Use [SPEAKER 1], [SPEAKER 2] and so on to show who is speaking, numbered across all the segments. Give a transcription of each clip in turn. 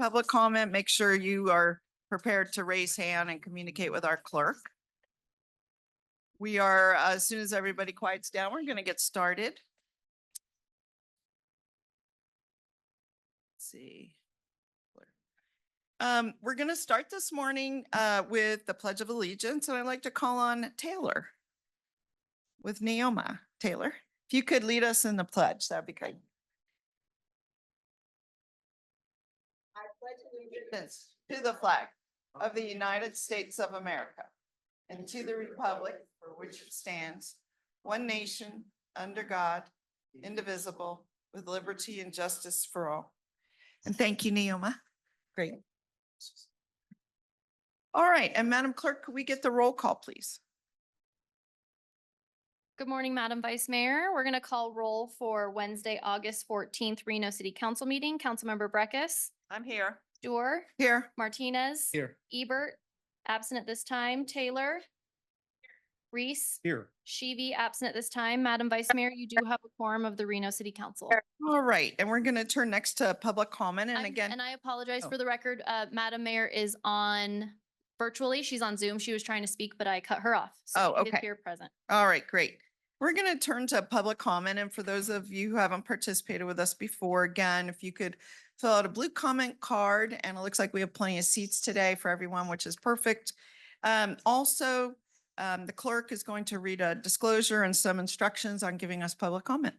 [SPEAKER 1] public comment, make sure you are prepared to raise hand and communicate with our clerk. We are, as soon as everybody quiets down, we're going to get started. Let's see. We're going to start this morning with the Pledge of Allegiance, and I'd like to call on Taylor with Neoma. Taylor, if you could lead us in the pledge, that'd be great. I pledge allegiance to the flag of the United States of America and to the republic for which it stands, one nation, under God, indivisible, with liberty and justice for all. And thank you, Neoma. Great. All right, and Madam Clerk, could we get the roll call, please?
[SPEAKER 2] Good morning, Madam Vice Mayor. We're going to call roll for Wednesday, August 14th, Reno City Council meeting. Councilmember Breckus.
[SPEAKER 1] I'm here.
[SPEAKER 2] Dorr.
[SPEAKER 1] Here.
[SPEAKER 2] Martinez.
[SPEAKER 3] Here.
[SPEAKER 2] Ebert. Absent at this time. Taylor. Reese.
[SPEAKER 3] Here.
[SPEAKER 2] Sheevy. Absent at this time. Madam Vice Mayor, you do have a quorum of the Reno City Council.
[SPEAKER 1] All right, and we're going to turn next to public comment. And again,
[SPEAKER 2] and I apologize for the record. Madam Mayor is on virtually. She's on Zoom. She was trying to speak, but I ut her off. So
[SPEAKER 1] Oh,
[SPEAKER 2] she is
[SPEAKER 1] okay.
[SPEAKER 2] Here present.
[SPEAKER 1] All right, great. We're going to turn to public comment. And for those of you who haven't participated with us before, again, if you could fill out a blue comment card, and it looks like we have plenty of seats today for everyone, which is perfect. Also, the clerk is going to read a disclosure and some instructions on giving us public comment.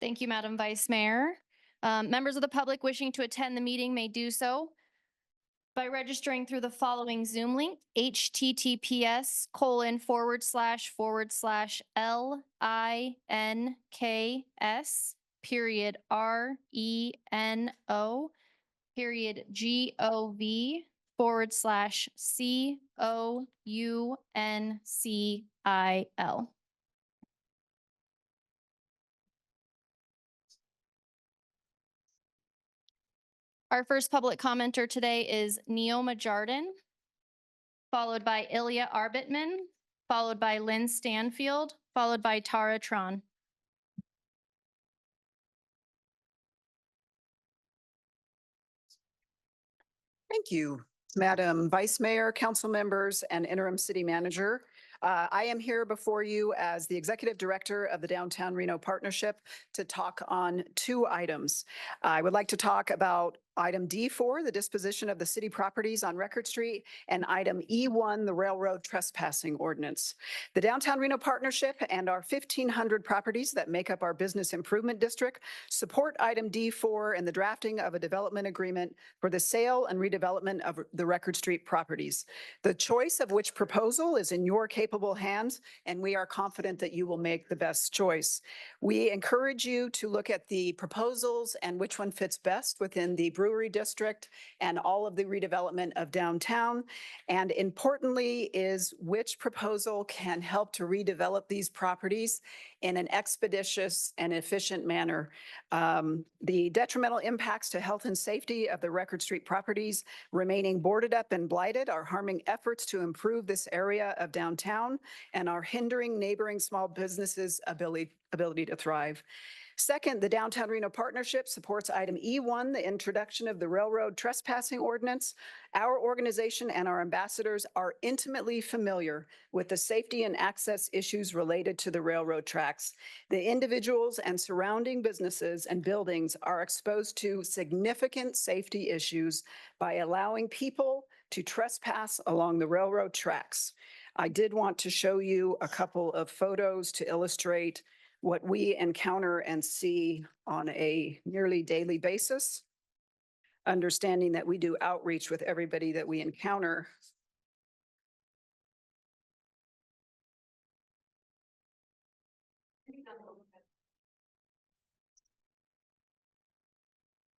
[SPEAKER 2] Thank you, Madam Vice Mayor. Members of the public wishing to attend the meeting may do so by registering through the following Zoom link, https://Reno.gov/COUNCIL. Our first public commenter today is Neoma Jardin, followed by Ilya Arbitman, followed by Lynn Stanfield, followed by Tara Tron.
[SPEAKER 4] Thank you, Madam Vice Mayor, council members, and interim city manager. I am here before you as the Executive Director of the Downtown Reno Partnership to talk on two items. I would like to talk about item D4, the disposition of the city properties on Record Street, and item E1, the railroad trespassing ordinance. The Downtown Reno Partnership and our 1,500 properties that make up our business improvement district support item D4 and the drafting of a development agreement for the sale and redevelopment of the Record Street properties. The choice of which proposal is in your capable hands, and we are confident that you will make the best choice. We encourage you to look at the proposals and which one fits best within the Brewery District and all of the redevelopment of downtown. And importantly is which proposal can help to redevelop these properties in an expeditious and efficient manner. The detrimental impacts to health and safety of the Record Street properties remaining boarded up and blighted are harming efforts to improve this area of downtown and are hindering neighboring small businesses' ability to thrive. Second, the Downtown Reno Partnership supports item E1, the introduction of the railroad trespassing ordinance. Our organization and our ambassadors are intimately familiar with the safety and access issues related to the railroad tracks. The individuals and surrounding businesses and buildings are exposed to significant safety issues by allowing people to trespass along the railroad tracks. I did want to show you a couple of photos to illustrate what we encounter and see on a nearly daily basis, understanding that we do outreach with everybody that we encounter.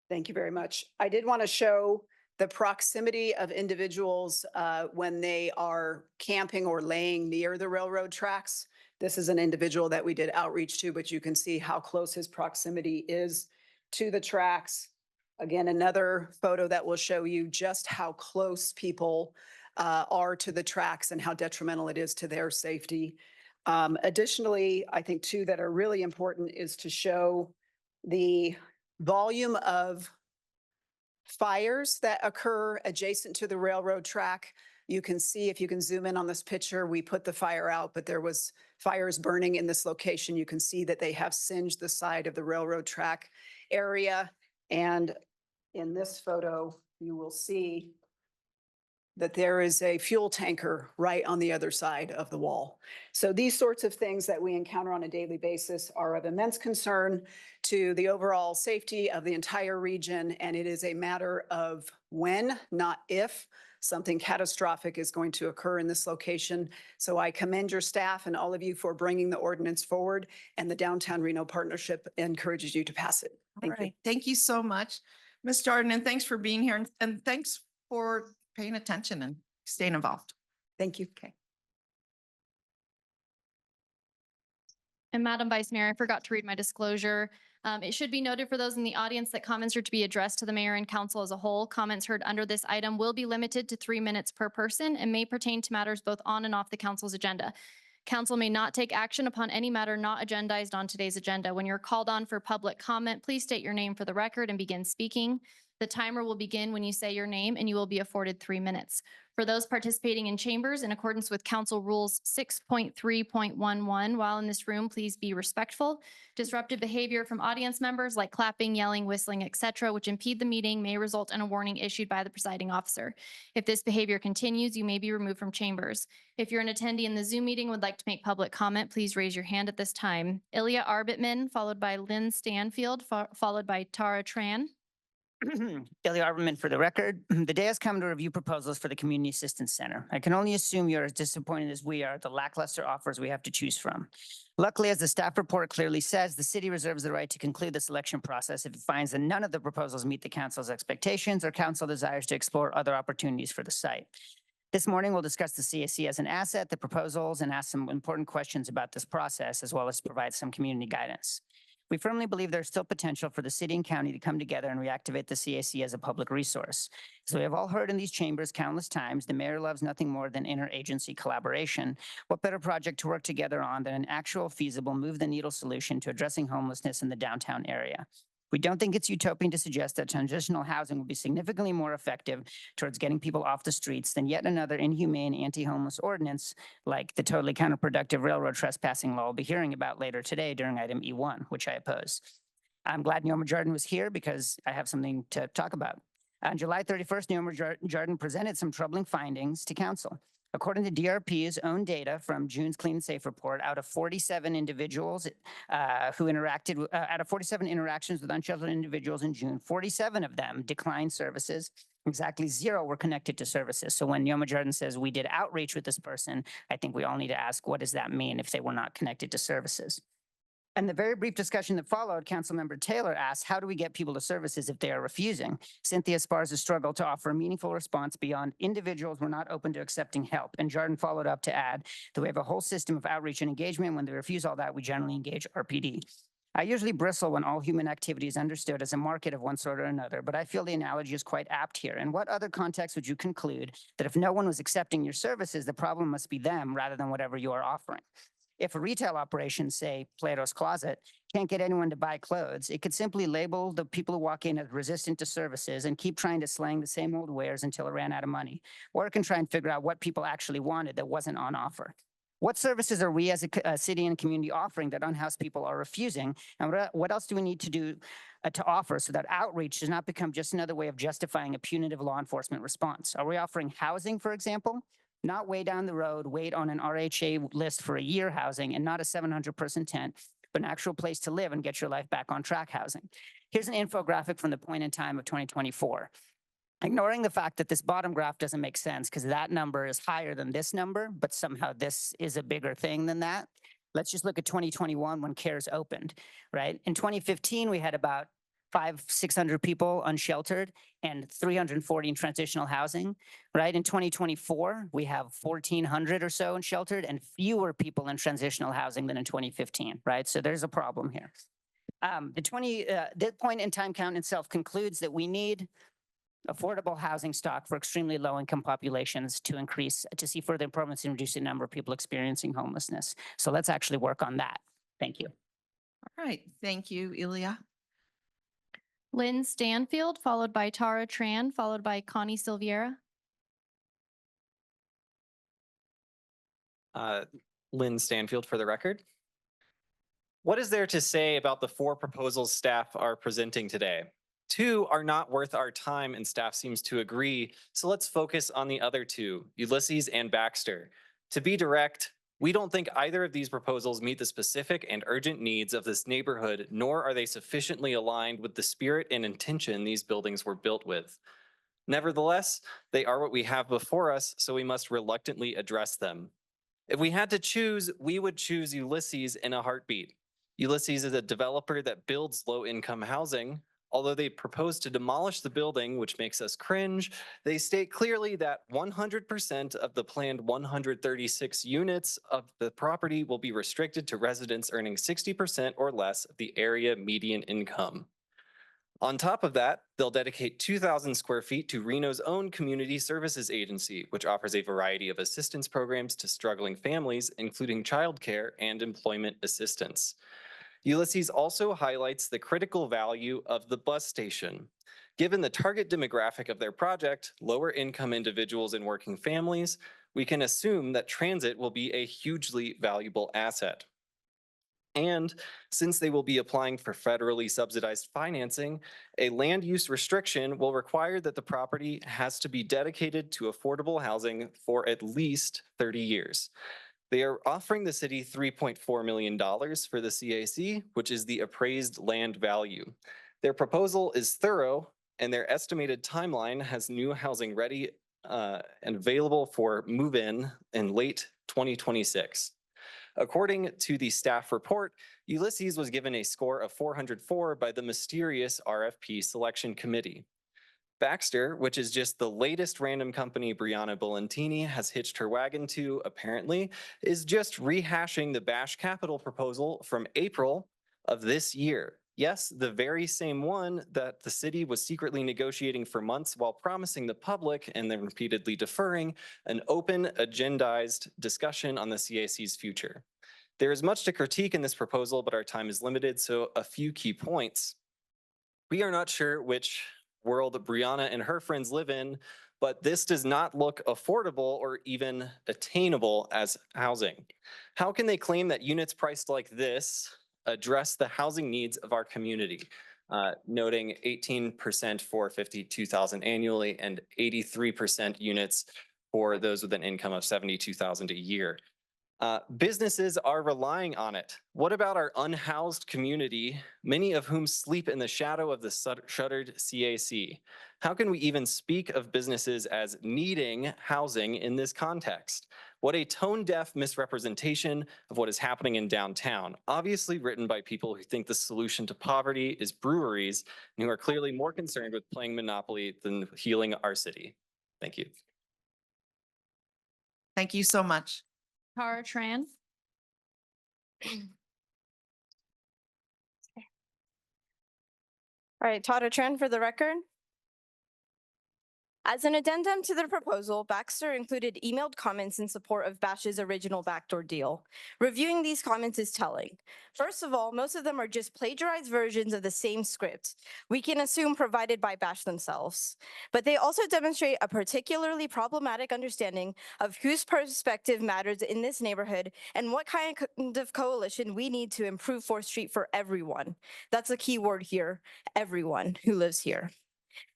[SPEAKER 4] Thank you very much. I did want to show the proximity of individuals when they are camping or laying near the railroad tracks. This is an individual that we did outreach to, but you can see how close his proximity is to the tracks. Again, another photo that will show you just how close people are to the tracks and how detrimental it is to their safety. Additionally, I think two that are really important is to show the volume of fires that occur adjacent to the railroad track. You can see, if you can zoom in on this picture, we put the fire out, but there was fires burning in this location. You can see that they have singed the side of the railroad track area. And in this photo, you will see that there is a fuel tanker right on the other side of the wall. So these sorts of things that we encounter on a daily basis are of immense concern to the overall safety of the entire region. And it is a matter of when, not if, something catastrophic is going to occur in this location. So I commend your staff and all of you for bringing the ordinance forward, and the Downtown Reno Partnership encourages you to pass it. Thank you.
[SPEAKER 1] Thank you so much, Ms. Jordan, and thanks for being here and thanks for paying attention and staying involved.
[SPEAKER 4] Thank you.
[SPEAKER 1] Okay.
[SPEAKER 2] And Madam Vice Mayor, I forgot to read my disclosure. It should be noted for those in the audience that comments are to be addressed to the mayor and council as a whole. Comments heard under this item will be limited to 3 minutes per person and may pertain to matters both on and off the council's agenda. Council may not take action upon any matter not agendized on today's agenda. When you're called on for public comment, please state your name for the record and begin speaking. The timer will begin when you say your name, and you will be afforded 3 minutes. For those participating in chambers, in accordance with Council Rules 6.3.11, while in this room, please be respectful. Disruptive behavior from audience members like clapping, yelling, whistling, etc., which impede the meeting, may result in a warning issued by the presiding officer. If this behavior continues, you may be removed from chambers. If you're an attendee in the Zoom meeting and would like to make public comment, please raise your hand at this time. Ilya Arbitman, followed by Lynn Stanfield, followed by Tara Tran.
[SPEAKER 3] Billy Arberman for the record. The day has come to review proposals for the Community Assistance Center. I can only assume you're as disappointed as we are at the lackluster offers we have to choose from. Luckily, as the staff report clearly says, the city reserves the right to conclude the selection process if it finds that none of the proposals meet the council's expectations or council desires to explore other opportunities for the site. This morning, we'll discuss the CAC as an asset, the proposals, and ask some important questions about this process, as well as provide some community guidance. We firmly believe there's still potential for the city and county to come together and reactivate the CAC as a public resource. As we have all heard in these chambers countless times, the mayor loves nothing more than interagency collaboration. What better project to work together on than an actual feasible move-the-needle solution to addressing homelessness in the downtown area? We don't think it's utopian to suggest that transitional housing will be significantly more effective towards getting people off the streets than yet another inhumane anti-homeless ordinance like the totally counterproductive railroad trespassing law we'll be hearing about later today during item E1, which I oppose. I'm glad Neoma Jordan was here because I have something to talk about. On July 31st, Neoma Jordan presented some troubling findings to council. According to DRP's own data from June's Clean and Safe report, out of 47 individuals who interacted, out of 47 interactions with unsheltered individuals in June, 47 of them declined services. Exactly 0 were connected to services. So when Neoma Jordan says we did outreach with this person, I think we all need to ask, what does that mean if they were not connected to services? And the very brief discussion that followed, Councilmember Taylor asked, how do we get people to services if they are refusing? Cynthia Esparza struggled to offer a meaningful response beyond individuals were not open to accepting help. And Jordan followed up to add that we have a whole system of outreach and engagement. When they refuse all that, we generally engage RPD. I usually bristle when all human activity is understood as a market of one sort or another, but I feel the analogy is quite apt here. In what other context would you conclude that if no one was accepting your services, the problem must be them rather than whatever you are offering? If a retail operation, say Plato's Closet, can't get anyone to buy clothes, it could simply label the people who walk in as resistant to services and keep trying to slang the same old wares until it ran out of money. Or it can try and figure out what people actually wanted that wasn't on offer. What services are we as a city and community offering that unhoused people are refusing? And what else do we need to do to offer so that outreach does not become just another way of justifying a punitive law enforcement response? Are we offering housing, for example? Not way down the road, wait on an RHA list for a year housing and not a 700-person tent, but an actual place to live and get your life back on track housing. Here's an infographic from the point in time of 2024. Ignoring the fact that this bottom graph doesn't make sense because that number is higher than this number, but somehow this is a bigger thing than that. Let's just look at 2021 when CARES opened, right? In 2015, we had about 500-600 people unsheltered and 340 in transitional housing, right? In 2024, we have 1,400 or so unsheltered and fewer people in transitional housing than in 2015, right? So there's a problem here. The point in time count itself concludes that we need affordable housing stock for extremely low-income populations to see further improvements in reducing the number of people experiencing homelessness. So let's actually work on that. Thank you.
[SPEAKER 1] All right. Thank you, Ilya.
[SPEAKER 2] Lynn Stanfield, followed by Tara Tran, followed by Connie Silviera.
[SPEAKER 5] Lynn Stanfield for the record. What is there to say about the 4 proposals staff are presenting today? 2 are not worth our time and staff seems to agree, so let's focus on the other 2, Ulysses and Baxter. To be direct, we don't think either of these proposals meet the specific and urgent needs of this neighborhood, nor are they sufficiently aligned with the spirit and intention these buildings were built with. Nevertheless, they are what we have before us, so we must reluctantly address them. If we had to choose, we would choose Ulysses in a heartbeat. Ulysses is a developer that builds low-income housing. Although they propose to demolish the building, which makes us cringe, they state clearly that 100% of the planned 136 units of the property will be restricted to residents earning 60% or less of the area median income. On top of that, they'll dedicate 2,000 square feet to Reno's own community services agency, which offers a variety of assistance programs to struggling families, including childcare and employment assistance. Ulysses also highlights the critical value of the bus station. Given the target demographic of their project, lower income individuals and working families, we can assume that transit will be a hugely valuable asset. And since they will be applying for federally subsidized financing, a land use restriction will require that the property has to be dedicated to affordable housing for at least 30 years. They are offering the city $3.4 million for the CAC, which is the appraised land value. Their proposal is thorough, and their estimated timeline has new housing ready and available for move-in in late 2026. According to the staff report, Ulysses was given a score of 404 by the mysterious RFP selection committee. Baxter, which is just the latest random company Brianna Bolentini has hitched her wagon to, apparently, is just rehashing the Bash Capital proposal from April of this year. Yes, the very same one that the city was secretly negotiating for months while promising the public and then repeatedly deferring an open, agendized discussion on the CAC's future. There is much to critique in this proposal, but our time is limited, so a few key points. We are not sure which world Brianna and her friends live in, but this does not look affordable or even attainable as housing. How can they claim that units priced like this address the housing needs of our community? Noting 18% for 52,000 annually and 83% units for those with an income of 72,000 a year. Businesses are relying on it. What about our unhoused community, many of whom sleep in the shadow of the shuttered CAC? How can we even speak of businesses as needing housing in this context? What a tone-deaf misrepresentation of what is happening in downtown, obviously written by people who think the solution to poverty is breweries and who are clearly more concerned with playing Monopoly than healing our city. Thank you.
[SPEAKER 1] Thank you so much.
[SPEAKER 2] Tara Tran.
[SPEAKER 6] All right, Tara Tran for the record. As an addendum to the proposal, Baxter included emailed comments in support of Bash's original backdoor deal. Reviewing these comments is telling. First of all, most of them are just plagiarized versions of the same script, we can assume provided by Bash themselves. But they also demonstrate a particularly problematic understanding of whose perspective matters in this neighborhood and what kind of coalition we need to improve 4th Street for everyone. That's a key word here, everyone who lives here.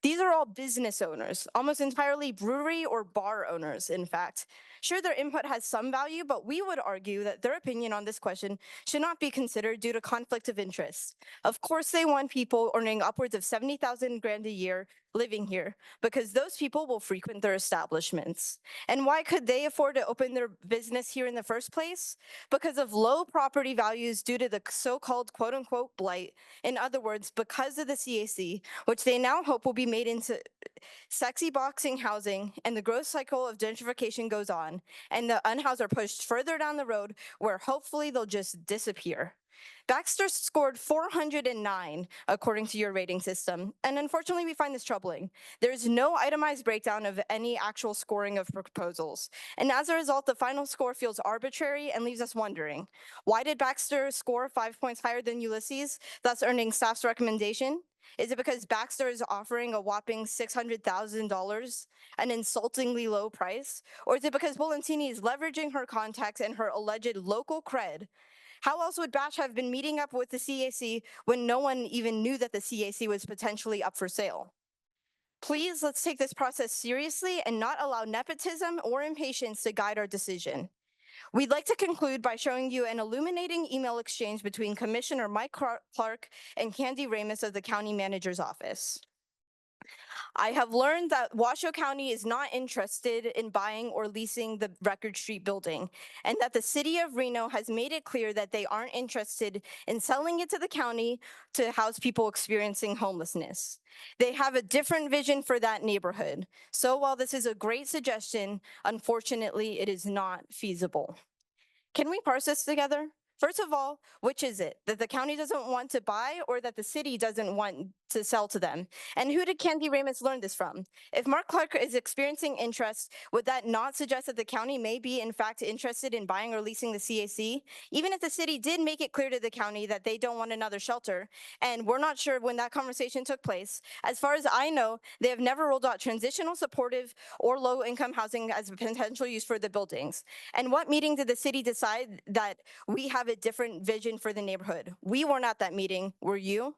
[SPEAKER 6] These are all business owners, almost entirely brewery or bar owners, in fact. Sure, their input has some value, but we would argue that their opinion on this question should not be considered due to conflict of interest. Of course, they want people earning upwards of 70,000 grand a year living here because those people will frequent their establishments. And why could they afford to open their business here in the first place? Because of low property values due to the so-called quote unquote blight. In other words, because of the CAC, which they now hope will be made into sexy boxing housing, and the growth cycle of gentrification goes on, and the unhoused are pushed further down the road where hopefully they'll just disappear. Baxter scored 409 according to your rating system, and unfortunately we find this troubling. There's no itemized breakdown of any actual scoring of proposals, and as a result the final score feels arbitrary and leaves us wondering, why did Baxter score 5 points higher than Ulysses, thus earning staff's recommendation? Is it because Baxter is offering a whopping $600,000, an insultingly low price? Or is it because Bolentini is leveraging her contacts and her alleged local cred? How else would Bash have been meeting up with the CAC when no one even knew that the CAC was potentially up for sale? Please, let's take this process seriously and not allow nepotism or impatience to guide our decision. We'd like to conclude by showing you an illuminating email exchange between Commissioner Mike Clark and Candy Ramus of the County Manager's Office. I have learned that Washoe County is not interested in buying or leasing the Record Street building, and that the city of Reno has made it clear that they aren't interested in selling it to the county to house people experiencing homelessness. They have a different vision for that neighborhood. So while this is a great suggestion, unfortunately, it is not feasible. Can we parse this together? First of all, which is it? That the county doesn't want to buy or that the city doesn't want to sell to them? And who did Candy Ramus learn this from? If Mark Clark is experiencing interest, would that not suggest that the county may be in fact interested in buying or leasing the CAC? Even if the city did make it clear to the county that they don't want another shelter, and we're not sure when that conversation took place, as far as I know, they have never ruled out transitional, supportive, or low-income housing as a potential use for the buildings. And what meeting did the city decide that we have a different vision for the neighborhood? We weren't at that meeting, were you?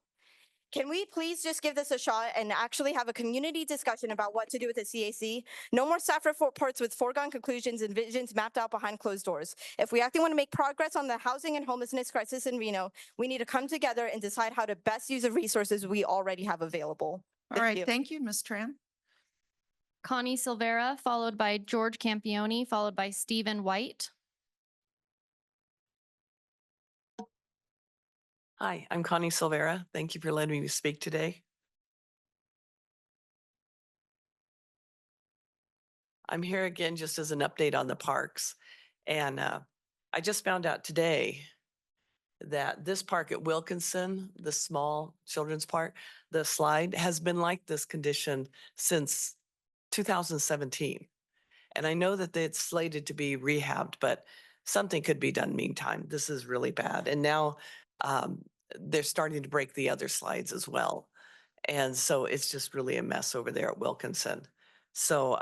[SPEAKER 6] Can we please just give this a shot and actually have a community discussion about what to do with the CAC? No more staff reports with foregone conclusions and visions mapped out behind closed doors. If we actually want to make progress on the housing and homelessness crisis in Reno, we need to come together and decide how to best use the resources we already have available.
[SPEAKER 1] All right, thank you, Ms. Tran.
[SPEAKER 2] Connie Silvera, followed by George Campione, followed by Stephen White.
[SPEAKER 7] Hi, I'm Connie Silvera. Thank you for letting me speak today. I'm here again just as an update on the parks. And I just found out today that this park at Wilkinson, the small children's park, the slide has been like this condition since 2017. And I know that it's slated to be rehabbed, but something could be done meantime. This is really bad. And now they're starting to break the other slides as well. And so it's just really a mess over there at Wilkinson. So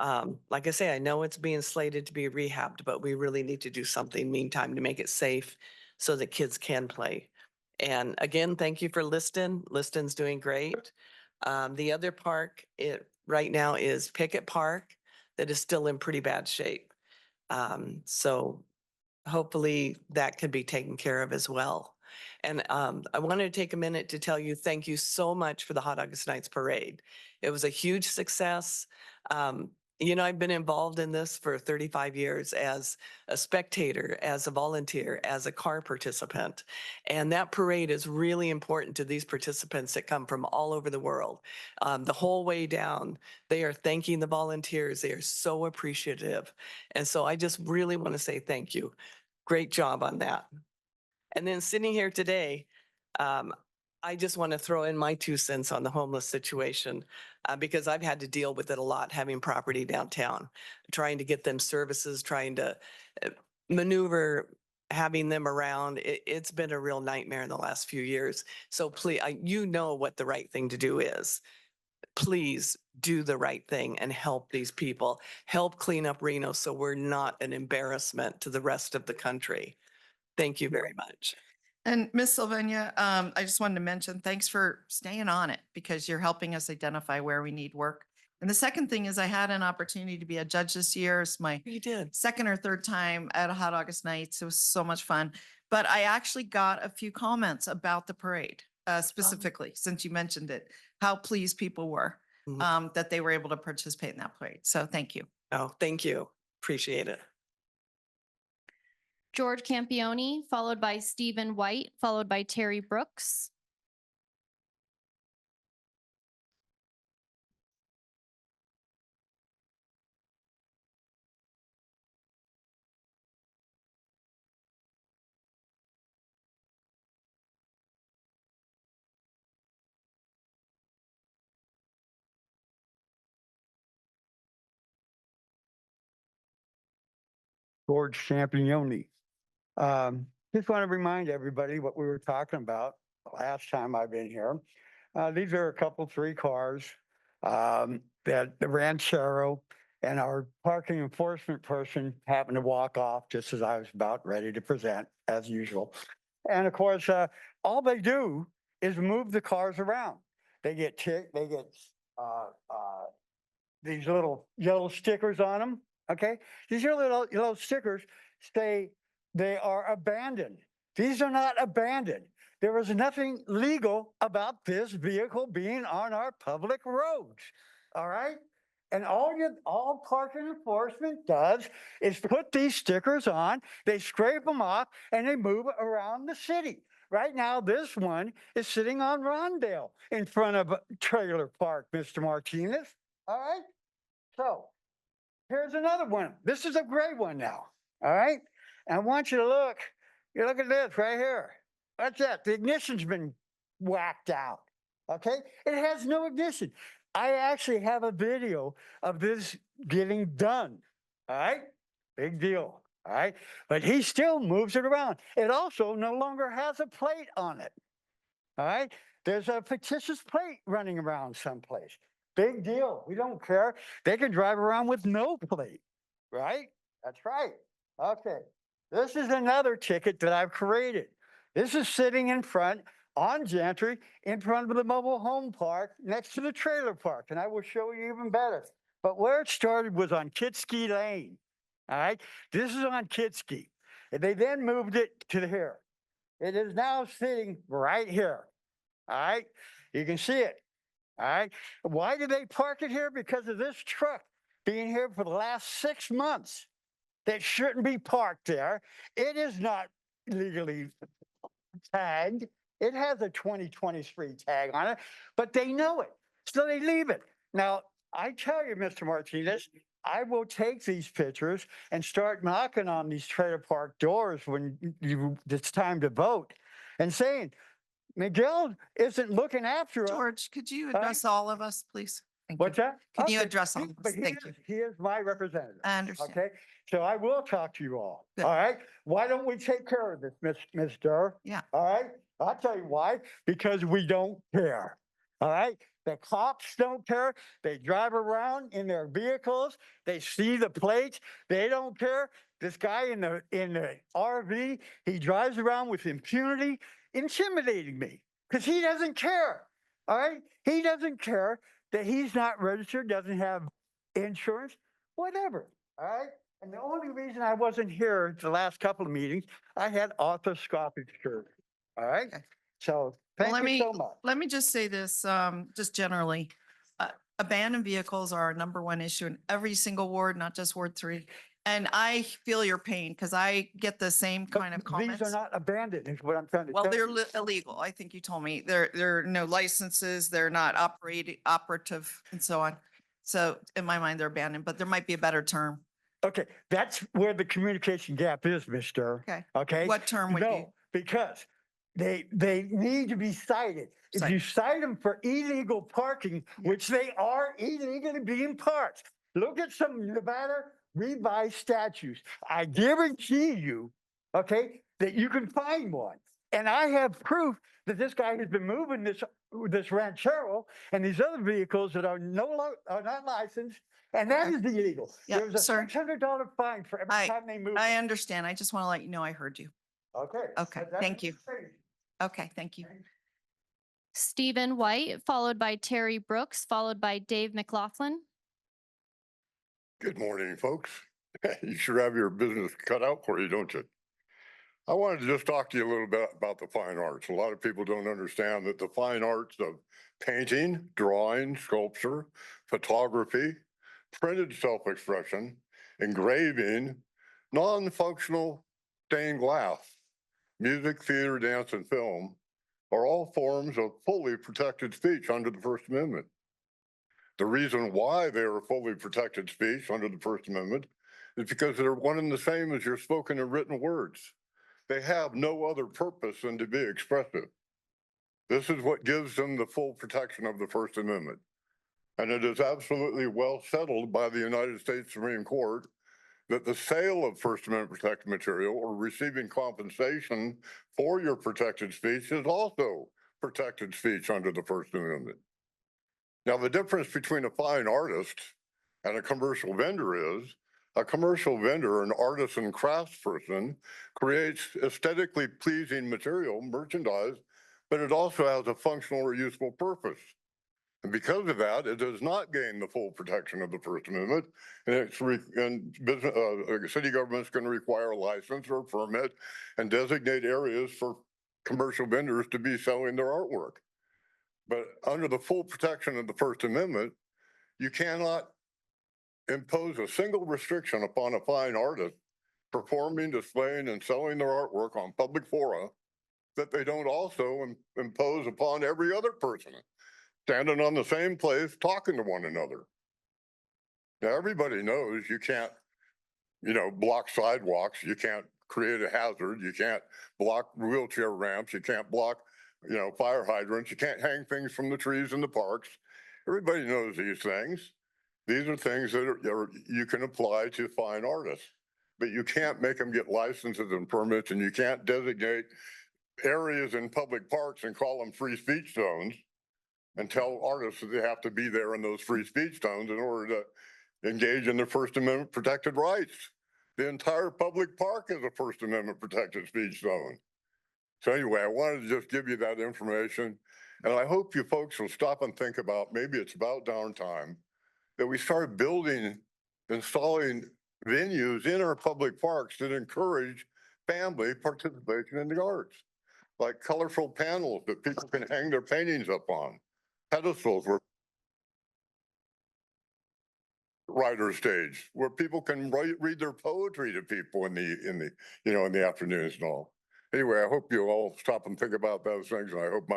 [SPEAKER 7] like I say, I know it's being slated to be rehabbed, but we really need to do something meantime to make it safe so that kids can play. And again, thank you for Liston. Liston's doing great. The other park right now is Pickett Park that is still in pretty bad shape. So hopefully that can be taken care of as well. And I wanted to take a minute to tell you, thank you so much for the Hot August Nights Parade. It was a huge success. You know, I've been involved in this for 35 years as a spectator, as a volunteer, as a car participant. And that parade is really important to these participants that come from all over the world. The whole way down, they are thanking the volunteers. They are so appreciative. And so I just really want to say thank you. Great job on that. And then sitting here today, I just want to throw in my 2 cents on the homeless situation because I've had to deal with it a lot, having property downtown, trying to get them services, trying to maneuver having them around. It's been a real nightmare in the last few years. So please, you know what the right thing to do is. Please do the right thing and help these people. Help clean up Reno so we're not an embarrassment to the rest of the country. Thank you very much.
[SPEAKER 1] And Ms. Sylvania, I just wanted to mention, thanks for staying on it because you're helping us identify where we need work. And the second thing is I had an opportunity to be a judge this year. It's my
[SPEAKER 7] You did.
[SPEAKER 1] second or third time at a Hot August Nights. It was so much fun. But I actually got a few comments about the parade, specifically, since you mentioned it, how pleased people were
[SPEAKER 7] Mhm.
[SPEAKER 1] that they were able to participate in that parade. So thank you.
[SPEAKER 7] Oh, thank you. Appreciate it.
[SPEAKER 2] George Campione, followed by Stephen White, followed by Terry Brooks.
[SPEAKER 8] George Champignoni. Just want to remind everybody what we were talking about last time I've been here. These are a couple, three cars that the Ranchero and our parking enforcement person happened to walk off just as I was about ready to present, as usual. And of course, all they do is move the cars around. They get uh, uh, these little yellow stickers on them. Okay, these are little yellow stickers say they are abandoned. These are not abandoned. There is nothing legal about this vehicle being on our public roads. All right. And all parking enforcement does is put these stickers on, they scrape them off, and they move it around the city. Right now, this one is sitting on Rondale in front of a trailer park, Mr. Martinez. All right. So here's another one. This is a gray one now. All right. And I want you to look. You look at this right here. That's it. The ignition's been whacked out. Okay. It has no ignition. I actually have a video of this getting done. All right. Big deal. All right. But he still moves it around. It also no longer has a plate on it. All right. There's a fictitious plate running around someplace. Big deal. We don't care. They can drive around with no plate. Right? That's right. Okay. This is another ticket that I've created. This is sitting in front on Gentry in front of the mobile home park next to the trailer park. And I will show you even better. But where it started was on Kitski Lane. All right. This is on Kitski. And they then moved it to here. It is now sitting right here. All right. You can see it. All right. Why did they park it here? Because of this truck being here for the last 6 months. That shouldn't be parked there. It is not legally tagged. It has a 2023 tag on it, but they know it. So they leave it. Now, I tell you, Mr. Martinez, I will take these pictures and start knocking on these trailer park doors when it's time to vote and saying, Miguel isn't looking after us.
[SPEAKER 1] George, could you address all of us, please? Thank
[SPEAKER 8] What's
[SPEAKER 1] you.
[SPEAKER 8] that?
[SPEAKER 1] Can you
[SPEAKER 8] Okay,
[SPEAKER 1] address all of
[SPEAKER 8] but
[SPEAKER 1] us? Thank you.
[SPEAKER 8] He is my representative.
[SPEAKER 1] I understand.
[SPEAKER 8] Okay, so I will talk to you all.
[SPEAKER 1] Good.
[SPEAKER 8] All right, why don't we take care of this, Miss Durr?
[SPEAKER 1] Yeah.
[SPEAKER 8] All right, I'll tell you why. Because we don't care. All right, the cops don't care. They drive around in their vehicles. They see the plates. They don't care. This guy in the RV, he drives around with impunity, intimidating me because he doesn't care. All right, he doesn't care that he's not registered, doesn't have insurance, whatever. All right. And the only reason I wasn't here the last couple of meetings, I had arthroscopic surgery. All right.
[SPEAKER 1] Okay.
[SPEAKER 8] So
[SPEAKER 1] Well,
[SPEAKER 8] thank you so much.
[SPEAKER 1] let me just say this, just generally. Abandoned vehicles are our #1 issue in every single ward, not just Ward 3. And I feel your pain because I get the same
[SPEAKER 8] But
[SPEAKER 1] kind of
[SPEAKER 8] These
[SPEAKER 1] comments.
[SPEAKER 8] are not abandoned, is what I'm trying to
[SPEAKER 1] Well,
[SPEAKER 8] tell
[SPEAKER 1] they're
[SPEAKER 8] you.
[SPEAKER 1] illegal. I think you told me. There are no licenses, they're not operative and so on. So in my mind, they're abandoned, but there might be a better term.
[SPEAKER 8] Okay, that's where the communication gap is, Mr.
[SPEAKER 1] Okay.
[SPEAKER 8] Okay.
[SPEAKER 1] What term would you?
[SPEAKER 8] No, because they need to be cited. If
[SPEAKER 1] Cite.
[SPEAKER 8] you cite them for illegal parking, which they are illegally being parked, look at some Nevada revised statutes. I guarantee you, okay, that you can find one. And I have proof that this guy has been moving this Ranchero and these other vehicles that are not licensed, and that
[SPEAKER 1] Okay.
[SPEAKER 8] is illegal.
[SPEAKER 1] Yeah,
[SPEAKER 8] There's a
[SPEAKER 1] sir.
[SPEAKER 8] $600 fine for every time they move.
[SPEAKER 1] I understand. I just want to let you know I heard you.
[SPEAKER 8] Okay.
[SPEAKER 1] Okay,
[SPEAKER 8] but that's
[SPEAKER 1] thank
[SPEAKER 8] what
[SPEAKER 1] you.
[SPEAKER 8] I'm saying.
[SPEAKER 1] Okay, thank you.
[SPEAKER 2] Stephen White, followed by Terry Brooks, followed by Dave McLaughlin.
[SPEAKER 9] Good morning, folks. You sure have your business cut out for you, don't you? I wanted to just talk to you a little bit about the fine arts. A lot of people don't understand that the fine arts of painting, drawing, sculpture, photography, printed self-expression, engraving, non-functional stained glass, music, theater, dance, and film are all forms of fully protected speech under the First Amendment. The reason why they are fully protected speech under the First Amendment is because they're one and the same as your spoken and written words. They have no other purpose than to be expressive. This is what gives them the full protection of the First Amendment. And it is absolutely well settled by the United States Supreme Court that the sale of First Amendment protected material or receiving compensation for your protected speech is also protected speech under the First Amendment. Now, the difference between a fine artist and a commercial vendor is a commercial vendor, an artisan craftsperson, creates aesthetically pleasing material, merchandise, but it also has a functional or useful purpose. And because of that, it does not gain the full protection of the First Amendment. And city government's going to require a license or a permit and designate areas for commercial vendors to be selling their artwork. But under the full protection of the First Amendment, you cannot impose a single restriction upon a fine artist performing, displaying, and selling their artwork on public fora that they don't also impose upon every other person standing on the same place talking to one another. Now, everybody knows you can't, block sidewalks. You can't create a hazard. You can't block wheelchair ramps. You can't block, fire hydrants. You can't hang things from the trees in the parks. Everybody knows these things. These are things that you can apply to fine artists, but you can't make them get licenses and permits, and you can't designate areas in public parks and call them free speech zones and tell artists that they have to be there in those free speech zones in order to engage in their First Amendment protected rights. The entire public park is a First Amendment protected speech zone. So anyway, I wanted to just give you that information. And I hope you folks will stop and think about, maybe it's about downtime, that we start installing venues in our public parks that encourage family participation in the arts, like colorful panels that people can hang their paintings up on, pedestals where writer stage where people can read their poetry to people in the afternoons and all. Anyway, I hope you all stop and think about those things, and I hope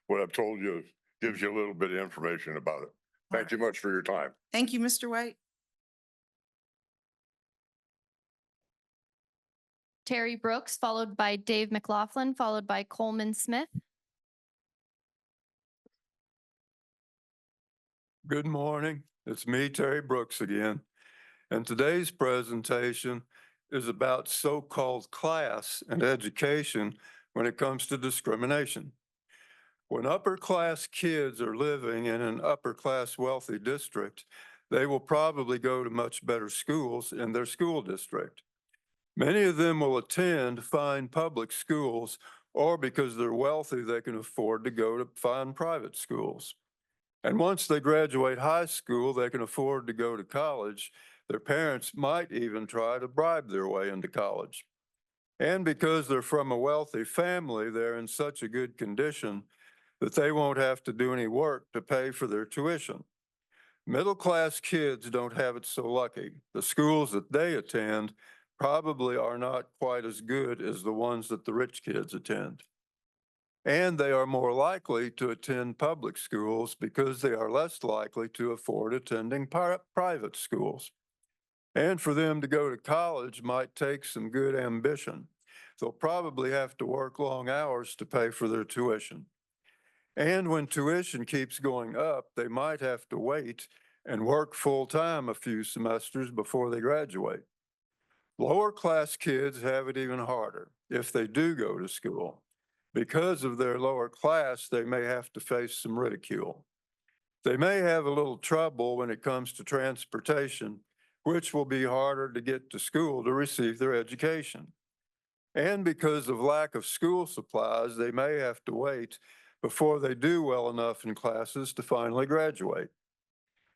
[SPEAKER 9] what I've told you gives you a little bit of information about it. Thank you much for your time.
[SPEAKER 1] Thank you, Mr. White.
[SPEAKER 2] Terry Brooks, followed by Dave McLaughlin, followed by Coleman Smith.
[SPEAKER 10] Good morning. It's me, Terry Brooks again. And today's presentation is about so-called class and education when it comes to discrimination. When upper-class kids are living in an upper-class wealthy district, they will probably go to much better schools in their school district. Many of them will attend fine public schools, or because they're wealthy, they can afford to go to fine private schools. And once they graduate high school, they can afford to go to college. Their parents might even try to bribe their way into college. And because they're from a wealthy family, they're in such a good condition that they won't have to do any work to pay for their tuition. Middle-class kids don't have it so lucky. The schools that they attend probably are not quite as good as the ones that the rich kids attend. And they are more likely to attend public schools because they are less likely to afford attending private schools. And for them to go to college might take some good ambition. They'll probably have to work long hours to pay for their tuition. And when tuition keeps going up, they might have to wait and work full-time a few semesters before they graduate. Lower class kids have it even harder if they do go to school. Because of their lower class, they may have to face some ridicule. They may have a little trouble when it comes to transportation, which will be harder to get to school to receive their education. And because of lack of school supplies, they may have to wait before they do well enough in classes to finally graduate.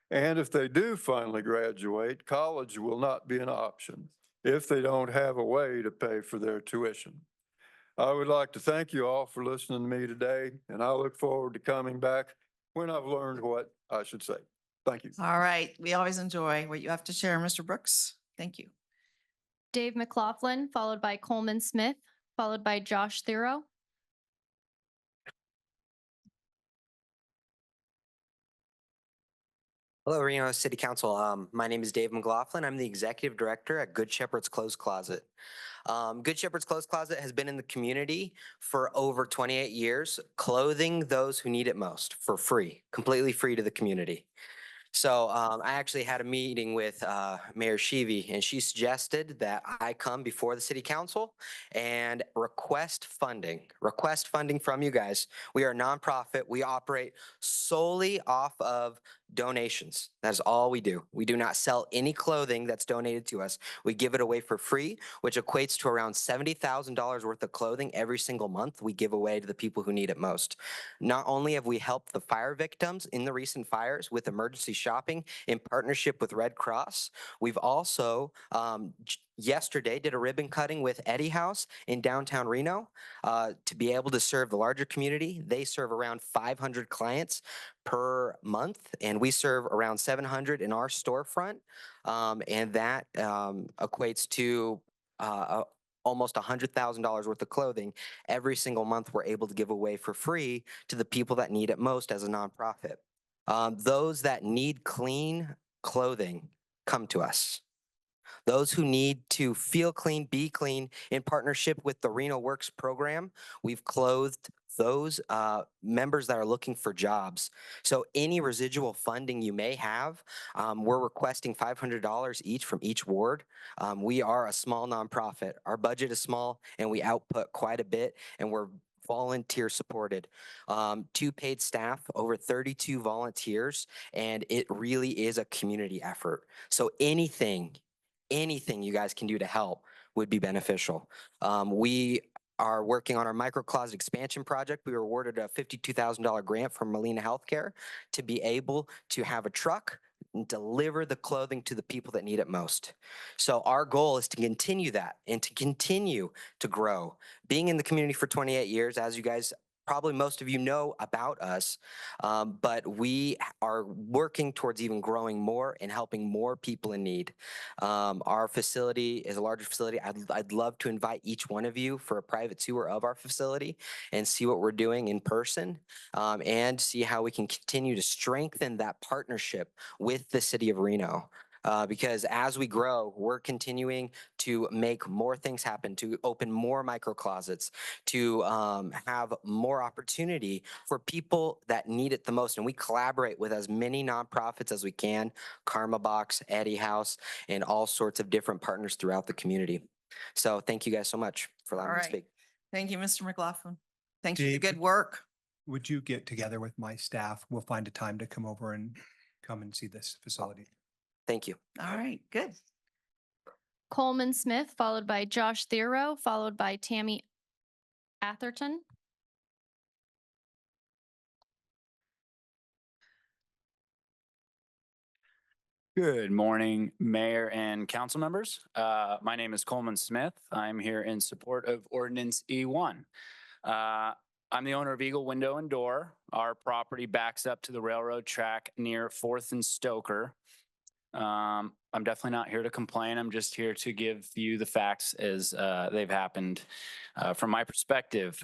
[SPEAKER 10] And if they do finally graduate, college will not be an option if they don't have a way to pay for their tuition. I would like to thank you all for listening to me today, and I look forward to coming back when I've learned what I should say. Thank you.
[SPEAKER 1] All right. We always enjoy what you have to share, Mr. Brooks. Thank you.
[SPEAKER 2] Dave McLaughlin, followed by Coleman Smith, followed by Josh Thero.
[SPEAKER 11] Hello, Reno City Council. My name is Dave McLaughlin. I'm the Executive Director at Good Shepherd's Clothes Closet. Good Shepherd's Clothes Closet has been in the community for over 28 years, clothing those who need it most for free, completely free to the community. So I actually had a meeting with Mayor Shivi, and she suggested that I come before the city council and request funding from you guys. We are a nonprofit. We operate solely off of donations. That is all we do. We do not sell any clothing that's donated to us. We give it away for free, which equates to around $70,000 worth of clothing every single month we give away to the people who need it most. Not only have we helped the fire victims in the recent fires with emergency shopping in partnership with Red Cross, we've also yesterday did a ribbon cutting with Eddie House in downtown Reno to be able to serve the larger community. They serve around 500 clients per month, and we serve around 700 in our storefront, and that equates to almost $100,000 worth of clothing every single month we're able to give away for free to the people that need it most as a nonprofit. Those that need clean clothing come to us. Those who need to feel clean, be clean, in partnership with the Reno Works program, we've clothed those members that are looking for jobs. So any residual funding you may have, we're requesting $500 each from each ward. We are a small nonprofit. Our budget is small and we output quite a bit, and we're volunteer supported. 2 paid staff, over 32 volunteers, and it really is a community effort. So anything you guys can do to help would be beneficial. We are working on our microcloset expansion project. We were awarded a $52,000 grant from Molina Healthcare to be able to have a truck and deliver the clothing to the people that need it most. So our goal is to continue that and to continue to grow. Being in the community for 28 years, as you guys probably most of you know about us, but we are working towards even growing more and helping more people in need. Our facility is a larger facility. I'd love to invite each one of you for a private tour of our facility and see what we're doing in person, and see how we can continue to strengthen that partnership with the city of Reno. Because as we grow, we're continuing to make more things happen, to open more micro closets, to have more opportunity for people that need it the most. And we collaborate with as many nonprofits as we can, Karma Box, Eddie House, and all sorts of different partners throughout the community. So thank you guys so much for allowing me to
[SPEAKER 1] right.
[SPEAKER 11] speak.
[SPEAKER 1] Thank you, Mr. McLaughlin. Thanks for the
[SPEAKER 12] Dave,
[SPEAKER 1] good work.
[SPEAKER 12] would you get together with my staff? We'll find a time to come over and come and see this facility.
[SPEAKER 11] Thank you.
[SPEAKER 1] All right, good.
[SPEAKER 2] Coleman Smith, followed by Josh Thero, followed by Tammy Atherton.
[SPEAKER 13] Good morning, Mayor and council members. My name is Coleman Smith. I'm here in support of Ordinance E1. I'm the owner of Eagle Window and Door. Our property backs up to the railroad track near 4th and Stoker. I'm definitely not here to complain. I'm just here to give you the facts as they've happened from my perspective.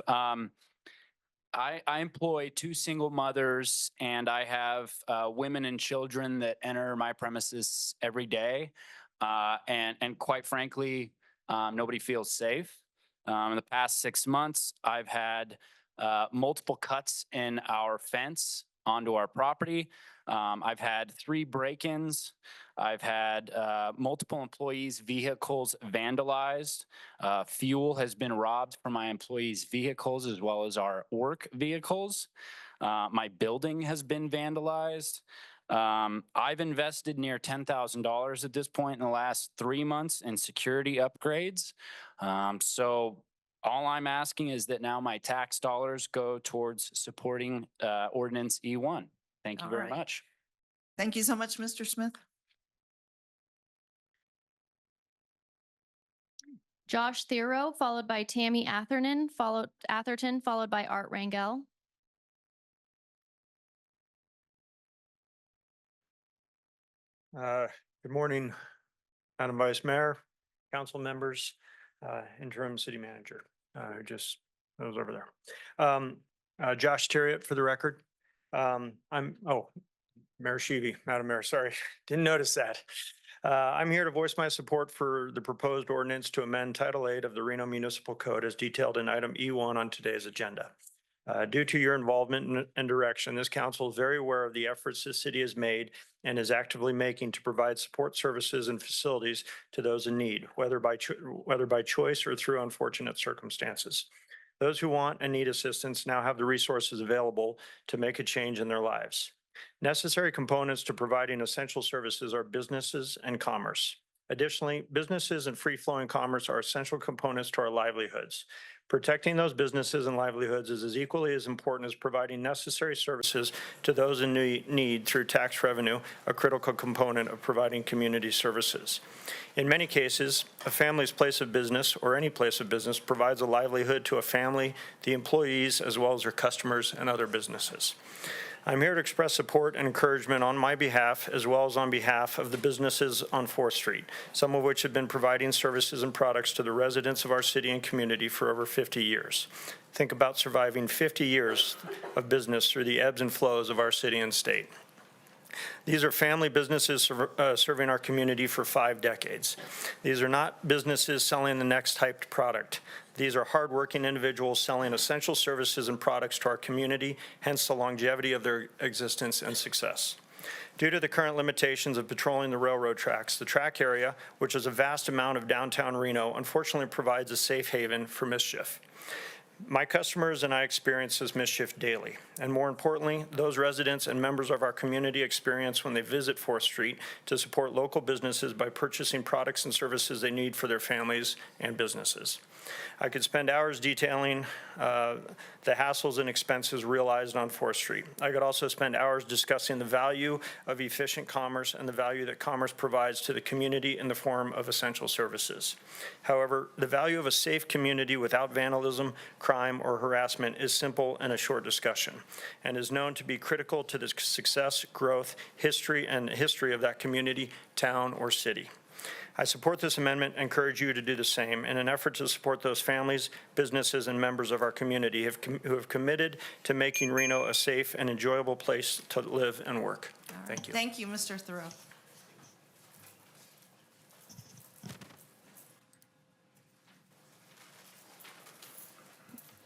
[SPEAKER 13] I employ 2 single mothers, and I have women and children that enter my premises every day. And quite frankly, nobody feels safe. In the past 6 months, I've had multiple cuts in our fence onto our property. I've had 3 break-ins. I've had multiple employees' vehicles vandalized. Fuel has been robbed from my employees' vehicles as well as our work vehicles. My building has been vandalized. I've invested near $10,000 at this point in the last 3 months in security upgrades. So all I'm asking is that now my tax dollars go towards supporting Ordinance E1. Thank you
[SPEAKER 1] All
[SPEAKER 13] very
[SPEAKER 1] right.
[SPEAKER 13] much.
[SPEAKER 1] Thank you so much, Mr. Smith.
[SPEAKER 2] Josh Thero, followed by Tammy Atherton, followed by Art Rangel.
[SPEAKER 14] Good morning, Madam Vice Mayor, council members, interim city manager, just those over there. Josh Terriot for the record. Mayor Shivi, Madam Mayor, sorry, didn't notice that. I'm here to voice my support for the proposed ordinance to amend Title 8 of the Reno Municipal Code as detailed in item E1 on today's agenda. Due to your involvement and direction, this council is very aware of the efforts the city has made and is actively making to provide support services and facilities to those in need, whether by choice or through unfortunate circumstances. Those who want and need assistance now have the resources available to make a change in their lives. Necessary components to providing essential services are businesses and commerce. Additionally, businesses and free-flowing commerce are essential components to our livelihoods. Protecting those businesses and livelihoods is as equally as important as providing necessary services to those in need through tax revenue, a critical component of providing community services. In many cases, a family's place of business or any place of business provides a livelihood to a family, the employees, as well as their customers and other businesses. I'm here to express support and encouragement on my behalf, as well as on behalf of the businesses on 4th Street, some of which have been providing services and products to the residents of our city and community for over 50 years. Think about surviving 50 years of business through the ebbs and flows of our city and state. These are family businesses serving our community for 5 decades. These are not businesses selling the next hyped product. These are hardworking individuals selling essential services and products to our community, hence the longevity of their existence and success. Due to the current limitations of patrolling the railroad tracks, the track area, which is a vast amount of downtown Reno, unfortunately provides a safe haven for mischief. My customers and I experience this mischief daily, and more importantly, those residents and members of our community experience when they visit 4th Street to support local businesses by purchasing products and services they need for their families and businesses. I could spend hours detailing the hassles and expenses realized on 4th Street. I could also spend hours discussing the value of efficient commerce and the value that commerce provides to the community in the form of essential services. However, the value of a safe community without vandalism, crime, or harassment is simple and a short discussion, and is known to be critical to the success, growth, history of that community, town, or city. I support this amendment and encourage you to do the same in an effort to support those families, businesses, and members of our community who have committed to making Reno a safe and enjoyable place to live and work. Thank you.
[SPEAKER 1] Thank you, Mr. Thoreau.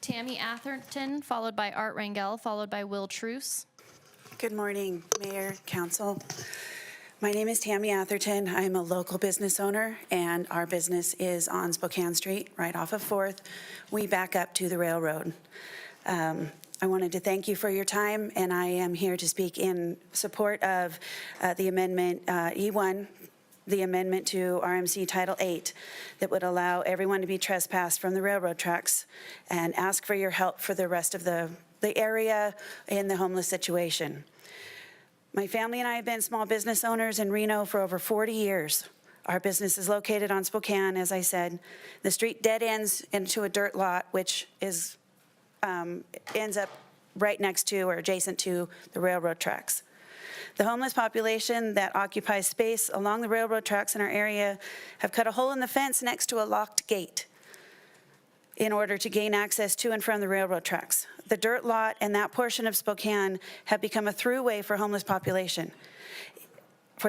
[SPEAKER 2] Tammy Atherton, followed by Art Rangel, followed by Will Truce.
[SPEAKER 15] Good morning, Mayor, Council. My name is Tammy Atherton. I'm a local business owner, and our business is on Spokane Street, right off of 4th. We back up to the railroad. I wanted to thank you for your time, and I am here to speak in support of the amendment E1, the amendment to RMC Title 8 that would allow everyone to be trespassed from the railroad tracks, and ask for your help for the rest of the area in the homeless situation. My family and I have been small business owners in Reno for over 40 years. Our business is located on Spokane, as I said. The street dead ends into a dirt lot, which is ends up right next to or adjacent to the railroad tracks. The homeless population that occupies space along the railroad tracks in our area have cut a hole in the fence next to a locked gate in order to gain access to and from the railroad tracks. The dirt lot and that portion of Spokane have become a throughway for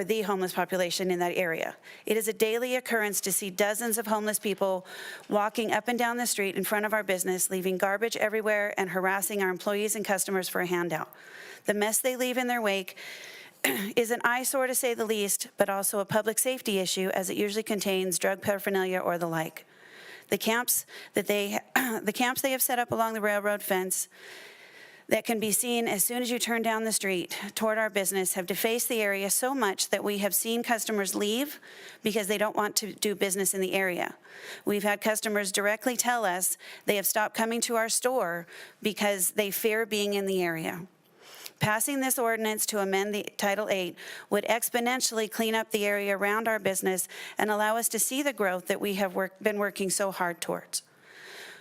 [SPEAKER 15] the homeless population in that area. It is a daily occurrence to see dozens of homeless people walking up and down the street in front of our business, leaving garbage everywhere and harassing our employees and customers for a handout. The mess they leave in their wake is an eyesore to say the least, but also a public safety issue, as it usually contains drug paraphernalia or the like. The camps they have set up along the railroad fence that can be seen as soon as you turn down the street toward our business have defaced the area so much that we have seen customers leave because they don't want to do business in the area. We've had customers directly tell us they have stopped coming to our store because they fear being in the area. Passing this ordinance to amend the Title 8 would exponentially clean up the area around our business and allow us to see the growth that we have been working so hard towards.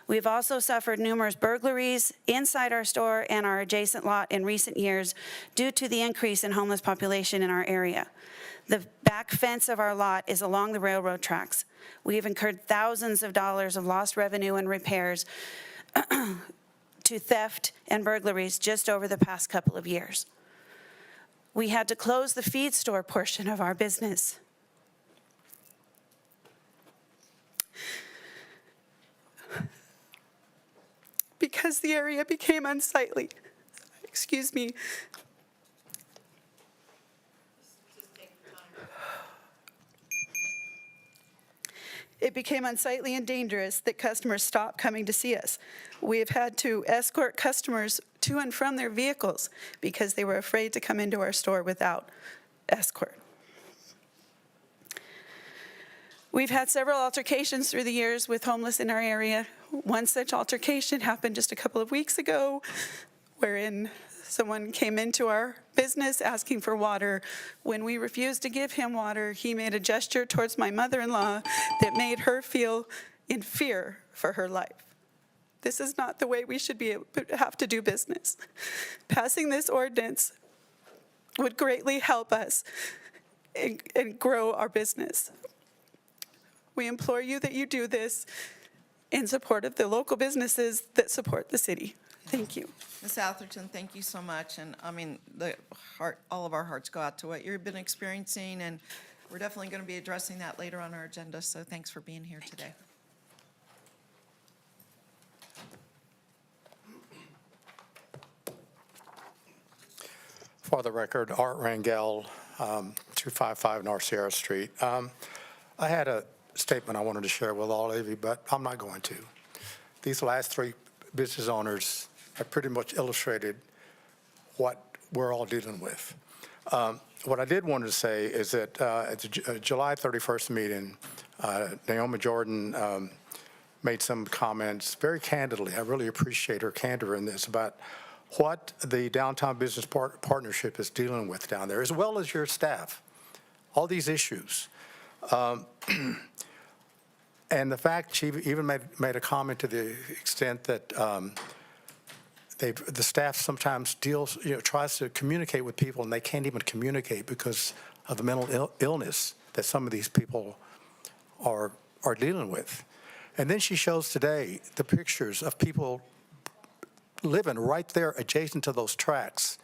[SPEAKER 15] We've also suffered numerous burglaries inside our store and our adjacent lot in recent years due to the increase in homeless population in our area. The back fence of our lot is along the railroad tracks. We have incurred thousands of dollars of lost revenue and repairs to theft and burglaries just over the past couple of years. We had to close the feed store portion of our business. because the area became unsightly. Excuse me. It became unsightly and dangerous that customers stopped coming to see us. We have had to escort customers to and from their vehicles because they were afraid to come into our store without escort. We've had several altercations through the years with homeless in our area. One such altercation happened just a couple of weeks ago, wherein someone came into our business asking for water. When we refused to give him water, he made a gesture towards my mother-in-law that made her feel in fear for her life. This is not the way we should have to do business. Passing this ordinance would greatly help us and grow our business. We implore you that you do this in support of the local businesses that support the city. Thank you.
[SPEAKER 1] Ms. Atherton, thank you so much. And I mean, all of our hearts go out to what you've been experiencing, and we're definitely going to be addressing that later on our agenda. So thanks for being here today.
[SPEAKER 16] For the record, Art Rangel, 255 North Sierra Street. I had a statement I wanted to share with all of you, but I'm not going to. These last three business owners have pretty much illustrated what we're all dealing with. What I did want to say is that at the July 31st meeting, Naomi Jordan made some comments very candidly. I really appreciate her candor in this about what the Downtown Business Partnership is dealing with down there, as well as your staff, all these issues. And the fact she even made a comment to the extent that the staff sometimes tries to communicate with people and they can't even communicate because of the mental illness that some of these people are dealing with. And then she shows today the pictures of people living right there adjacent to those tracks.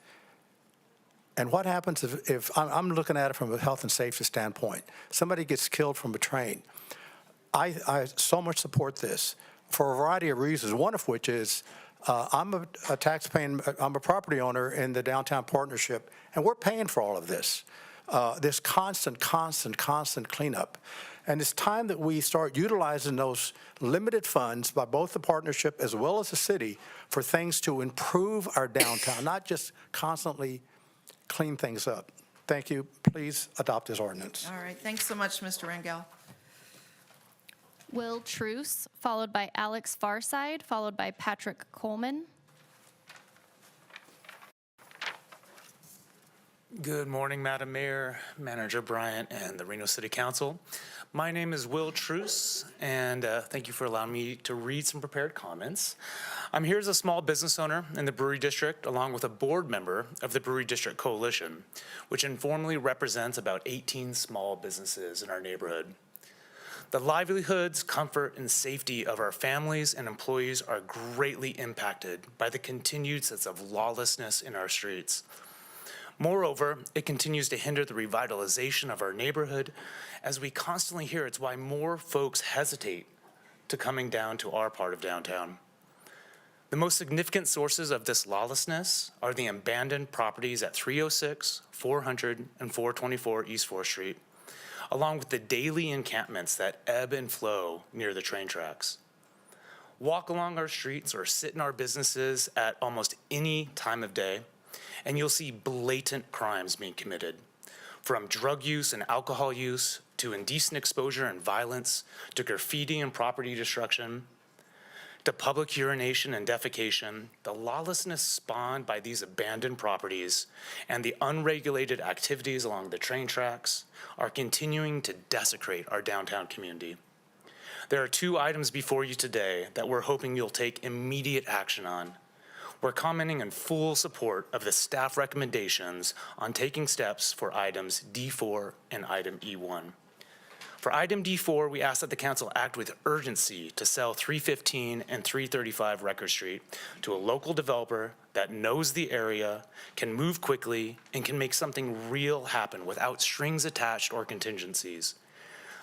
[SPEAKER 16] And what happens if I'm looking at it from a health and safety standpoint, somebody gets killed from a train. I so much support this for a variety of reasons, one of which is I'm a taxpaying, I'm a property owner in the Downtown Partnership, and we're paying for all of this, this constant cleanup. And it's time that we start utilizing those limited funds by both the partnership as well as the city for things to improve our downtown, not just constantly clean things up. Thank you. Please adopt this ordinance.
[SPEAKER 1] All right. Thanks so much, Mr. Rangel.
[SPEAKER 2] Will Truce, followed by Alex Farside, followed by Patrick Coleman.
[SPEAKER 17] Good morning, Madam Mayor, Manager Bryant, and the Reno City Council. My name is Will Truce, and thank you for allowing me to read some prepared comments. I'm here as a small business owner in the Brewery District, along with a board member of the Brewery District Coalition, which informally represents about 18 small businesses in our neighborhood. The livelihoods, comfort, and safety of our families and employees are greatly impacted by the continued sense of lawlessness in our streets. Moreover, it continues to hinder the revitalization of our neighborhood, as we constantly hear it's why more folks hesitate to coming down to our part of downtown. The most significant sources of this lawlessness are the abandoned properties at 306, 400, and 424 East 4th Street, along with the daily encampments that ebb and flow near the train tracks. Walk along our streets or sit in our businesses at almost any time of day, and you'll see blatant crimes being committed, from drug use and alcohol use to indecent exposure and violence to graffiti and property destruction to public urination and defecation. The lawlessness spawned by these abandoned properties and the unregulated activities along the train tracks are continuing to desecrate our downtown community. There are two items before you today that we're hoping you'll take immediate action on. We're commenting in full support of the staff recommendations on taking steps for items D4 and item E1. For item D4, we ask that the council act with urgency to sell 315 and 335 Record Street to a local developer that knows the area, can move quickly, and can make something real happen without strings attached or contingencies.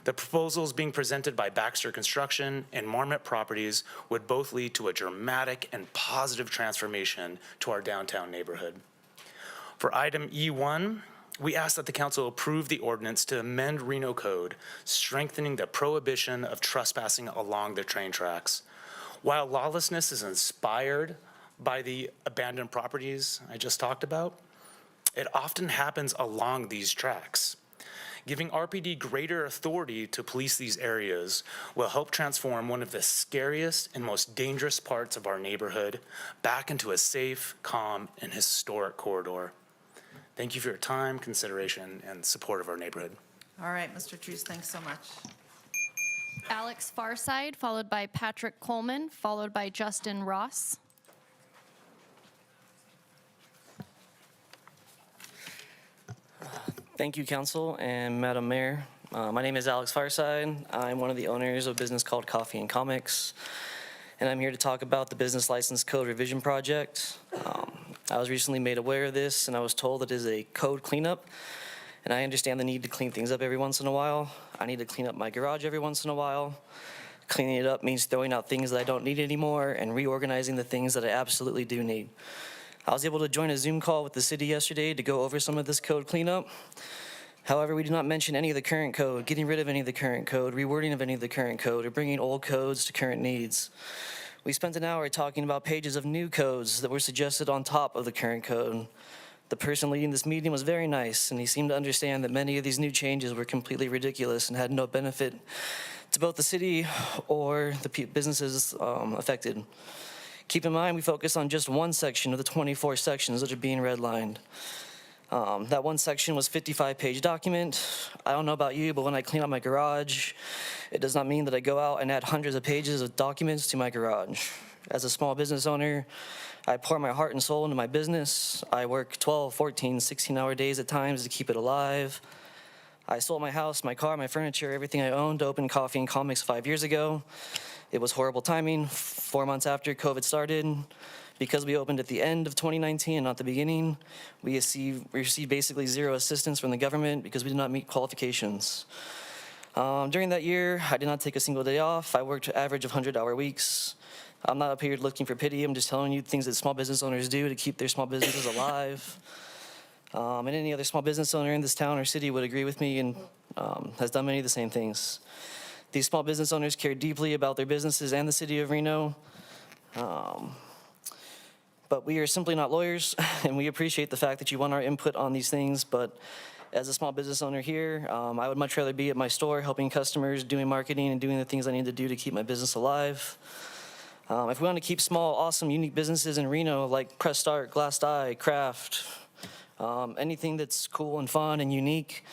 [SPEAKER 17] The proposals being presented by Baxter Construction and Marmot Properties would both lead to a dramatic and positive transformation to our downtown neighborhood. For item E1, we ask that the council approve the ordinance to amend Reno Code, strengthening the prohibition of trespassing along the train tracks. While lawlessness is inspired by the abandoned properties I just talked about, it often happens along these tracks. Giving RPD greater authority to police these areas will help transform one of the scariest and most dangerous parts of our neighborhood back into a safe, calm, and historic corridor. Thank you for your time, consideration, and support of our neighborhood.
[SPEAKER 1] All right, Mr. Truce, thanks so much.
[SPEAKER 2] Alex Farside, followed by Patrick Coleman, followed by Justin Ross.
[SPEAKER 18] Thank you, Council and Madam Mayor. My name is Alex Fireside. I'm one of the owners of a business called Coffee and Comics, and I'm here to talk about the Business License Code Revision Project. I was recently made aware of this, and I was told it is a code cleanup, and I understand the need to clean things up every once in a while. I need to clean up my garage every once in a while. Cleaning it up means throwing out things that I don't need anymore and reorganizing the things that I absolutely do need. I was able to join a Zoom call with the city yesterday to go over some of this code cleanup. However, we do not mention any of the current code, getting rid of any of the current code, rewording of any of the current code, or bringing old codes to current needs. We spent an hour talking about pages of new codes that were suggested on top of the current code. The person leading this meeting was very nice, and he seemed to understand that many of these new changes were completely ridiculous and had no benefit to both the city or the businesses affected. Keep in mind, we focus on just one section of the 24 sections that are being redlined. That one section was 55-page document. I don't know about you, but when I clean out my garage, it does not mean that I go out and add hundreds of pages of documents to my garage. As a small business owner, I pour my heart and soul into my business. I work 12, 14, 16-hour days at times to keep it alive. I sold my house, my car, my furniture, everything I owned to open Coffee and Comics 5 years ago. It was horrible timing. 4 months after COVID started, because we opened at the end of 2019 and not the beginning, we received basically zero assistance from the government because we did not meet qualifications. During that year, I did not take a single day off. I worked an average of 100-hour weeks. I'm not up here looking for pity. I'm just telling you things that small business owners do to keep their small businesses alive. And any other small business owner in this town or city would agree with me and has done many of the same things. These small business owners care deeply about their businesses and the city of Reno. But we are simply not lawyers, and we appreciate the fact that you want our input on these things. But as a small business owner here, I would much rather be at my store helping customers, doing marketing, and doing the things I need to do to keep my business alive. If we want to keep small, awesome, unique businesses in Reno like Press Start, Glass Eye, Craft, anything that's cool and fun and unique,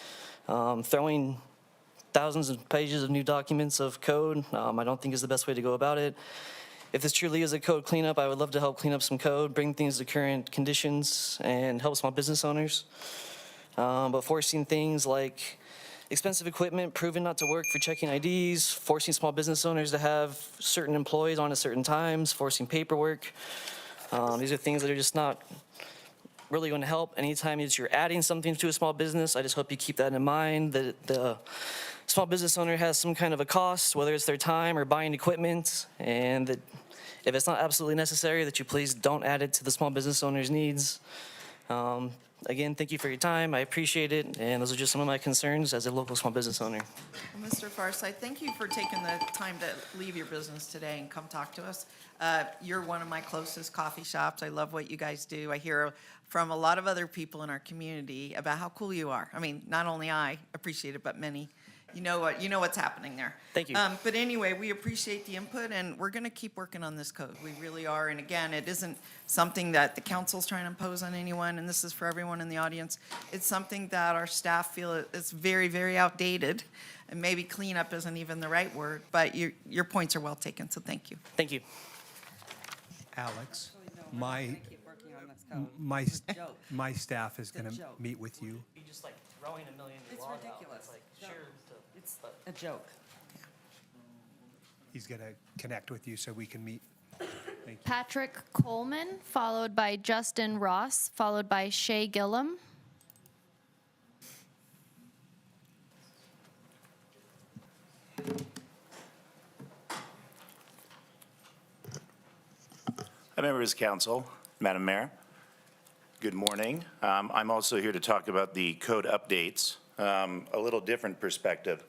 [SPEAKER 18] throwing thousands of pages of new documents of code, I don't think is the best way to go about it. If this truly is a code cleanup, I would love to help clean up some code, bring things to current conditions, and help small business owners. But forcing things like expensive equipment proven not to work for checking IDs, forcing small business owners to have certain employees on at certain times, forcing paperwork, these are things that are just not really going to help. Anytime that you're adding something to a small business, I just hope you keep that in mind, that the small business owner has some kind of a cost, whether it's their time or buying equipment, and that if it's not absolutely necessary, that you please don't add it to the small business owner's needs. Again, thank you for your time. I appreciate it, and those are just some of my concerns as a local small business owner.
[SPEAKER 1] Well, Mr. Farside, thank you for taking the time to leave your business today and come talk to us. You're one of my closest coffee shops. I love what you guys do. I hear from a lot of other people in our community about how cool you are. I mean, not only I appreciate it, but many. You know what's happening there.
[SPEAKER 18] Thank you.
[SPEAKER 1] But anyway, we appreciate the input, and we're going to keep working on this code. We really are. And again, it isn't something that the council's trying to impose on anyone, and this is for everyone in the audience. It's something that our staff feel is very, very outdated, and maybe cleanup isn't even the right word, but your points are well taken, so thank you.
[SPEAKER 18] Thank you.
[SPEAKER 12] Alex, my staff is going to meet with you.
[SPEAKER 18] You're just like throwing a million laws out.
[SPEAKER 19] ridiculous.
[SPEAKER 18] It's like, sure.
[SPEAKER 19] It's a joke.
[SPEAKER 12] He's going to connect with you so we can meet. Thank you.
[SPEAKER 2] Patrick Coleman, followed by Justin Ross, followed by Shay Gillum.
[SPEAKER 19] Members of Council, Madam Mayor, good morning. I'm also here to talk about the code updates, a little different perspective.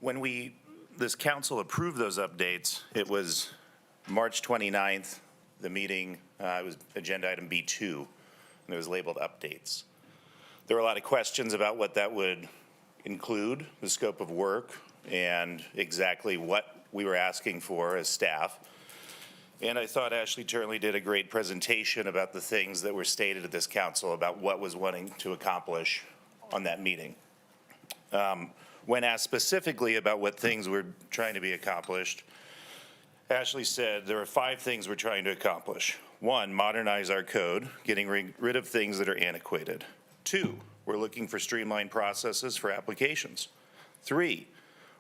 [SPEAKER 19] When this council approved those updates, it was March 29th, the meeting, it was agenda item B2, and it was labeled updates. There were a lot of questions about what that would include, the scope of work, and exactly what we were asking for as staff. And I thought Ashley Turnley did a great presentation about the things that were stated at this council about what was wanting to accomplish on that meeting. When asked specifically about what things were trying to be accomplished, Ashley said there are 5 things we're trying to accomplish. 1, modernize our code, getting rid of things that are antiquated. 2, we're looking for streamlined processes for applications. 3,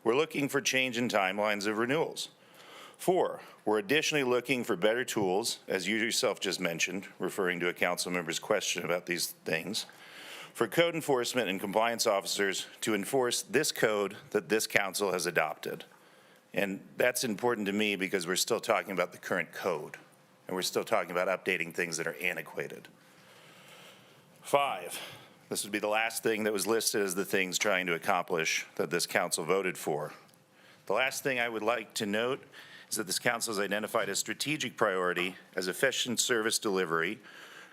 [SPEAKER 19] we're looking for change in timelines of renewals. 4, we're additionally looking for better tools, as you yourself just mentioned, referring to a council member's question about these things, for code enforcement and compliance officers to enforce this code that this council has adopted. And that's important to me because we're still talking about the current code, and we're still talking about updating things that are antiquated. 5, this would be the last thing that was listed as the things trying to accomplish that this council voted for. The last thing I would like to note is that this council has identified a strategic priority as efficient service delivery.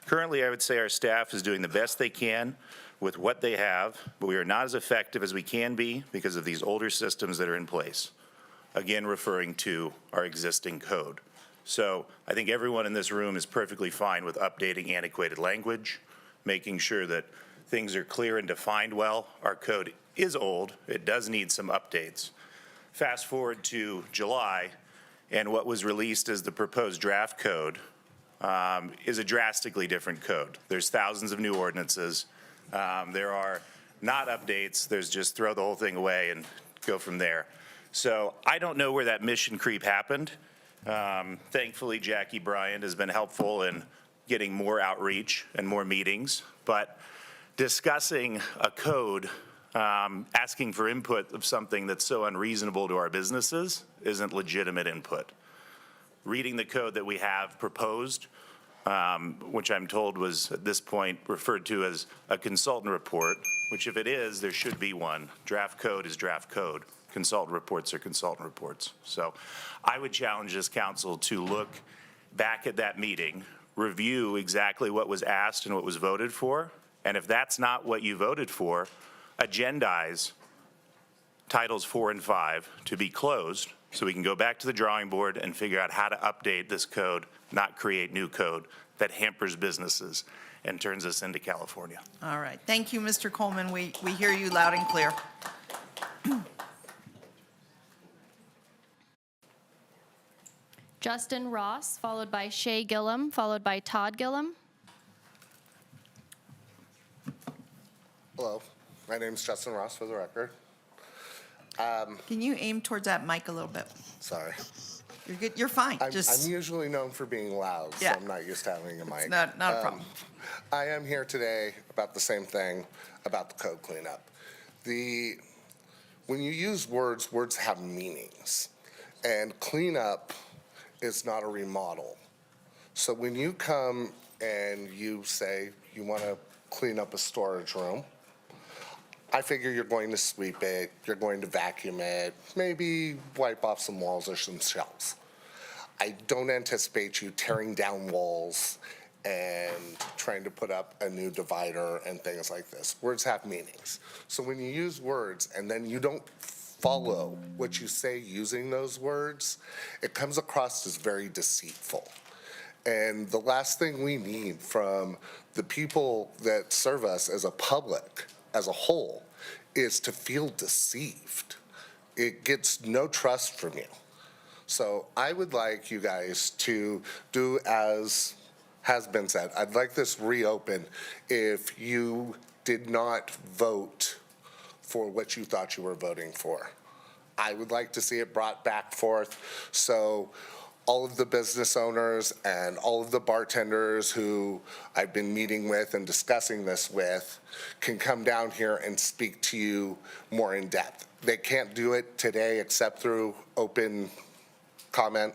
[SPEAKER 19] Currently, I would say our staff is doing the best they can with what they have, but we are not as effective as we can be because of these older systems that are in place. Again, referring to our existing code. So I think everyone in this room is perfectly fine with updating antiquated language, making sure that things are clear and defined well. Our code is old. It does need some updates. Fast forward to July, and what was released as the proposed draft code is a drastically different code. There's thousands of new ordinances. There are not updates. There's just throw the whole thing away and go from there. So I don't know where that mission creep happened. Thankfully, Jackie Bryant has been helpful in getting more outreach and more meetings, but discussing a code, asking for input of something that's so unreasonable to our businesses isn't legitimate input. Reading the code that we have proposed, which I'm told was at this point referred to as a consultant report, which if it is, there should be one. Draft code is draft code. Consultant reports are consultant reports. So I would challenge this council to look back at that meeting, review exactly what was asked and what was voted for, and if that's not what you voted for, agendize titles 4 and 5 to be closed so we can go back to the drawing board and figure out how to update this code, not create new code that hampers businesses and turns us into California.
[SPEAKER 1] All right. Thank you, Mr. Coleman. We hear you loud and clear.
[SPEAKER 2] Justin Ross, followed by Shay Gillum, followed by Todd Gillum.
[SPEAKER 20] Hello, my name is Justin Ross for the record.
[SPEAKER 1] Can you aim towards that mic a little bit?
[SPEAKER 20] Sorry.
[SPEAKER 1] You're good. You're fine.
[SPEAKER 20] I'm usually known for being loud, so
[SPEAKER 1] Yeah.
[SPEAKER 20] I'm not used to having a mic.
[SPEAKER 1] Not a problem.
[SPEAKER 20] I am here today about the same thing, about the code cleanup. When you use words, words have meanings. And cleanup is not a remodel. So when you come and you say you want to clean up a storage room, I figure you're going to sweep it, you're going to vacuum it, maybe wipe off some walls or some shelves. I don't anticipate you tearing down walls and trying to put up a new divider and things like this. Words have meanings. So when you use words and then you don't follow what you say using those words, it comes across as very deceitful. And the last thing we need from the people that serve us as a public, as a whole, is to feel deceived. It gets no trust from you. So I would like you guys to do as has been said. I'd like this reopened if you did not vote for what you thought you were voting for. I would like to see it brought back forth so all of the business owners and all of the bartenders who I've been meeting with and discussing this with can come down here and speak to you more in depth. They can't do it today except through open comment.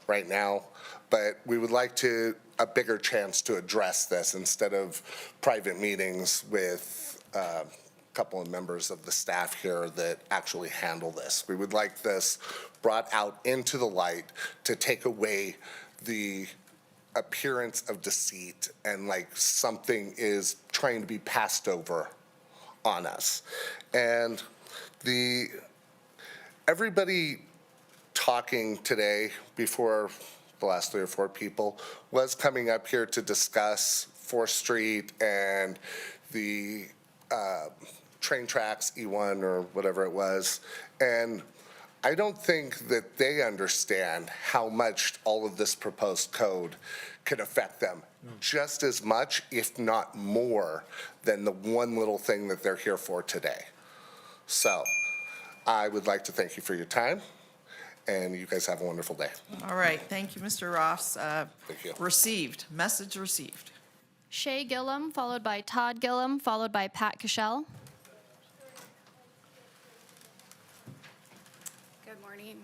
[SPEAKER 20] right now, but we would like a bigger chance to address this instead of private meetings with a couple of members of the staff here that actually handle this. We would like this brought out into the light to take away the appearance of deceit and like something is trying to be passed over on us. And everybody talking today before the last 3 or 4 people was coming up here to discuss 4th Street and the train tracks, E1 or whatever it was. And I don't think that they understand how much all of this proposed code could affect them just as much, if not more, than the one little thing that they're here for today. So I would like to thank you for your time, and you guys have a wonderful day.
[SPEAKER 1] All right, thank you, Mr. Ross.
[SPEAKER 20] Thank you.
[SPEAKER 1] Received, message received.
[SPEAKER 2] Shay Gillum, followed by Todd Gillum, followed by Pat Cashell.
[SPEAKER 21] Good morning.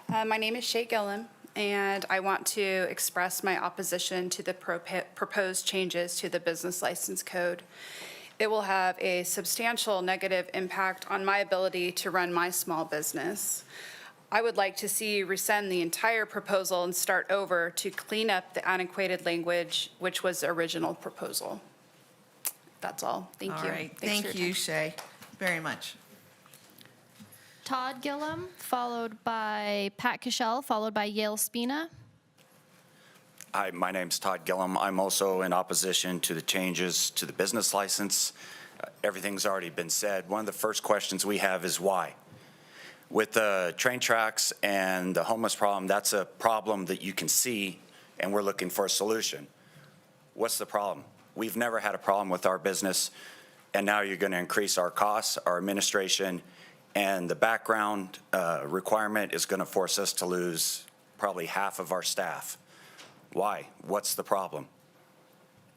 [SPEAKER 21] My name is Shay Gillum, and I want to express my opposition to the proposed changes to the business license code. It will have a substantial negative impact on my ability to run my small business. I would like to see you rescind the entire proposal and start over to clean up the antiquated language, which was the original proposal. That's all. Thank you.
[SPEAKER 1] All right,
[SPEAKER 21] Thanks for
[SPEAKER 1] thank
[SPEAKER 21] your
[SPEAKER 1] you,
[SPEAKER 21] time.
[SPEAKER 1] Shay, very much.
[SPEAKER 2] Todd Gillum, followed by Pat Cashell, followed by Yale Spina.
[SPEAKER 22] Hi, my name's Todd Gillum. I'm also in opposition to the changes to the business license. Everything's already been said. One of the first questions we have is why? With the train tracks and the homeless problem, that's a problem that you can see, and we're looking for a solution. What's the problem? We've never had a problem with our business, and now you're going to increase our costs, our administration, and the background requirement is going to force us to lose probably half of our staff. Why? What's the problem?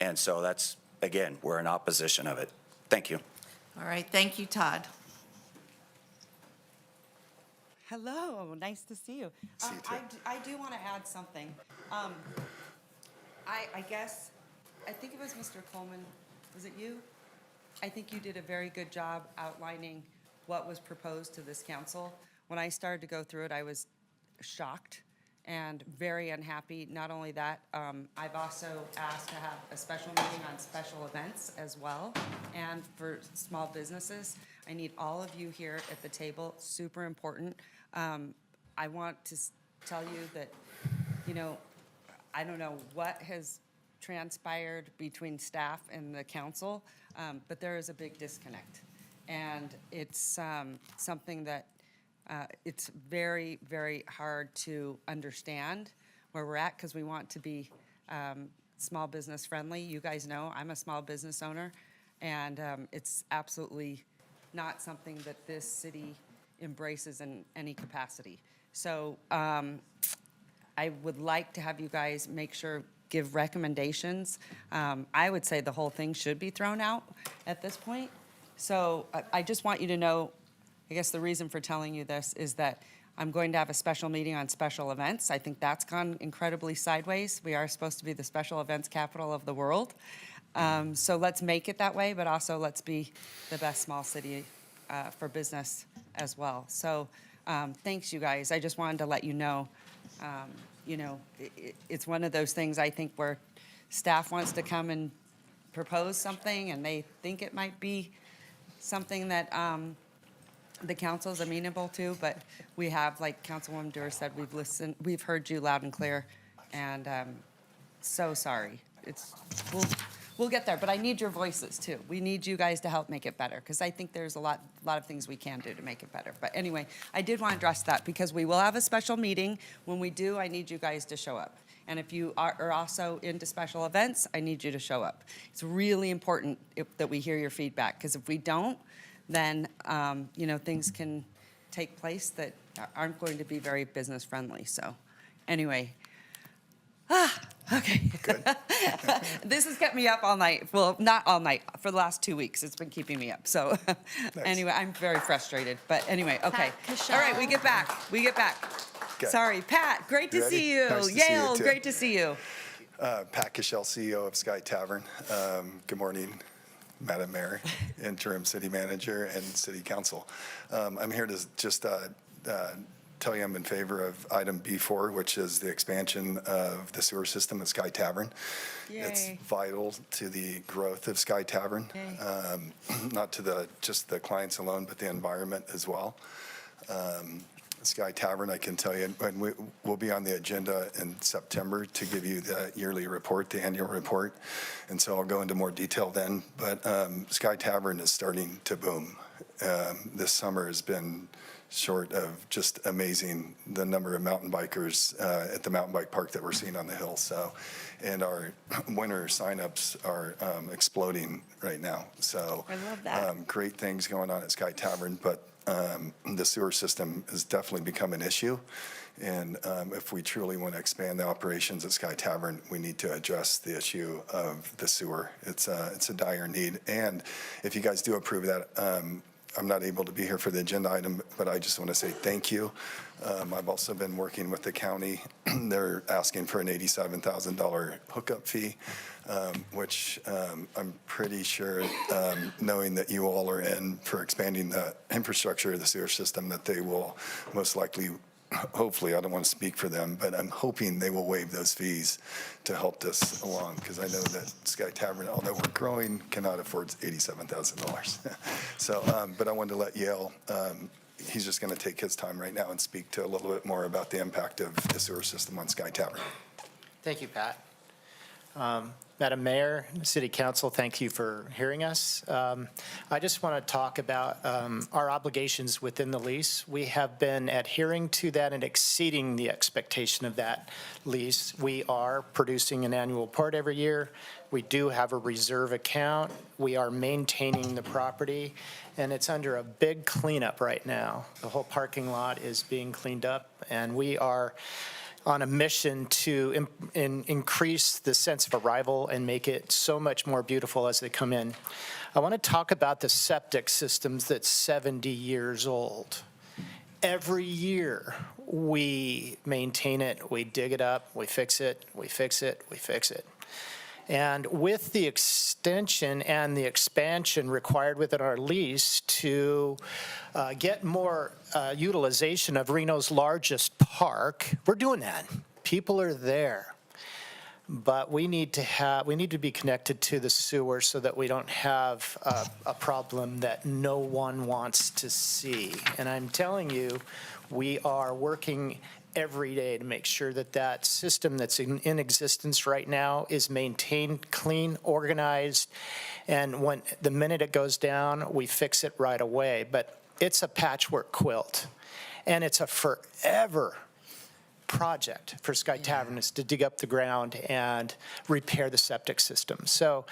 [SPEAKER 22] And so that's, again, we're in opposition of it. Thank you.
[SPEAKER 1] All right, thank you, Todd.
[SPEAKER 23] Hello, nice to see you. I do want to add something. I guess, I think it was Mr. Coleman, was it you? I think you did a very good job outlining what was proposed to this council. When I started to go through it, I was shocked and very unhappy. Not only that, I've also asked to have a special meeting on special events as well, and for small businesses. I need all of you here at the table, super important. I want to tell you that, you know, I don't know what has transpired between staff and the council, but there is a big disconnect. And it's something that it's very, very hard to understand where we're at, because we want to be small business friendly. You guys know I'm a small business owner, and it's absolutely not something that this city embraces in any capacity. So I would like to have you guys make sure, give recommendations. I would say the whole thing should be thrown out at this point. So I just want you to know, I guess the reason for telling you this is that I'm going to have a special meeting on special events. I think that's gone incredibly sideways. We are supposed to be the special events capital of the world. So let's make it that way, but also let's be the best small city for business as well. So thanks, you guys. I just wanted to let you know, it's one of those things, I think, where staff wants to come and propose something and they think it might be something that the council's amenable to, but we have, like Councilwoman Dewar said, we've listened, we've heard you loud and clear, and so sorry. We'll get there, but I need your voices too. We need you guys to help make it better, because I think there's a lot of things we can do to make it better. But anyway, I did want to address that, because we will have a special meeting. When we do, I need you guys to show up. And if you are also into special events, I need you to show up. It's really important that we hear your feedback, because if we don't, then things can take place that aren't going to be very business friendly. So anyway, okay.
[SPEAKER 20] Good.
[SPEAKER 21] This has kept me up all night. Well, not all night. For the last 2 weeks, it's been keeping me up. So anyway, I'm very frustrated. But anyway, okay.
[SPEAKER 2] Pat Cashell.
[SPEAKER 21] All right, we get back.
[SPEAKER 23] Sorry, Pat, great to
[SPEAKER 3] You ready?
[SPEAKER 23] see you.
[SPEAKER 3] Nice to see you,
[SPEAKER 23] Yale,
[SPEAKER 3] too.
[SPEAKER 23] great to see you.
[SPEAKER 3] Pat Cashel, CEO of Sky Tavern. Good morning, Madam Mayor, Interim City Manager, and City Council. I'm here to just tell you I'm in favor of item B4, which is the expansion of the sewer system at Sky Tavern. It's
[SPEAKER 23] Yay.
[SPEAKER 3] vital to the growth of Sky Tavern, not to just the clients alone, but the environment as well. Sky Tavern, I can tell you, and we'll be on the agenda in September to give you the yearly report, the annual report, and so I'll go into more detail then. But Sky Tavern is starting to boom. This summer has been short of just amazing, the number of mountain bikers at the mountain bike park that we're seeing on the hill. So, and our winter signups are exploding right now. So
[SPEAKER 23] I love that.
[SPEAKER 3] great things going on at Sky Tavern, but the sewer system has definitely become an issue. And if we truly want to expand the operations at Sky Tavern, we need to address the issue of the sewer. It's a dire need. And if you guys do approve that, I'm not able to be here for the agenda item, but I just want to say thank you. I've also been working with the county. They're asking for an $87,000 hookup fee, which I'm pretty sure, knowing that you all are in for expanding the infrastructure of the sewer system, that they will most likely, hopefully, I don't want to speak for them, but I'm hoping they will waive those fees to help this along, because I know that Sky Tavern, although we're growing, cannot afford $87,000. So, but I wanted to let Yale, he's just going to take his time right now and speak to a little bit more about the impact of the sewer system on Sky Tavern.
[SPEAKER 4] Thank you, Pat. Madam Mayor, City Council, thank you for hearing us. I just want to talk about our obligations within the lease. We have been adhering to that and exceeding the expectation of that lease. We are producing an annual report every year. We do have a reserve account. We are maintaining the property, and it's under a big cleanup right now. The whole parking lot is being cleaned up, and we are on a mission to increase the sense of arrival and make it so much more beautiful as they come in. I want to talk about the septic systems that's 70 years old. Every year we maintain it, we dig it up, we fix it, we fix it, we fix it. And with the extension and the expansion required within our lease to get more utilization of Reno's largest park, we're doing that. People are there. But we need to be connected to the sewer so that we don't have a problem that no one wants to see. And I'm telling you, we are working every day to make sure that that system that's in existence right now is maintained, clean, organized, and when the minute it goes down, we fix it right away. But it's a patchwork quilt, and it's a forever project for Sky Tavern is to dig up the ground and repair the septic system. So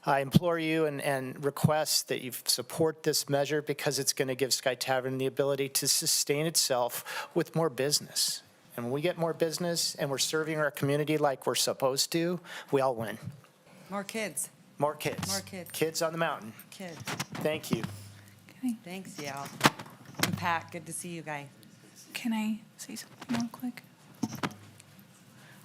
[SPEAKER 4] I implore you and request that you support this measure, because it's going to give Sky Tavern the ability to sustain itself with more business. And when we get more business and we're serving our community like we're supposed to, we all win.
[SPEAKER 23] More kids.
[SPEAKER 4] More kids.
[SPEAKER 23] More kids.
[SPEAKER 4] Kids on the mountain.
[SPEAKER 23] Kids.
[SPEAKER 4] Thank you.
[SPEAKER 23] Thanks, Yale. And Pat, good to see you guys.
[SPEAKER 5] Can I say something real quick?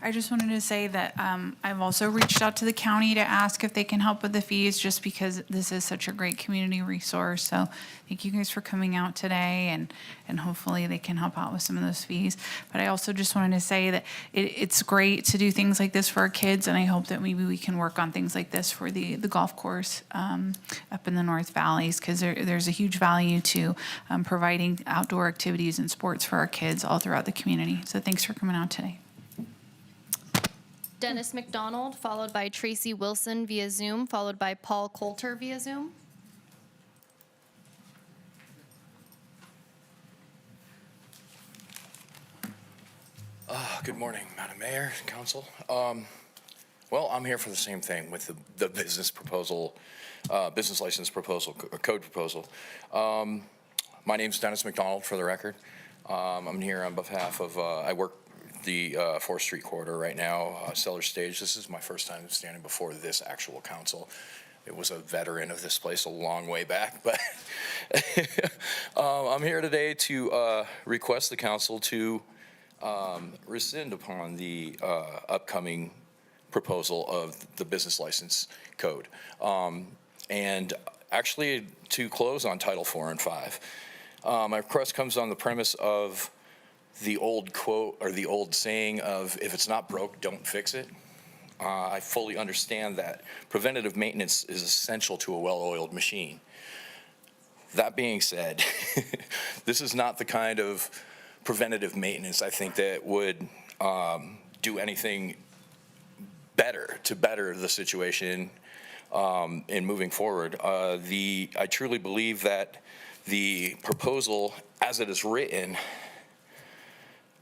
[SPEAKER 5] I just wanted to say that I've also reached out to the county to ask if they can help with the fees, just because this is such a great community resource. So thank you guys for coming out today, and hopefully they can help out with some of those fees. But I also just wanted to say that it's great to do things like this for our kids, and I hope that maybe we can work on things like this for the golf course up in the North Valleys, because there's a huge value to providing outdoor activities and sports for our kids all throughout the community. So thanks for coming out today.
[SPEAKER 2] Dennis McDonald, followed by Tracy Wilson via Zoom, followed by Paul Coulter via Zoom.
[SPEAKER 24] Good morning, Madam Mayor, Council. Well, I'm here for the same thing with the business proposal, business license proposal, code proposal. My name's Dennis McDonald, for the record. I'm here on behalf of, I work the 4th Street corridor right now, Cellar Stage. This is my first time standing before this actual council. It was a veteran of this place a long way back, but I'm here today to request the council to rescind upon the upcoming proposal of the business license code. And actually to close on Title 4 and 5. My request comes on the premise of the old quote or the old saying of if it's not broke, don't fix it. I fully understand that preventative maintenance is essential to a well-oiled machine. That being said, this is not the kind of preventative maintenance I think that would do anything better to better the situation in moving forward. I truly believe that the proposal as it is written,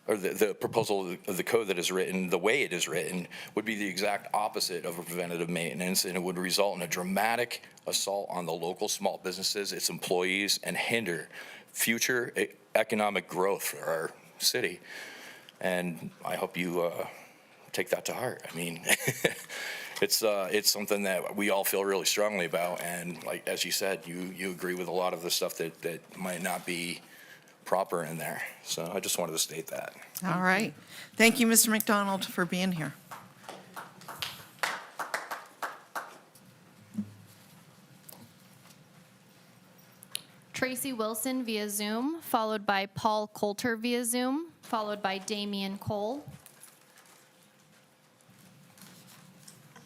[SPEAKER 24] or the proposal of the code that is written, the way it is written, would be the exact opposite of a preventative maintenance, and it would result in a dramatic assault on the local small businesses, its employees, and hinder future economic growth for our city. And I hope you take that to heart. I mean, it's something that we all feel really strongly about, and like as you said, you agree with a lot of the stuff that might not be proper in there. So I just wanted to state that.
[SPEAKER 1] All right. Thank you, Mr. McDonald, for being here.
[SPEAKER 2] Tracy Wilson via Zoom, followed by Paul Coulter via Zoom, followed by Damian Cole.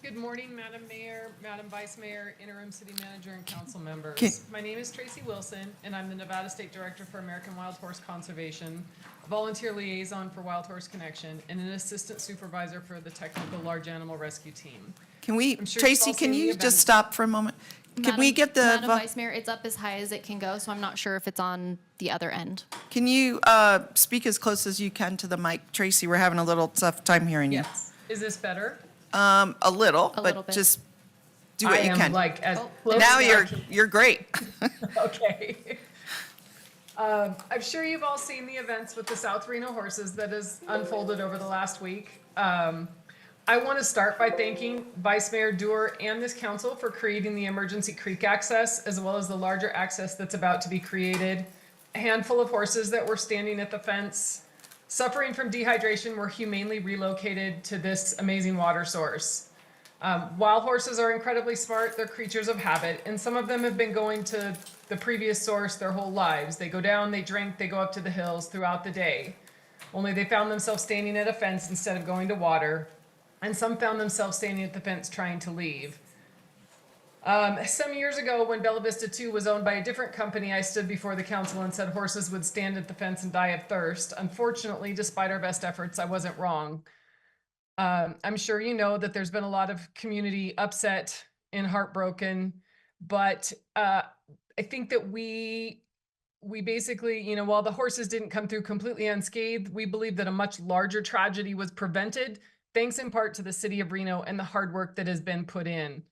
[SPEAKER 6] Good morning, Madam Mayor, Madam Vice Mayor, Interim City Manager, and council members.
[SPEAKER 1] Okay.
[SPEAKER 6] My name is Tracy Wilson, and I'm the Nevada State Director for American Wild Horse Conservation, volunteer liaison for Wild Horse Connection, and an assistant supervisor for the technical large animal rescue team.
[SPEAKER 1] Can we,
[SPEAKER 6] I'm sure you've
[SPEAKER 1] Tracy,
[SPEAKER 6] all
[SPEAKER 1] can
[SPEAKER 6] seen the
[SPEAKER 1] you
[SPEAKER 6] event.
[SPEAKER 1] just stop for a moment? Can we get the,
[SPEAKER 2] Madam Vice Mayor, it's up as high as it can go, so I'm not sure if it's on the other end.
[SPEAKER 1] can you speak as close as you can to the mic? Tracy, we're having a little tough time hearing you.
[SPEAKER 6] Yes. Is this better?
[SPEAKER 1] A little,
[SPEAKER 2] A little
[SPEAKER 1] but
[SPEAKER 2] bit.
[SPEAKER 1] just do what
[SPEAKER 6] I
[SPEAKER 1] you
[SPEAKER 6] am
[SPEAKER 1] can.
[SPEAKER 6] like as close
[SPEAKER 1] Now
[SPEAKER 6] as I
[SPEAKER 1] you're,
[SPEAKER 6] can.
[SPEAKER 1] you're great.
[SPEAKER 6] Okay. I'm sure you've all seen the events with the South Reno horses that has unfolded over the last week. I want to start by thanking Vice Mayor Doer and this council for creating the emergency creek access, as well as the larger access that's about to be created. A handful of horses that were standing at the fence, suffering from dehydration, were humanely relocated to this amazing water source. Wild horses are incredibly smart. They're creatures of habit, and some of them have been going to the previous source their whole lives. They go down, they drink, they go up to the hills throughout the day. Only they found themselves standing at a fence instead of going to water, and some found themselves standing at the fence trying to leave. Some years ago, when Bella Vista 2 was owned by a different company, I stood before the council and said horses would stand at the fence and die of thirst. Unfortunately, despite our best efforts, I wasn't wrong. I'm sure you know that there's been a lot of community upset and heartbroken, but I think that we basically, you know, while the horses didn't come through completely unscathed, we believe that a much larger tragedy was prevented, thanks in part to the city of Reno and the hard work that has been put in.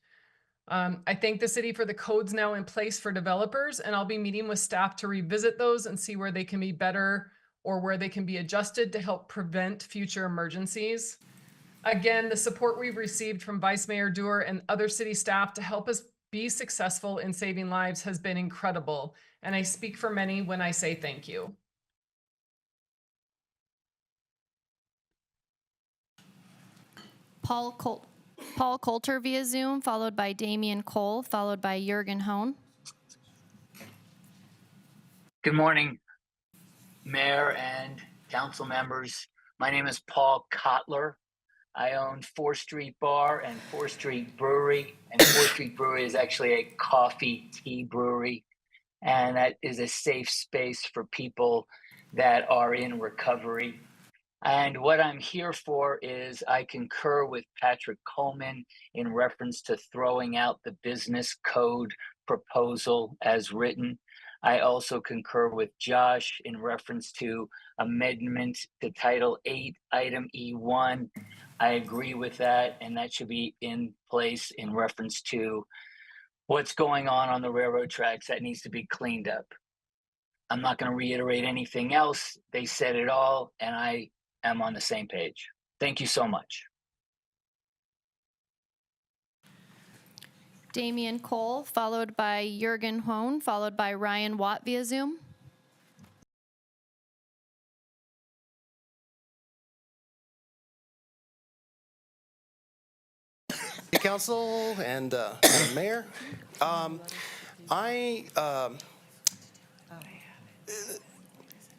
[SPEAKER 6] I thank the city for the codes now in place for developers, and I'll be meeting with staff to revisit those and see where they can be better or where they can be adjusted to help prevent future emergencies. Again, the support we've received from Vice Mayor Doer and other city staff to help us be successful in saving lives has been incredible, and I speak for many when I say thank you.
[SPEAKER 2] Paul Coulter via Zoom, followed by Damian Cole, followed by Jurgen Hone.
[SPEAKER 7] Good morning, Mayor and council members. My name is Paul Kotler. I own 4th Street Bar and 4th Street Brewery. And 4th Street Brewery is actually a coffee tea brewery. And that is a safe space for people that are in recovery. And what I'm here for is I concur with Patrick Coleman in reference to throwing out the business code proposal as written. I also concur with Josh in reference to amendment to Title 8, Item E1. I agree with that, and that should be in place in reference to what's going on the railroad tracks that needs to be cleaned up. I'm not going to reiterate anything else. They said it all, and I am on the same page. Thank you so much.
[SPEAKER 2] Damian Cole, followed by Jurgen Hone, followed by Ryan Watt via Zoom.
[SPEAKER 8] Council and Madam Mayor.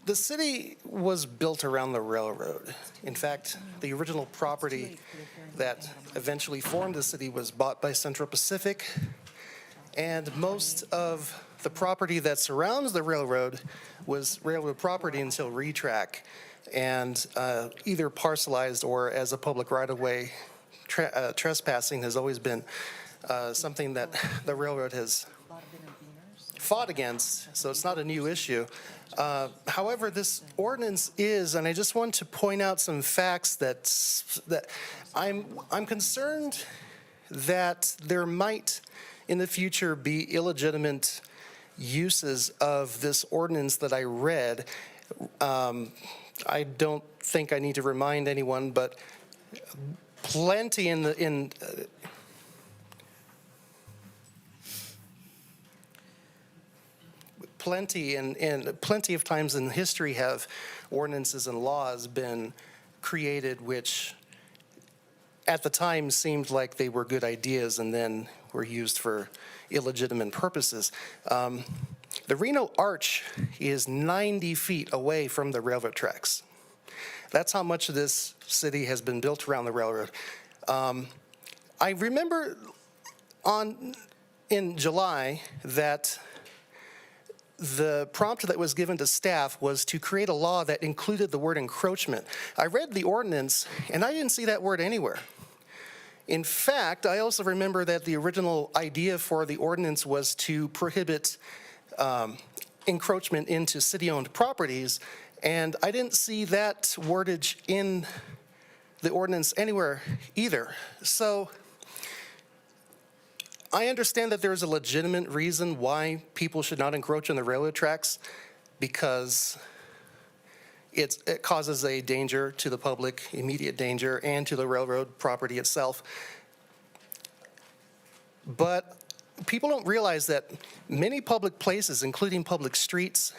[SPEAKER 8] The city was built around the railroad. In fact, the original property that eventually formed the city was bought by Central Pacific, and most of the property that surrounds the railroad was railroad property until retrack and either parcelized or as a public right-of-way. Trespassing has always been something that the railroad has fought against, so it's not a new issue. However, this ordinance is, and I just want to point out some facts that I'm concerned that there might in the future be illegitimate uses of this ordinance that I read. I don't think I need to remind anyone, but plenty plenty of times in history have ordinances and laws been created which at the time seemed like they were good ideas and then were used for illegitimate purposes. The Reno Arch is 90 feet away from the railroad tracks. That's how much of this city has been built around the railroad. I remember in July that the prompt that was given to staff was to create a law that included the word encroachment. I read the ordinance and I didn't see that word anywhere. In fact, I also remember that the original idea for the ordinance was to prohibit encroachment into city-owned properties, and I didn't see that wordage in the ordinance anywhere either. So I understand that there's a legitimate reason why people should not encroach on the railroad tracks, because it causes a danger to the public, immediate danger, and to the railroad property itself. But people don't realize that many public places, including public streets,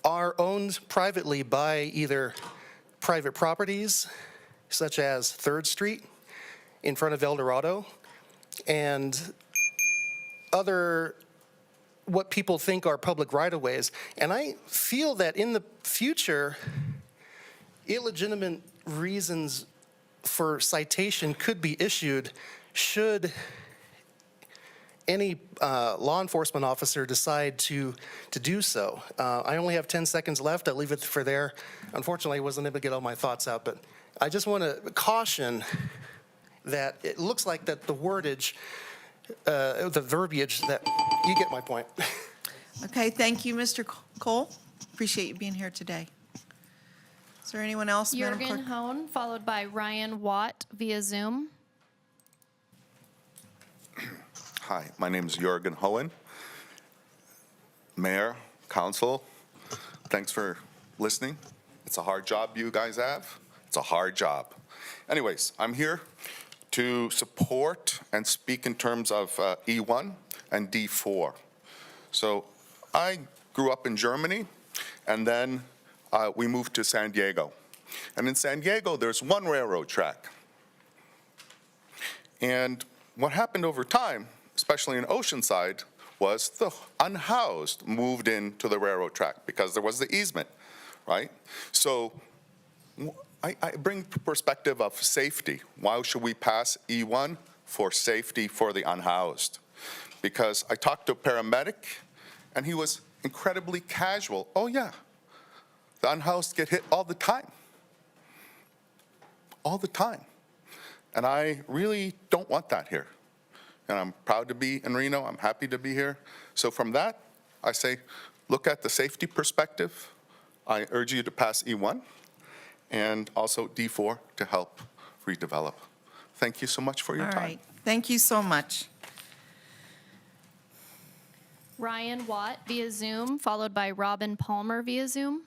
[SPEAKER 8] are owned privately by either private properties, such as 3rd Street in front of El Dorado, and other what people think are public right-of-ways. And I feel that in the future, illegitimate reasons for citation could be issued should any law enforcement officer decide to do so. I only have 10 seconds left. I'll leave it for there. Unfortunately, I wasn't able to get all my thoughts out, but I just want to caution that it looks like that the wordage, the verbiage, that you get my point.
[SPEAKER 1] Okay, thank you, Mr. Cole. Appreciate you being here today. Is there anyone else, Madam Clerk?
[SPEAKER 2] Jurgen Hone, followed by Ryan Watt via Zoom.
[SPEAKER 9] Hi, my name is Jürgen Hohen. Mayor, Council, thanks for listening. It's a hard job you guys have. It's a hard job. Anyways, I'm here to support and speak in terms of E1 and D4. So I grew up in Germany, and then we moved to San Diego. And in San Diego, there's one railroad track. And what happened over time, especially in Oceanside, was the unhoused moved into the railroad track because there was the easement, right? So I bring perspective of safety. Why should we pass E1? For safety for the unhoused. Because I talked to a paramedic, and he was incredibly casual. Oh yeah, the unhoused get hit all the time. All the time. And I really don't want that here. And I'm proud to be in Reno. I'm happy to be here. So from that, I say, look at the safety perspective. I urge you to pass E1 and also D4 to help redevelop. Thank you so much for your time.
[SPEAKER 1] All right, thank you so much.
[SPEAKER 2] Ryan Watt via Zoom, followed by Robin Palmer via Zoom.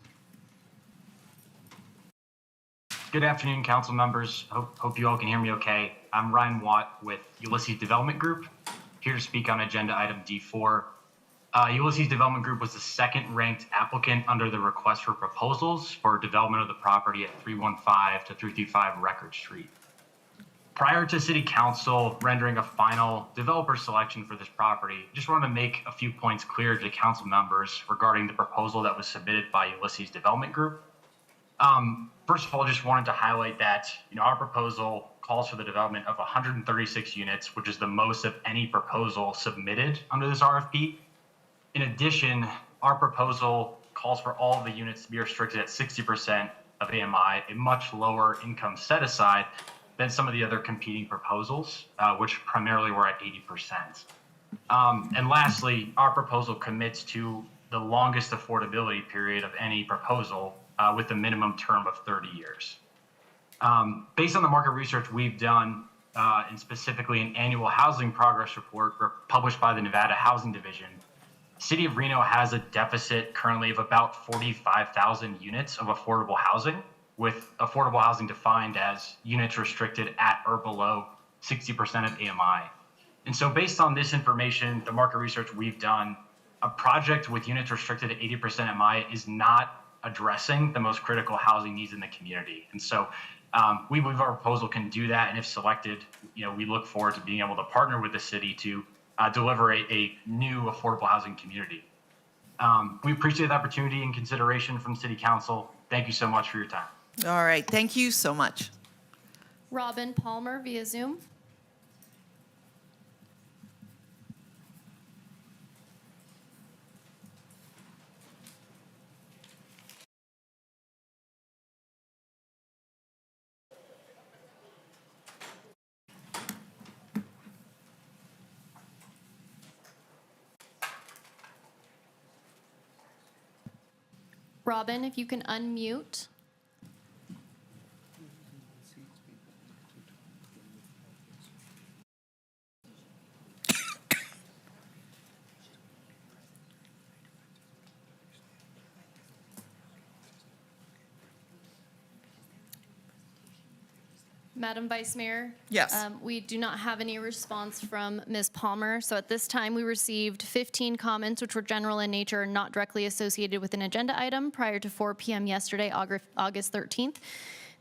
[SPEAKER 10] Good afternoon, council members. Hope you all can hear me okay. I'm Ryan Watt with Ulysses Development Group, here to speak on agenda item D4. Ulysses Development Group was the second-ranked applicant under the request for proposals for development of the property at 315 to 335 Record Street. Prior to City Council rendering a final developer selection for this property, just wanted to make a few points clear to council members regarding the proposal that was submitted by Ulysses Development Group. First of all, just wanted to highlight that our proposal calls for the development of 136 units, which is the most of any proposal submitted under this RFP. In addition, our proposal calls for all of the units to be restricted at 60% of AMI, a much lower income set aside than some of the other competing proposals, which primarily were at 80%. And lastly, our proposal commits to the longest affordability period of any proposal with a minimum term of 30 years. Based on the market research we've done, and specifically an annual housing progress report published by the Nevada Housing Division, City of Reno has a deficit currently of about 45,000 units of affordable housing, with affordable housing defined as units restricted at or below 60% of AMI. And so based on this information, the market research we've done, a project with units restricted at 80% AMI is not addressing the most critical housing needs in the community. And so we believe our proposal can do that. And if selected, we look forward to being able to partner with the city to deliver a new affordable housing community. We appreciate the opportunity and consideration from City Council. Thank you so much for your time.
[SPEAKER 1] All right, thank you so much.
[SPEAKER 2] Robin Palmer via Zoom. Robin, if you can unmute. Madam Vice Mayor?
[SPEAKER 1] Yes.
[SPEAKER 2] We do not have any response from Ms. Palmer. So at this time, we received 15 comments, which were general in nature and not directly associated with an agenda item prior to 4 p.m. yesterday, August 13th.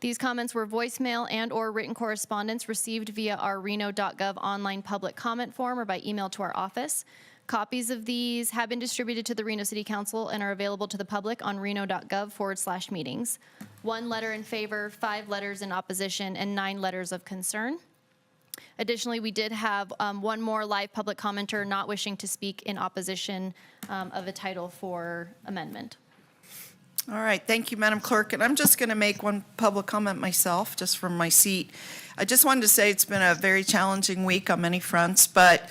[SPEAKER 2] These comments were voicemail and/or written correspondence received via our reno.gov online public comment form or by email to our office. Copies of these have been distributed to the Reno City Council and are available to the public on reno.gov/meetings. 1 letter in favor, 5 letters in opposition, and 9 letters of concern. Additionally, we did have 1 more live public commenter not wishing to speak in opposition of a Title IV amendment.
[SPEAKER 1] All right, thank you, Madam Clerk. And I'm just going to make 1 public comment myself, just from my seat. I just wanted to say it's been a very challenging week on many fronts, but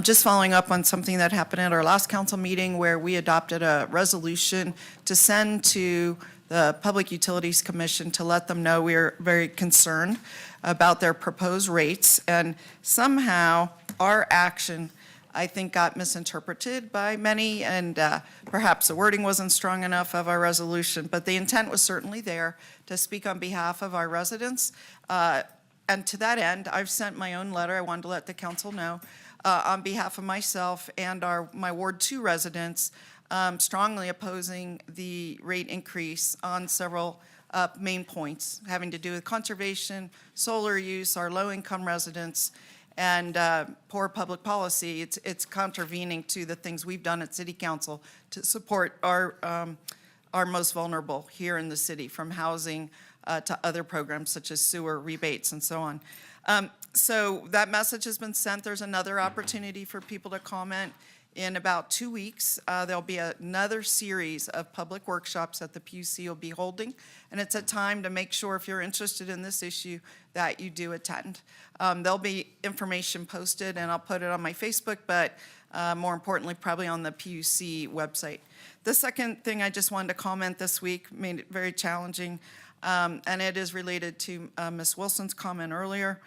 [SPEAKER 1] just following up on something that happened at our last council meeting where we adopted a resolution to send to the Public Utilities Commission to let them know we are very concerned about their proposed rates. And somehow our action, I think, got misinterpreted by many, and perhaps the wording wasn't strong enough of our resolution, but the intent was certainly there to speak on behalf of our residents. And to that end, I've sent my own letter. I wanted to let the council know on behalf of myself and my Ward 2 residents, strongly opposing the rate increase on several main points having to do with conservation, solar use, our low-income residents, and poor public policy. It's contravening to the things we've done at City Council to support our most vulnerable here in the city, from housing to other programs such as sewer rebates and so on. So that message has been sent. There's another opportunity for people to comment. In about 2 weeks, there'll be another series of public workshops that the PUC will be holding, and it's a time to make sure, if you're interested in this issue, that you do attend. There'll be information posted, and I'll put it on my Facebook, but more importantly, probably on the PUC website. The second thing I just wanted to comment this week made it very challenging, and it is related to Ms. Wilson's comment earlier.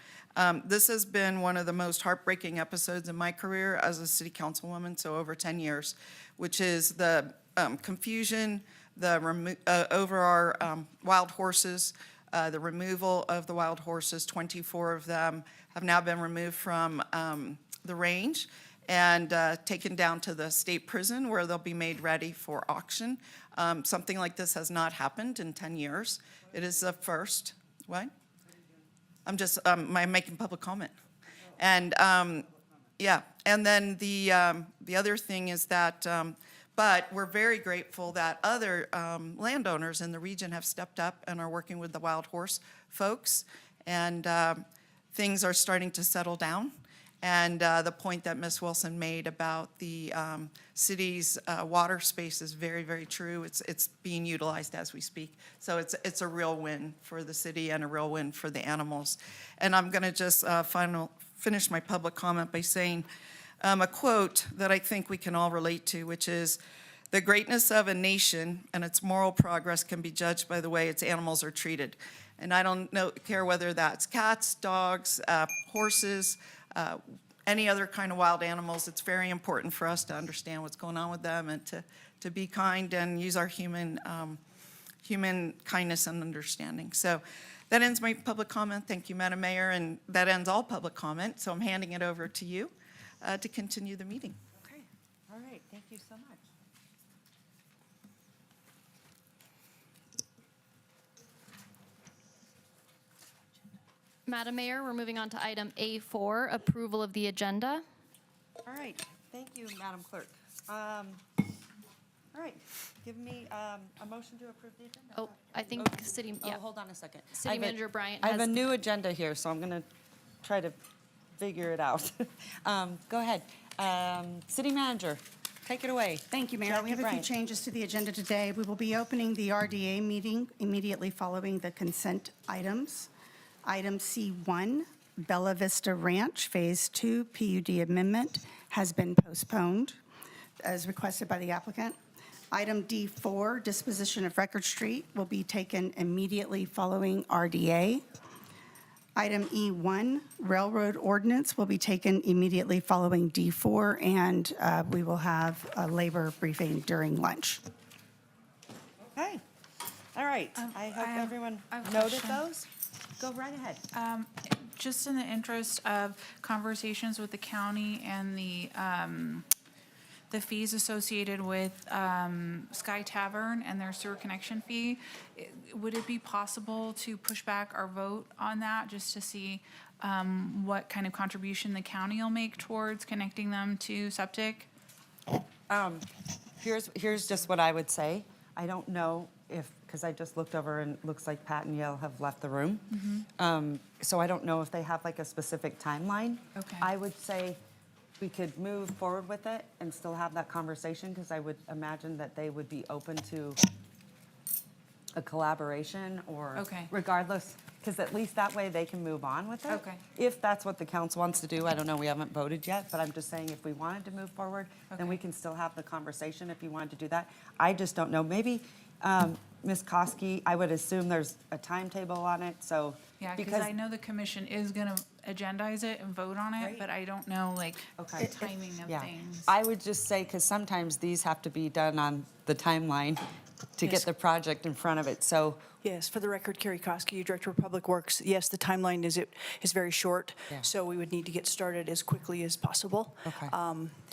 [SPEAKER 1] This has been one of the most heartbreaking episodes in my career as a city councilwoman, so over 10 years, which is the confusion over our wild horses, the removal of the wild horses. 24 of them have now been removed from the range and taken down to the state prison where they'll be made ready for auction. Something like this has not happened in 10 years. It is the first. What? I'm just, I'm making public comment. And, yeah, and then the other thing is that, but we're very grateful that other landowners in the region have stepped up and are working with the wild horse folks. And things are starting to settle down. And the point that Ms. Wilson made about the city's water space is very, very true. It's being utilized as we speak. So it's a real win for the city and a real win for the animals. And I'm going to just finish my public comment by saying a quote that I think we can all relate to, which is, "The greatness of a nation and its moral progress can be judged by the way its animals are treated." And I don't care whether that's cats, dogs, horses, any other kind of wild animals. It's very important for us to understand what's going on with them and to be kind and use our human kindness and understanding. So that ends my public comment. Thank you, Madam Mayor, and that ends all public comment. So I'm handing it over to you to continue the meeting.
[SPEAKER 23] Okay, all right, thank you so much.
[SPEAKER 2] Madam Mayor, we're moving on to item A4, approval of the agenda.
[SPEAKER 23] All right, thank you, Madam Clerk. All right, give me a motion to approve the agenda.
[SPEAKER 2] Oh, I think city, yeah.
[SPEAKER 23] Oh, hold on a second.
[SPEAKER 2] City Manager Bryant
[SPEAKER 23] I have a
[SPEAKER 2] has-
[SPEAKER 23] new agenda here, so I'm going to try to figure it out. Go ahead. City Manager, take it away.
[SPEAKER 11] Thank you, Mayor. We have a few
[SPEAKER 23] Bryant.
[SPEAKER 11] changes to the agenda today. We will be opening the RDA meeting immediately following the consent items. Item C1, Bella Vista Ranch Phase 2 PUD amendment has been postponed as requested by the applicant. Item D4, disposition of Record Street, will be taken immediately following RDA. Item E1, railroad ordinance, will be taken immediately following D4, and we will have a labor briefing during lunch.
[SPEAKER 23] Okay, all right. I hope everyone
[SPEAKER 5] I have a
[SPEAKER 23] noted
[SPEAKER 5] question.
[SPEAKER 23] those. Go right ahead.
[SPEAKER 5] Just in the interest of conversations with the county and the fees associated with Sky Tavern and their sewer connection fee, would it be possible to push back our vote on that just to see what kind of contribution the county will make towards connecting them to septic?
[SPEAKER 23] Here's just what I would say. I don't know if, because I just looked over and it looks like Pat and Yale have left the room. So I don't know if they have like a specific timeline.
[SPEAKER 5] Okay.
[SPEAKER 23] I would say we could move forward with it and still have that conversation, because I would imagine that they would be open to a collaboration or
[SPEAKER 5] Okay.
[SPEAKER 23] regardless, because at least that way they can move on with it.
[SPEAKER 5] Okay.
[SPEAKER 23] If that's what the council wants to do, I don't know, we haven't voted yet, but I'm just saying if we wanted to move forward, then we can still have the conversation if you wanted to do that. I just don't know, maybe Ms. Koski, I would assume there's a timetable on it, so.
[SPEAKER 5] Yeah, because I know the commission is going to agendize it and vote on it,
[SPEAKER 23] Right.
[SPEAKER 5] but I don't know, like,
[SPEAKER 23] Okay.
[SPEAKER 5] the timing of
[SPEAKER 23] Yeah.
[SPEAKER 5] things.
[SPEAKER 23] I would just say, because sometimes these have to be done on the timeline to get
[SPEAKER 13] Yes.
[SPEAKER 23] the project in front of it, so.
[SPEAKER 13] Yes, for the record, Carrie Koski, Director of Public Works. Yes, the timeline is very short,
[SPEAKER 23] Yeah.
[SPEAKER 13] so we would need to get started as quickly as possible
[SPEAKER 23] Okay.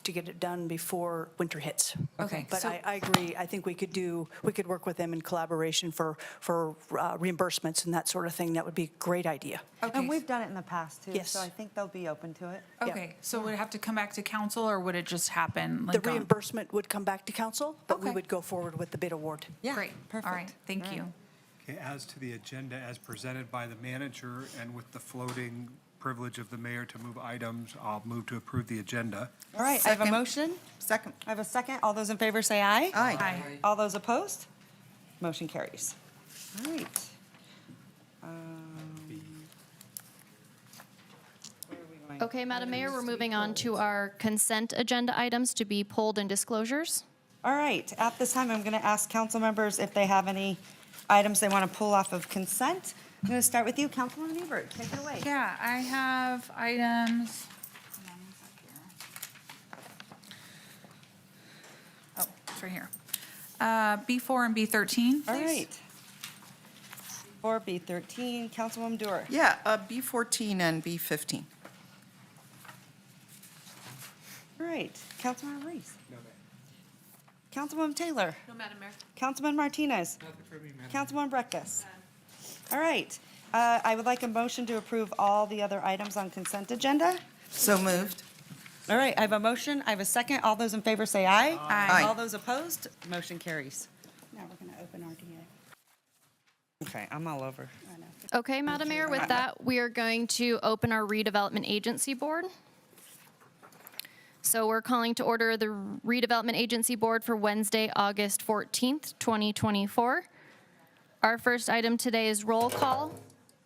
[SPEAKER 13] to get it done before winter hits.
[SPEAKER 23] Okay,
[SPEAKER 13] But
[SPEAKER 23] so-
[SPEAKER 13] I agree. I think we could work with them in collaboration for reimbursements and that sort of thing. That would be a great idea.
[SPEAKER 23] And we've done it in the past, too.
[SPEAKER 13] Yes.
[SPEAKER 23] So I think they'll be open to it.
[SPEAKER 5] Okay, so would it have to come back to council, or would it just happen?
[SPEAKER 13] The
[SPEAKER 5] like on-
[SPEAKER 13] reimbursement would come back to council, but we
[SPEAKER 5] Okay.
[SPEAKER 13] would go forward with the bid award.
[SPEAKER 23] Yeah,
[SPEAKER 5] Great, all right,
[SPEAKER 23] perfect.
[SPEAKER 5] thank
[SPEAKER 23] All right.
[SPEAKER 5] you.
[SPEAKER 12] Okay, as to the agenda as presented by the manager and with the floating privilege of the mayor to move items, I'll move to approve the agenda.
[SPEAKER 23] All right, I have a
[SPEAKER 1] Second.
[SPEAKER 23] motion.
[SPEAKER 1] Second.
[SPEAKER 23] I have a second. All those in favor say aye.
[SPEAKER 1] Aye.
[SPEAKER 5] Aye.
[SPEAKER 23] All those opposed? Motion carries. All right. Where are we going?
[SPEAKER 2] Okay, Madam Mayor, we're moving on to our consent agenda items to be pulled in disclosures.
[SPEAKER 23] All right, at this time, I'm going to ask council members if they have any items they want to pull off of consent. I'm going to start with you, Councilwoman Hebert. Take it away.
[SPEAKER 5] Yeah, I have items. Hold on one sec here. Oh, it's right here. B4 and B13, please.
[SPEAKER 23] All right. 4B13, Councilwoman Dewar.
[SPEAKER 1] Yeah, B14 and B15.
[SPEAKER 23] All right, Councilman Reese. Councilwoman Taylor.
[SPEAKER 2] No, Madam Mayor.
[SPEAKER 23] Councilman Martinez. Councilwoman Breckus. All right, I would like a motion to approve all the other items on consent agenda.
[SPEAKER 1] So moved.
[SPEAKER 23] All right, I have a motion, I have a second. All those in favor say aye.
[SPEAKER 1] Aye.
[SPEAKER 23] All those opposed, motion carries.
[SPEAKER 11] Now we're going to open RDA.
[SPEAKER 23] Okay, I'm all over.
[SPEAKER 2] Okay, Madam Mayor, with that, we are going to open our redevelopment agency board. So we're calling to order the redevelopment agency board for Wednesday, August 14th, 2024. Our first item today is roll call.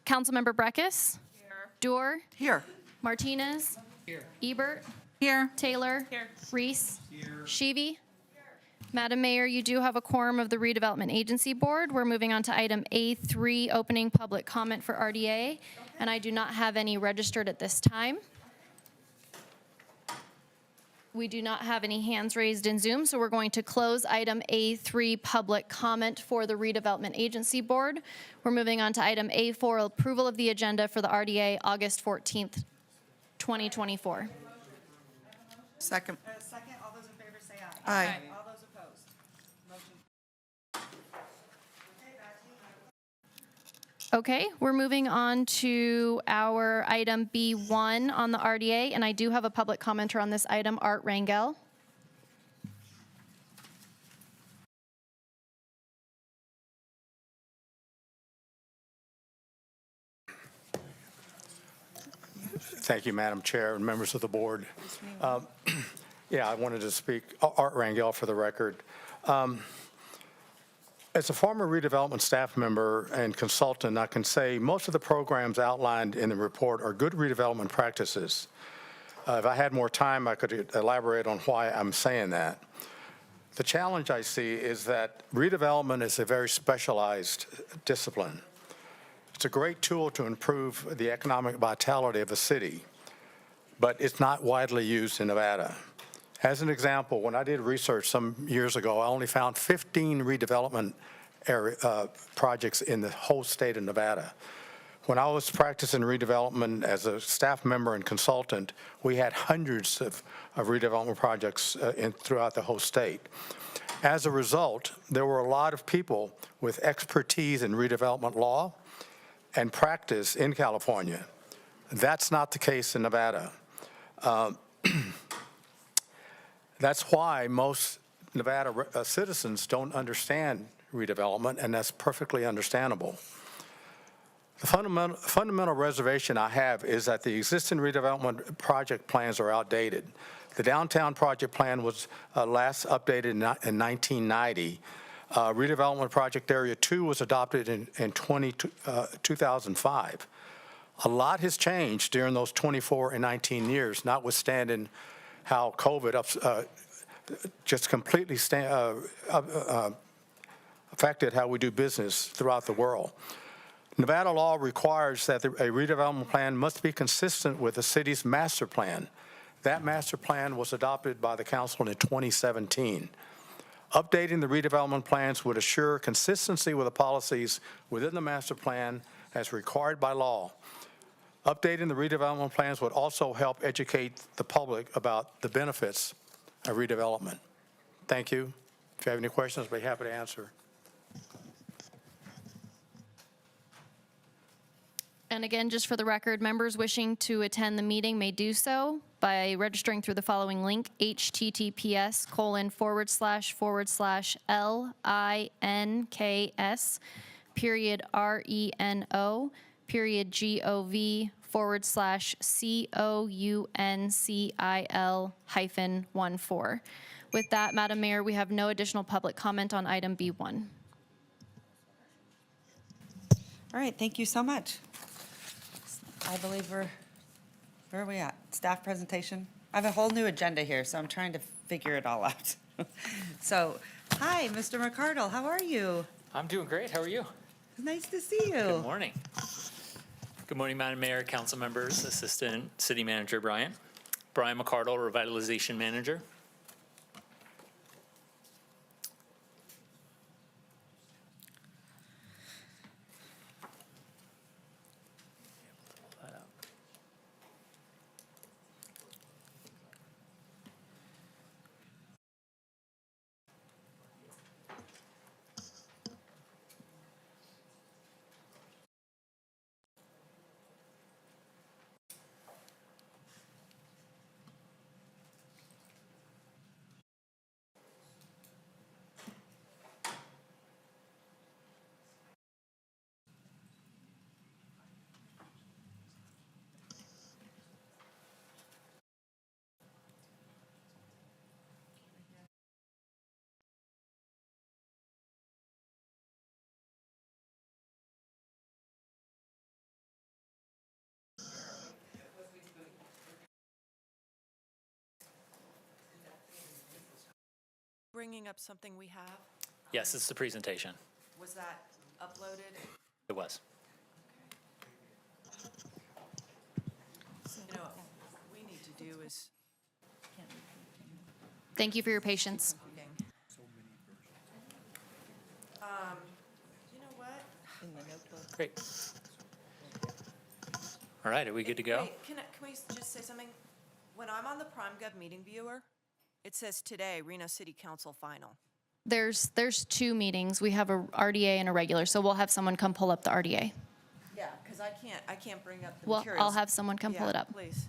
[SPEAKER 2] Councilmember Breckus? Here. Dorr?
[SPEAKER 1] Here.
[SPEAKER 2] Martinez? Here. Ebert?
[SPEAKER 5] Here.
[SPEAKER 2] Taylor? Here. Reese? Here. Shevey? Madam Mayor, you do have a quorum of the redevelopment agency board. We're moving on to item A3, opening public comment for RDA, and I do not have any registered at this time. We do not have any hands raised in Zoom, so we're going to close item A3, public comment for the redevelopment agency board. We're moving on to item A4, approval of the agenda for the RDA, August 14th, 2024.
[SPEAKER 1] Second.
[SPEAKER 23] Second, all those in favor say aye.
[SPEAKER 1] Aye.
[SPEAKER 23] All those opposed, motion.
[SPEAKER 2] Okay, we're moving on to our item B1 on the RDA, and I do have a public commenter on this item, Art Rangel.
[SPEAKER 14] Thank you, Madam Chair and members of the board. Yeah, I wanted to speak, Art Rangel for the record. As a former redevelopment staff member and consultant, I can say most of the programs outlined in the report are good redevelopment practices. If I had more time, I could elaborate on why I'm saying that. The challenge I see is that redevelopment is a very specialized discipline. It's a great tool to improve the economic vitality of a city, but it's not widely used in Nevada. As an example, when I did research some years ago, I only found 15 redevelopment projects in the whole state of Nevada. When I was practicing redevelopment as a staff member and consultant, we had hundreds of redevelopment projects throughout the whole state. As a result, there were a lot of people with expertise in redevelopment law and practice in California. That's not the case in Nevada. That's why most Nevada citizens don't understand redevelopment, and that's perfectly understandable. The fundamental reservation I have is that the existing redevelopment project plans are outdated. The downtown project plan was last updated in 1990. Redevelopment Project Area 2 was adopted in 2005. A lot has changed during those 24 and 19 years, notwithstanding how COVID just completely affected how we do business throughout the world. Nevada law requires that a redevelopment plan must be consistent with the city's master plan. That master plan was adopted by the council in 2017. Updating the redevelopment plans would assure consistency with the policies within the master plan as required by law. Updating the redevelopment plans would also help educate the public about the benefits of redevelopment. Thank you. If you have any questions, I'll be happy to answer.
[SPEAKER 2] And again, just for the record, members wishing to attend the meeting may do so by registering through the following link, https://reno.gov/council-14. With that, Madam Mayor, we have no additional public comment on item B1.
[SPEAKER 23] All right, thank you so much. I believe where are we at? Staff presentation? I have a whole new agenda here, so I'm trying to figure it all out. So, hi, Mr. McCardle, how are you?
[SPEAKER 15] I'm doing great. How are you?
[SPEAKER 23] Nice to see you.
[SPEAKER 15] Good morning. Good morning, Madam Mayor, council members, Assistant City Manager Brian. Brian McCardle, Revitalization Manager.
[SPEAKER 16] bringing up something we have?
[SPEAKER 15] Yes, it's the presentation.
[SPEAKER 16] Was that uploaded?
[SPEAKER 15] It was.
[SPEAKER 16] You know, what we need to do is,
[SPEAKER 2] Thank you for your patience.
[SPEAKER 16] you know what?
[SPEAKER 15] Great. All right, are we good to go?
[SPEAKER 16] Wait, can we just say something? When I'm on the PrimeGov meeting viewer, it says today, Reno City Council final.
[SPEAKER 2] There's 2 meetings. We have a RDA and a regular, so we'll have someone come pull up the RDA.
[SPEAKER 16] Yeah, because I can't bring up the
[SPEAKER 2] Well,
[SPEAKER 16] materials.
[SPEAKER 2] I'll have someone come pull it up.
[SPEAKER 16] Please.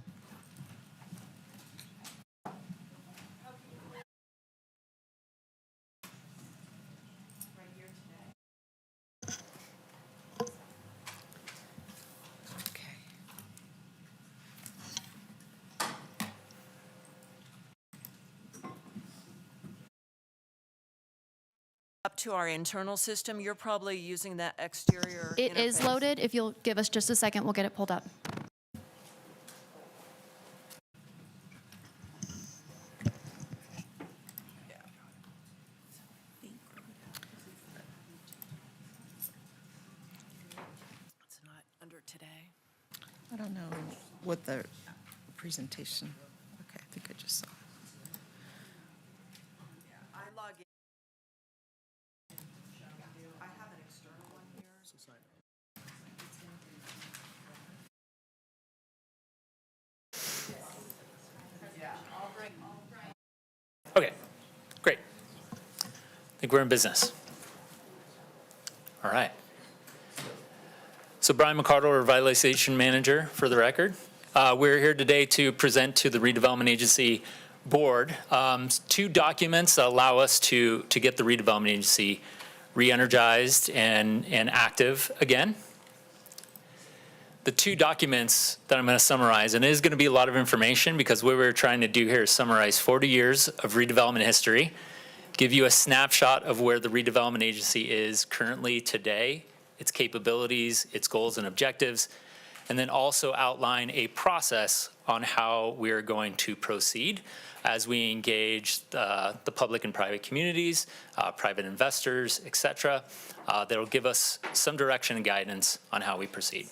[SPEAKER 16] Up to our internal system, you're probably using that exterior
[SPEAKER 2] It is
[SPEAKER 16] interface.
[SPEAKER 2] loaded. If you'll give us just a second, we'll get it pulled up.
[SPEAKER 16] It's not under today.
[SPEAKER 1] I don't know what the presentation, okay, I think I just saw.
[SPEAKER 16] I log in. I have an external one here.
[SPEAKER 15] Okay, great. I think we're in business. All right. So Brian McCardle, Revitalization Manager, for the record. We're here today to present to the Redevelopment Agency Board 2 documents that allow us to get the Redevelopment Agency re-energized and active again. The 2 documents that I'm going to summarize, and it is going to be a lot of information because what we're trying to do here is summarize 40 years of redevelopment history, give you a snapshot of where the redevelopment agency is currently today, its capabilities, its goals and objectives, and then also outline a process on how we're going to proceed as we engage the public and private communities, private investors, et cetera. That'll give us some direction and guidance on how we proceed.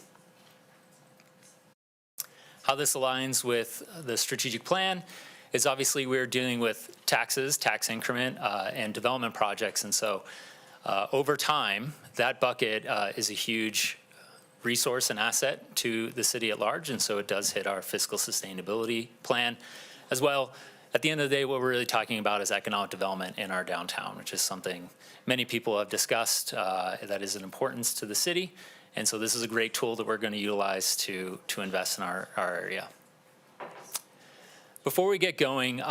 [SPEAKER 15] How this aligns with the strategic plan is obviously we're dealing with taxes, tax increment, and development projects. And so over time, that bucket is a huge resource and asset to the city at large. And so it does hit our fiscal sustainability plan as well. At the end of the day, what we're really talking about is economic development in our downtown, which is something many people have discussed that is an importance to the city. And so this is a great tool that we're going to utilize to invest in our area. Before we get going,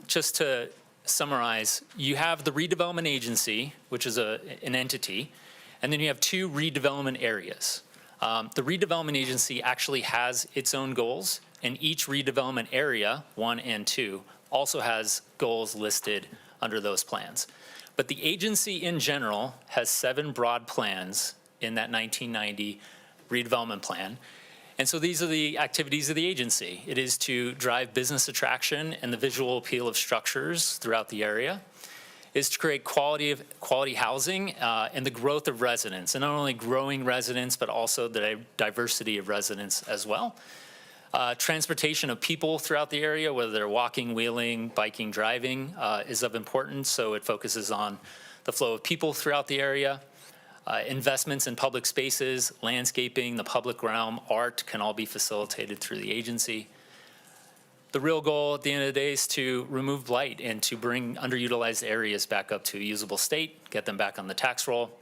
[SPEAKER 15] just to summarize, you have the redevelopment agency, which is an entity, and then you have 2 redevelopment areas. The redevelopment agency actually has its own goals, and each redevelopment area, 1 and 2, also has goals listed under those plans. But the agency in general has 7 broad plans in that 1990 redevelopment plan. And so these are the activities of the agency. It is to drive business attraction and the visual appeal of structures throughout the area. It is to create quality housing and the growth of residents, and not only growing residents, but also the diversity of residents as well. Transportation of people throughout the area, whether they're walking, wheeling, biking, driving, is of importance. So it focuses on the flow of people throughout the area. Investments in public spaces, landscaping, the public realm, art can all be facilitated through the agency. The real goal at the end of the day is to remove blight and to bring underutilized areas back up to a usable state, get them back on the tax roll.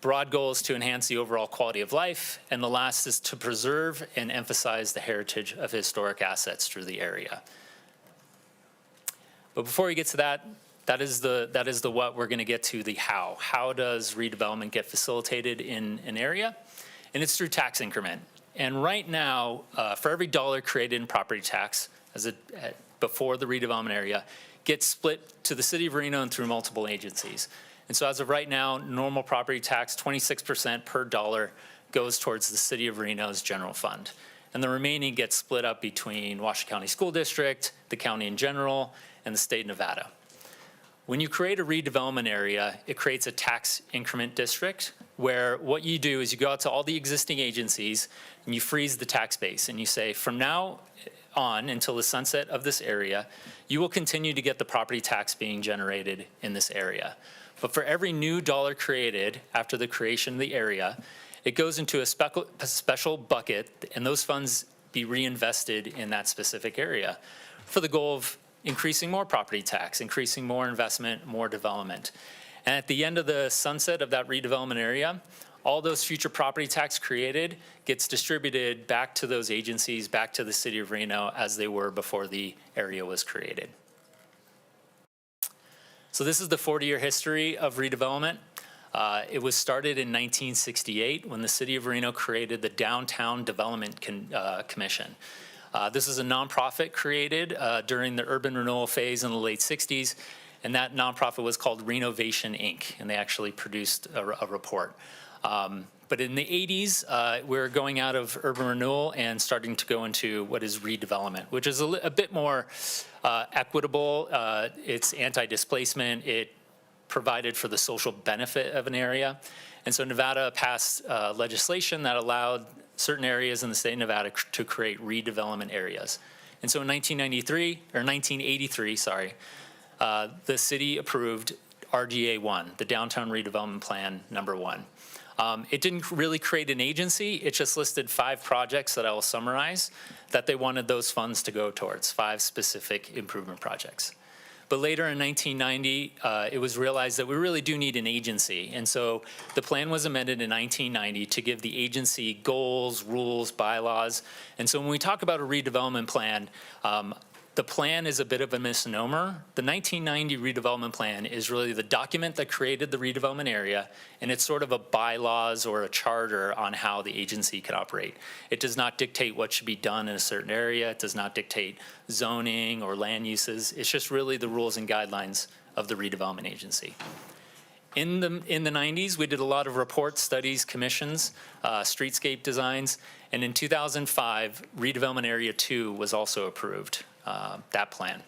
[SPEAKER 15] Broad goal is to enhance the overall quality of life, and the last is to preserve and emphasize the heritage of historic assets through the area. But before we get to that, that is the what. We're going to get to the how. How does redevelopment get facilitated in an area? And it's through tax increment. And right now, for every dollar created in property tax before the redevelopment area, gets split to the city of Reno and through multiple agencies. And so as of right now, normal property tax, 26% per dollar goes towards the city of Reno's general fund. And the remaining gets split up between Washington County School District, the county in general, and the state of Nevada. When you create a redevelopment area, it creates a tax increment district where what you do is you go out to all the existing agencies and you freeze the tax base and you say, from now on until the sunset of this area, you will continue to get the property tax being generated in this area. But for every new dollar created after the creation of the area, it goes into a special bucket, and those funds be reinvested in that specific area for the goal of increasing more property tax, increasing more investment, more development. And at the end of the sunset of that redevelopment area, all those future property tax created gets distributed back to those agencies, back to the city of Reno as they were before the area was created. So this is the 40-year history of redevelopment. It was started in 1968 when the city of Reno created the Downtown Development Commission. This is a nonprofit created during the urban renewal phase in the late 60s, and that nonprofit was called Renovation, Inc., and they actually produced a report. But in the 80s, we're going out of urban renewal and starting to go into what is redevelopment, which is a bit more equitable. It's anti-displacement. It provided for the social benefit of an area. And so Nevada passed legislation that allowed certain areas in the state of Nevada to create redevelopment areas. And so in 1983, the city approved RDA 1, the Downtown Redevelopment Plan number 1. It didn't really create an agency. It just listed 5 projects that I will summarize that they wanted those funds to go towards, 5 specific improvement projects. But later in 1990, it was realized that we really do need an agency. And so the plan was amended in 1990 to give the agency goals, rules, bylaws. And so when we talk about a redevelopment plan, the plan is a bit of a misnomer. The 1990 redevelopment plan is really the document that created the redevelopment area, and it's sort of a bylaws or a charter on how the agency can operate. It does not dictate what should be done in a certain area. It does not dictate zoning or land uses. It's just really the rules and guidelines of the redevelopment agency. In the 90s, we did a lot of reports, studies, commissions, streetscape designs, and in 2005, Redevelopment Area 2 was also approved. That plan.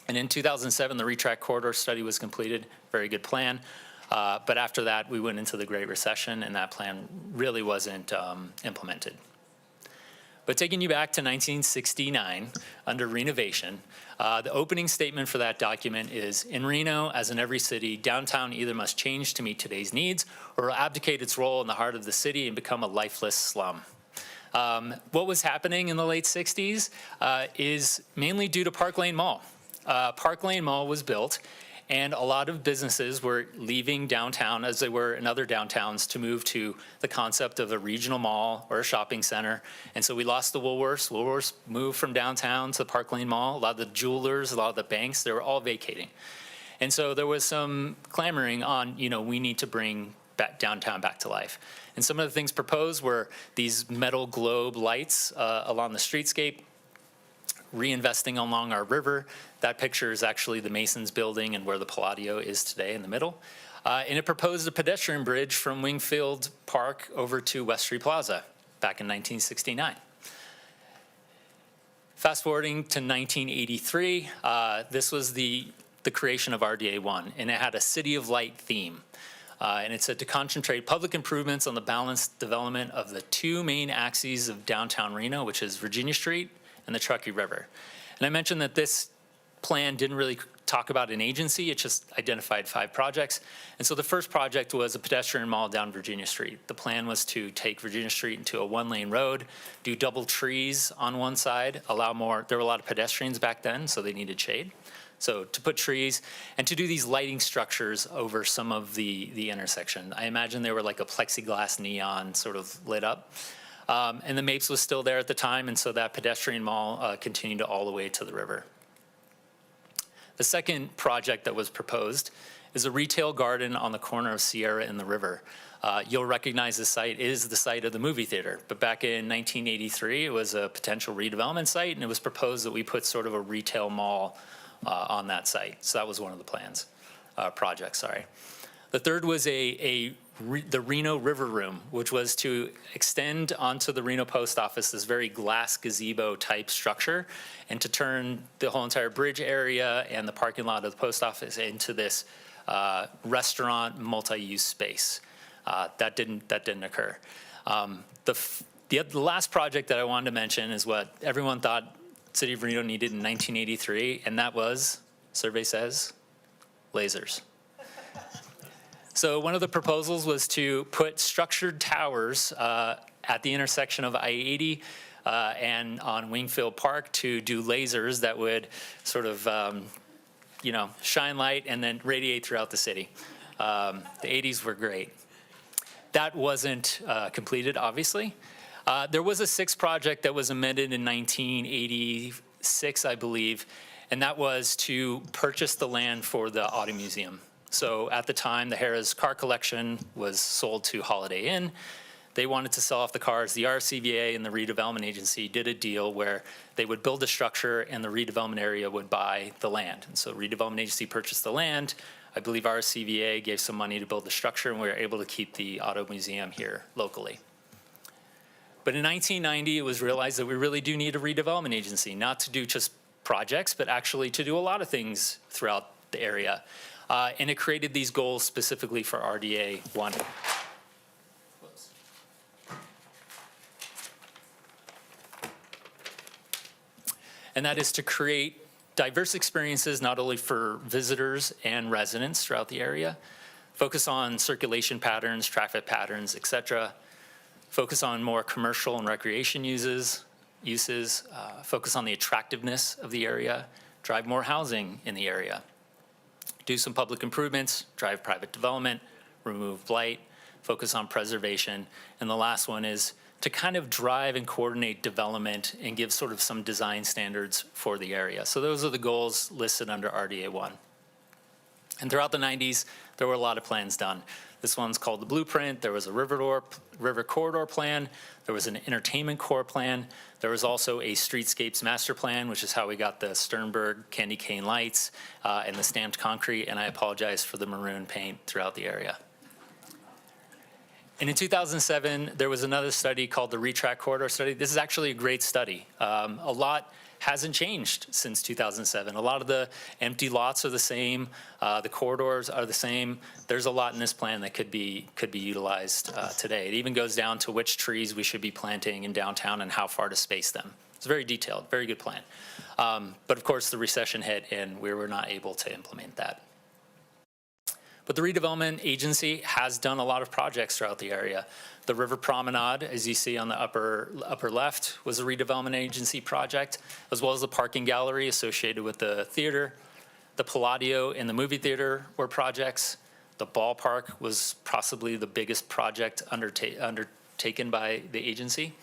[SPEAKER 15] And in 2007, the retract corridor study was completed, very good plan. But after that, we went into the Great Recession and that plan really wasn't implemented. But taking you back to 1969, under renovation, the opening statement for that document is, in Reno, as in every city, downtown either must change to meet today's needs or abdicate its role in the heart of the city and become a lifeless slum. What was happening in the late 60s is mainly due to Park Lane Mall. Park Lane Mall was built, and a lot of businesses were leaving downtown, as they were in other downtowns, to move to the concept of a regional mall or a shopping center. And so we lost the Woolworths. Woolworths moved from downtown to the Park Lane Mall. A lot of the jewelers, a lot of the banks, they were all vacating. And so there was some clamoring on, we need to bring downtown back to life. And some of the things proposed were these metal globe lights along the streetscape, reinvesting along our river. That picture is actually the Masons building and where the Palladio is today in the middle. And it proposed a pedestrian bridge from Wingfield Park over to West Street Plaza back in 1969. Fast forwarding to 1983, this was the creation of RDA 1, and it had a City of Light theme. And it said to concentrate public improvements on the balanced development of the 2 main axes of downtown Reno, which is Virginia Street and the Truckee River. And I mentioned that this plan didn't really talk about an agency, it just identified 5 projects. And so the first project was a pedestrian mall down Virginia Street. The plan was to take Virginia Street into a 1-lane road, do double trees on one side, allow more, there were a lot of pedestrians back then, so they needed shade. So to put trees and to do these lighting structures over some of the intersection. I imagine they were like a plexiglass neon sort of lit up. And the Mapes was still there at the time, and so that pedestrian mall continued all the way to the river. The second project that was proposed is a retail garden on the corner of Sierra and the river. You'll recognize the site is the site of the movie theater, but back in 1983, it was a potential redevelopment site, and it was proposed that we put sort of a retail mall on that site. So that was one of the projects. The third was a the Reno River Room, which was to extend onto the Reno Post Office this very glass gazebo type structure and to turn the whole entire bridge area and the parking lot of the post office into this restaurant multi-use space. That didn't occur. The last project that I wanted to mention is what everyone thought City of Reno needed in 1983, and that was, survey says, lasers. So one of the proposals was to put structured towers at the intersection of I-80 and on Wingfield Park to do lasers that would sort of, shine light and then radiate throughout the city. The 80s were great. That wasn't completed, obviously. There was a sixth project that was amended in 1986, I believe, and that was to purchase the land for the Auto Museum. So at the time, the Harrah's car collection was sold to Holiday Inn. They wanted to sell off the cars. The RCVA and the redevelopment agency did a deal where they would build a structure and the redevelopment area would buy the land. And so redevelopment agency purchased the land. I believe RCVA gave some money to build the structure, and we were able to keep the Auto Museum here locally. But in 1990, it was realized that we really do need a redevelopment agency, not to do just projects, but actually to do a lot of things throughout the area. And it created these goals specifically for RDA 1. And that is to create diverse experiences not only for visitors and residents throughout the area, focus on circulation patterns, traffic patterns, et cetera, focus on more commercial and recreation uses, focus on the attractiveness of the area, drive more housing in the area, do some public improvements, drive private development, remove blight, focus on preservation, and the last one is to kind of drive and coordinate development and give sort of some design standards for the area. So those are the goals listed under RDA 1. And throughout the 90s, there were a lot of plans done. This one's called the Blueprint. There was a river corridor plan. There was an entertainment core plan. There was also a streetscapes master plan, which is how we got the Sternberg candy cane lights and the stamped concrete. And I apologize for the maroon paint throughout the area. And in 2007, there was another study called the Retract Corridor Study. This is actually a great study. A lot hasn't changed since 2007. A lot of the empty lots are the same. The corridors are the same. There's a lot in this plan that could be utilized today. It even goes down to which trees we should be planting in downtown and how far to space them. It's very detailed, very good plan. But of course, the recession hit and we were not able to implement that. But the redevelopment agency has done a lot of projects throughout the area. The River Promenade, as you see on the upper left, was a redevelopment agency project, as well as the parking gallery associated with the theater. The Palladio and the movie theater were projects. The ballpark was possibly the biggest project undertaken by the agency.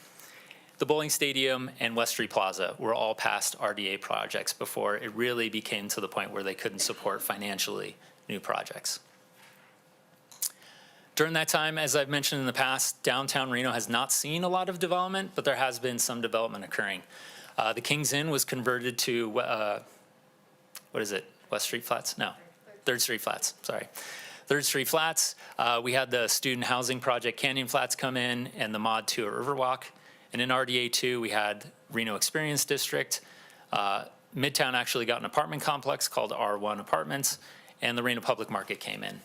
[SPEAKER 15] The bowling stadium and West Street Plaza were all past RDA projects before it really became to the point where they couldn't support financially new projects. During that time, as I've mentioned in the past, downtown Reno has not seen a lot of development, but there has been some development occurring. The King's Inn was converted to, what is it, West Street Flats? No, 3rd Street Flats, sorry. 3rd Street Flats, we had the student housing project Canyon Flats come in and the Mod 2 at Riverwalk. And in RDA 2, we had Reno Experience District. Midtown actually got an apartment complex called R1 Apartments, and the Reno Public Market came in.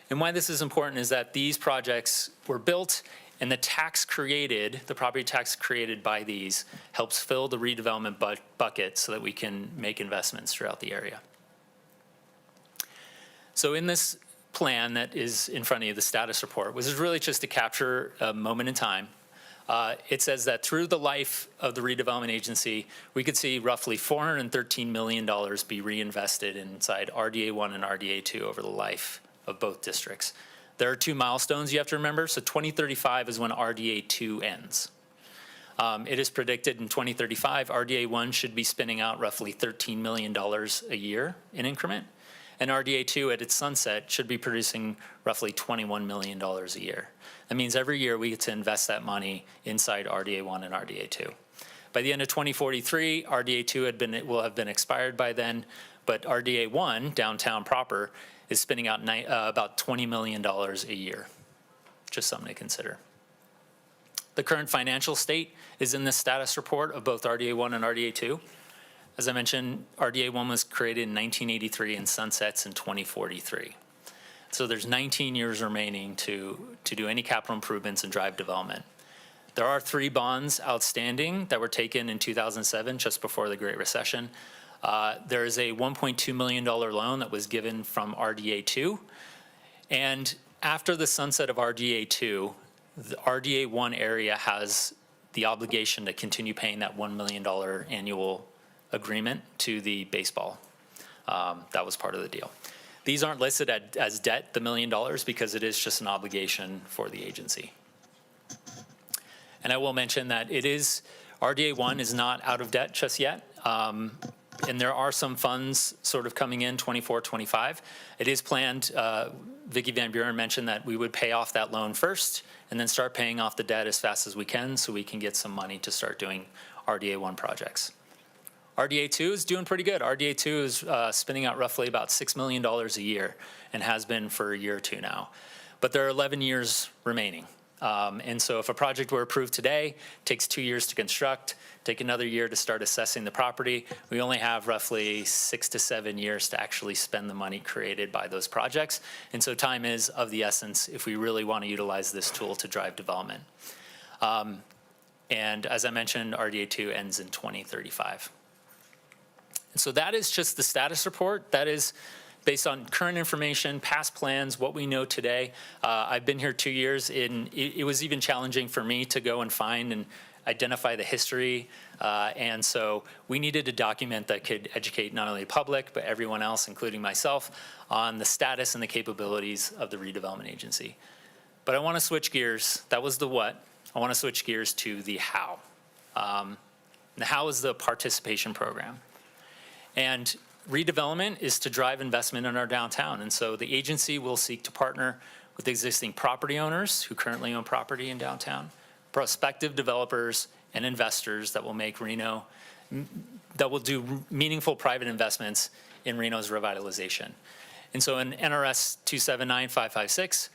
[SPEAKER 15] And why this is important is that these projects were built and the tax created, the property tax created by these, helps fill the redevelopment bucket so that we can make investments throughout the area. So in this plan that is in front of you, the status report, which is really just to capture a moment in time, it says that through the life of the redevelopment agency, we could see roughly $413 million be reinvested inside RDA 1 and RDA 2 over the life of both districts. There are two milestones you have to remember. So 2035 is when RDA 2 ends. It is predicted in 2035, RDA 1 should be spinning out roughly $13 million a year in increment. And RDA 2 at its sunset should be producing roughly $21 million a year. That means every year we get to invest that money inside RDA 1 and RDA 2. By the end of 2043, RDA 2 will have been expired by then, but RDA 1, downtown proper, is spinning out about $20 million a year. just something to consider. The current financial state is in the status report of both RDA 1 and RDA 2. As I mentioned, RDA 1 was created in 1983 and sunsets in 2043. So there's 19 years remaining to do any capital improvements and drive development. There are 3 bonds outstanding that were taken in 2007, just before the Great Recession. There is a $1.2 million loan that was given from RDA 2. And after the sunset of RDA 2, the RDA 1 area has the obligation to continue paying that $1 million annual agreement to the baseball. That was part of the deal. These aren't listed as debt, the $1 million, because it is just an obligation for the agency. And I will mention that RDA 1 is not out of debt just yet. And there are some funds sort of coming in 24, 25. It is planned, Vicki Van Buren mentioned that we would pay off that loan first and then start paying off the debt as fast as we can so we can get some money to start doing RDA 1 projects. RDA 2 is doing pretty good. RDA 2 is spinning out roughly about $6 million a year and has been for a year or two now. But there are 11 years remaining. And so if a project were approved today, it takes 2 years to construct, take another year to start assessing the property. We only have roughly 6 to 7 years to actually spend the money created by those projects. And so time is of the essence if we really want to utilize this tool to drive development. And as I mentioned, RDA 2 ends in 2035. And so that is just the status report. That is based on current information, past plans, what we know today. I've been here 2 years. It was even challenging for me to go and find and identify the history. And so we needed a document that could educate not only the public, but everyone else, including myself, on the status and the capabilities of the redevelopment agency. But I want to switch gears. That was the what. I want to switch gears to the how. The how is the participation program. And redevelopment is to drive investment in our downtown. And so the agency will seek to partner with existing property owners who currently own property in downtown, prospective developers and investors that will make Reno, that will do meaningful private investments in Reno's revitalization. And so in NRS 279556,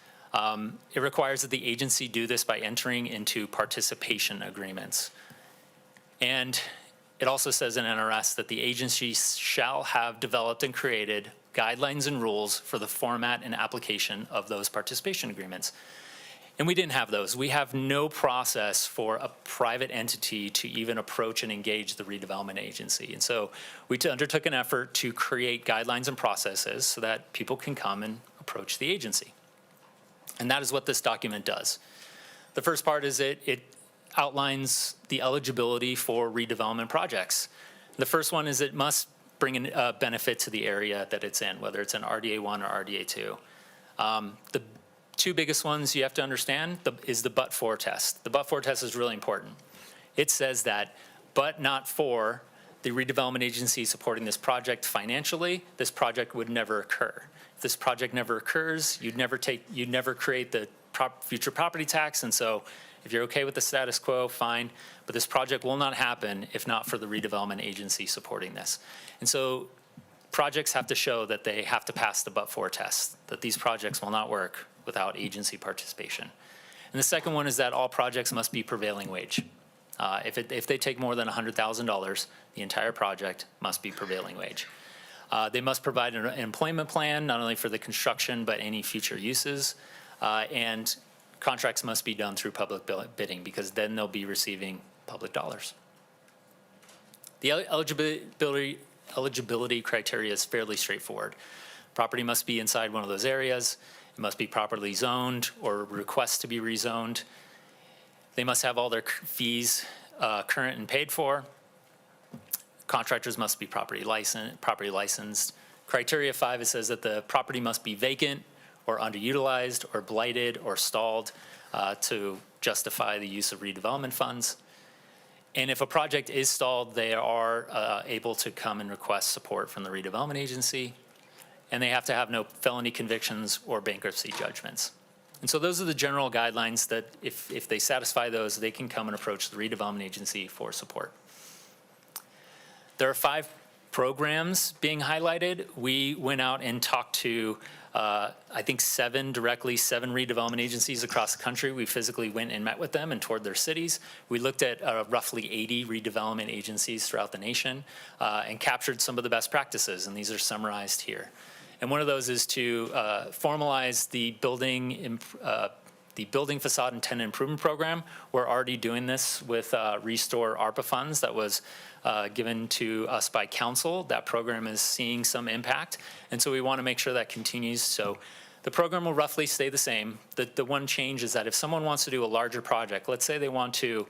[SPEAKER 15] it requires that the agency do this by entering into participation agreements. And it also says in NRS that the agency shall have developed and created guidelines and rules for the format and application of those participation agreements. And we didn't have those. We have no process for a private entity to even approach and engage the redevelopment agency. And so we undertook an effort to create guidelines and processes so that people can come and approach the agency. And that is what this document does. The first part is it outlines the eligibility for redevelopment projects. The first one is it must bring a benefit to the area that it's in, whether it's in RDA 1 or RDA 2. The 2 biggest ones you have to understand is the but-for test. The but-for test is really important. It says that, but not for the redevelopment agency supporting this project financially, this project would never occur. If this project never occurs, you'd never create the future property tax, and so if you're okay with the status quo, fine, but this project will not happen if not for the redevelopment agency supporting this. And so projects have to show that they have to pass the but-for test, that these projects will not work without agency participation. And the second one is that all projects must be prevailing wage. If they take more than $100,000, the entire project must be prevailing wage. They must provide an employment plan, not only for the construction, but any future uses. And contracts must be done through public bidding because then they'll be receiving public dollars. The eligibility criteria is fairly straightforward. Property must be inside one of those areas. It must be properly zoned or request to be rezoned. They must have all their fees current and paid for. Contractors must be properly licensed. Criteria 5, it says that the property must be vacant or underutilized or blighted or stalled to justify the use of redevelopment funds. And if a project is stalled, they are able to come and request support from the redevelopment agency. And they have to have no felony convictions or bankruptcy judgments. And so those are the general guidelines that if they satisfy those, they can come and approach the redevelopment agency for support. There are 5 programs being highlighted, we went out and talked to, I think, seven redevelopment agencies across the country. We physically went and met with them and toured their cities. We looked at roughly 80 redevelopment agencies throughout the nation and captured some of the best practices, and these are summarized here. And one of those is to formalize the building facade and tenant improvement program. We're already doing this with Restore ARPA funds that was given to us by council. That program is seeing some impact, and so we want to make sure that continues. So the program will roughly stay the same. The one change is that if someone wants to do a larger project, let's say they want to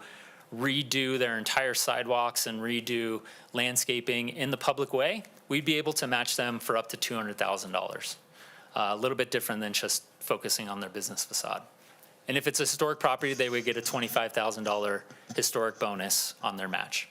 [SPEAKER 15] redo their entire sidewalks and redo landscaping in the public way, we'd be able to match them for up to $200,000. A little bit different than just focusing on their business facade. And if it's a historic property, they would get a $25,000 historic bonus on their match.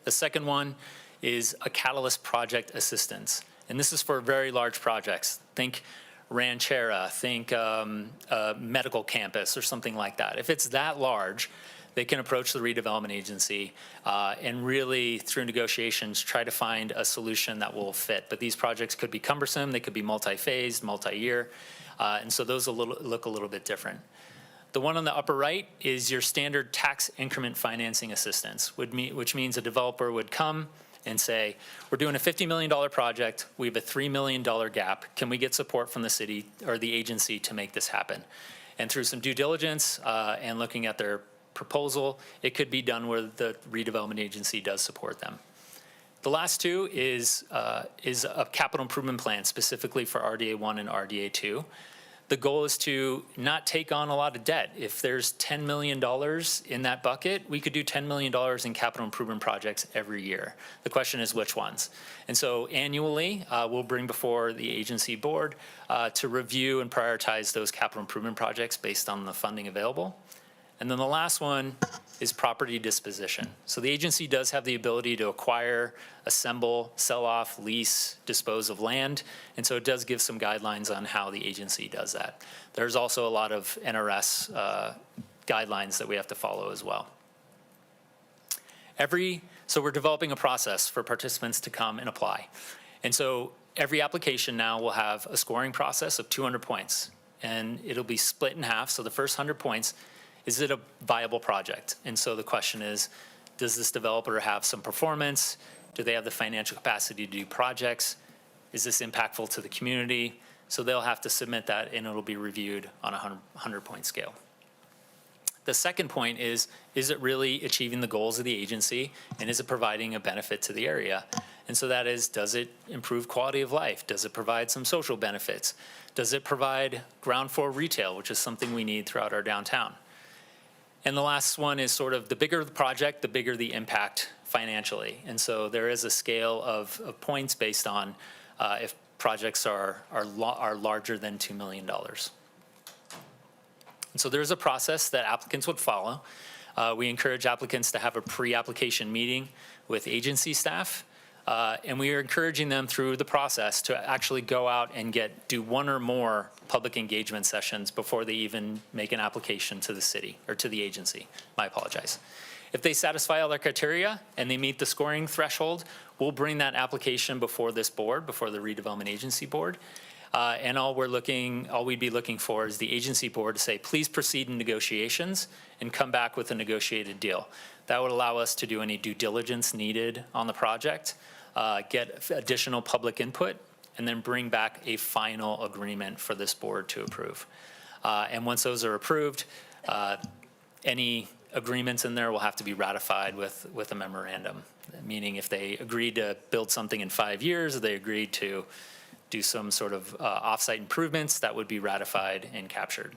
[SPEAKER 15] The second one is a catalyst project assistance. And this is for very large projects. Think Ranchera, think a medical campus or something like that. If it's that large, they can approach the redevelopment agency and really, through negotiations, try to find a solution that will fit. But these projects could be cumbersome, they could be multi-phased, multi-year, and so those will look a little bit different. The one on the upper right is your standard tax increment financing assistance, which means a developer would come and say, we're doing a $50 million project, we have a $3 million gap, can we get support from the city or the agency to make this happen? And through some due diligence and looking at their proposal, it could be done where the redevelopment agency does support them. The last two is a capital improvement plan specifically for RDA 1 and RDA 2. The goal is to not take on a lot of debt. If there's $10 million in that bucket, we could do $10 million in capital improvement projects every year. The question is which ones. And so annually, we'll bring before the agency board to review and prioritize those capital improvement projects based on the funding available. And then the last one is property disposition. So the agency does have the ability to acquire, assemble, sell off, lease, dispose of land. And so it does give some guidelines on how the agency does that. There's also a lot of NRS guidelines that we have to follow as well. So we're developing a process for participants to come and apply. And so every application now will have a scoring process of 200 points. And it'll be split in half. So the first 100 points, is it a viable project? And so the question is, does this developer have some performance? Do they have the financial capacity to do projects? Is this impactful to the community? So they'll have to submit that and it'll be reviewed on a 100-point scale. The second point is it really achieving the goals of the agency and is it providing a benefit to the area? And so that is, does it improve quality of life? Does it provide some social benefits? Does it provide ground floor retail, which is something we need throughout our downtown? And the last one is sort of the bigger the project, the bigger the impact financially. And so there is a scale of points based on if projects are larger than $2 million. And so there's a process that applicants would follow. We encourage applicants to have a pre-application meeting with agency staff. And we are encouraging them through the process to actually go out and do one or more public engagement sessions before they even make an application to the city or to the agency. I apologize. If they satisfy all their criteria and they meet the scoring threshold, we'll bring that application before this board, before the redevelopment agency board. And all we'd be looking for is the agency board to say, please proceed in negotiations and come back with a negotiated deal. That would allow us to do any due diligence needed on the project, get additional public input, and then bring back a final agreement for this board to approve. And once those are approved, any agreements in there will have to be ratified with a memorandum, meaning if they agreed to build something in 5 years, or they agreed to do some sort of off-site improvements, that would be ratified and captured.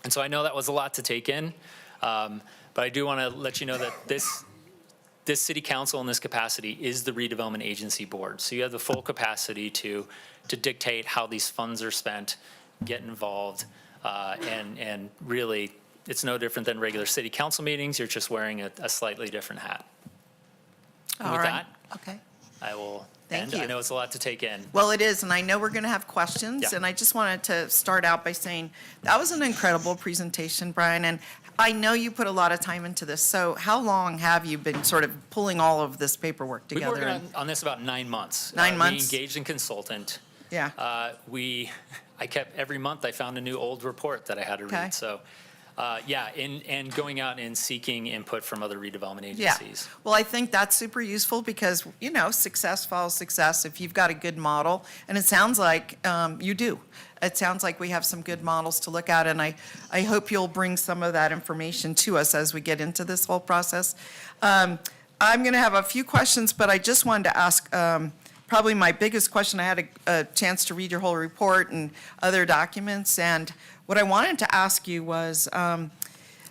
[SPEAKER 15] And so I know that was a lot to take in, but I do want to let you know that this city council in this capacity is the redevelopment agency board. So you have the full capacity to dictate how these funds are spent, get involved, and really it's no different than regular city council meetings. You're just wearing a slightly different hat. And
[SPEAKER 1] All
[SPEAKER 15] with
[SPEAKER 1] right.
[SPEAKER 15] that,
[SPEAKER 1] Okay.
[SPEAKER 15] I will
[SPEAKER 1] Thank
[SPEAKER 15] end. I
[SPEAKER 1] you.
[SPEAKER 15] know it's a lot to take in.
[SPEAKER 1] Well, it is, and I know we're going to have questions,
[SPEAKER 15] Yeah.
[SPEAKER 1] and I just wanted to start out by saying that was an incredible presentation, Brian, and I know you put a lot of time into this, so how long have you been sort of pulling all of this paperwork
[SPEAKER 15] We've been
[SPEAKER 1] together?
[SPEAKER 15] working on this about 9 months.
[SPEAKER 1] 9 months?
[SPEAKER 15] We engaged a consultant.
[SPEAKER 1] Yeah.
[SPEAKER 15] I kept, every month I found a new old report that I had to
[SPEAKER 1] Okay.
[SPEAKER 15] read. So, yeah, and going out and seeking input from other redevelopment
[SPEAKER 1] Yeah.
[SPEAKER 15] agencies.
[SPEAKER 1] Well, I think that's super useful because, you know, success follows success. If you've got a good model, and it sounds like you do. It sounds like we have some good models to look at, and I hope you'll bring some of that information to us as we get into this whole process. I'm going to have a few questions, but I just wanted to ask probably my biggest question. I had a chance to read your whole report and other documents, and what I wanted to ask you was,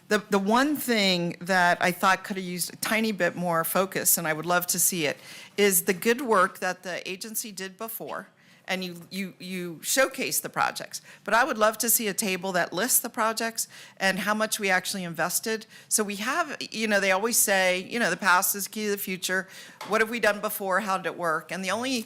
[SPEAKER 1] the one thing that I thought could have used a tiny bit more focus, and I would love to see it, is the good work that the agency did before, and you showcase the projects. But I would love to see a table that lists the projects and how much we actually invested. So we have, you know, they always say, you know, the past is key to the future. What have we done before? How did it work? And the only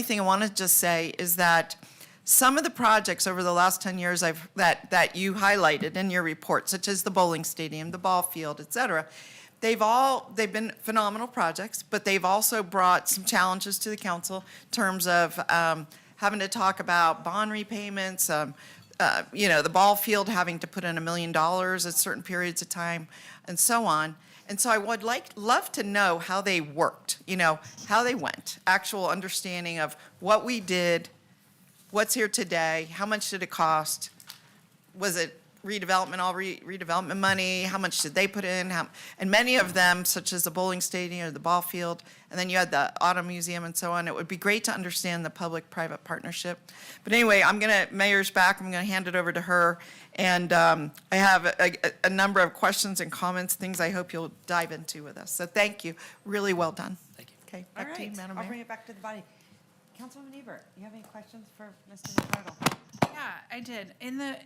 [SPEAKER 1] thing I want to just say is that some of the projects over the last 10 years that you highlighted in your report, such as the bowling stadium, the ball field, et cetera, they've been phenomenal projects, but they've also brought some challenges to the council in terms of having to talk about bond repayments, you know, the ball field having to put in $1 million at certain periods of time, and so on. And so I would love to know how they worked, you know, how they went, actual understanding of what we did, what's here today, how much did it cost? Was it redevelopment, all redevelopment money? How much did they put in? And many of them, such as the bowling stadium or the ball field, and then you had the auto museum and so on. It would be great to understand the public-private partnership. But anyway, Mayor's back. I'm going to hand it over to her. And I have a number of questions and comments, things I hope you'll dive into with us. So thank you. Really well done.
[SPEAKER 15] Thank you.
[SPEAKER 1] Okay,
[SPEAKER 23] All
[SPEAKER 1] back to you,
[SPEAKER 23] right,
[SPEAKER 1] Madam
[SPEAKER 23] I'll
[SPEAKER 1] Mayor.
[SPEAKER 23] bring it back to the body. Councilwoman Ebert, you have any questions for Mr. McCardle?
[SPEAKER 5] Yeah, I did. In the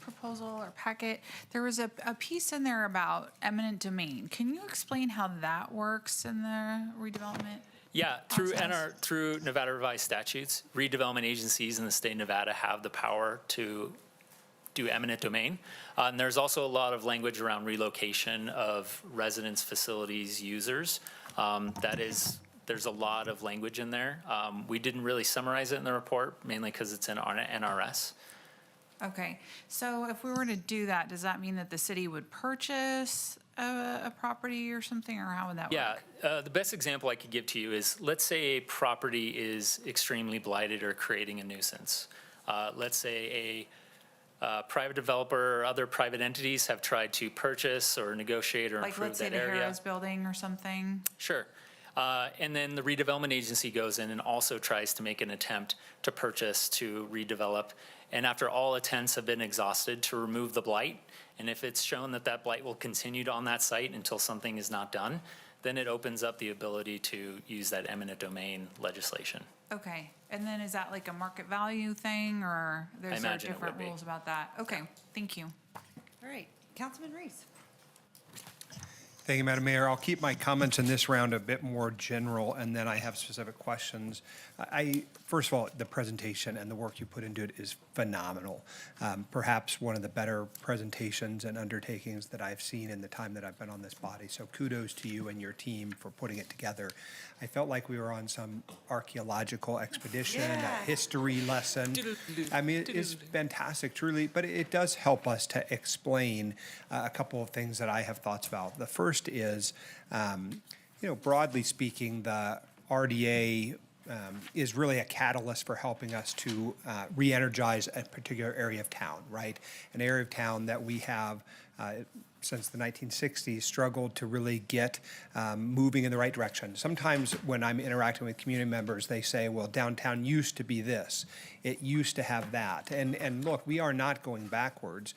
[SPEAKER 5] proposal or packet, there was a piece in there about eminent domain. Can you explain how that works in the redevelopment?
[SPEAKER 15] Yeah, through Nevada revised statutes, redevelopment agencies in the state of Nevada have the power to do eminent domain. And there's also a lot of language around relocation of residents, facilities, users. There's a lot of language in there. We didn't really summarize it in the report, mainly because it's in our NRS.
[SPEAKER 5] Okay, so if we were to do that, does that mean that the city would purchase a property or something, or how would that work?
[SPEAKER 15] Yeah, the best example I could give to you is, let's say a property is extremely blighted or creating a nuisance. Let's say a private developer or other private entities have tried to purchase or negotiate or
[SPEAKER 5] Like,
[SPEAKER 15] improve
[SPEAKER 5] let's say
[SPEAKER 15] that
[SPEAKER 5] the
[SPEAKER 15] area.
[SPEAKER 5] Harrah's building or something?
[SPEAKER 15] Sure. And then the redevelopment agency goes in and also tries to make an attempt to purchase, to redevelop. And after all attempts have been exhausted, to remove the blight. And if it's shown that that blight will continue on that site until something is not done, then it opens up the ability to use that eminent domain legislation.
[SPEAKER 5] Okay, and then is that like a market value thing, or there's there
[SPEAKER 15] imagine it
[SPEAKER 5] different
[SPEAKER 15] would be.
[SPEAKER 5] rules about that? Okay, thank you.
[SPEAKER 23] All right, Councilman Reese.
[SPEAKER 12] Thank you, Madam Mayor. I'll keep my comments in this round a bit more general, and then I have specific questions. First of all, the presentation and the work you put into it is phenomenal. Perhaps one of the better presentations and undertakings that I've seen in the time that I've been on this body. So kudos to you and your team for putting it together. I felt like we were on some archaeological expedition, a history lesson. I mean, it is fantastic, truly, but it does help us to explain a couple of things that I have thoughts about. The first is, broadly speaking, the RDA is really a catalyst for helping us to re-energize a particular area of town, right? An area of town that we have since the 1960s struggled to really get moving in the right direction. Sometimes when I'm interacting with community members, they say, well, downtown used to be this. It used to have that. And look, we are not going backwards.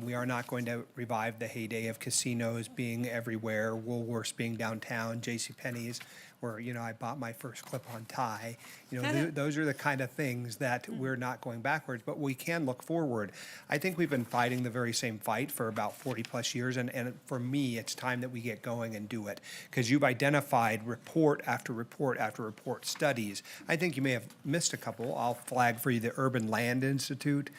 [SPEAKER 12] We are not going to revive the heyday of casinos being everywhere, Woolworths being downtown, JCPenney's. where, I bought my first clip-on tie. Those are the kind of things that we're not going backwards, but we can look forward. I think we've been fighting the very same fight for about 40-plus years, and for me, it's time that we get going and do it, because you've identified report after report after report studies. I think you may have missed a couple. I'll flag for you the Urban Land Institute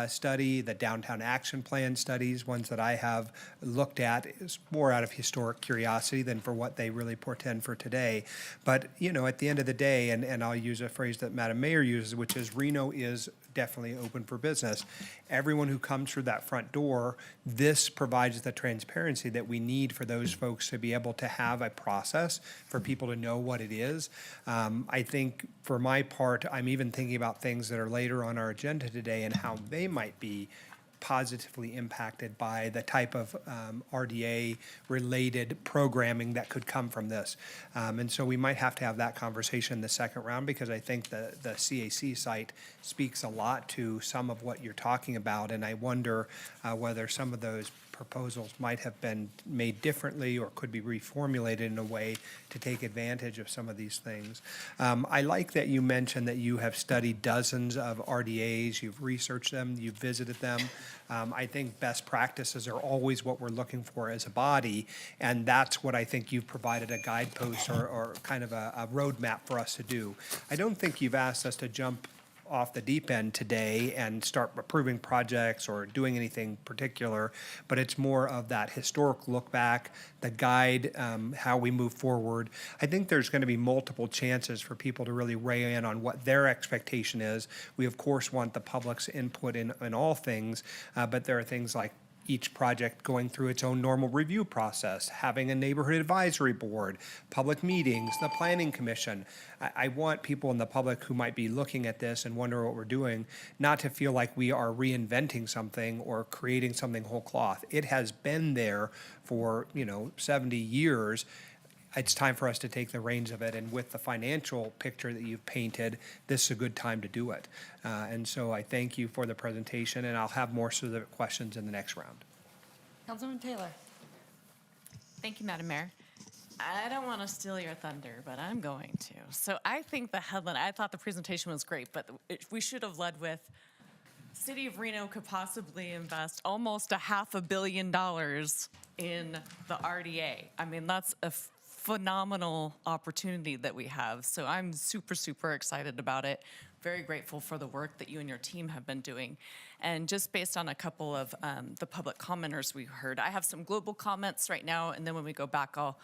[SPEAKER 12] study, the Downtown Action Plan studies, ones that I have looked at is more out of historic curiosity than for what they really portend for today. But, at the end of the day, and I'll use a phrase that Madam Mayor uses, which is Reno is definitely open for business. Everyone who comes through that front door, this provides the transparency that we need for those folks to be able to have a process for people to know what it is. I think for my part, I'm even thinking about things that are later on our agenda today and how they might be positively impacted by the type of RDA-related programming that could come from this. And so we might have to have that conversation in the second round, because I think the CAC site speaks a lot to some of what you're talking about, and I wonder whether some of those proposals might have been made differently or could be reformulated in a way to take advantage of some of these things. I like that you mentioned that you have studied dozens of RDAs, you've researched them, you've visited them. I think best practices are always what we're looking for as a body, and that's what I think you've provided a guidepost or kind of a roadmap for us to do. I don't think you've asked us to jump off the deep end today and start approving projects or doing anything particular, but it's more of that historic look back, the guide, how we move forward. I think there's going to be multiple chances for people to really weigh in on what their expectation is. We, of course, want the public's input in all things, but there are things like each project going through its own normal review process, having a neighborhood advisory board, public meetings, the planning commission. I want people in the public who might be looking at this and wonder what we're doing, not to feel like we are reinventing something or creating something whole cloth. It has been there for, 70 years. It's time for us to take the reins of it, and with the financial picture that you've painted, this is a good time to do it. And so I thank you for the presentation, and I'll have more specific questions in the next round.
[SPEAKER 17] Councilman Taylor.
[SPEAKER 18] Thank you, Madam Mayor. I don't want to steal your thunder, but I'm going to. So I think the headline, I thought the presentation was great, but we should have led with City of Reno could possibly invest almost $500 million in the RDA. I mean, that's a phenomenal opportunity that we have. So I'm super, super excited about it. Very grateful for the work that you and your team have been doing. And just based on a couple of the public commenters we heard, I have some global comments right now, and then when we go back, I'll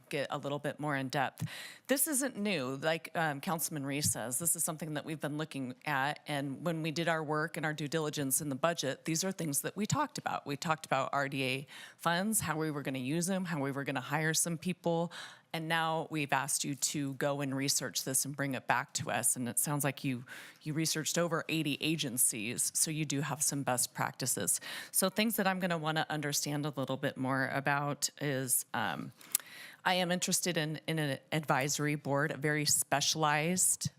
[SPEAKER 18] get a little bit more in depth. This isn't new, like Councilman Reese says. This is something that we've been looking at, and when we did our work and our due diligence in the budget, these are things that we talked about. We talked about RDA funds, how we were going to use them, how we were going to hire some people, and now we've asked you to go and research this and bring it back to us. And it sounds like you researched over 80 agencies, so you do have some best practices. So things that I'm going to want to understand a little bit more about is I am interested in an advisory board, a very specialized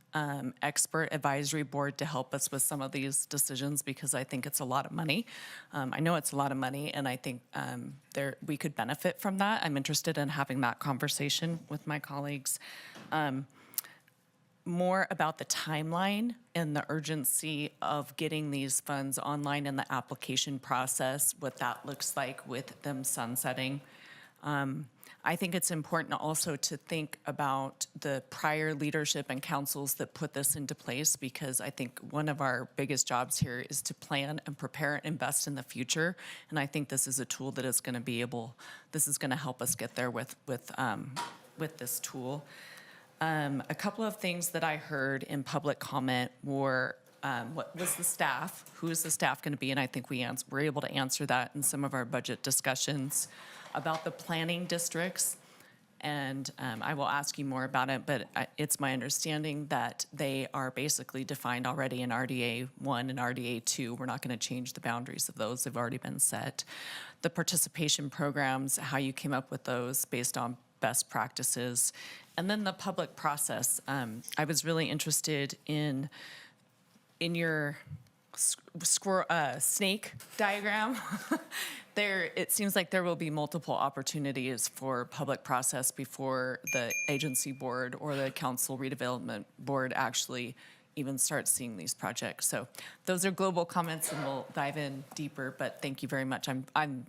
[SPEAKER 18] expert advisory board to help us with some of these decisions, because I think it's a lot of money. I know it's a lot of money, and I think we could benefit from that. I'm interested in having that conversation with my colleagues. More about the timeline and the urgency of getting these funds online in the application process, what that looks like with them sunsetting. I think it's important also to think about the prior leadership and councils that put this into place, because I think one of our biggest jobs here is to plan and prepare and invest in the future. And I think this is a tool that is going to this is going to help us get there with this tool. A couple of things that I heard in public comment were what was the staff? Who is the staff going to be? And I think we were able to answer that in some of our budget discussions about the planning districts. And I will ask you more about it, but it's my understanding that they are basically defined already in RDA 1 and RDA 2. We're not going to change the boundaries of those. They've already been set. The participation programs, how you came up with those based on best practices. And then the public process. I was really interested in your snake diagram It seems like there will be multiple opportunities for public process before the agency board or the council redevelopment board actually even starts seeing these projects. So those are global comments, and we'll dive in deeper, but thank you very much. I'm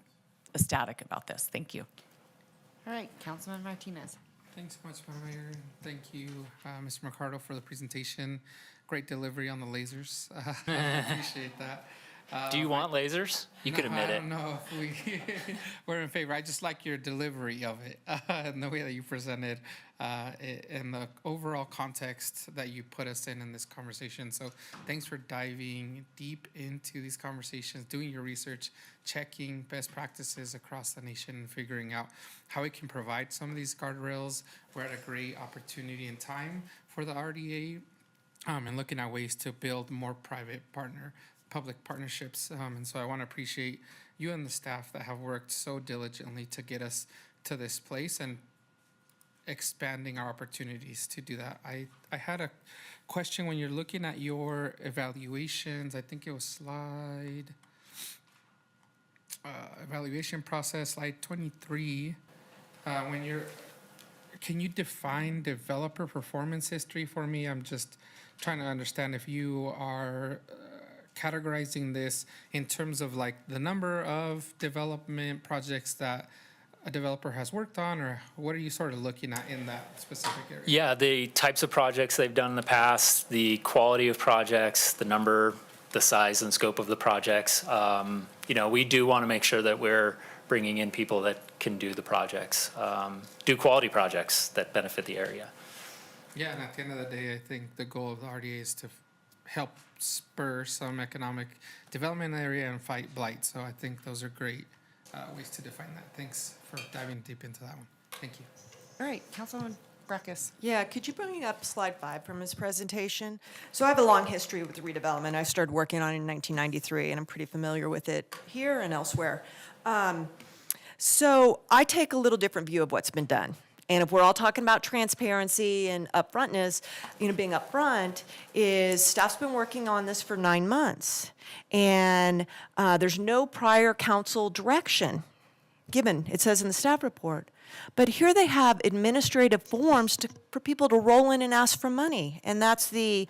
[SPEAKER 18] ecstatic about this. Thank you.
[SPEAKER 17] All right, Councilman Martinez.
[SPEAKER 19] Thanks so much, Madam Mayor. Thank you, Mr. Mercado, for the presentation. Great delivery on the lasers. I appreciate that.
[SPEAKER 15] Do you want lasers? You could admit
[SPEAKER 19] I
[SPEAKER 15] it.
[SPEAKER 19] don't know if we're in favor. I just like your delivery of it and the way that you presented it and the overall context that you put us in this conversation. So thanks for diving deep into these conversations, doing your research, checking best practices across the nation, and figuring out how we can provide some of these guardrails. We're at a great opportunity and time for the RDA and looking at ways to build more public partnerships. And so I want to appreciate you and the staff that have worked so diligently to get us to this place and expanding our opportunities to do that. I had a question when you're looking at your evaluations. I think it was slide evaluation process, slide 23. Can you define developer performance history for me? I'm just trying to understand if you are categorizing this in terms of like the number of development projects that a developer has worked on, or what are you sort of looking at in that specific area?
[SPEAKER 15] Yeah, the types of projects they've done in the past, the quality of projects, the number, the size and scope of the projects. We do want to make sure that we're bringing in people that can do the projects, do quality projects that benefit the area.
[SPEAKER 19] Yeah, and at the end of the day, I think the goal of the RDA is to help spur some economic development in the area and fight blight. So I think those are great ways to define that. Thanks for diving deep into that one. Thank you.
[SPEAKER 17] All right, Councilman Breckus.
[SPEAKER 16] Yeah, could you bring up slide 5 from his presentation? So I have a long history with redevelopment. I started working on it in 1993, and I'm pretty familiar with it here and elsewhere. So I take a little different view of what's been done. And if we're all talking about transparency and upfrontness, being upfront, is staff's been working on this for 9 months. And there's no prior council direction given, it says in the staff report. But here they have administrative forms for people to roll in and ask for money. And that's the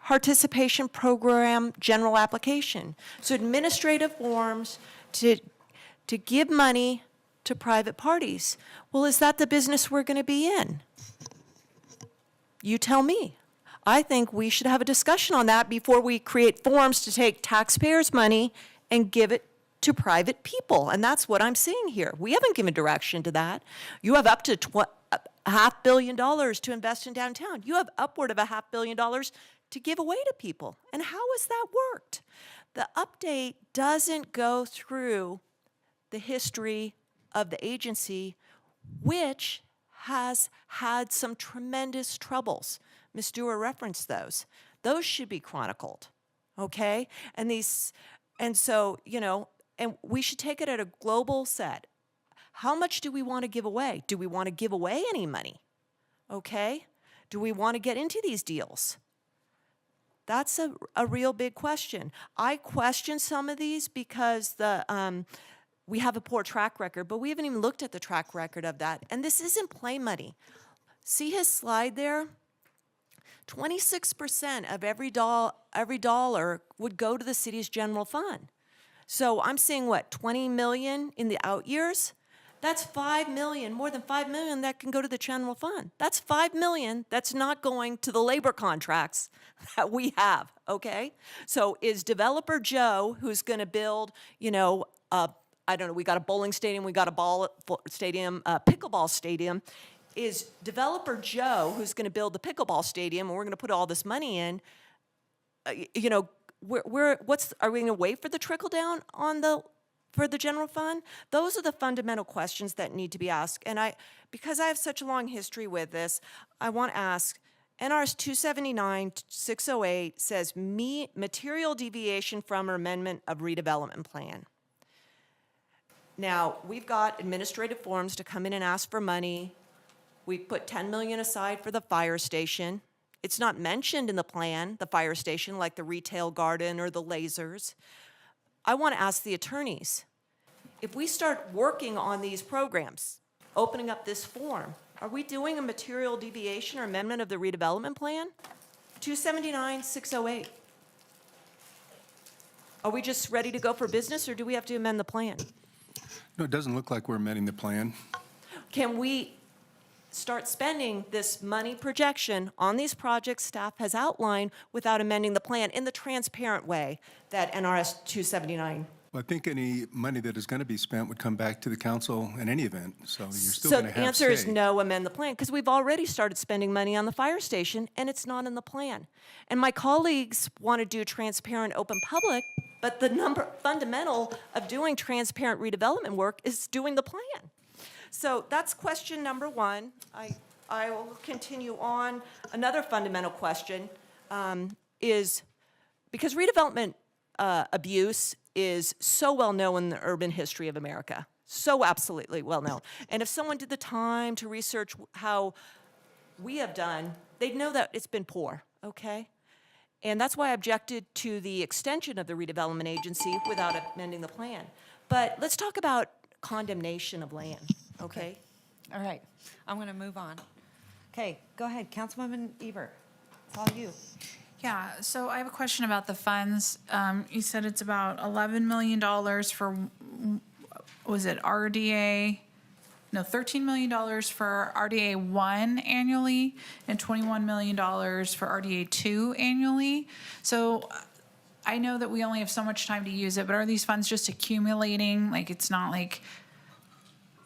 [SPEAKER 16] participation program general application. So administrative forms to give money to private parties. Well, is that the business we're going to be in? You tell me. I think we should have a discussion on that before we create forms to take taxpayers' money and give it to private people. And that's what I'm seeing here. We haven't given direction to that. You have up to $500 million to invest in downtown. You have upward of $500 million to give away to people. And how has that worked? The update doesn't go through the history of the agency, which has had some tremendous troubles. Ms. Dewar referenced those. Those should be chronicled, okay? And so, and we should take it at a global set. How much do we want to give away? Do we want to give away any money? Okay? Do we want to get into these deals? That's a real big question. I question some of these because we have a poor track record, but we haven't even looked at the track record of that. And this isn't play money. See his slide there? 26% of every dollar would go to the city's general fund. So I'm seeing what, 20 million in the out years? That's 5 million, more than 5 million that can go to the general fund. That's 5 million that's not going to the labor contracts that we have, okay? So is developer Joe, who's gonna build, I don't know, we got a bowling stadium, we got a pickleball stadium. Is developer Joe, who's going to build the pickleball stadium, and we're going to put all this money in, are we going to wait for the trickle down for the general fund? Those are the fundamental questions that need to be asked. And because I have such a long history with this, I want to ask, NRS 279-608 says material deviation from or amendment of redevelopment plan. Now, we've got administrative forms to come in and ask for money. We put $10 million aside for the fire station. It's not mentioned in the plan, the fire station, like the retail garden or the lasers. I want to ask the attorneys, if we start working on these programs, opening up this form, are we doing a material deviation or amendment of the redevelopment plan? 279-608. Are we just ready to go for business, or do we have to amend the plan?
[SPEAKER 3] No, it doesn't look like we're amending the plan.
[SPEAKER 16] Can we start spending this money projection on these projects staff has outlined without amending the plan in the transparent way that NRS 279?
[SPEAKER 3] Well, I think any money that is going to be spent would come back to the council in any event, so you're still
[SPEAKER 16] So
[SPEAKER 3] going to
[SPEAKER 16] the
[SPEAKER 3] have
[SPEAKER 16] answer is
[SPEAKER 3] say.
[SPEAKER 16] no, amend the plan, because we've already started spending money on the fire station, and it's not in the plan. And my colleagues want to do transparent, open, public, but the fundamental of doing transparent redevelopment work is doing the plan. So that's question number one. I will continue on. Another fundamental question is, because redevelopment abuse is so well known in the urban history of America, so absolutely well known. And if someone did the time to research how we have done, they'd know that it's been poor, okay? And that's why I objected to the extension of the redevelopment agency without amending the plan. But let's talk about condemnation of land, okay?
[SPEAKER 17] All right, I'm going to move on. Okay, go ahead, Councilwoman Ebert. It's all you.
[SPEAKER 5] Yeah, so I have a question about the funds. You said it's about $11 million for, was it RDA? No, $13 million for RDA 1 annually and $21 million for RDA 2 annually. So I know that we only have so much time to use it, but are these funds just accumulating? Like, it's not like,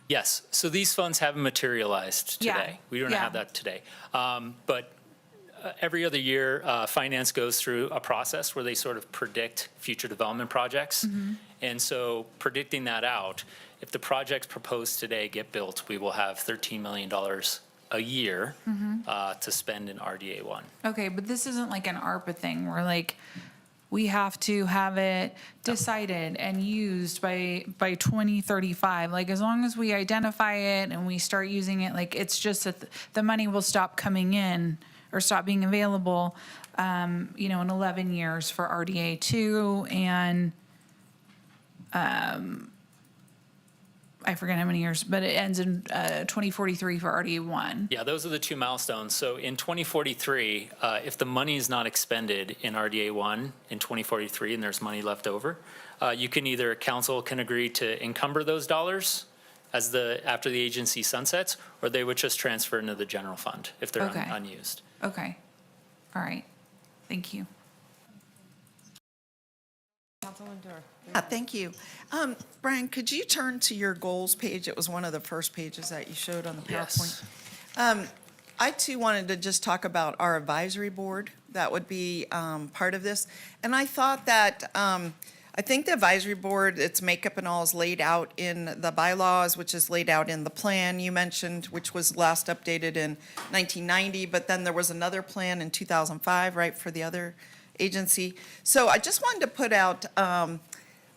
[SPEAKER 15] Yes, so these funds haven't materialized
[SPEAKER 5] Yeah,
[SPEAKER 15] today. We don't
[SPEAKER 5] yeah.
[SPEAKER 15] have that today. But every other year, finance goes through a process where they sort of predict future development projects. And so predicting that out, if the projects proposed today get built, we will have $13 million a year to spend in RDA 1.
[SPEAKER 5] okay, but this isn't like an ARPA thing where like, we have to have it decided and used by 2035. Like, as long as we identify it and we start using it, like, it's just that the money will stop coming in or stop being available, in 11 years for RDA 2 and, I forget how many years, but it ends in 2043 for RDA 1.
[SPEAKER 15] Yeah, those are the two milestones. So in 2043, if the money is not expended in RDA 1 in 2043 and there's money left over, council can agree to encumber those dollars after the agency sunsets, or they would just transfer into the general fund if they're
[SPEAKER 5] Okay.
[SPEAKER 15] unused.
[SPEAKER 5] Okay, all right, thank you.
[SPEAKER 17] Councilwoman Dorr.
[SPEAKER 1] Yeah, thank you. Brian, could you turn to your goals page? It was one of the first pages that you showed on the PowerPoint.
[SPEAKER 15] Yes.
[SPEAKER 1] I too wanted to just talk about our advisory board. That would be part of this. And I thought that, I think the advisory board, its makeup and all is laid out in the bylaws, which is laid out in the plan you mentioned, which was last updated in 1990, but then there was another plan in 2005, right, for the other agency. So I just wanted to put out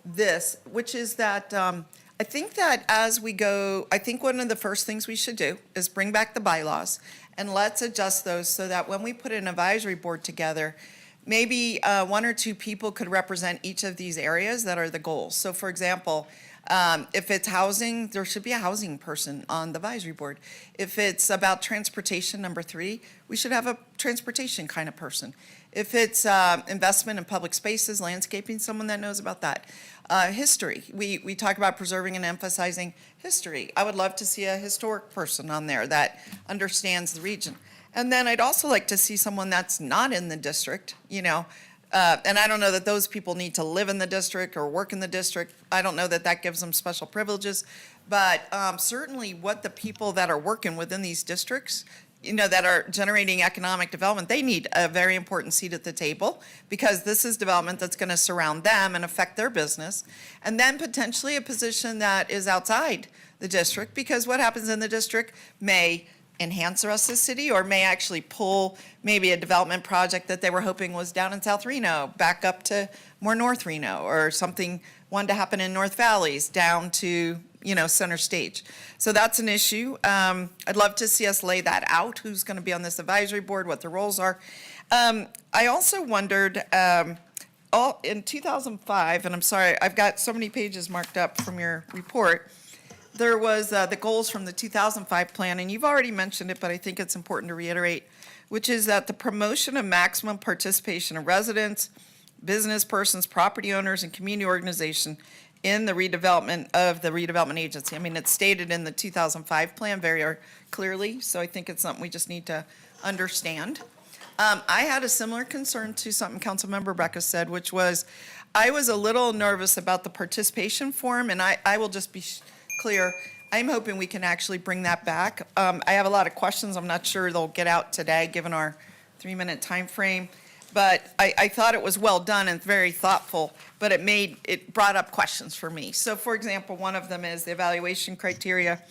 [SPEAKER 1] this, which is that I think that as we go, I think one of the first things we should do is bring back the bylaws and let's adjust those so that when we put an advisory board together, maybe one or two people could represent each of these areas that are the goals. So for example, if it's housing, there should be a housing person on the advisory board. If it's about transportation, number 3, we should have a transportation kind of person. If it's investment in public spaces, landscaping, someone that knows about that. History, we talk about preserving and emphasizing history. I would love to see a historic person on there that understands the region. And then I'd also like to see someone that's not in the district, and I don't know that those people need to live in the district or work in the district. I don't know that that gives them special privileges, but certainly what the people that are working within these districts, that are generating economic development, they need a very important seat at the table because this is development that's going to surround them and affect their business. And then potentially a position that is outside the district, because what happens in the district may enhance the rest of the city or may actually pull maybe a development project that they were hoping was down in South Reno back up to more North Reno, or something wanted to happen in North Valleys down to center stage. So that's an issue. I'd love to see us lay that out, who's going to be on this advisory board, what the roles are. I also wondered, all, in 2005, and I'm sorry, I've got so many pages marked up from your report, there was the goals from the 2005 plan, and you've already mentioned it, but I think it's important to reiterate, which is that the promotion of maximum participation of residents, business persons, property owners, and community organization in the redevelopment of the redevelopment agency. I mean, it's stated in the 2005 plan very clearly, so I think it's something we just need to understand. I had a similar concern to something Councilmember Becca said, which was I was a little nervous about the participation form, and I will just be clear. I'm hoping we can actually bring that back. I have a lot of questions. I'm not sure they'll get out today, given our 3-minute time frame. But I thought it was well done and very thoughtful, but it brought up questions for me. So for example, one of them is the evaluation criteria.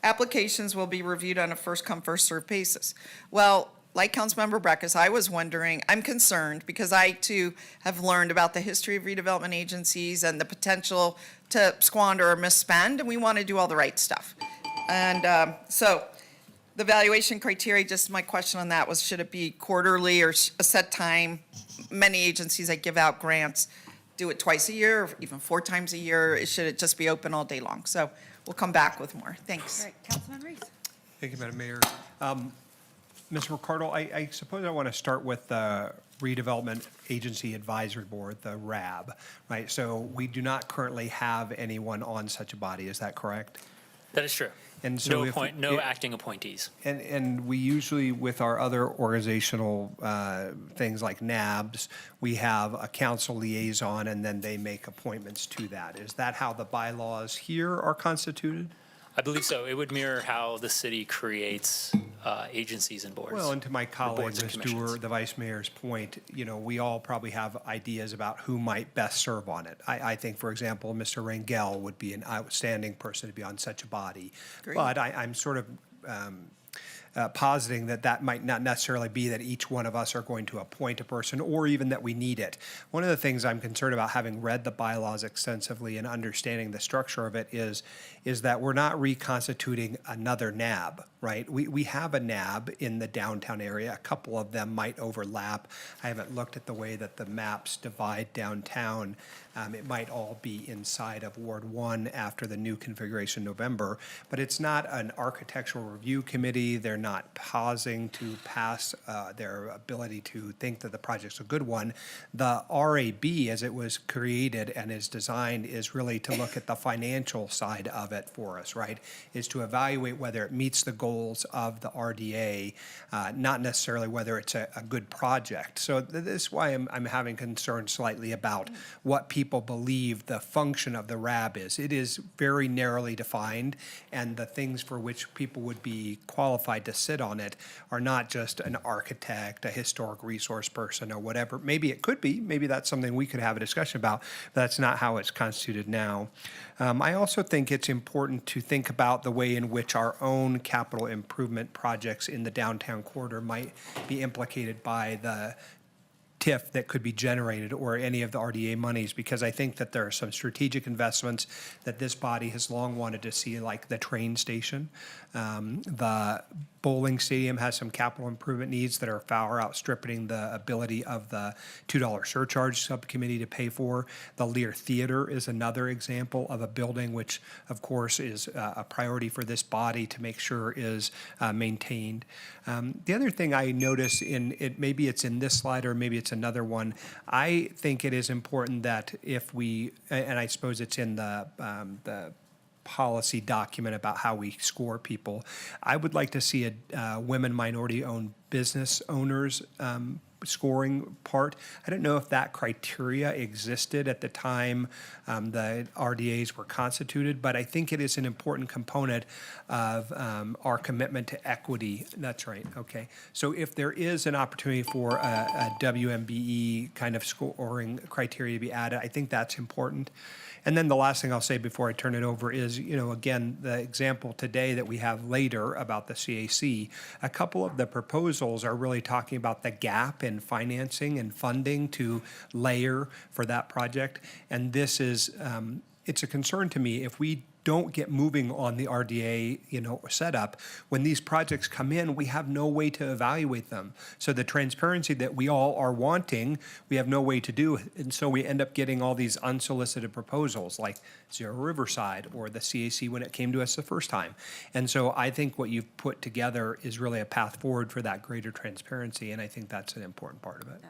[SPEAKER 1] Applications will be reviewed on a first come, first served basis. Well, like Councilmember Breckus, I was wondering, I'm concerned because I too have learned about the history of redevelopment agencies and the potential to squander or misspend, and we want to do all the right stuff. And so the valuation criteria, just my question on that was, should it be quarterly or a set time? Many agencies that give out grants do it twice a year, or even 4 times a year. Should it just be open all day long? So we'll come back with more. Thanks.
[SPEAKER 17] All right, Councilman Reese.
[SPEAKER 12] Thank you, Madam Mayor. Mr. Ricardo, I suppose I want to start with the Redevelopment Agency Advisory Board, the RAB, right? So we do not currently have anyone on such a body, is that correct?
[SPEAKER 15] That is true.
[SPEAKER 12] And so
[SPEAKER 15] No acting appointees.
[SPEAKER 12] And we usually, with our other organizational things like NABs, we have a council liaison and then they make appointments to that. Is that how the bylaws here are constituted?
[SPEAKER 15] I believe so. It would mirror how the city creates agencies and boards.
[SPEAKER 12] Well, and to my colleague,
[SPEAKER 15] boards and
[SPEAKER 12] Ms.
[SPEAKER 15] commissions.
[SPEAKER 12] Dewar, the vice mayor's point, we all probably have ideas about who might best serve on it. I think, for example, Mr. Rangel would be an outstanding person to be on such a body.
[SPEAKER 1] Great.
[SPEAKER 12] But I'm sort of positing that might not necessarily be that each one of us are going to appoint a person or even that we need it. One of the things I'm concerned about, having read the bylaws extensively and understanding the structure of it, is that we're not reconstituting another NAB, right? We have a NAB in the downtown area. A couple of them might overlap. I haven't looked at the way that the maps divide downtown. It might all be inside of Ward 1 after the new configuration in November, but it's not an architectural review committee. They're not pausing to pass their ability to think that the project's a good one. The RAB, as it was created and is designed, is really to look at the financial side of it for us, right? Is to evaluate whether it meets the goals of the RDA, not necessarily whether it's a good project. So this is why I'm having concern slightly about what people believe the function of the RAB is. It is very narrowly defined, and the things for which people would be qualified to sit on it are not just an architect, a historic resource person, or whatever. Maybe it could be. Maybe that's something we could have a discussion about, but that's not how it's constituted now. I also think it's important to think about the way in which our own capital improvement projects in the downtown corridor might be implicated by the TIF that could be generated or any of the RDA monies, because I think that there are some strategic investments that this body has long wanted to see, like the train station. The bowling stadium has some capital improvement needs that are far outstripping the ability of the $2 surcharge subcommittee to pay for. The Lear Theater is another example of a building which, of course, is a priority for this body to make sure is maintained. The other thing I notice maybe it's in this slide or maybe it's another one, I think it is important that if we, and I suppose it's in the policy document about how we score people, I would like to see a women minority-owned business owners scoring part. I don't know if that criteria existed at the time the RDAs were constituted, but I think it is an important component of our commitment to equity. That's right, okay. So if there is an opportunity for a WMBE kind of scoring criteria to be added, I think that's important. And then the last thing I'll say before I turn it over is, again, the example today that we have later about the CAC, a couple of the proposals are really talking about the gap in financing and funding to layer for that project. And this is, it's a concern to me if we don't get moving on the RDA, setup, when these projects come in, we have no way to evaluate them. So the transparency that we all are wanting, we have no way to do. And so we end up getting all these unsolicited proposals like Zero Riverside or the CAC when it came to us the first time. And so I think what you've put together is really a path forward for that greater transparency. And I think that's an important part of it.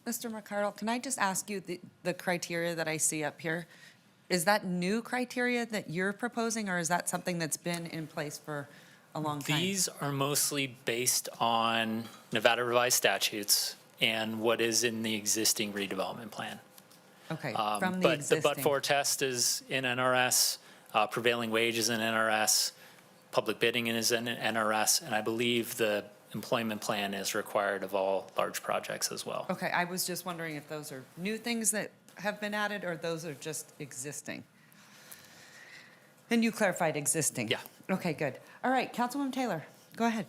[SPEAKER 23] Mr. McCardle, can I just ask you the criteria that I see up here? Is that new criteria that you're proposing, or is that something that's been in place for a long time?
[SPEAKER 15] These are mostly based on Nevada revised statutes and what is in the existing redevelopment plan.
[SPEAKER 23] Okay,
[SPEAKER 15] Um,
[SPEAKER 23] from the
[SPEAKER 15] But the
[SPEAKER 23] existing.
[SPEAKER 15] but-for test is in NRS, prevailing wage is in NRS, public bidding is in NRS, and I believe the employment plan is required of all large projects as well.
[SPEAKER 23] Okay, I was just wondering if those are new things that have been added, or those are just existing? And you clarified existing?
[SPEAKER 15] Yeah.
[SPEAKER 23] Okay, good. All right, Councilwoman Taylor, go ahead.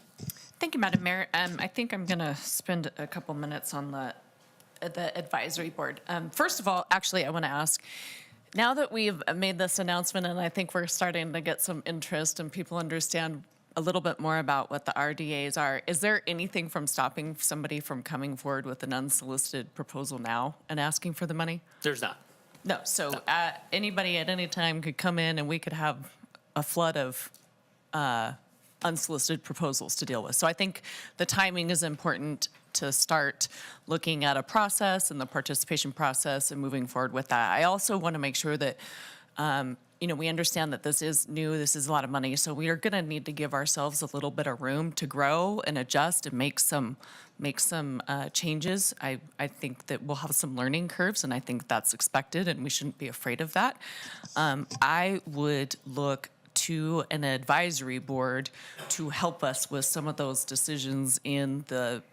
[SPEAKER 18] Thank you, Madam Mayor. I think I'm going to spend a couple minutes on the advisory board. First of all, actually, I want to ask, now that we've made this announcement, and I think we're starting to get some interest and people understand a little bit more about what the RDAs are, is there anything from stopping somebody from coming forward with an unsolicited proposal now and asking for the money?
[SPEAKER 15] There's not.
[SPEAKER 18] No, so anybody at any time could come in and we could have a flood of unsolicited proposals to deal with. So I think the timing is important to start looking at a process and the participation process and moving forward with that. I also want to make sure that we understand that this is new, this is a lot of money, so we are going to need to give ourselves a little bit of room to grow and adjust and make some changes. I think that we'll have some learning curves, and I think that's expected, and we shouldn't be afraid of that. I would look to an advisory board to help us with some of those decisions in the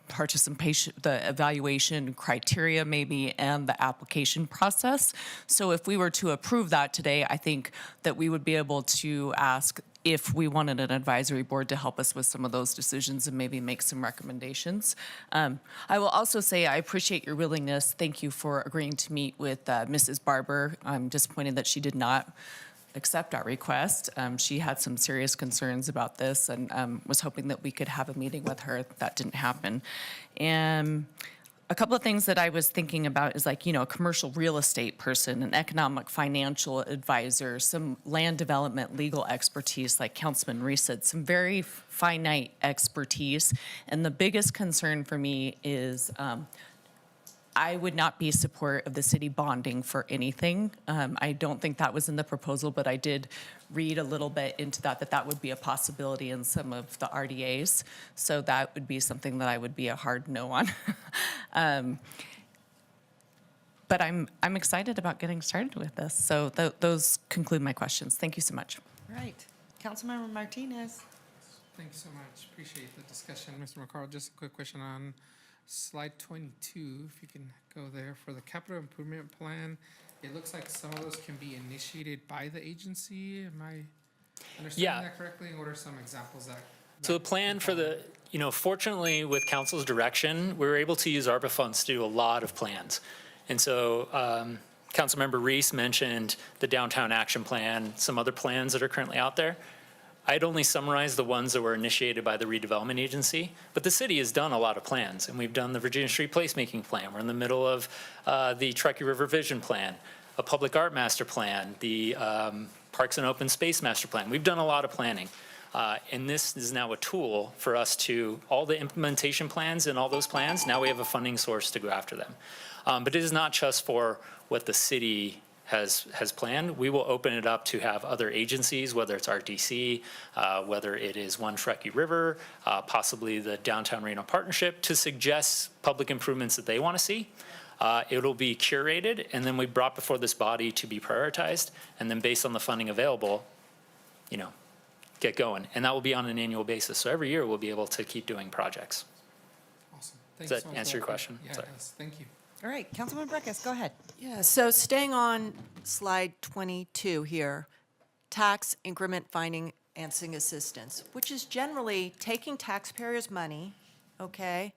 [SPEAKER 18] participation, the evaluation criteria maybe, and the application process. So if we were to approve that today, I think that we would be able to ask if we wanted an advisory board to help us with some of those decisions and maybe make some recommendations. I will also say I appreciate your willingness. Thank you for agreeing to meet with Mrs. Barber. I'm disappointed that she did not accept our request. She had some serious concerns about this and was hoping that we could have a meeting with her. That didn't happen. And a couple of things that I was thinking about is like, a commercial real estate person, an economic financial advisor, some land development legal expertise, like Councilman Reese said, some very finite expertise. And the biggest concern for me is I would not be support of the city bonding for anything. I don't think that was in the proposal, but I did read a little bit into that would be a possibility in some of the RDAs. So that would be something that I would be a hard no on. But I'm excited about getting started with this. So those conclude my questions. Thank you so much.
[SPEAKER 23] All right, Councilmember Martinez.
[SPEAKER 19] Thanks so much. Appreciate the discussion. Mr. McCarl, just a quick question on slide 22, if you can go there. For the capital improvement plan, it looks like some of those can be initiated by the agency. Am I understanding that correctly? What are some examples that?
[SPEAKER 15] So the plan for the, fortunately with council's direction, we were able to use ARPA funds to do a lot of plans. And so Councilmember Reese mentioned the downtown action plan, some other plans that are currently out there. I'd only summarize the ones that were initiated by the redevelopment agency, but the city has done a lot of plans, and we've done the Virginia Street placemaking plan. We're in the middle of the Truckee River Vision Plan, a public art master plan, the Parks and Open Space master plan. We've done a lot of planning, and this is now a tool for us to, all the implementation plans and all those plans, now we have a funding source to go after them. But it is not just for what the city has planned. We will open it up to have other agencies, whether it's RTC, whether it is One Truckee River, possibly the Downtown Reno Partnership, to suggest public improvements that they want to see. It'll be curated, and then we brought before this body to be prioritized, and then based on the funding available, get going. And that will be on an annual basis. So every year we'll be able to keep doing projects.
[SPEAKER 19] Awesome.
[SPEAKER 15] Does that answer your question?
[SPEAKER 19] Yeah,
[SPEAKER 15] Sorry.
[SPEAKER 19] it does. Thank you.
[SPEAKER 23] All right, Councilman Breckus, go ahead.
[SPEAKER 16] Yeah, so staying on slide 22 here, tax increment financing assistance, which is generally taking taxpayers' money, okay,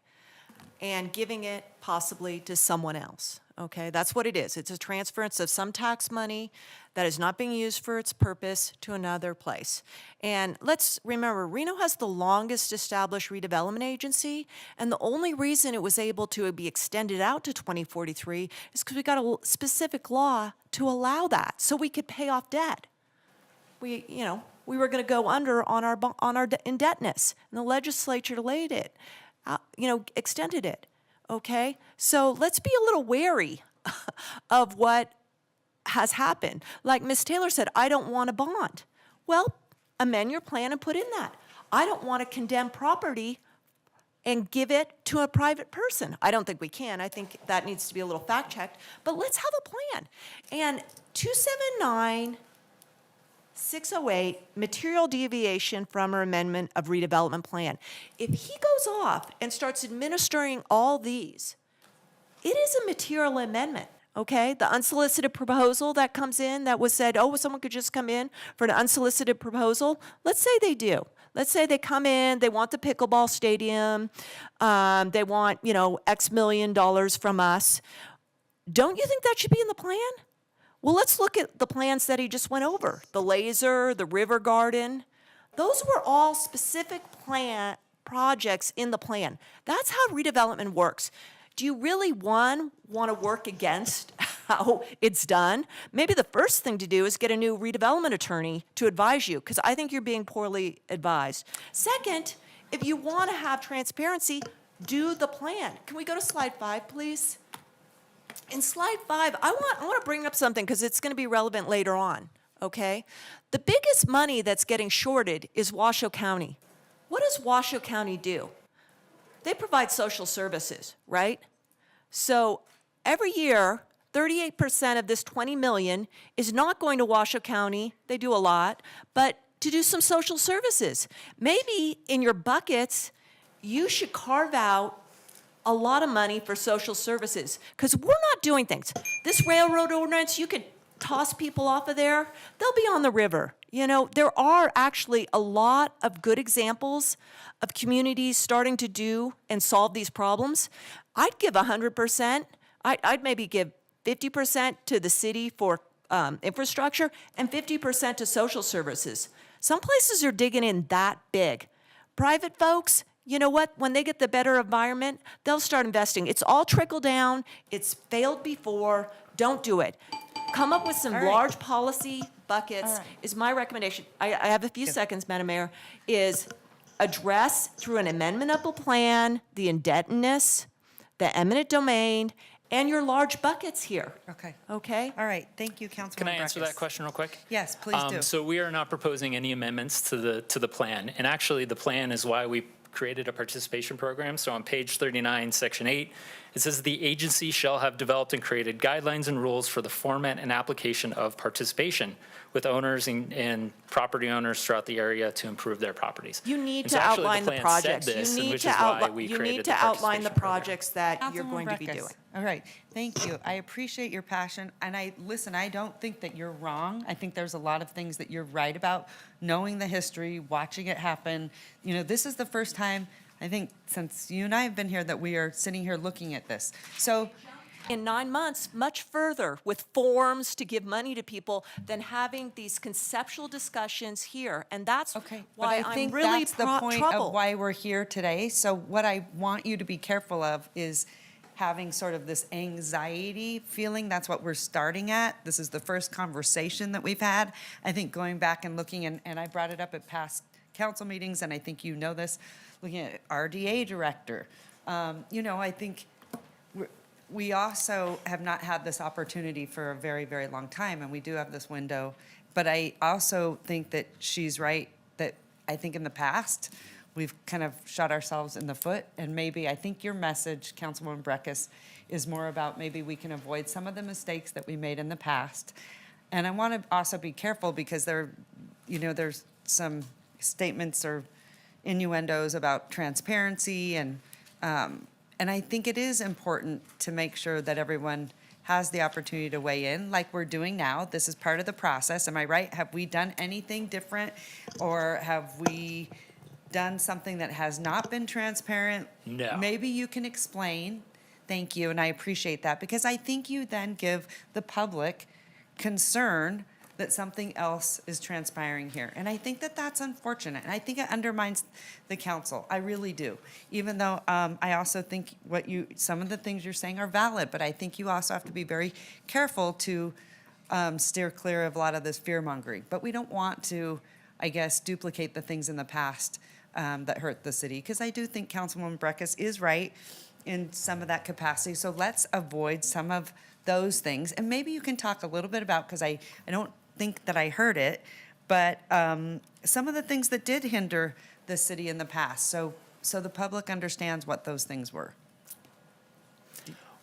[SPEAKER 16] and giving it possibly to someone else, okay? That's what it is. It's a transference of some tax money that is not being used for its purpose to another place. And let's remember, Reno has the longest established redevelopment agency, and the only reason it was able to be extended out to 2043 is because we got a specific law to allow that, so we could pay off debt. We were going to go under on our indebtedness, and the legislature delayed it, extended it. Okay, so let's be a little wary of what has happened. Like Ms. Taylor said, I don't want a bond. Well, amend your plan and put in that. I don't want to condemn property and give it to a private person. I don't think we can. I think that needs to be a little fact checked. But let's have a plan. And 279. 608, material deviation from or amendment of redevelopment plan. If he goes off and starts administering all these, it is a material amendment, okay? The unsolicited proposal that comes in that was said, oh, someone could just come in for an unsolicited proposal. Let's say they do. Let's say they come in, they want the pickleball stadium, they want, X million dollars from us. Don't you think that should be in the plan? Well, let's look at the plans that he just went over. The laser, the river garden. Those were all specific plan projects in the plan. That's how redevelopment works. Do you really, want to work against how it's done? Maybe the first thing to do is get a new redevelopment attorney to advise you, because I think you're being poorly advised. Second, if you want to have transparency, do the plan. Can we go to slide 5, please? In slide 5, I want to bring up something because it's going to be relevant later on, okay? The biggest money that's getting shorted is Washoe County. What does Washoe County do? They provide social services, right? So every year, 38% of this $20 million is not going to Washoe County. They do a lot, but to do some social services. Maybe in your buckets, you should carve out a lot of money for social services, because we're not doing things. This railroad ordinance, you could toss people off of there, they'll be on the river. There are actually a lot of good examples of communities starting to do and solve these problems. I'd give 100%. I'd maybe give 50% to the city for infrastructure and 50% to social services. Some places are digging in that big. Private folks, you know what? When they get the better environment, they'll start investing. It's all trickle down. It's failed before. Don't do it. Come up with some large policy buckets is my recommendation. I have a few seconds, Madam Mayor, is address through an amendment of the plan, the indebtedness, the eminent domain, and your large buckets here.
[SPEAKER 23] Okay.
[SPEAKER 16] Okay?
[SPEAKER 23] All right. Thank you, Councilwoman
[SPEAKER 15] Can I answer
[SPEAKER 23] Breckus.
[SPEAKER 15] that question real quick?
[SPEAKER 23] Yes, please do.
[SPEAKER 15] So we are not proposing any amendments to the plan. And actually, the plan is why we created a participation program. So on page 39, section 8, it says the agency shall have developed and created guidelines and rules for the format and application of participation with owners and property owners throughout the area to improve their properties.
[SPEAKER 16] You need
[SPEAKER 15] And
[SPEAKER 16] to
[SPEAKER 15] so actually
[SPEAKER 16] outline the
[SPEAKER 15] plan said
[SPEAKER 16] projects.
[SPEAKER 15] this,
[SPEAKER 16] You
[SPEAKER 15] and
[SPEAKER 16] need
[SPEAKER 15] which
[SPEAKER 16] to
[SPEAKER 15] is why
[SPEAKER 16] outline,
[SPEAKER 15] we
[SPEAKER 16] you
[SPEAKER 15] created
[SPEAKER 16] need
[SPEAKER 15] the
[SPEAKER 16] to outline the
[SPEAKER 15] participation program.
[SPEAKER 16] projects that you're going to be
[SPEAKER 23] Councilwoman
[SPEAKER 16] doing.
[SPEAKER 23] Breckus. All right, thank you. I appreciate your passion, and I don't think that you're wrong. I think there's a lot of things that you're right about, knowing the history, watching it happen. This is the first time, I think, since you and I have been here, that we are sitting here looking at this. So,
[SPEAKER 16] in 9 months, much further with forms to give money to people than having these conceptual discussions here. And that's
[SPEAKER 23] but
[SPEAKER 16] why
[SPEAKER 23] I think
[SPEAKER 16] I'm really
[SPEAKER 23] that's the point
[SPEAKER 16] troubled.
[SPEAKER 23] of why we're here today. So what I want you to be careful of is having sort of this anxiety feeling. That's what we're starting at. This is the first conversation that we've had. I think going back and looking, and I brought it up at past council meetings, and I think you know this, looking at RDA director. I think we also have not had this opportunity for a very, very long time, and we do have this window. But I also think that she's right, that I think in the past, we've kind of shot ourselves in the foot. And maybe, I think your message, Councilwoman Breckus, is more about maybe we can avoid some of the mistakes that we made in the past. And I want to also be careful because there's some statements or innuendos about transparency and I think it is important to make sure that everyone has the opportunity to weigh in like we're doing now. This is part of the process. Am I right? Have we done anything different, or have we done something that has not been transparent?
[SPEAKER 15] No.
[SPEAKER 23] Maybe you can explain. Thank you, and I appreciate that, because I think you then give the public concern that something else is transpiring here. And I think that that's unfortunate, and I think it undermines the council. I really do. Even though I also think some of the things you're saying are valid, but I think you also have to be very careful to steer clear of a lot of this fear mongering. But we don't want to, I guess, duplicate the things in the past that hurt the city, because I do think Councilwoman Breckus is right in some of that capacity. So let's avoid some of those things. And maybe you can talk a little bit about, because I don't think that I heard it, but some of the things that did hinder the city in the past, so the public understands what those things were.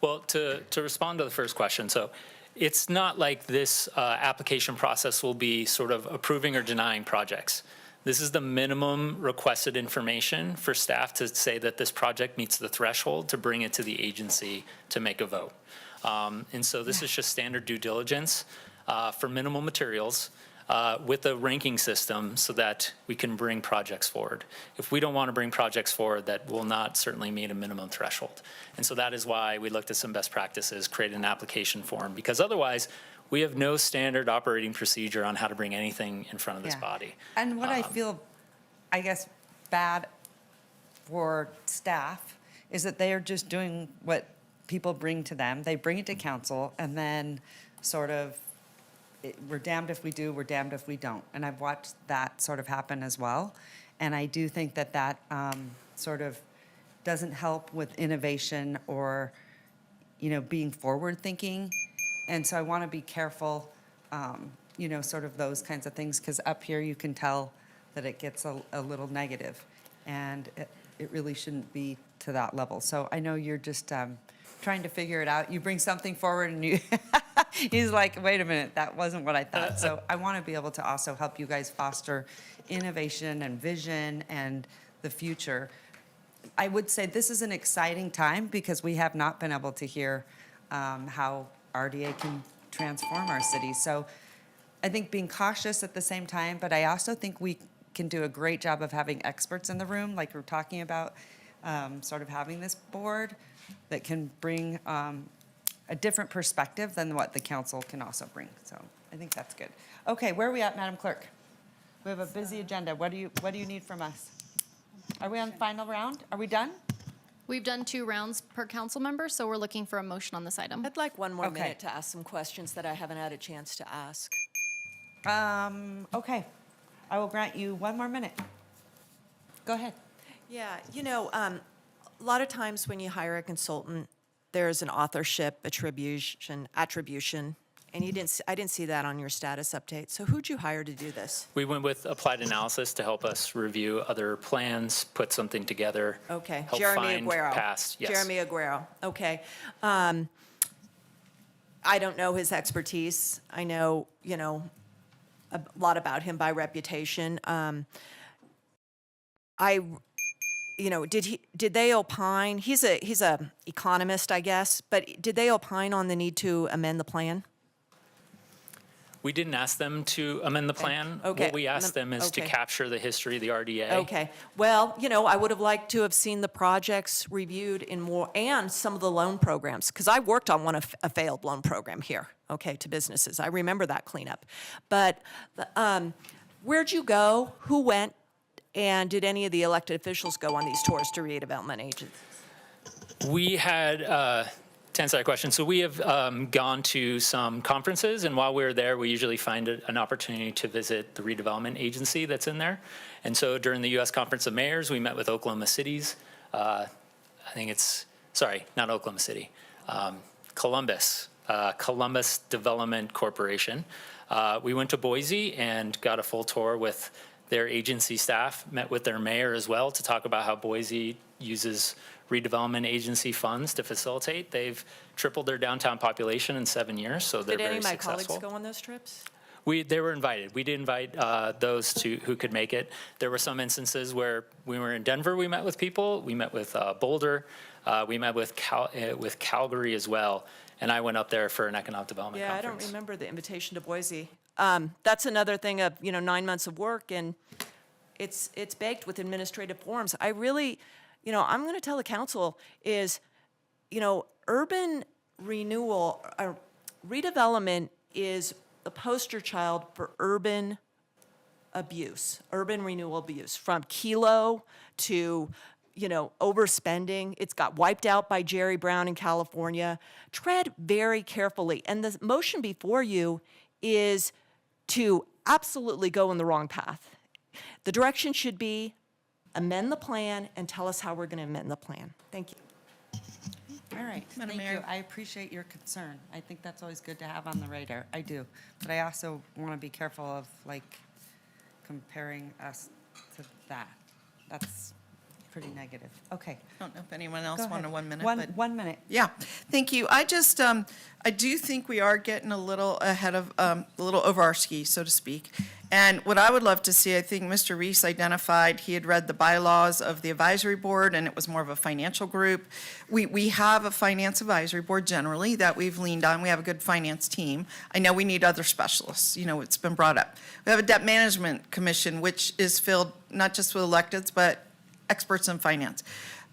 [SPEAKER 15] Well, to respond to the first question, so it's not like this application process will be sort of approving or denying projects. This is the minimum requested information for staff to say that this project meets the threshold to bring it to the agency to make a vote. And so this is just standard due diligence for minimal materials with a ranking system so that we can bring projects forward. If we don't want to bring projects forward, that will not certainly meet a minimum threshold. And so that is why we looked at some best practices, created an application form, because otherwise we have no standard operating procedure on how to bring anything in front of this
[SPEAKER 23] Yeah.
[SPEAKER 15] body.
[SPEAKER 23] And what I feel, I guess, bad for staff is that they are just doing what people bring to them. They bring it to council, and then sort of, we're damned if we do, we're damned if we don't. And I've watched that sort of happen as well. And I do think that that sort of doesn't help with innovation or, being forward-thinking. And so I want to be careful, sort of those kinds of things, because up here you can tell that it gets a little negative, and it really shouldn't be to that level. So I know you're just trying to figure it out. You bring something forward and you, he's like, wait a minute, that wasn't what I thought. So I want to be able to also help you guys foster innovation and vision and the future. I would say this is an exciting time because we have not been able to hear how RDA can transform our city. So I think being cautious at the same time, but I also think we can do a great job of having experts in the room, like we're talking about, sort of having this board that can bring a different perspective than what the council can also bring. So I think that's good. Okay, where are we at, Madam Clerk? We have a busy agenda. What do you need from us? Are we on final round? Are we done?
[SPEAKER 2] We've done 2 rounds per council member, so we're looking for a motion on this item.
[SPEAKER 16] I'd like one more
[SPEAKER 23] Okay.
[SPEAKER 16] minute to ask some questions that I haven't had a chance to ask.
[SPEAKER 23] Okay. I will grant you 1 more minute. Go ahead.
[SPEAKER 16] Yeah, a lot of times when you hire a consultant, there's an authorship attribution, and I didn't see that on your status update. So who'd you hire to do this?
[SPEAKER 15] We went with Applied Analysis to help us review other plans, put something together.
[SPEAKER 16] Okay,
[SPEAKER 15] help
[SPEAKER 16] Jeremy
[SPEAKER 15] find
[SPEAKER 16] Aguero.
[SPEAKER 15] past. Yes.
[SPEAKER 16] Jeremy Aguero, okay. I don't know his expertise. I know, a lot about him by reputation. Did they opine? He's a economist, I guess, but did they opine on the need to amend the plan?
[SPEAKER 15] We didn't ask them to amend the plan.
[SPEAKER 16] Okay.
[SPEAKER 15] What we asked them is to
[SPEAKER 16] Okay.
[SPEAKER 15] capture the history of the RDA.
[SPEAKER 16] Okay, well, I would have liked to have seen the projects reviewed in more, and some of the loan programs, because I worked on a failed loan program here, okay, to businesses. I remember that cleanup. But where'd you go? Who went? And did any of the elected officials go on these tours to redevelopment agencies?
[SPEAKER 15] We had, to answer that question, so we have gone to some conferences, and while we were there, we usually find an opportunity to visit the redevelopment agency that's in there. And so during the U.S. Conference of Mayors, we met with Oklahoma City's, not Oklahoma City, Columbus Development Corporation. We went to Boise and got a full tour with their agency staff, met with their mayor as well to talk about how Boise uses redevelopment agency funds to facilitate. They've tripled their downtown population in 7 years, so they're
[SPEAKER 16] Did any
[SPEAKER 15] very
[SPEAKER 16] of my
[SPEAKER 15] successful.
[SPEAKER 16] colleagues go on those trips?
[SPEAKER 15] They were invited. We did invite those who could make it. There were some instances where we were in Denver, we met with people. We met with Boulder. We met with Calgary as well. And I went up there for an economic development
[SPEAKER 16] Yeah,
[SPEAKER 15] conference.
[SPEAKER 16] I don't remember the invitation to Boise. That's another thing of, 9 months of work, and It's baked with administrative forms. I really, I'm going to tell the council is, urban renewal, redevelopment is the poster child for urban abuse, urban renewal abuse, from Kilo to, overspending. It's got wiped out by Jerry Brown in California. Tread very carefully. And the motion before you is to absolutely go in the wrong path. The direction should be amend the plan and tell us how we're going to amend the plan. Thank you.
[SPEAKER 23] All right,
[SPEAKER 1] Madam
[SPEAKER 23] thank you.
[SPEAKER 1] Mayor.
[SPEAKER 23] I appreciate your concern. I think that's always good to have on the radar. I do. But I also want to be careful of, comparing us to that. That's pretty negative. Okay.
[SPEAKER 1] I don't know if anyone else
[SPEAKER 23] Go
[SPEAKER 1] wanted
[SPEAKER 23] ahead.
[SPEAKER 1] 1 minute,
[SPEAKER 23] One-
[SPEAKER 1] but.
[SPEAKER 23] 1 minute.
[SPEAKER 1] Yeah, thank you. I just, I do think we are getting a little ahead of, a little over our skis, so to speak. And what I would love to see, I think Mr. Reese identified, he had read the bylaws of the advisory board, and it was more of a financial group. We have a finance advisory board generally that we've leaned on. We have a good finance team. I know we need other specialists, it's been brought up. We have a debt management commission, which is filled not just with electeds, but experts in finance.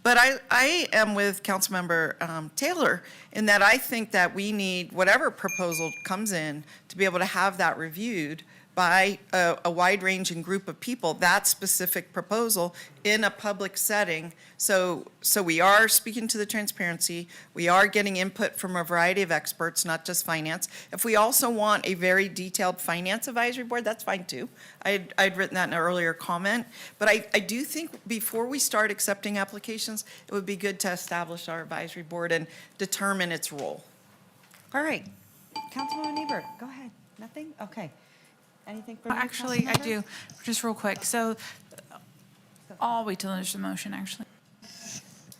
[SPEAKER 1] But I am with Councilmember Taylor in that I think that we need, whatever proposal comes in, to be able to have that reviewed by a wide-ranging group of people, that specific proposal in a public setting. So we are speaking to the transparency. We are getting input from a variety of experts, not just finance. If we also want a very detailed finance advisory board, that's fine too. I'd written that in an earlier comment. But I do think before we start accepting applications, it would be good to establish our advisory board and determine its role.
[SPEAKER 23] All right. Councilwoman Ebert, go ahead. Nothing? Okay. Anything from you,
[SPEAKER 5] Actually, I
[SPEAKER 23] Councilmember?
[SPEAKER 5] do, just real quick. So I'll wait till there's a motion, actually.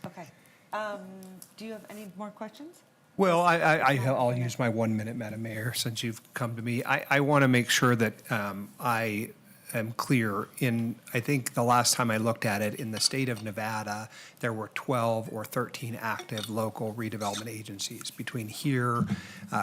[SPEAKER 23] Okay. Do you have any more questions?
[SPEAKER 12] Well, I'll use my 1 minute, Madam Mayor, since you've come to me. I want to make sure that I am clear. I think the last time I looked at it, in the state of Nevada, there were 12 or 13 active local redevelopment agencies between here,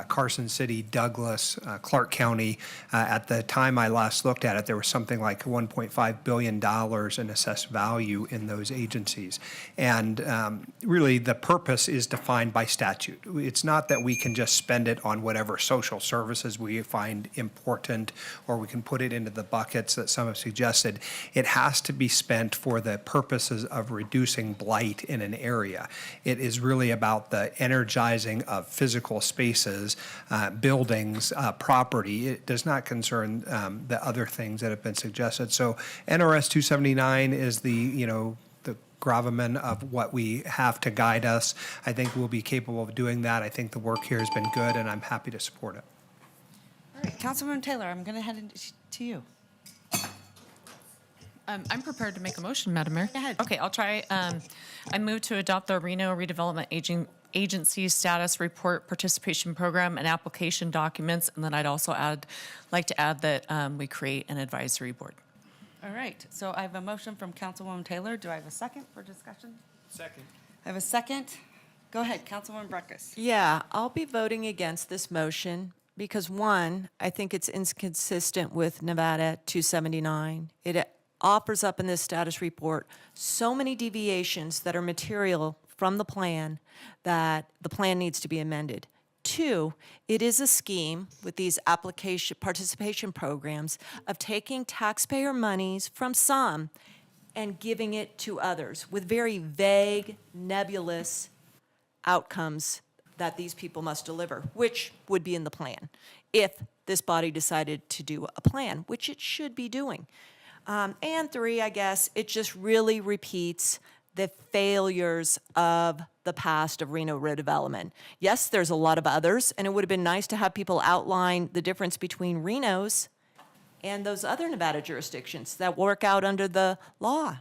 [SPEAKER 12] Carson City, Douglas, Clark County. At the time I last looked at it, there was something like $1.5 billion in assessed value in those agencies. And really, the purpose is defined by statute. It's not that we can just spend it on whatever social services we find important, or we can put it into the buckets that some have suggested. It has to be spent for the purposes of reducing blight in an area. It is really about the energizing of physical spaces, buildings, property. It does not concern the other things that have been suggested. So NRS 279 is the gravamen of what we have to guide us. I think we'll be capable of doing that. I think the work here has been good, and I'm happy to support it.
[SPEAKER 23] All right, Councilwoman Taylor, I'm going to head to you.
[SPEAKER 18] I'm prepared to make a motion, Madam Mayor.
[SPEAKER 23] Go ahead.
[SPEAKER 18] Okay, I'll try. I move to adopt the Reno Redevelopment Agency Status Report Participation Program and application documents, and then I'd also like to add that we create an advisory board.
[SPEAKER 23] All right, so I have a motion from Councilwoman Taylor. Do I have a second for discussion?
[SPEAKER 12] Second.
[SPEAKER 23] I have a second. Go ahead, Councilwoman Breckus.
[SPEAKER 16] Yeah, I'll be voting against this motion because, one, I think it's inconsistent with Nevada 279. It offers up in this status report so many deviations that are material from the plan that the plan needs to be amended. Two, it is a scheme with these participation programs of taking taxpayer monies from some and giving it to others with very vague, nebulous outcomes that these people must deliver, which would be in the plan if this body decided to do a plan, which it should be doing. And three, I guess, it just really repeats the failures of the past of Reno redevelopment. Yes, there's a lot of others, and it would have been nice to have people outline the difference between Reno's and those other Nevada jurisdictions that work out under the law.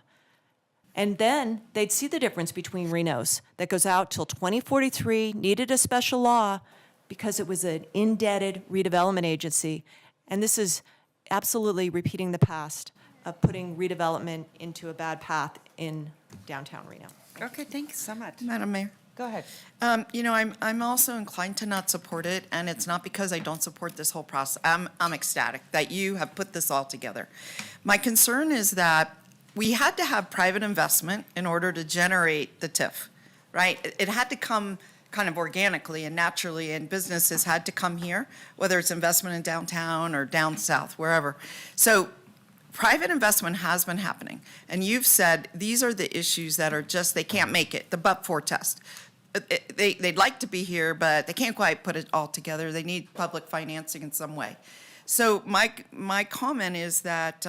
[SPEAKER 16] And then they'd see the difference between Reno's that goes out till 2043, needed a special law because it was an indebted redevelopment agency. And this is absolutely repeating the past of putting redevelopment into a bad path in downtown Reno.
[SPEAKER 23] Okay, thanks so much.
[SPEAKER 1] Madam Mayor.
[SPEAKER 17] Go ahead.
[SPEAKER 1] You know, I'm also inclined to not support it, and it's not because I don't support this whole process. I'm ecstatic that you have put this all together. My concern is that we had to have private investment in order to generate the TIF, right? It had to come kind of organically and naturally, and businesses had to come here, whether it's investment in downtown or down south, wherever. So private investment has been happening, and you've said these are the issues that are just, they can't make it, the but-for test. They'd like to be here, but they can't quite put it all together. They need public financing in some way. So my comment is that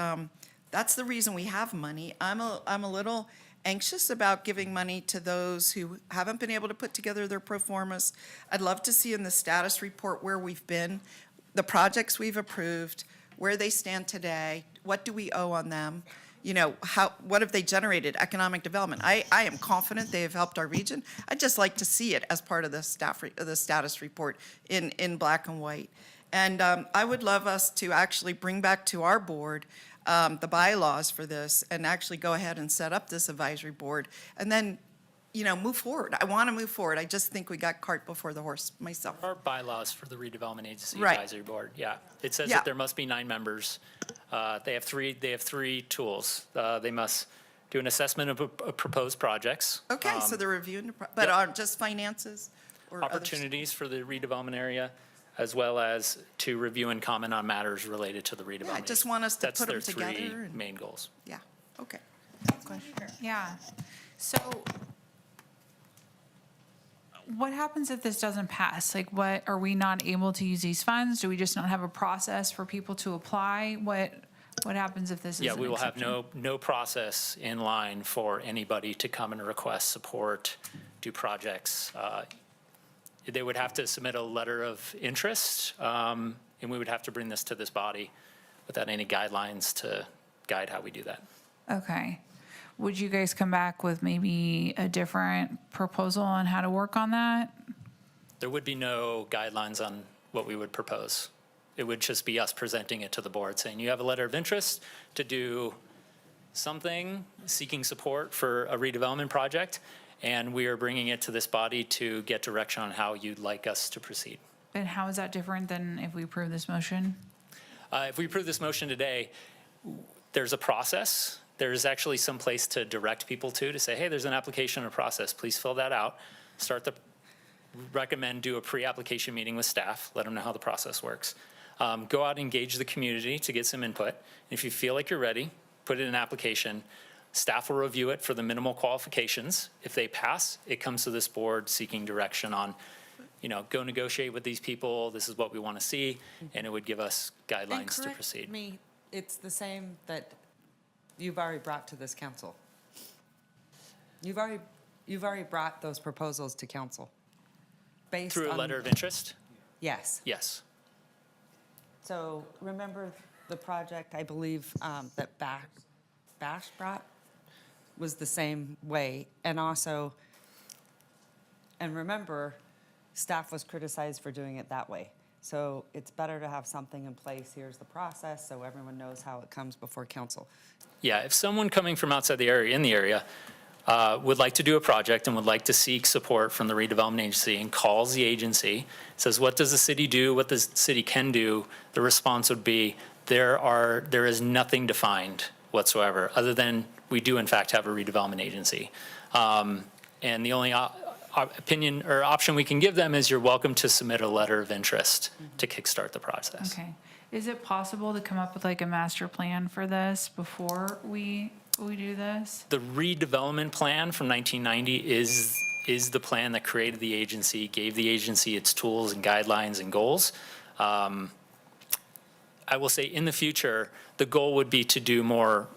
[SPEAKER 1] that's the reason we have money. I'm a little anxious about giving money to those who haven't been able to put together their pro formas. I'd love to see in the status report where we've been, the projects we've approved, where they stand today, what do we owe on them? You know, what have they generated? Economic development. I am confident they have helped our region. I'd just like to see it as part of the status report in black and white. And I would love us to actually bring back to our board the bylaws for this and actually go ahead and set up this advisory board and then, you know, move forward. I want to move forward. I just think we got cart before the horse myself.
[SPEAKER 15] There are bylaws for the redevelopment agency
[SPEAKER 1] Right.
[SPEAKER 15] advisory board, yeah. It says
[SPEAKER 1] Yeah.
[SPEAKER 15] that there must be 9 members. They have three tools. They must do an assessment of proposed projects.
[SPEAKER 1] Okay, so they're reviewing, but aren't just finances or others?
[SPEAKER 15] Opportunities for the redevelopment area, as well as to review and comment on matters related to the redevelopment.
[SPEAKER 1] Yeah, I just want us to
[SPEAKER 15] That's
[SPEAKER 1] put them
[SPEAKER 15] their three
[SPEAKER 1] together and-
[SPEAKER 15] main goals.
[SPEAKER 1] Yeah, okay.
[SPEAKER 5] Yeah. So what happens if this doesn't pass? Like, what, are we not able to use these funds? Do we just not have a process for people to apply? What happens if this is
[SPEAKER 15] Yeah,
[SPEAKER 5] an
[SPEAKER 15] we will have
[SPEAKER 5] exception?
[SPEAKER 15] no process in line for anybody to come and request support, do projects. They would have to submit a letter of interest, and we would have to bring this to this body without any guidelines to guide how we do that.
[SPEAKER 5] Okay. Would you guys come back with maybe a different proposal on how to work on that?
[SPEAKER 15] There would be no guidelines on what we would propose. It would just be us presenting it to the board, saying, you have a letter of interest to do something, seeking support for a redevelopment project, and we are bringing it to this body to get direction on how you'd like us to proceed.
[SPEAKER 5] And how is that different than if we approve this motion?
[SPEAKER 15] If we approve this motion today, there's a process. There's actually some place to direct people to say, hey, there's an application or process. Please fill that out. Do a pre-application meeting with staff. Let them know how the process works. Go out and engage the community to get some input. If you feel like you're ready, put it in an application. Staff will review it for the minimal qualifications. If they pass, it comes to this board seeking direction on, you know, go negotiate with these people. This is what we want to see. And it would give us guidelines to proceed.
[SPEAKER 23] Me, it's the same that you've already brought to this council. You've already brought those proposals to council. Based
[SPEAKER 15] Through a
[SPEAKER 23] on-
[SPEAKER 15] letter of interest?
[SPEAKER 23] Yes.
[SPEAKER 15] Yes.
[SPEAKER 23] So remember the project, I believe, that Bash brought was the same way. And also, and remember, staff was criticized for doing it that way. So it's better to have something in place. Here's the process, so everyone knows how it comes before council.
[SPEAKER 15] Yeah, if someone coming from outside the area, in the area, would like to do a project and would like to seek support from the redevelopment agency and calls the agency, says, what does the city do, what the city can do, the response would be, there is nothing defined whatsoever, other than we do in fact have a redevelopment agency. And the only opinion or option we can give them is you're welcome to submit a letter of interest to kickstart the process.
[SPEAKER 5] Okay. Is it possible to come up with like a master plan for this before we do this?
[SPEAKER 15] The redevelopment plan from 1990 is the plan that created the agency, gave the agency its tools and guidelines and goals. I will say in the future, the goal would be to do more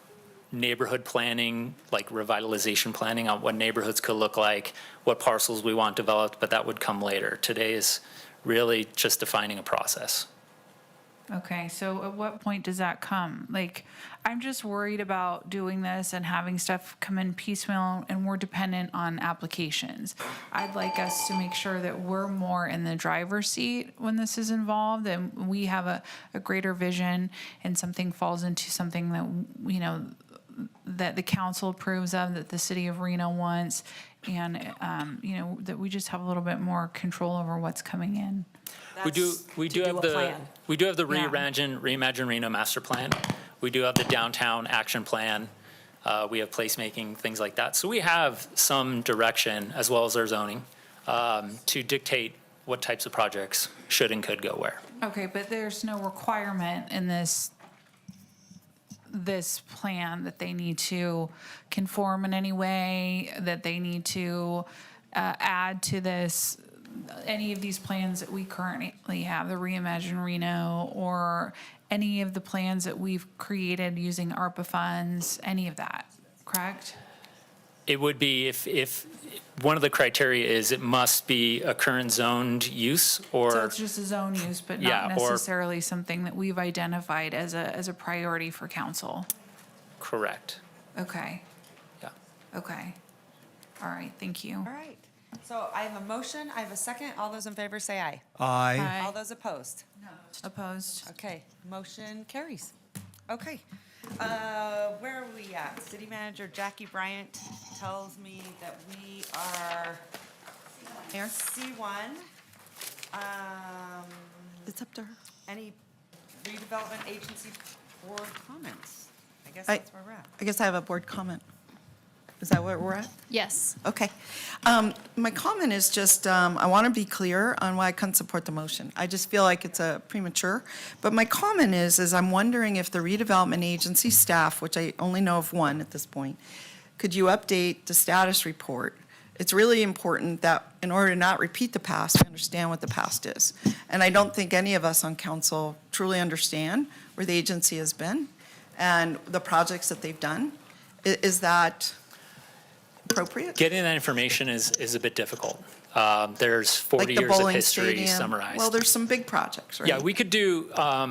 [SPEAKER 15] neighborhood planning, like revitalization planning on what neighborhoods could look like, what parcels we want developed, but that would come later. Today is really just defining a process.
[SPEAKER 5] Okay, so at what point does that come? Like, I'm just worried about doing this and having stuff come in piecemeal, and we're dependent on applications. I'd like us to make sure that we're more in the driver's seat when this is involved, and we have a greater vision, and something falls into something that, you know, that the council approves of, that the city of Reno wants, and, that we just have a little bit more control over what's coming in.
[SPEAKER 15] We do have
[SPEAKER 13] a
[SPEAKER 15] the,
[SPEAKER 13] plan.
[SPEAKER 15] we do have the
[SPEAKER 5] Yeah.
[SPEAKER 15] Reimagine Reno master plan. We do have the downtown action plan. We have placemaking, things like that. So we have some direction, as well as our zoning, to dictate what types of projects should and could go where.
[SPEAKER 5] Okay, but there's no requirement in this plan that they need to conform in any way, that they need to add to this, any of these plans that we currently have, the Reimagine Reno, or any of the plans that we've created using ARPA funds, any of that, correct?
[SPEAKER 15] It would be if one of the criteria is it must be a current zoned use or.
[SPEAKER 5] So it's just a zone use, but
[SPEAKER 15] Yeah,
[SPEAKER 5] not
[SPEAKER 15] or-
[SPEAKER 5] necessarily something that we've identified as a priority for council.
[SPEAKER 15] Correct.
[SPEAKER 5] Okay.
[SPEAKER 15] Yeah.
[SPEAKER 5] Okay. All right, thank you.
[SPEAKER 23] All right. So I have a motion, I have a second. All those in favor say aye.
[SPEAKER 12] Aye.
[SPEAKER 23] All those opposed?
[SPEAKER 5] Opposed?
[SPEAKER 23] Okay, motion carries. Okay. Where are we at? City Manager Jackie Bryant tells me that we are C1.
[SPEAKER 1] It's up to her.
[SPEAKER 23] Any redevelopment agency board comments? I guess
[SPEAKER 1] I-
[SPEAKER 23] that's where we're at.
[SPEAKER 1] I guess I have a board comment. Is that where we're at?
[SPEAKER 2] Yes.
[SPEAKER 1] Okay. My comment is just, I want to be clear on why I couldn't support the motion. I just feel like it's premature. But my comment is I'm wondering if the redevelopment agency staff, which I only know of one at this point, could you update the status report? It's really important that in order to not repeat the past, we understand what the past is. And I don't think any of us on council truly understand where the agency has been and the projects that they've done. Is that appropriate?
[SPEAKER 15] Getting that information is a bit difficult. There's
[SPEAKER 1] Like
[SPEAKER 15] 40
[SPEAKER 1] the
[SPEAKER 15] years of
[SPEAKER 1] bowling
[SPEAKER 15] history
[SPEAKER 1] stadium?
[SPEAKER 15] summarized.
[SPEAKER 1] Well, there's some big projects, right?
[SPEAKER 15] Yeah, we could do,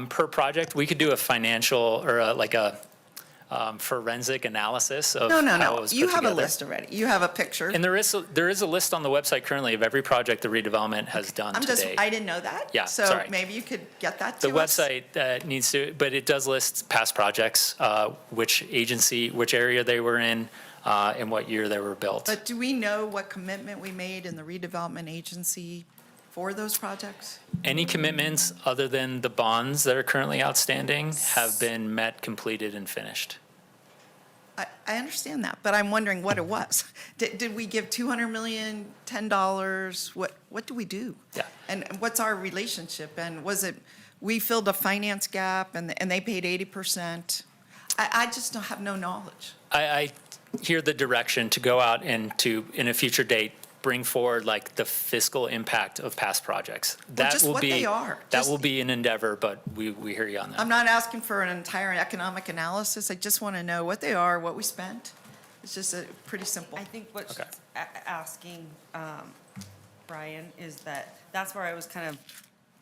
[SPEAKER 15] per project, we could do a financial or a forensic analysis of
[SPEAKER 1] No,
[SPEAKER 15] how it was
[SPEAKER 1] you
[SPEAKER 15] put
[SPEAKER 1] have a
[SPEAKER 15] together.
[SPEAKER 1] list already. You have a picture.
[SPEAKER 15] And there is a list on the website currently of every project the redevelopment has done to date.
[SPEAKER 1] I didn't know that.
[SPEAKER 15] Yeah,
[SPEAKER 1] So
[SPEAKER 15] sorry.
[SPEAKER 1] maybe you could get that to
[SPEAKER 15] The
[SPEAKER 1] us.
[SPEAKER 15] website needs to, but it does list past projects, which agency, which area they were in, and what year they were built.
[SPEAKER 1] But do we know what commitment we made in the redevelopment agency for those projects?
[SPEAKER 15] Any commitments other than the bonds that are currently outstanding have been met, completed, and finished.
[SPEAKER 1] I understand that, but I'm wondering what it was. Did we give 200 million, $10? What do we do?
[SPEAKER 15] Yeah.
[SPEAKER 1] And what's our relationship? And was it, we filled a finance gap and they paid 80%? I just don't have no knowledge.
[SPEAKER 15] I hear the direction to go out and to, in a future date, bring forward like the fiscal impact of past projects. That
[SPEAKER 1] just
[SPEAKER 15] will
[SPEAKER 1] what
[SPEAKER 15] be,
[SPEAKER 1] they are.
[SPEAKER 15] that
[SPEAKER 1] Just-
[SPEAKER 15] will be an endeavor, but we hear you on that.
[SPEAKER 1] I'm not asking for an entire economic analysis. I just want to know what they are, what we spent. It's just pretty simple.
[SPEAKER 23] I think what she's
[SPEAKER 15] Okay.
[SPEAKER 23] asking, Brian, is that's where I was kind of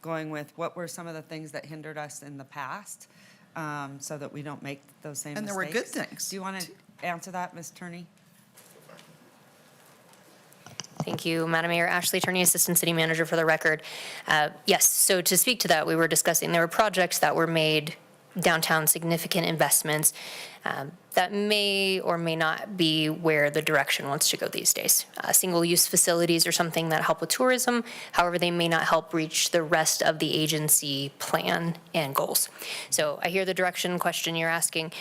[SPEAKER 23] going with, what were some of the things that hindered us in the past, so that we don't make those same
[SPEAKER 1] And
[SPEAKER 23] mistakes?
[SPEAKER 1] there were good things.
[SPEAKER 23] Do you want to answer that, Ms. Turney?
[SPEAKER 4] Thank you, Madam Mayor. Ashley Turney, Assistant City Manager for the record. Yes, so to speak to that, we were discussing there were projects that were made downtown, significant investments that may or may not be where the direction wants to go these days. Single-use facilities are something that help with tourism. However, they may not help reach the rest of the agency plan and goals. So I hear the direction question you're asking.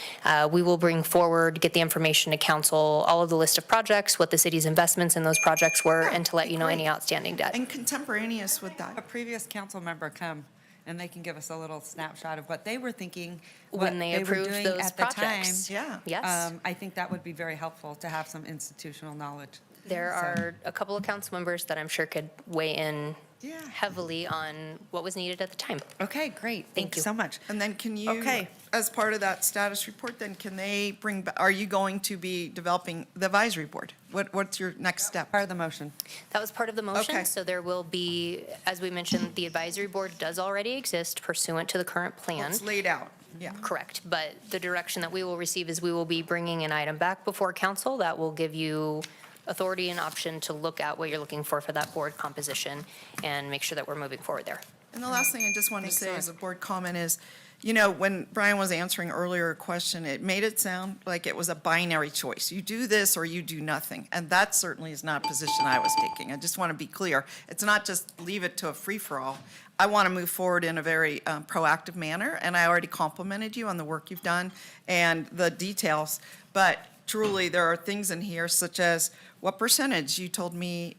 [SPEAKER 4] We will bring forward, get the information to council, all of the list of projects, what the city's investments in those projects were, and to let you know any outstanding debt.
[SPEAKER 1] And contemporaneous with that.
[SPEAKER 23] A previous council member come, and they can give us a little snapshot of what they were thinking,
[SPEAKER 4] When
[SPEAKER 23] what
[SPEAKER 4] they
[SPEAKER 23] were
[SPEAKER 4] approved
[SPEAKER 23] doing
[SPEAKER 4] those
[SPEAKER 23] at the time.
[SPEAKER 4] projects.
[SPEAKER 1] Yeah.
[SPEAKER 4] Yes.
[SPEAKER 23] I think that would be very helpful to have some institutional knowledge.
[SPEAKER 4] There
[SPEAKER 23] So-
[SPEAKER 4] are a couple of council members that I'm sure could weigh in
[SPEAKER 23] Yeah.
[SPEAKER 4] heavily on what was needed at the time.
[SPEAKER 23] Okay, great.
[SPEAKER 4] Thank
[SPEAKER 23] Thanks
[SPEAKER 4] you.
[SPEAKER 23] so much.
[SPEAKER 1] And then can you,
[SPEAKER 23] Okay.
[SPEAKER 1] as part of that status report, then can they are you going to be developing the advisory board? What's your next step?
[SPEAKER 23] Part of the motion.
[SPEAKER 4] That was part of the motion.
[SPEAKER 1] Okay.
[SPEAKER 4] So there will be, as we mentioned, the advisory board does already exist pursuant to the current plan.
[SPEAKER 1] It's laid out, yeah.
[SPEAKER 4] Correct. But the direction that we will receive is we will be bringing an item back before council that will give you authority and option to look at what you're looking for that board composition and make sure that we're moving forward there.
[SPEAKER 1] And the last thing I just want to say as a board comment is, You know, when Brian was answering earlier a question, it made it sound like it was a binary choice. You do this or you do nothing. And that certainly is not a position I was taking. I just want to be clear. It's not just leave it to a free-for-all. I want to move forward in a very proactive manner, and I already complimented you on the work you've done and the details. But truly, there are things in here such as what percentage you told me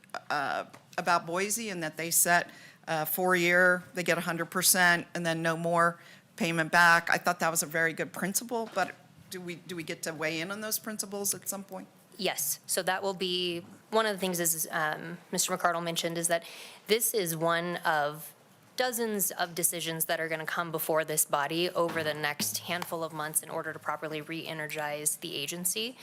[SPEAKER 1] about Boise and that they set 4-year, they get 100% and then no more payment back. I thought that was a very good principle, but do we get to weigh in on those principles at some point?
[SPEAKER 4] Yes, so that will be, one of the things is, Mr. McCardle mentioned, is that this is one of dozens of decisions that are going to come before this body over the next handful of months in order to properly re-energize the agency.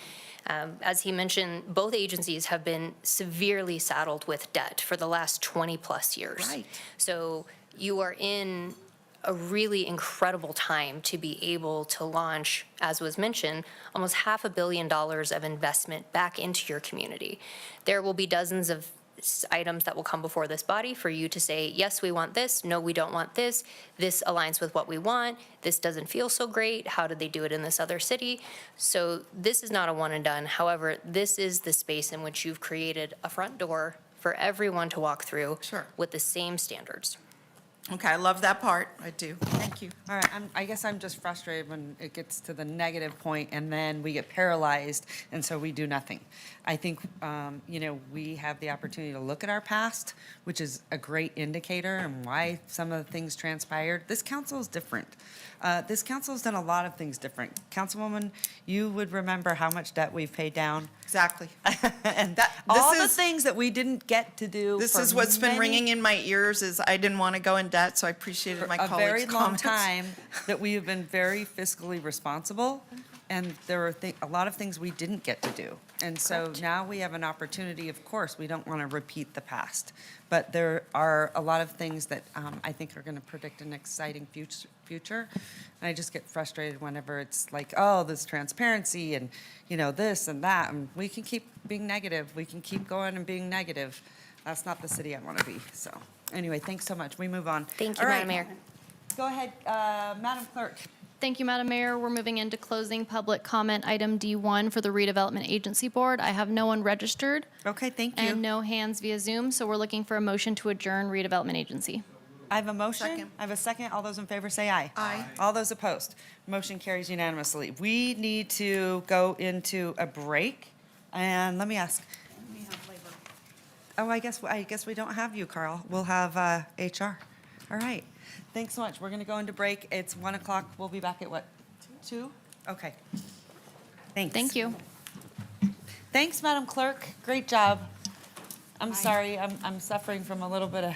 [SPEAKER 4] As he mentioned, both agencies have been severely saddled with debt for the last 20-plus years.
[SPEAKER 1] Right.
[SPEAKER 4] So you are in a really incredible time to be able to launch, as was mentioned, almost $500 million of investment back into your community. There will be dozens of items that will come before this body for you to say, yes, we want this, no, we don't want this, this aligns with what we want, this doesn't feel so great, how did they do it in this other city? So this is not a one and done. However, this is the space in which you've created a front door for everyone to walk through.
[SPEAKER 1] Sure.
[SPEAKER 4] With the same standards.
[SPEAKER 1] Okay, I love that part. I do. Thank you.
[SPEAKER 23] All right, I guess I'm just frustrated when it gets to the negative point and then we get paralyzed and so we do nothing. I think, we have the opportunity to look at our past, which is a great indicator and why some of the things transpired. This council is different. This council has done a lot of things different. Councilwoman, you would remember how much debt we've paid down.
[SPEAKER 1] Exactly.
[SPEAKER 23] And all the things that we didn't get to do.
[SPEAKER 1] This
[SPEAKER 23] for
[SPEAKER 1] is what's been
[SPEAKER 23] many-
[SPEAKER 1] ringing in my ears is I didn't want to go in debt, so I appreciated my
[SPEAKER 23] a
[SPEAKER 1] colleagues'
[SPEAKER 23] very long
[SPEAKER 1] comments.
[SPEAKER 23] time that we have been very fiscally responsible, and there are a lot of things we didn't get to do. And so now we have an opportunity, of course, we don't want to repeat the past, but there are a lot of things that I think are going to predict an exciting future. And I just get frustrated whenever it's like, oh, this transparency and, this and that, and we can keep being negative. We can keep going and being negative. That's not the city I want to be, so. Anyway, thanks so much. We move on.
[SPEAKER 4] Thank you,
[SPEAKER 23] All right.
[SPEAKER 4] Madam Mayor.
[SPEAKER 23] Go ahead, Madam Clerk.
[SPEAKER 2] Thank you, Madam Mayor. We're moving into closing public comment, item D1 for the Redevelopment Agency Board. I have no one registered
[SPEAKER 23] Okay, thank you.
[SPEAKER 2] and no hands via Zoom, so we're looking for a motion to adjourn Redevelopment Agency.
[SPEAKER 23] I have a motion.
[SPEAKER 1] Second.
[SPEAKER 23] I have a second. All those in favor say aye.
[SPEAKER 1] Aye.
[SPEAKER 23] All those opposed. Motion carries unanimously. We need to go into a break. And let me ask. Oh, I guess we don't have you, Carl. We'll have HR. All right. Thanks so much. We're going to go into break. It's 1 o'clock. We'll be back at what? 2? Okay. Thanks.
[SPEAKER 2] Thank you.
[SPEAKER 23] Thanks, Madam Clerk. Great job. I'm sorry. I'm suffering from a little bit of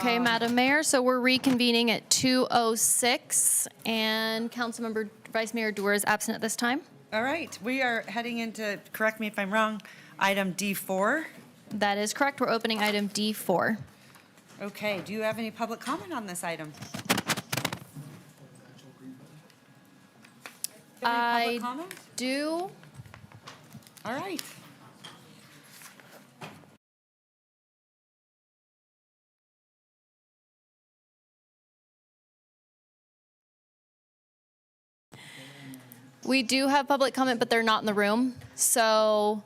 [SPEAKER 2] Okay, Madam Mayor, so we're reconvening at 2:06, and Councilmember Vice Mayor Dewar is absent at this time.
[SPEAKER 23] All right, we are heading into, correct me if I'm wrong, item D4.
[SPEAKER 2] That is correct. We're opening item D4.
[SPEAKER 23] Okay, do you have any public comment on this item? Any public
[SPEAKER 2] I
[SPEAKER 23] comment?
[SPEAKER 2] do.
[SPEAKER 23] All right.
[SPEAKER 2] We do have public comment, but they're not in the room. So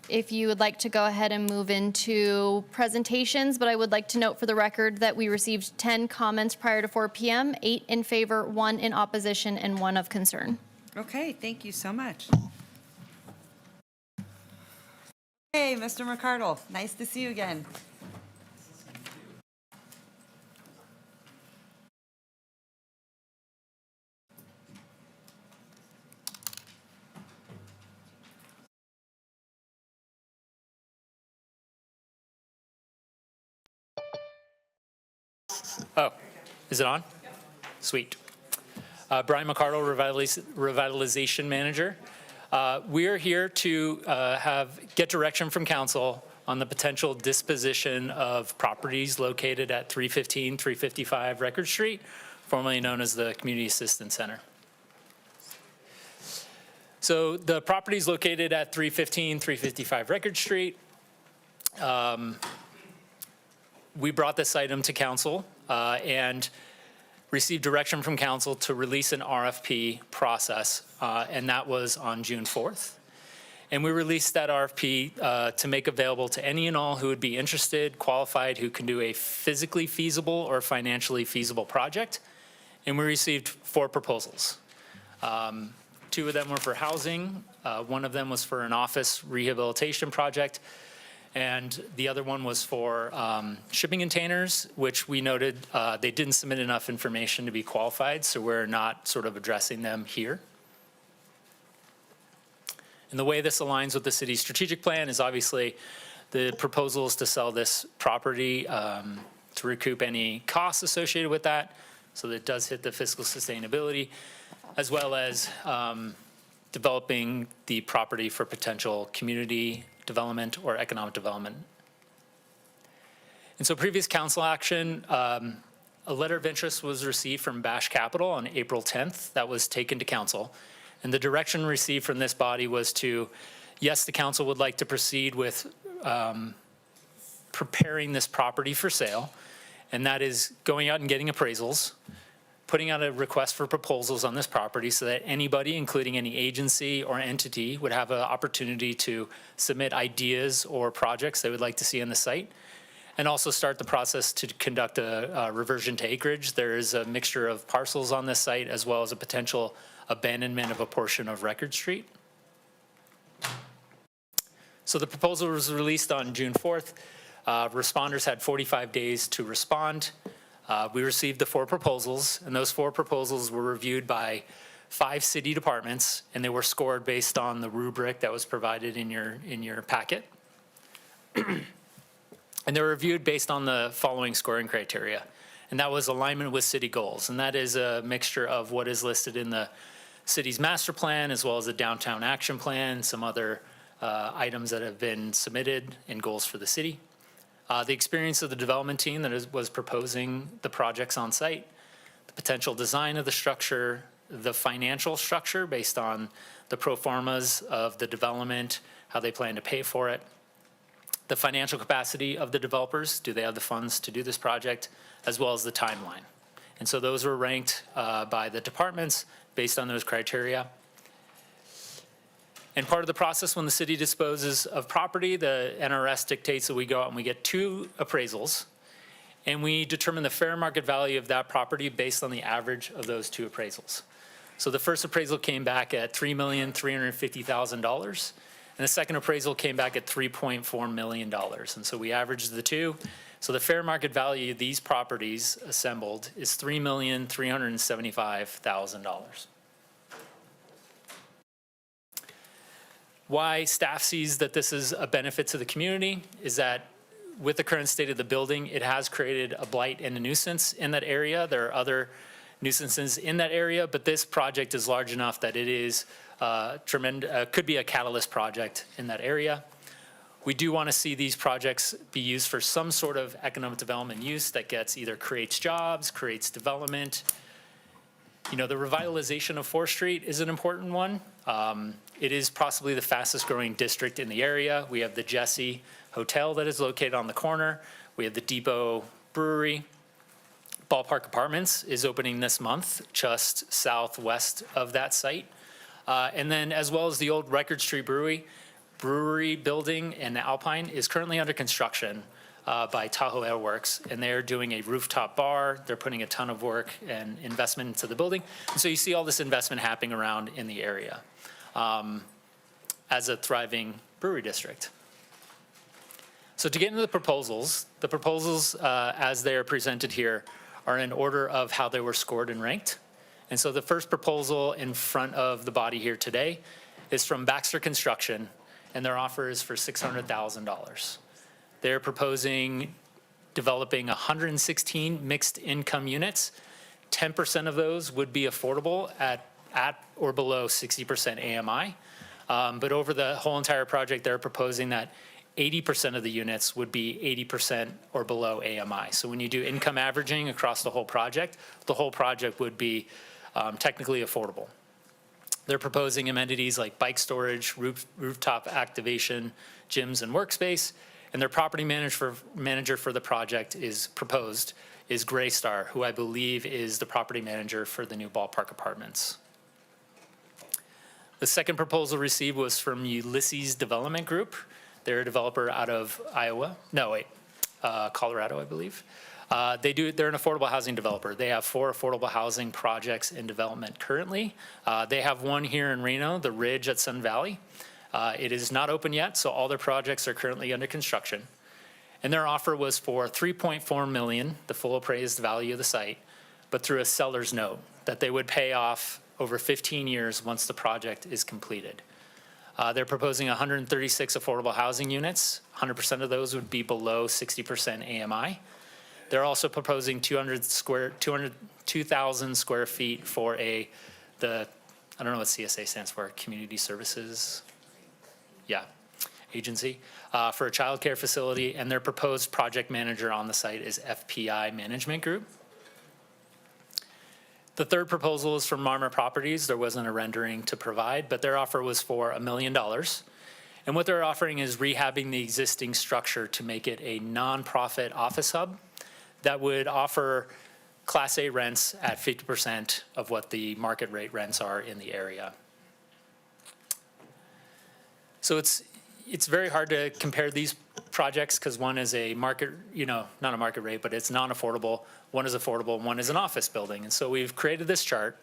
[SPEAKER 2] if you would like to go ahead and move into presentations, but I would like to note for the record that we received 10 comments prior to 4 p.m., 8 in favor, 1 in opposition, and 1 of concern.
[SPEAKER 23] Okay, thank you so much. Hey, Mr. McCardle, nice to see you again.
[SPEAKER 15] Oh, is it on? Sweet. Brian McCardle, Revitalization Manager. We are here to get direction from council on the potential disposition of properties located at 315, 355 Record Street, formerly known as the Community Assistance Center. So the properties located at 315, 355 Record Street, we brought this item to council and received direction from council to release an RFP process, and that was on June 4th. And we released that RFP to make available to any and all who would be interested, qualified, who can do a physically feasible or financially feasible project. And we received 4 proposals. 2 of them were for housing. 1 of them was for an office rehabilitation project. And the other one was for shipping containers, which we noted they didn't submit enough information to be qualified, so we're not sort of addressing them here. And the way this aligns with the city's strategic plan is obviously the proposal is to sell this property to recoup any costs associated with that, so that it does hit the fiscal sustainability, as well as developing the property for potential community development or economic development. And so previous council action, a letter of interest was received from Bash Capital on April 10th. That was taken to council. And the direction received from this body was to, yes, the council would like to proceed with preparing this property for sale. And that is going out and getting appraisals, putting out a request for proposals on this property so that anybody, including any agency or entity, would have an opportunity to submit ideas or projects they would like to see on the site, and also start the process to conduct a reversion to acreage. There is a mixture of parcels on this site, as well as a potential abandonment of a portion of Record Street. So the proposal was released on June 4th. Responders had 45 days to respond. We received the 4 proposals, and those 4 proposals were reviewed by 5 city departments, and they were scored based on the rubric that was provided in your packet. And they were reviewed based on the following scoring criteria, and that was alignment with city goals, and that is a mixture of what is listed in the city's master plan, as well as the downtown action plan, some other items that have been submitted and goals for the city. The experience of the development team that was proposing the projects on site, the potential design of the structure, the financial structure based on the pro formas of the development, how they plan to pay for it, the financial capacity of the developers, do they have the funds to do this project, as well as the timeline. And so those were ranked by the departments based on those criteria. And part of the process when the city disposes of property, the NRS dictates that we go out and we get 2 appraisals, and we determine the fair market value of that property based on the average of those 2 appraisals. So the first appraisal came back at $3,350,000, and the second appraisal came back at $3.4 million. And so we averaged the 2. So the fair market value of these properties assembled is $3,375,000. Why staff sees that this is a benefit to the community is that with the current state of the building, it has created a blight and a nuisance in that area. There are other nuisances in that area, but this project is large enough that it is could be a catalyst project in that area. We do want to see these projects be used for some sort of economic development use that either creates jobs, creates development. You know, the revitalization of 4th Street is an important one. It is possibly the fastest growing district in the area. We have the Jesse Hotel that is located on the corner. We have the Depot Brewery. Ballpark Apartments is opening this month, just southwest of that site. And then as well as the old Record Street Brewery building in Alpine is currently under construction by Tahoe Airworks, and they're doing a rooftop bar. They're putting a ton of work and investment into the building. And so you see all this investment happening around in the area as a thriving brewery district. So to get into the proposals as they are presented here are in order of how they were scored and ranked. And so the first proposal in front of the body here today is from Baxter Construction, and their offer is for $600,000. They're proposing developing 116 mixed income units. 10% of those would be affordable at or below 60% AMI. But over the whole entire project, they're proposing that 80% of the units would be 80% or below AMI. So when you do income averaging across the whole project would be technically affordable. They're proposing amenities like bike storage, rooftop activation, gyms and workspace, and their property manager for the project is Graystar, who I believe is the property manager for the new Ballpark Apartments. The second proposal received was from Ulysses Development Group. They're a developer out of Colorado, I believe. They're an affordable housing developer. They have 4 affordable housing projects in development currently. They have one here in Reno, the Ridge at Sun Valley. It is not open yet, so all their projects are currently under construction. And their offer was for $3.4 million, the full appraised value of the site, but through a seller's note that they would pay off over 15 years once the project is completed. They're proposing 136 affordable housing units. 100% of those would be below 60% AMI. They're also proposing 2,000 square feet for I don't know what CSA stands for, Community Services, agency, for a childcare facility, and their proposed project manager on the site is FPI Management Group. The third proposal is from Marmor Properties. There wasn't a rendering to provide, but their offer was for $1 million. And what they're offering is rehabbing the existing structure to make it a nonprofit office hub that would offer Class A rents at 50% of what the market rate rents are in the area. So it's very hard to compare these projects because one is a market, not a market rate, but it's non-affordable. One is affordable, one is an office building. And so we've created this chart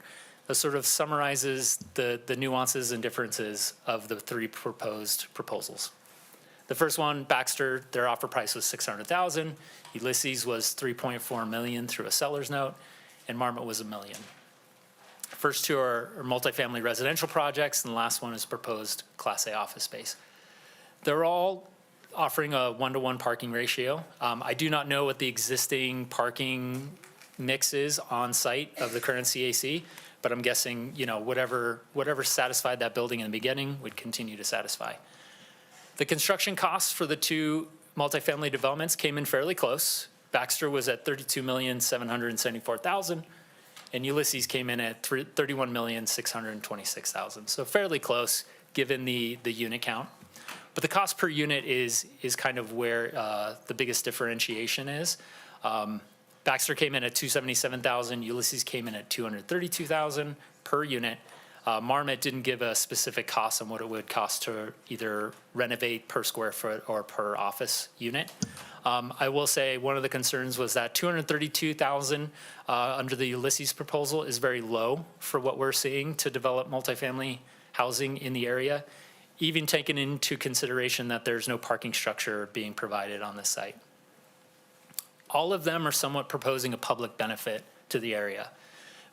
[SPEAKER 15] that sort of summarizes the nuances and differences of the 3 proposed proposals. The first one, Baxter, their offer price was $600,000. Ulysses was $3.4 million through a seller's note, and Marmot was $1 million. First 2 are multifamily residential projects, and the last one is proposed Class A office space. They're all offering a 1-to-1 parking ratio. I do not know what the existing parking mix is on site of the current CAC, but I'm guessing, whatever satisfied that building in the beginning would continue to satisfy. The construction costs for the 2 multifamily developments came in fairly close. Baxter was at $32,774,000, and Ulysses came in at $31,626,000. So fairly close given the unit count. But the cost per unit is kind of where the biggest differentiation is. Baxter came in at $277,000. Ulysses came in at $232,000 per unit. Marmot didn't give a specific cost on what it would cost to either renovate per square foot or per office unit. I will say one of the concerns was that $232,000 under the Ulysses proposal is very low for what we're seeing to develop multifamily housing in the area, even taking into consideration that there's no parking structure being provided on this site. All of them are somewhat proposing a public benefit to the area.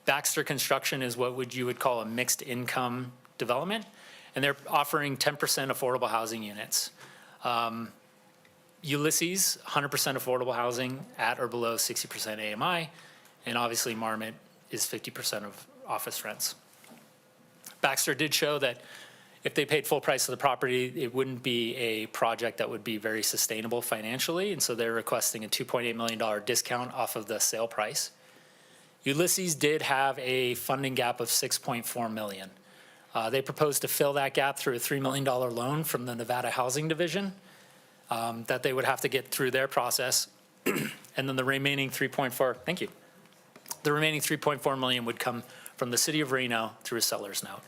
[SPEAKER 15] Baxter Construction is what you would call a mixed income development, and they're offering 10% affordable housing units. Ulysses, 100% affordable housing at or below 60% AMI, and obviously Marmot is 50% of office rents. Baxter did show that if they paid full price of the property, it wouldn't be a project that would be very sustainable financially, and so they're requesting a $2.8 million discount off of the sale price. Ulysses did have a funding gap of $6.4 million. They proposed to fill that gap through a $3 million loan from the Nevada Housing Division that they would have to get through their process. And then the remaining thank you. The remaining $3.4 million would come from the city of Reno through a seller's note.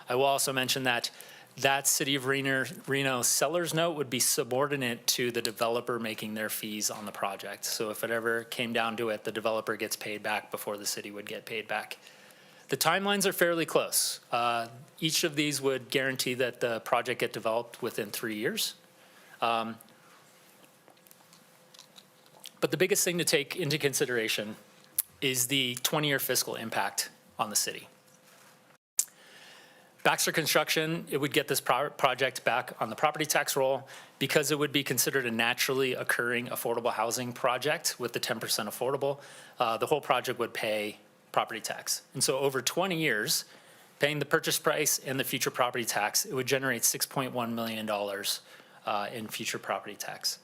[SPEAKER 15] I will also mention that that city of Reno seller's note would be subordinate to the developer making their fees on the project. So if it ever came down to it, the developer gets paid back before the city would get paid back. The timelines are fairly close. Each of these would guarantee that the project get developed within 3 years. But the biggest thing to take into consideration is the 20-year fiscal impact on the city. Baxter Construction, it would get this project back on the property tax roll because it would be considered a naturally occurring affordable housing project with the 10% affordable. The whole project would pay property tax. And so over 20 years, paying the purchase price and the future property tax, it would generate $6.1 million in future property tax.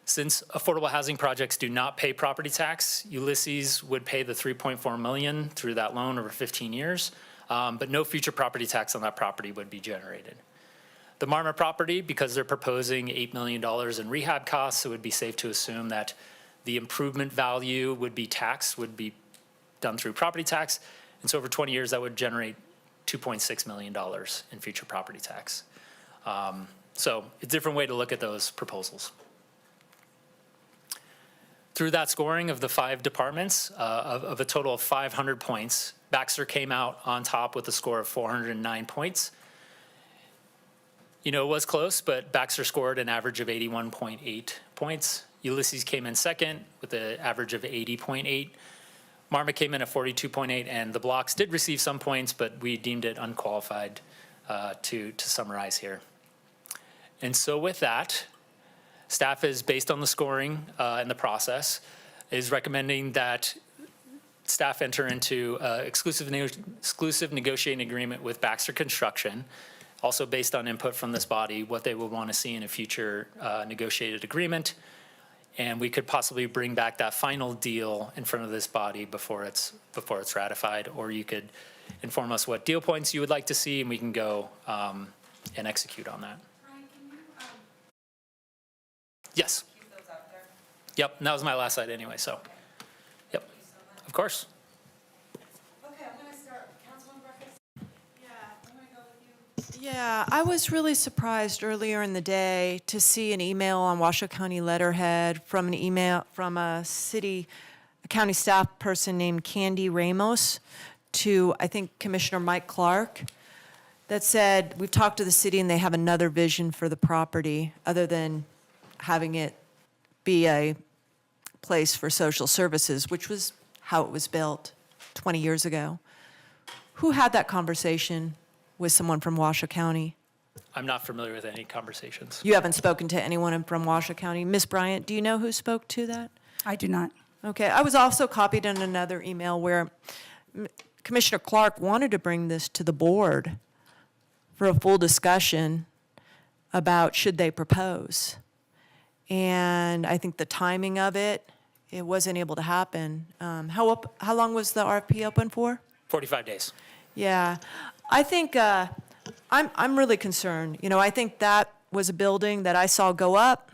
[SPEAKER 15] Since affordable housing projects do not pay property tax, Ulysses would pay the $3.4 million through that loan over 15 years, but no future property tax on that property would be generated. The Marmot property, because they're proposing $8 million in rehab costs, it would be safe to assume that the improvement value would be taxed, would be done through property tax. And so over 20 years, that would generate $2.6 million in future property tax. So it's a different way to look at those proposals. Through that scoring of the 5 departments, of a total of 500 points, Baxter came out on top with a score of 409 points. You know, it was close, but Baxter scored an average of 81.8 points. Ulysses came in second with an average of 80.8. Marmot came in at 42.8, and the blocks did receive some points, but we deemed it unqualified to summarize here. And so with that, staff is, based on the scoring and the process, is recommending that staff enter into exclusive negotiating agreement with Baxter Construction, also based on input from this body, what they would want to see in a future negotiated agreement. And we could possibly bring back that final deal in front of this body before it's ratified, or you could inform us what deal points you would like to see, and we can go and execute on that. Yes.
[SPEAKER 23] Keep those out there.
[SPEAKER 15] Yep, and that was my last slide anyway, so. Yep, of course.
[SPEAKER 23] Okay, I'm gonna start. Councilman Breakfast? Yeah, I'm gonna go with you.
[SPEAKER 16] Yeah, I was really surprised earlier in the day to see an email on Washoe County letterhead from a county staff person named Candy Ramos to, I think, Commissioner Mike Clark, that said, we've talked to the city and they have another vision for the property other than having it be a place for social services, which was how it was built 20 years ago. Who had that conversation with someone from Washoe County?
[SPEAKER 15] I'm not familiar with any conversations.
[SPEAKER 16] You haven't spoken to anyone from Washoe County. Ms. Bryant, do you know who spoke to that?
[SPEAKER 11] I do not.
[SPEAKER 16] Okay, I was also copied in another email where Commissioner Clark wanted to bring this to the board for a full discussion about should they propose. And I think the timing of it, it wasn't able to happen. How long was the RFP open for?
[SPEAKER 15] 45 days.
[SPEAKER 16] Yeah, I think I'm really concerned. You know, I think that was a building that I saw go up.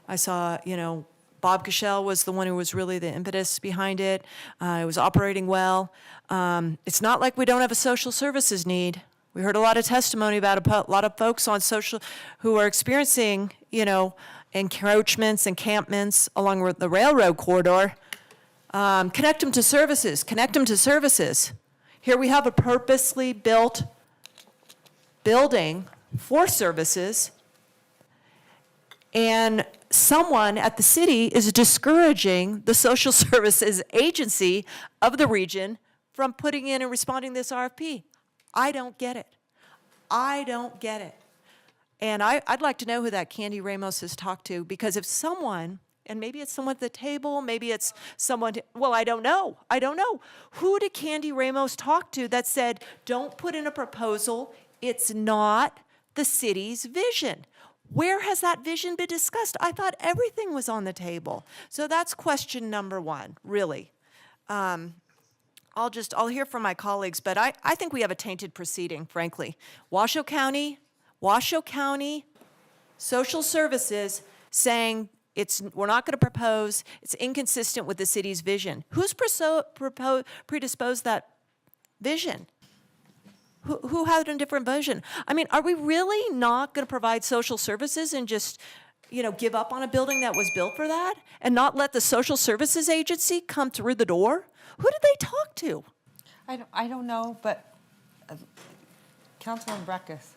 [SPEAKER 16] I saw, you know, Bob Cashel was the one who was really the impetus behind it. It was operating well. It's not like we don't have a social services need. We heard a lot of testimony about a lot of folks on social who are experiencing, you know, encroachments, encampments along with the railroad corridor. Connect them to services, connect them to services. Here we have a purposely built building for services, and someone at the city is discouraging the social services agency of the region from putting in and responding to this RFP. I don't get it. I don't get it. And I'd like to know who that Candy Ramos has talked to, because if someone, and maybe it's someone at the table, maybe it's someone, well, I don't know. I don't know. Who did Candy Ramos talk to that said, don't put in a proposal, it's not the city's vision? Where has that vision been discussed? I thought everything was on the table. So that's question number one, really. I'll hear from my colleagues, but I think we have a tainted proceeding, frankly. Washoe County, Social Services saying we're not going to propose, it's inconsistent with the city's vision. Who's predisposed that vision? Who had a different vision? I mean, are we really not going to provide social services and just, give up on a building that was built for that and not let the social services agency come through the door? Who did they talk to?
[SPEAKER 23] I don't know, but Councilman Breckus,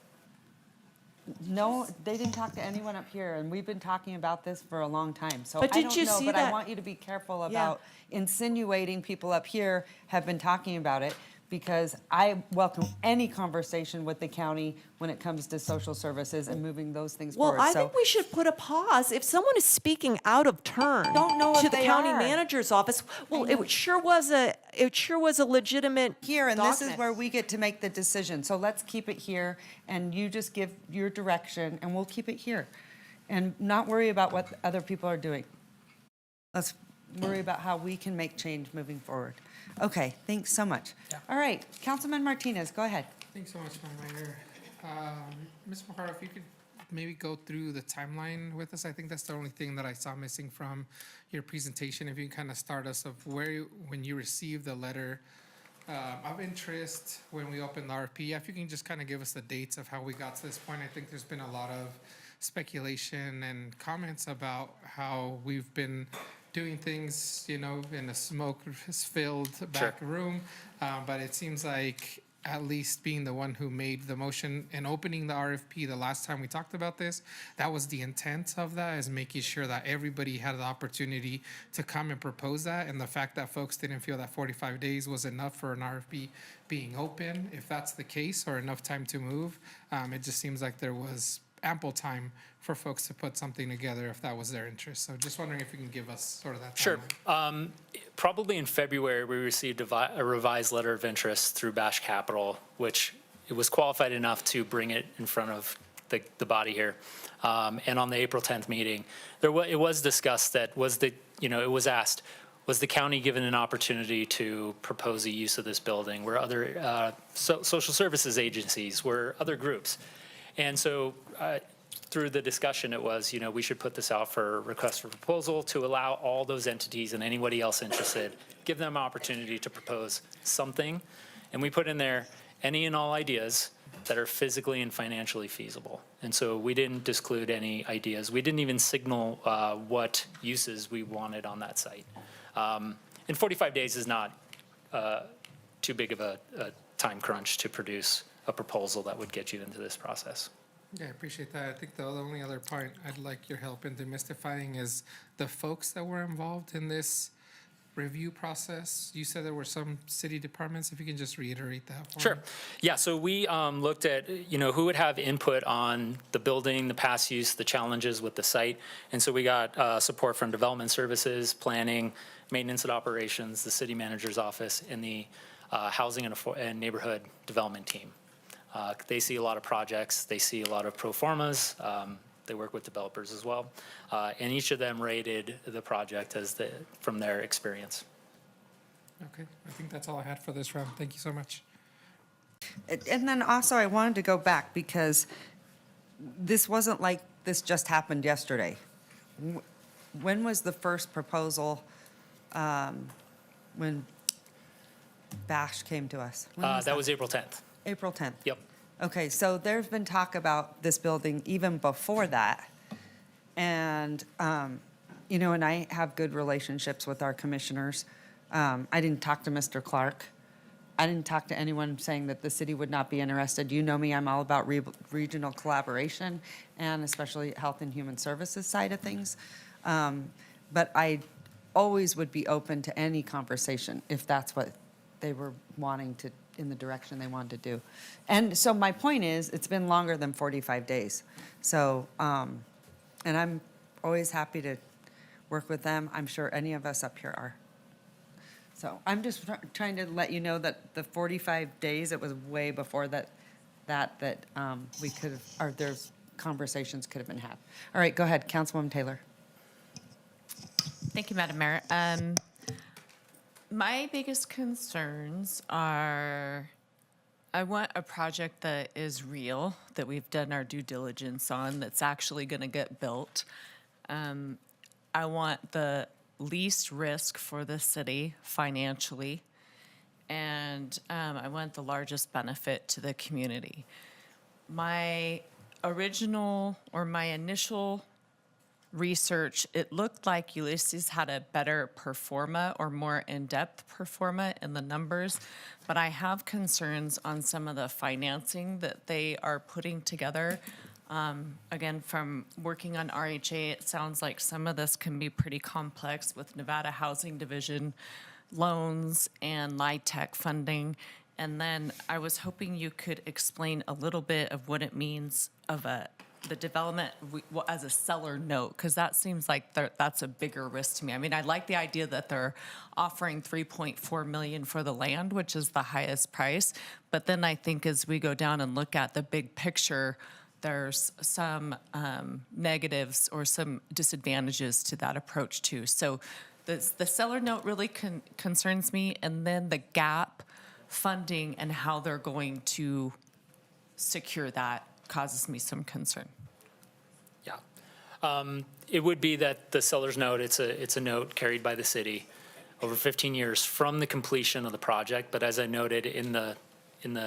[SPEAKER 23] no, they didn't talk to anyone up here, and we've been talking about this for a long time. So
[SPEAKER 16] But
[SPEAKER 23] I
[SPEAKER 16] did
[SPEAKER 23] don't
[SPEAKER 16] you
[SPEAKER 23] know,
[SPEAKER 16] see
[SPEAKER 23] but I
[SPEAKER 16] that-
[SPEAKER 23] want you to be careful about insinuating people up here have been talking about it, because I welcome any conversation with the county when it comes to social services and moving those things
[SPEAKER 16] Well,
[SPEAKER 23] forward.
[SPEAKER 16] I
[SPEAKER 23] So
[SPEAKER 16] think we should put a pause. If someone is speaking out of turn
[SPEAKER 23] Don't know
[SPEAKER 16] to
[SPEAKER 23] if
[SPEAKER 16] the
[SPEAKER 23] they
[SPEAKER 16] county
[SPEAKER 23] are.
[SPEAKER 16] manager's office, well, it sure was a legitimate
[SPEAKER 23] here, and this is
[SPEAKER 16] document.
[SPEAKER 23] where we get to make the decision. So let's keep it here, and you just give your direction, and we'll keep it here. And not worry about what other people are doing. Let's worry about how we can make change moving forward. Okay, thanks so much. All right, Councilman Martinez, go ahead.
[SPEAKER 19] Thanks so much, Madam Mayor. Ms. Mohara, if you could maybe go through the timeline with us. I think that's the only thing that I saw missing from your presentation. If you can kind of start us of when you received the letter of interest, when we opened the RFP. If you can just kind of give us the dates of how we got to this point. I think there's been a lot of speculation and comments about how we've been doing things, in a smoke-filled back room. But it seems like, at least being the one who made the motion and opening the RFP the last time we talked about this, that was the intent of that, is making sure that everybody had the opportunity to come and propose that. And the fact that folks didn't feel that 45 days was enough for an RFP being open, if that's the case, or enough time to move, it just seems like there was ample time for folks to put something together if that was their interest. So just wondering if you can give us sort of that
[SPEAKER 15] Sure.
[SPEAKER 19] timeline.
[SPEAKER 15] Probably in February, we received a revised letter of interest through Bash Capital, which it was qualified enough to bring it in front of the body here. And on the April 10th meeting, it was discussed that it was asked, was the county given an opportunity to propose a use of this building? Were other social services agencies, were other groups? And so through the discussion, it was, we should put this out for request for proposal to allow all those entities and anybody else interested, give them an opportunity to propose something. And we put in there any and all ideas that are physically and financially feasible. And so we didn't disclude any ideas. We didn't even signal what uses we wanted on that site. And 45 days is not too big of a time crunch to produce a proposal that would get you into this process.
[SPEAKER 19] Yeah, I appreciate that. I think the only other point I'd like your help in demystifying is the folks that were involved in this review process. You said there were some city departments. If you can just reiterate that for me.
[SPEAKER 15] Sure. Yeah, so we looked at, who would have input on the building, the past use, the challenges with the site. And so we got support from Development Services, Planning, Maintenance and Operations, the City Manager's Office, and the Housing and Neighborhood Development Team. They see a lot of projects. They see a lot of pro formas. They work with developers as well. And each of them rated the project from their experience.
[SPEAKER 19] Okay, I think that's all I had for this round. Thank you so much.
[SPEAKER 23] And then also, I wanted to go back, because this wasn't like this just happened yesterday. When was the first proposal, when Bash came to us? When
[SPEAKER 15] That was April 10th.
[SPEAKER 23] April 10th?
[SPEAKER 15] Yep.
[SPEAKER 23] Okay, so there's been talk about this building even before that. And, and I have good relationships with our commissioners. I didn't talk to Mr. Clark. I didn't talk to anyone saying that the city would not be interested. You know me, I'm all about regional collaboration, and especially health and human services side of things. But I always would be open to any conversation if that's what they were wanting to, in the direction they wanted to do. And so my point is, it's been longer than 45 days. So, and I'm always happy to work with them. I'm sure any of us up here are. So I'm just trying to let you know that the 45 days, it was way before that we could have, or there's conversations could have been had. All right, go ahead, Councilwoman Taylor.
[SPEAKER 18] Thank you, Madam Mayor. My biggest concerns are, I want a project that is real, that we've done our due diligence on, that's actually going to get built. I want the least risk for the city financially, and I want the largest benefit to the community. My initial research, it looked like Ulysses had a better performa or more in-depth performa in the numbers, but I have concerns on some of the financing that they are putting together. Again, from working on RHA, it sounds like some of this can be pretty complex with Nevada Housing Division loans and LIHTC funding. And then I was hoping you could explain a little bit of what it means of the development as a seller note, because that seems like that's a bigger risk to me. I mean, I like the idea that they're offering $3.4 million for the land, which is the highest price. But then I think as we go down and look at the big picture, there's some negatives or some disadvantages to that approach too. So the seller note really concerns me, and then the gap funding and how they're going to secure that causes me some concern.
[SPEAKER 15] Yeah. It would be that the seller's note, it's a note carried by the city over 15 years from the completion of the project. But as I noted in the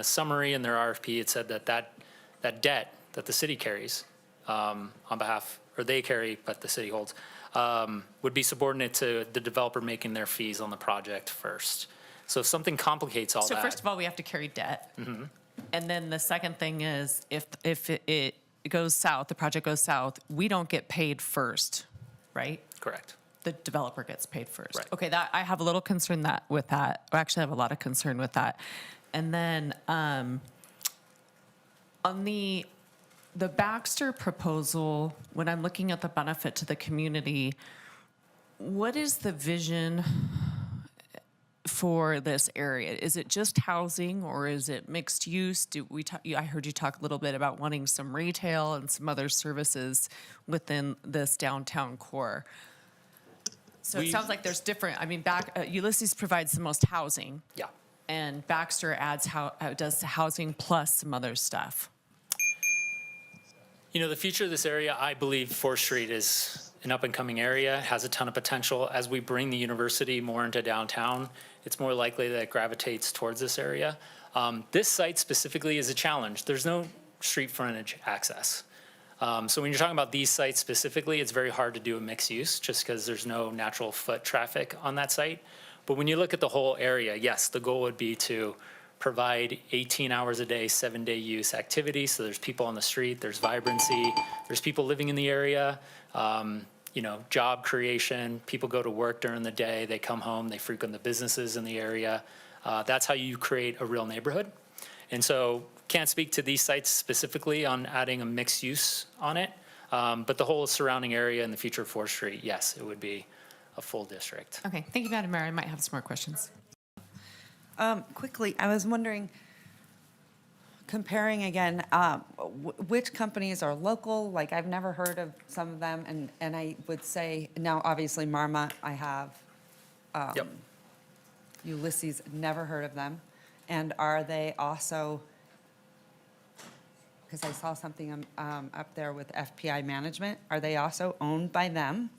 [SPEAKER 15] summary in their RFP, it said that debt that the city carries on behalf, or they carry, but the city holds, would be subordinate to the developer making their fees on the project first. So if something complicates all that.
[SPEAKER 18] So first of all, we have to carry debt.
[SPEAKER 15] Mm-hmm.
[SPEAKER 18] And then the second thing is if it goes south, the project goes south, we don't get paid first, right?
[SPEAKER 15] Correct.
[SPEAKER 18] The developer gets paid first.
[SPEAKER 15] Right.
[SPEAKER 18] Okay, that I have a little concern with that. I actually have a lot of concern with that. And then on the Baxter proposal, when I'm looking at the benefit to the community, what is the vision for this area? Is it just housing, or is it mixed use? I heard you talk a little bit about wanting some retail and some other services within this downtown core. So it sounds like there's different. I mean, Ulysses provides the most housing.
[SPEAKER 15] Yeah.
[SPEAKER 18] And Baxter does housing plus some other stuff.
[SPEAKER 15] You know, the future of this area, I believe 4th Street is an up-and-coming area, has a ton of potential. As we bring the university more into downtown, it's more likely that it gravitates towards this area. This site specifically is a challenge. There's no street frontage access. So when you're talking about these sites specifically, it's very hard to do a mixed use just because there's no natural foot traffic on that site. But when you look at the whole area, yes, the goal would be to provide 18 hours a day, 7-day use activity. So there's people on the street, there's vibrancy, there's people living in the area, job creation. People go to work during the day, they come home, they frequent the businesses in the area. That's how you create a real neighborhood. And so can't speak to these sites specifically on adding a mixed use on it, but the whole surrounding area in the future of 4th Street, yes, it would be a full district.
[SPEAKER 18] Okay, thank you, Madam Mayor. I might have some more questions.
[SPEAKER 23] Quickly, I was wondering, comparing again, which companies are local? Like, I've never heard of some of them, and I would say, now, obviously, Marma, I have.
[SPEAKER 15] Yep.
[SPEAKER 23] Ulysses, never heard of them. And are they also, because I saw something up there with FPI Management, are they also owned by them?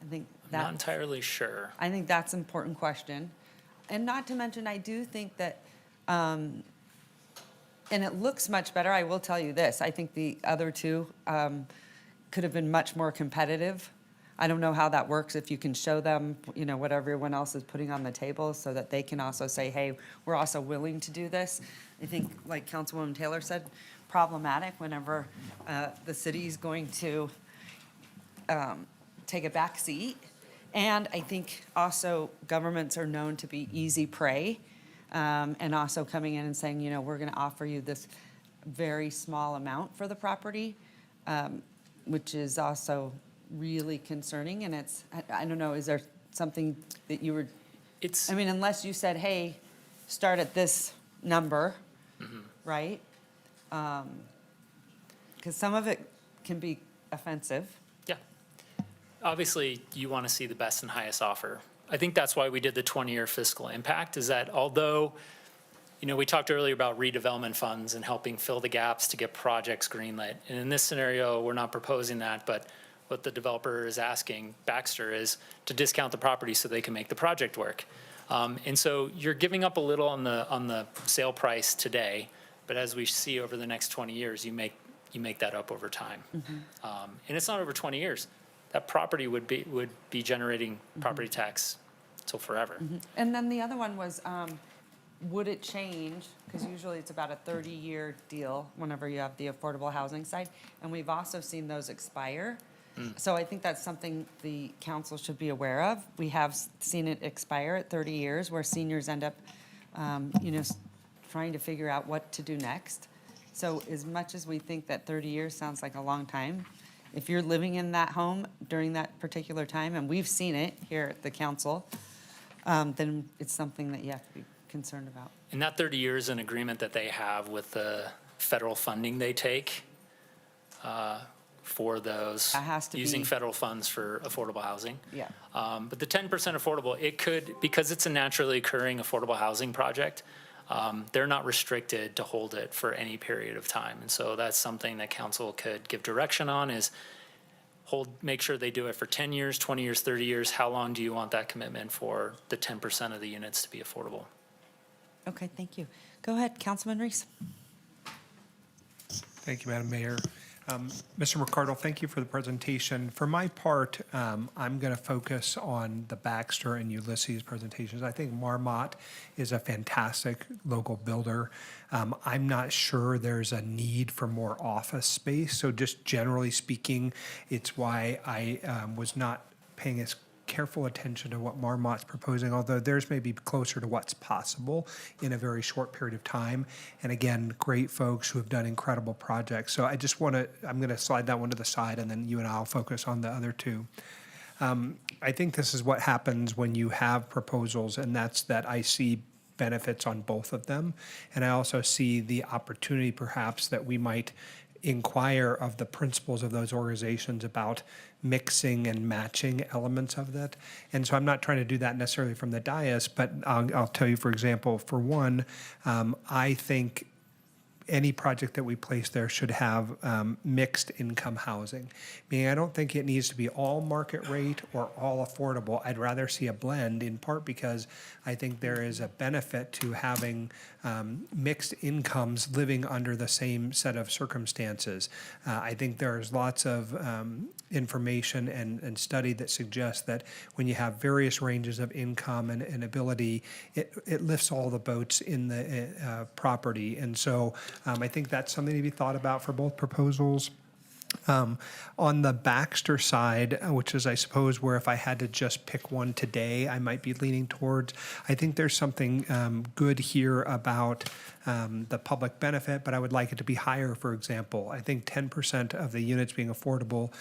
[SPEAKER 23] I think
[SPEAKER 15] Not entirely sure.
[SPEAKER 23] I think that's an important question. And not to mention, I do think that, and it looks much better, I will tell you this, I think the other two could have been much more competitive. I don't know how that works, if you can show them, what everyone else is putting on the table so that they can also say, hey, we're also willing to do this. I think, like Councilwoman Taylor said, problematic whenever the city's going to take a back seat. And I think also governments are known to be easy prey. and also coming in and saying, you know, we're going to offer you this very small amount for the property, which is also really concerning. And it's, I don't know, is there something that you were, I mean, unless you said, hey, start at this number, right? Because some of it can be offensive.
[SPEAKER 15] Yeah. Obviously, you want to see the best and highest offer. I think that's why we did the 20-year fiscal impact, is that although, you know, we talked earlier about redevelopment funds and helping fill the gaps to get projects greenlit. And in this scenario, we're not proposing that, but what the developer is asking, Baxter, is to discount the property so they can make the project work. And so you're giving up a little on the sale price today, but as we see over the next 20 years, you make that up over time. And it's not over 20 years. That property would be generating property tax till forever.
[SPEAKER 23] And then the other one was, would it change? Because usually it's about a 30-year deal whenever you have the affordable housing side. And we've also seen those expire. So I think that's something the council should be aware of. We have seen it expire at 30 years where seniors end up, you know, trying to figure out what to do next. So as much as we think that 30 years sounds like a long time, if you're living in that home during that particular time, and we've seen it here at the council, then it's something that you have to be concerned about.
[SPEAKER 15] And that 30 years is an agreement that they have with the federal funding they take for those,
[SPEAKER 23] That has to
[SPEAKER 15] using
[SPEAKER 23] be-
[SPEAKER 15] federal funds for affordable housing.
[SPEAKER 23] Yeah.
[SPEAKER 15] But the 10% affordable, it could, because it's a naturally occurring affordable housing project, they're not restricted to hold it for any period of time. And so that's something that council could give direction on, is make sure they do it for 10 years, 20 years, 30 years. How long do you want that commitment for the 10% of the units to be affordable?
[SPEAKER 23] Okay, thank you. Go ahead, Councilman Reese.
[SPEAKER 12] Thank you, Madam Mayor. Mr. McCardle, thank you for the presentation. For my part, I'm going to focus on the Baxter and Ulysses presentations. I think Marmot is a fantastic local builder. I'm not sure there's a need for more office space. So just generally speaking, it's why I was not paying as careful attention to what Marmot's proposing, although theirs may be closer to what's possible in a very short period of time. And again, great folks who have done incredible projects. So I just want to, I'm going to slide that one to the side, and then you and I'll focus on the other two. I think this is what happens when you have proposals, and that's that I see benefits on both of them. And I also see the opportunity perhaps that we might inquire of the principals of those organizations about mixing and matching elements of that. And so I'm not trying to do that necessarily from the dais, but I'll tell you, for example, for one, I think any project that we place there should have mixed income housing. Meaning I don't think it needs to be all market rate or all affordable. I'd rather see a blend, in part because I think there is a benefit to having mixed incomes living under the same set of circumstances. I think there's lots of information and study that suggests that when you have various ranges of income and ability, it lifts all the boats in the property. And so I think that's something to be thought about for both proposals. On the Baxter side, which is, I suppose, where if I had to just pick one today, I might be leaning towards, I think there's something good here about the public benefit, but I would like it to be higher, for example. I think 10% of the units being affordable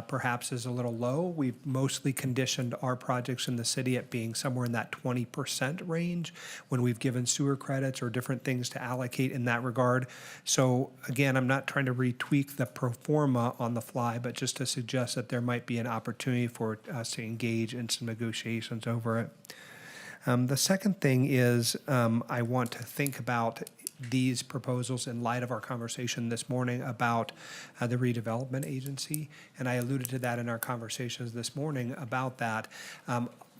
[SPEAKER 12] perhaps is a little low. We've mostly conditioned our projects in the city at being somewhere in that 20% range when we've given sewer credits or different things to allocate in that regard. So again, I'm not trying to retweak the pro forma on the fly, but just to suggest that there might be an opportunity for us to engage in some negotiations over it. The second thing is I want to think about these proposals in light of our conversation this morning about the redevelopment agency. And I alluded to that in our conversations this morning about that.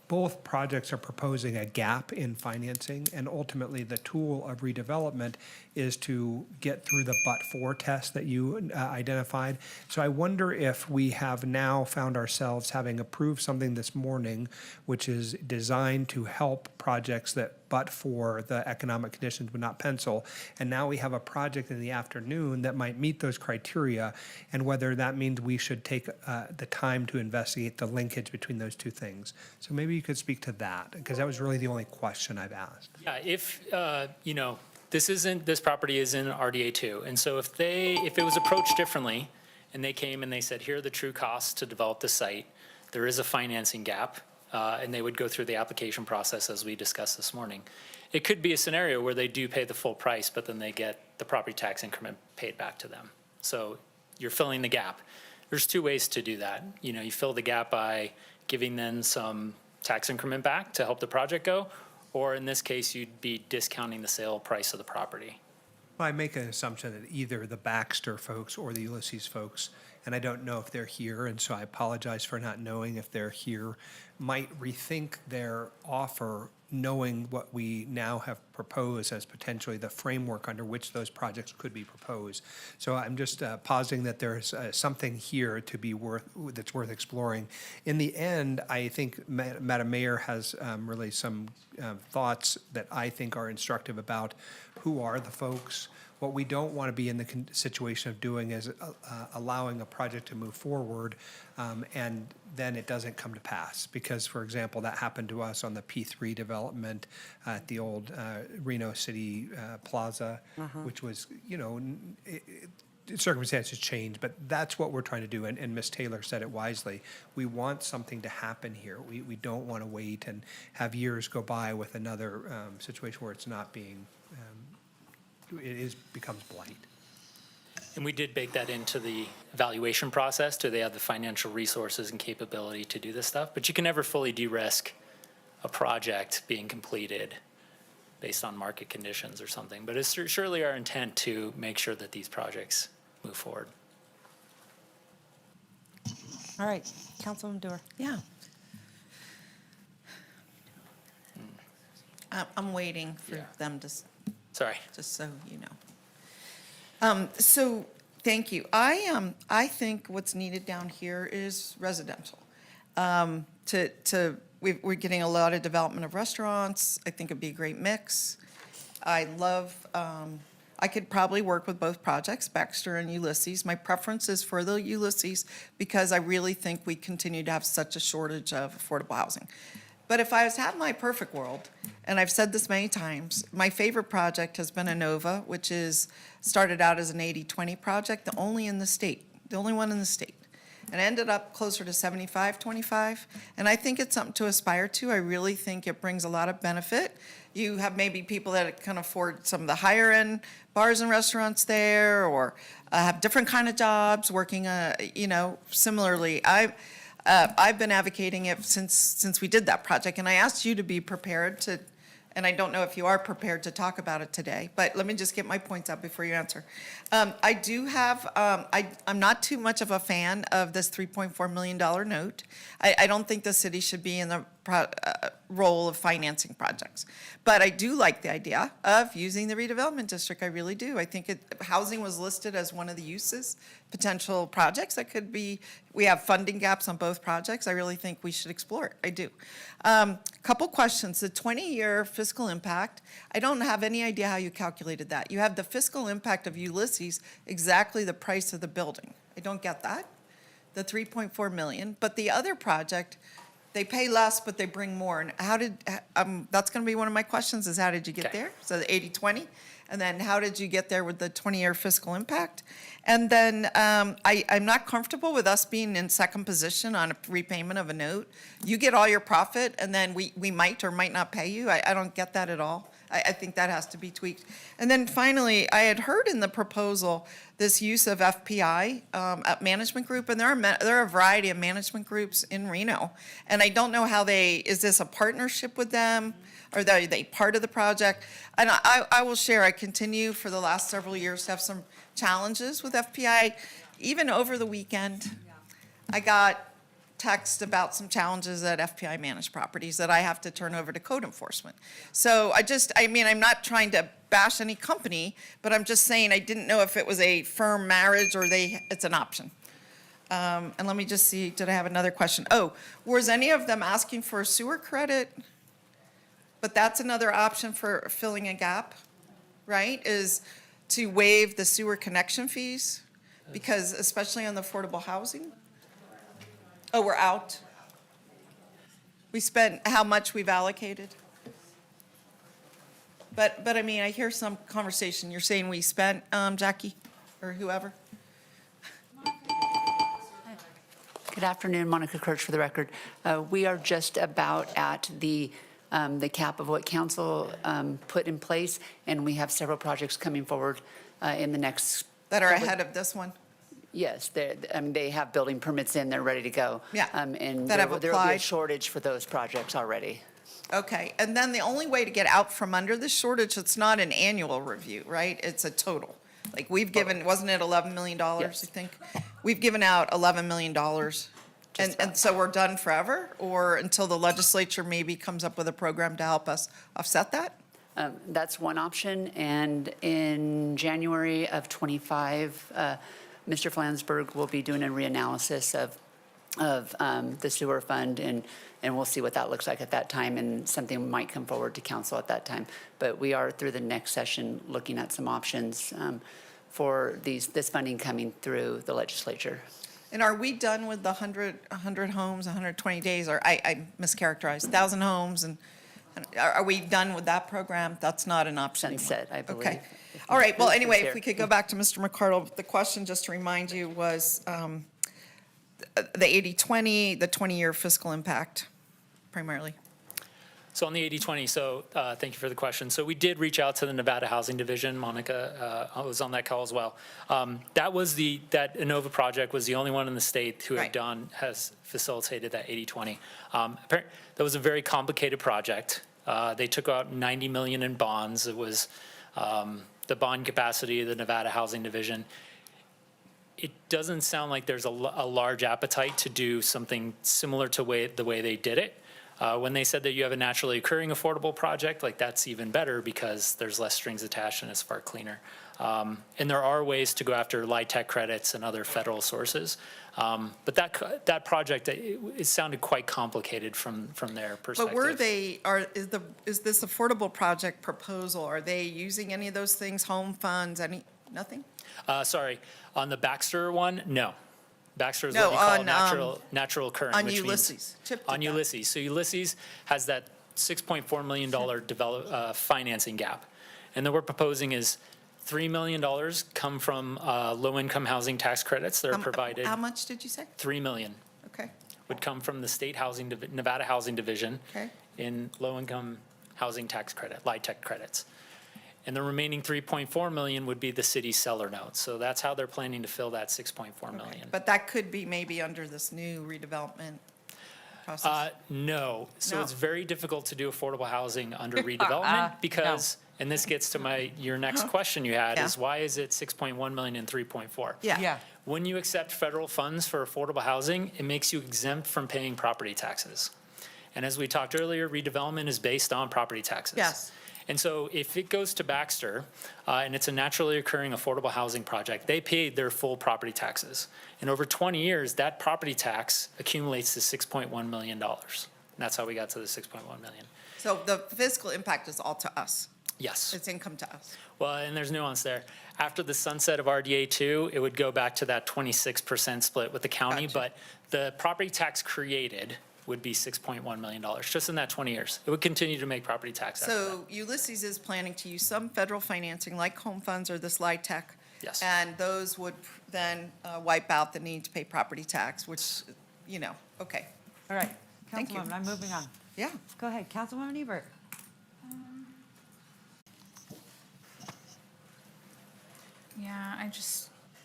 [SPEAKER 12] Both projects are proposing a gap in financing, and ultimately the tool of redevelopment is to get through the but-for test that you identified. So I wonder if we have now found ourselves having approved something this morning which is designed to help projects that but for the economic conditions would not pencil. And now we have a project in the afternoon that might meet those criteria, and whether that means we should take the time to investigate the linkage between those two things. So maybe you could speak to that, because that was really the only question I've asked.
[SPEAKER 15] Yeah, if, this property is in RDA 2, and so if it was approached differently, and they came and they said, here are the true costs to develop the site, there is a financing gap, and they would go through the application process as we discussed this morning. It could be a scenario where they do pay the full price, but then they get the property tax increment paid back to them. So you're filling the gap. There's two ways to do that. You fill the gap by giving them some tax increment back to help the project go, or in this case, you'd be discounting the sale price of the property.
[SPEAKER 12] I make an assumption that either the Baxter folks or the Ulysses folks, and I don't know if they're here, and so I apologize for not knowing if they're here, might rethink their offer, knowing what we now have proposed as potentially the framework under which those projects could be proposed. So I'm just positing that there's something here to be that's worth exploring. In the end, I think Madam Mayor has really some thoughts that I think are instructive about who are the folks. What we don't want to be in the situation of doing is allowing a project to move forward and then it doesn't come to pass. Because, for example, that happened to us on the P3 development at the old Reno City Plaza, which was, circumstances change, but that's what we're trying to do. And Ms. Taylor said it wisely. We want something to happen here. We don't want to wait and have years go by with another situation where it's not being becomes blight.
[SPEAKER 15] And we did bake that into the evaluation process. Do they have the financial resources and capability to do this stuff? But you can never fully de-risk a project being completed based on market conditions or something. But it's surely our intent to make sure that these projects move forward.
[SPEAKER 17] All right, Councilwoman Dewar.
[SPEAKER 1] Yeah. I'm waiting for them to.
[SPEAKER 15] Sorry.
[SPEAKER 1] Just so you know. So thank you. I think what's needed down here is residential. We're getting a lot of development of restaurants. I think it'd be a great mix. I could probably work with both projects, Baxter and Ulysses. My preference is for the Ulysses because I really think we continue to have such a shortage of affordable housing. But if I was to have my perfect world, and I've said this many times, my favorite project has been Inova, which started out as an 80-20 project, the only one in the state, and ended up closer to 75-25. And I think it's something to aspire to. I really think it brings a lot of benefit. You have maybe people that can afford some of the higher end bars and restaurants there, or have different kind of jobs working, similarly. I've been advocating it since we did that project, and I asked you to be prepared to, and I don't know if you are prepared to talk about it today, but let me just get my points out before you answer. I do have, I'm not too much of a fan of this $3.4 million note. I don't think the city should be in the role of financing projects. But I do like the idea of using the redevelopment district. I really do. I think housing was listed as one of the uses, potential projects that could be. We have funding gaps on both projects. I really think we should explore it. I do. Couple questions. The 20-year fiscal impact, I don't have any idea how you calculated that. You have the fiscal impact of Ulysses, exactly the price of the building. I don't get that, the $3.4 million. But the other project, they pay less, but they bring more. And that's going to be one of my questions is how did you get there? So the 80-20. And then how did you get there with the 20-year fiscal impact? And then I'm not comfortable with us being in second position on a repayment of a note. You get all your profit, and then we might or might not pay you. I don't get that at all. I think that has to be tweaked. And then finally, I had heard in the proposal this use of FPI at management group, and there are a variety of management groups in Reno. And I don't know how is this a partnership with them? Are they part of the project? And I will share, I continue for the last several years to have some challenges with FPI. Even over the weekend, I got text about some challenges at FPI managed properties that I have to turn over to code enforcement. So I'm not trying to bash any company, but I'm just saying I didn't know if it was a firm marriage or it's an option. And let me just see, did I have another question? Oh, was any of them asking for a sewer credit? But that's another option for filling a gap, right? Is to waive the sewer connection fees, because especially on the affordable housing. Oh, we're out. We spent how much we've allocated. But I mean, I hear some conversation. You're saying we spent, Jackie, or whoever?
[SPEAKER 20] Good afternoon, Monica Kirch for the record. We are just about at the cap of what council put in place, and we have several projects coming forward in the next.
[SPEAKER 1] That are ahead of this one?
[SPEAKER 20] Yes, they have building permits in, they're ready to go.
[SPEAKER 1] Yeah,
[SPEAKER 20] And
[SPEAKER 1] that have
[SPEAKER 20] there will be a
[SPEAKER 1] applied.
[SPEAKER 20] shortage for those projects already.
[SPEAKER 1] Okay, and then the only way to get out from under the shortage, it's not an annual review, right? It's a total. Like, we've given, wasn't it $11 million, I
[SPEAKER 20] Yes.
[SPEAKER 1] think? We've given out $11 million. And so we're done forever? Or until the legislature maybe comes up with a program to help us offset that?
[SPEAKER 20] That's one option, and in January of '25, Mr. Flansburgh will be doing a reanalysis of the sewer fund, and we'll see what that looks like at that time, and something might come forward to council at that time. But we are, through the next session, looking at some options for this funding coming through the legislature.
[SPEAKER 1] And are we done with the 100 homes, 120 days, or I mischaracterized, 1,000 homes, and are we done with that program? That's not an option anymore?
[SPEAKER 20] Sunset, I believe.
[SPEAKER 1] Okay. All right, well,
[SPEAKER 20] Mr.
[SPEAKER 1] anyway,
[SPEAKER 20] Chair.
[SPEAKER 1] if we could go back to Mr. McCardle, the question, just to remind you, was the 80/20, the 20-year fiscal impact primarily.
[SPEAKER 15] So on the 80/20, thank you for the question. So we did reach out to the Nevada Housing Division. Monica was on that call as well. That Inova project was the only one in the state who
[SPEAKER 1] Right.
[SPEAKER 15] has facilitated that 80/20. That was a very complicated project. They took out 90 million in bonds. It was the bond capacity of the Nevada Housing Division. It doesn't sound like there's a large appetite to do something similar to the way they did it. When they said that you have a naturally occurring affordable project, like that's even better because there's less strings attached and it's far cleaner. And there are ways to go after LIHTC credits and other federal sources. But that project, it sounded quite complicated from their perspective.
[SPEAKER 1] But is this affordable project proposal, are they using any of those things, home funds, nothing?
[SPEAKER 15] Sorry, on the Baxter one, no. Baxter is
[SPEAKER 1] No,
[SPEAKER 15] what you call
[SPEAKER 1] on,
[SPEAKER 15] natural occurring.
[SPEAKER 1] on
[SPEAKER 15] which means-
[SPEAKER 1] Ulysses. Chip did
[SPEAKER 15] On
[SPEAKER 1] that.
[SPEAKER 15] Ulysses. So Ulysses has that $6.4 million financing gap. And then we're proposing is $3 million come from low-income housing tax credits that are provided.
[SPEAKER 1] How much did you say?
[SPEAKER 15] $3 million
[SPEAKER 1] Okay,
[SPEAKER 15] would come from the Nevada Housing Division
[SPEAKER 1] okay.
[SPEAKER 15] in low-income housing tax credit, LIHTC credits. And the remaining 3.4 million would be the city's seller notes. So that's how they're planning to fill that 6.4 million.
[SPEAKER 1] But that could be maybe under this new redevelopment process?
[SPEAKER 15] No. So
[SPEAKER 1] No.
[SPEAKER 15] it's very difficult to do affordable housing under redevelopment because, and this gets to your next question you had,
[SPEAKER 1] Yeah.
[SPEAKER 15] is why is it 6.1 million and 3.4?
[SPEAKER 1] Yeah.
[SPEAKER 15] When you accept federal funds for affordable housing, it makes you exempt from paying property taxes. And as we talked earlier, redevelopment is based on property taxes.
[SPEAKER 1] Yes.
[SPEAKER 15] And so if it goes to Baxter, and it's a naturally occurring affordable housing project, they paid their full property taxes. And over 20 years, that property tax accumulates to $6.1 million. And that's how we got to the 6.1 million.
[SPEAKER 1] So the fiscal impact is all to us?
[SPEAKER 15] Yes.
[SPEAKER 1] It's income to us?
[SPEAKER 15] Well, and there's nuance there. After the sunset of RDA 2, it would go back to that 26% split with the county, but the property tax created would be $6.1 million, just in that 20 years. It would continue to make property tax after that.
[SPEAKER 1] So Ulysses is planning to use some federal financing like home funds or this LIHTC?
[SPEAKER 15] Yes.
[SPEAKER 1] And those would then wipe out the need to pay property tax, which, okay.
[SPEAKER 17] All right,
[SPEAKER 1] Thank you.
[SPEAKER 17] Councilwoman, I'm moving on.
[SPEAKER 1] Yeah.
[SPEAKER 17] Go ahead, Councilwoman Ebert.
[SPEAKER 5] Yeah,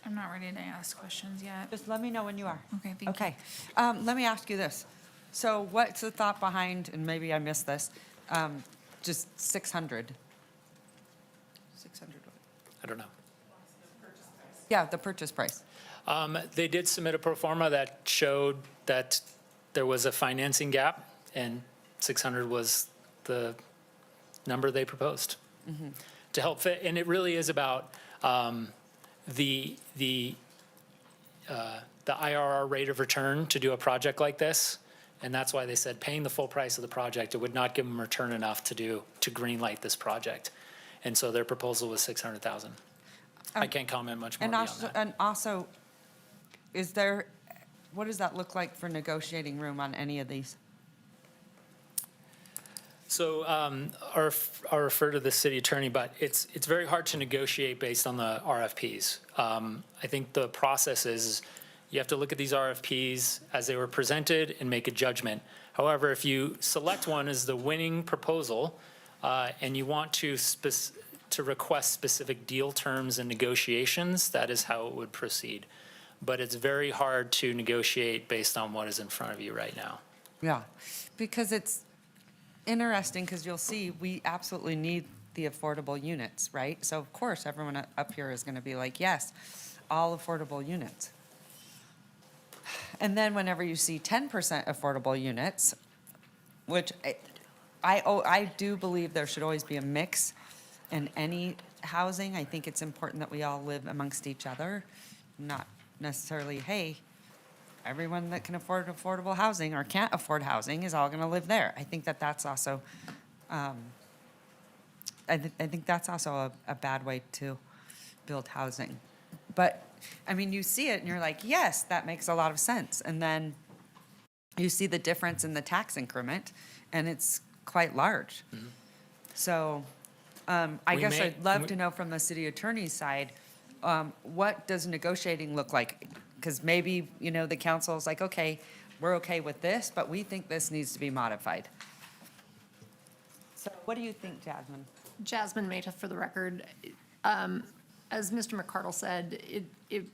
[SPEAKER 5] I'm not ready to ask questions yet.
[SPEAKER 17] Just let me know when you are.
[SPEAKER 5] Okay, thank you.
[SPEAKER 17] Okay, let me ask you this. So what's the thought behind, and maybe I missed this, just 600?
[SPEAKER 1] 600 what?
[SPEAKER 15] I don't know.
[SPEAKER 17] Yeah, the purchase price.
[SPEAKER 15] They did submit a pro forma that showed that there was a financing gap, and 600 was the number they proposed to help fit. And it really is about the IRR rate of return to do a project like this. And that's why they said paying the full price of the project, it would not give them return enough to greenlight this project. And so their proposal was 600,000. I can't comment much more
[SPEAKER 17] And
[SPEAKER 15] beyond
[SPEAKER 17] also,
[SPEAKER 15] that.
[SPEAKER 17] and also, what does that look like for negotiating room on any of these?
[SPEAKER 15] So I'll refer to the city attorney, but it's very hard to negotiate based on the RFPs. I think the process is you have to look at these RFPs as they were presented and make a judgment. However, if you select one as the winning proposal and you want to request specific deal terms and negotiations, that is how it would proceed. But it's very hard to negotiate based on what is in front of you right now.
[SPEAKER 17] Yeah, because it's interesting, because you'll see, we absolutely need the affordable units, right? So of course, everyone up here is going to be like, yes, all affordable units. And then whenever you see 10% affordable units, which I do believe there should always be a mix in any housing. I think it's important that we all live amongst each other, not necessarily, hey, everyone that can afford affordable housing or can't afford housing is all going to live there. I think that's also, I think that's also a bad way to build housing. But, I mean, you see it and you're like, yes, that makes a lot of sense. And then you see the difference in the tax increment and it's quite large.
[SPEAKER 15] Mm-hmm.
[SPEAKER 17] So I guess I'd love to know from the city attorney's side, what does negotiating look like? Because maybe, the council is like, okay, we're okay with this, but we think this needs to be modified. So what do you think, Jasmine?
[SPEAKER 6] Jasmine Mehta for the record. As Mr. McCardle said, it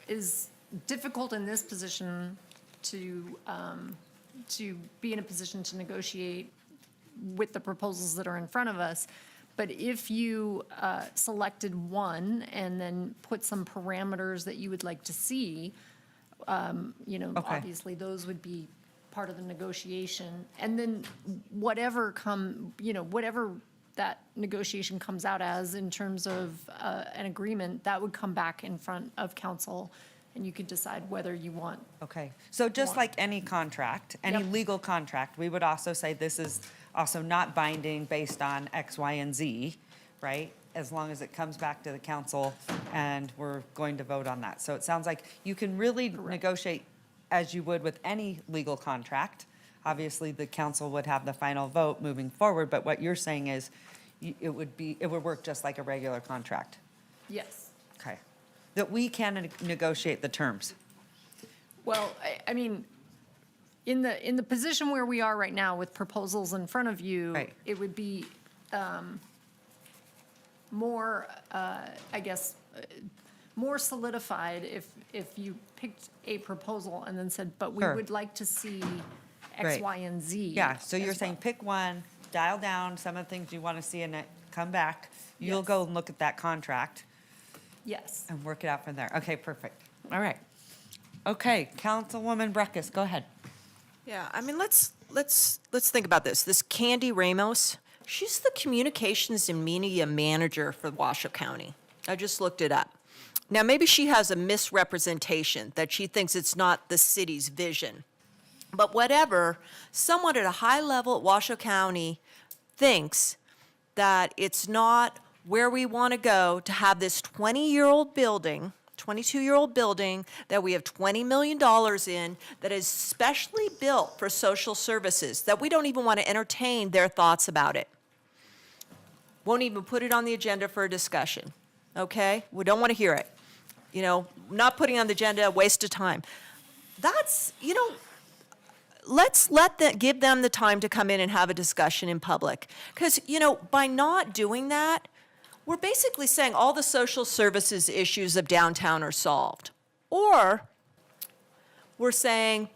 [SPEAKER 6] is difficult in this position to be in a position to negotiate with the proposals that are in front of us. But if you selected one and then put some parameters that you would like to see, obviously those would be part of the negotiation. And then whatever that negotiation comes out as in terms of an agreement, that would come back in front of council and you could decide whether you want.
[SPEAKER 17] Okay, so just like any contract, any
[SPEAKER 6] Yep.
[SPEAKER 17] legal contract, we would also say this is also not binding based on X, Y, and Z, right? As long as it comes back to the council and we're going to vote on that. So it sounds like you can really negotiate as you would with any legal contract. Obviously, the council would have the final vote moving forward, but what you're saying is it would work just like a regular contract.
[SPEAKER 6] Yes.
[SPEAKER 17] Okay. That we can negotiate the terms.
[SPEAKER 6] Well, I mean, in the position where we are right now with proposals in front of you,
[SPEAKER 17] Right.
[SPEAKER 6] it would be more, I guess, more solidified if you picked a proposal and then said, but we
[SPEAKER 17] Sure.
[SPEAKER 6] would like to see X,
[SPEAKER 17] Right.
[SPEAKER 6] Y, and Z.
[SPEAKER 17] Yeah, so you're
[SPEAKER 6] as
[SPEAKER 17] saying
[SPEAKER 6] well.
[SPEAKER 17] pick one, dial down some of the things you want to see in it, come back. You'll
[SPEAKER 6] Yes.
[SPEAKER 17] go and look at that contract
[SPEAKER 6] Yes.
[SPEAKER 17] and work it out from there. Okay, perfect. All right. Okay, Councilwoman Breckus, go ahead.
[SPEAKER 16] Yeah, I mean, let's think about this. This Candy Ramos, she's the communications and media manager for Washoe County. I just looked it up. Now, maybe she has a misrepresentation that she thinks it's not the city's vision. But whatever, someone at a high level at Washoe County thinks that it's not where we want to go to have this 20-year-old building, 22-year-old building that we have $20 million in that is specially built for social services, that we don't even want to entertain their thoughts about it. Won't even put it on the agenda for a discussion, okay? We don't want to hear it. Not putting it on the agenda, a waste of time. That's, let's give them the time to come in and have a discussion in public. Because, by not doing that, we're basically saying all the social services issues of downtown are solved. Or we're saying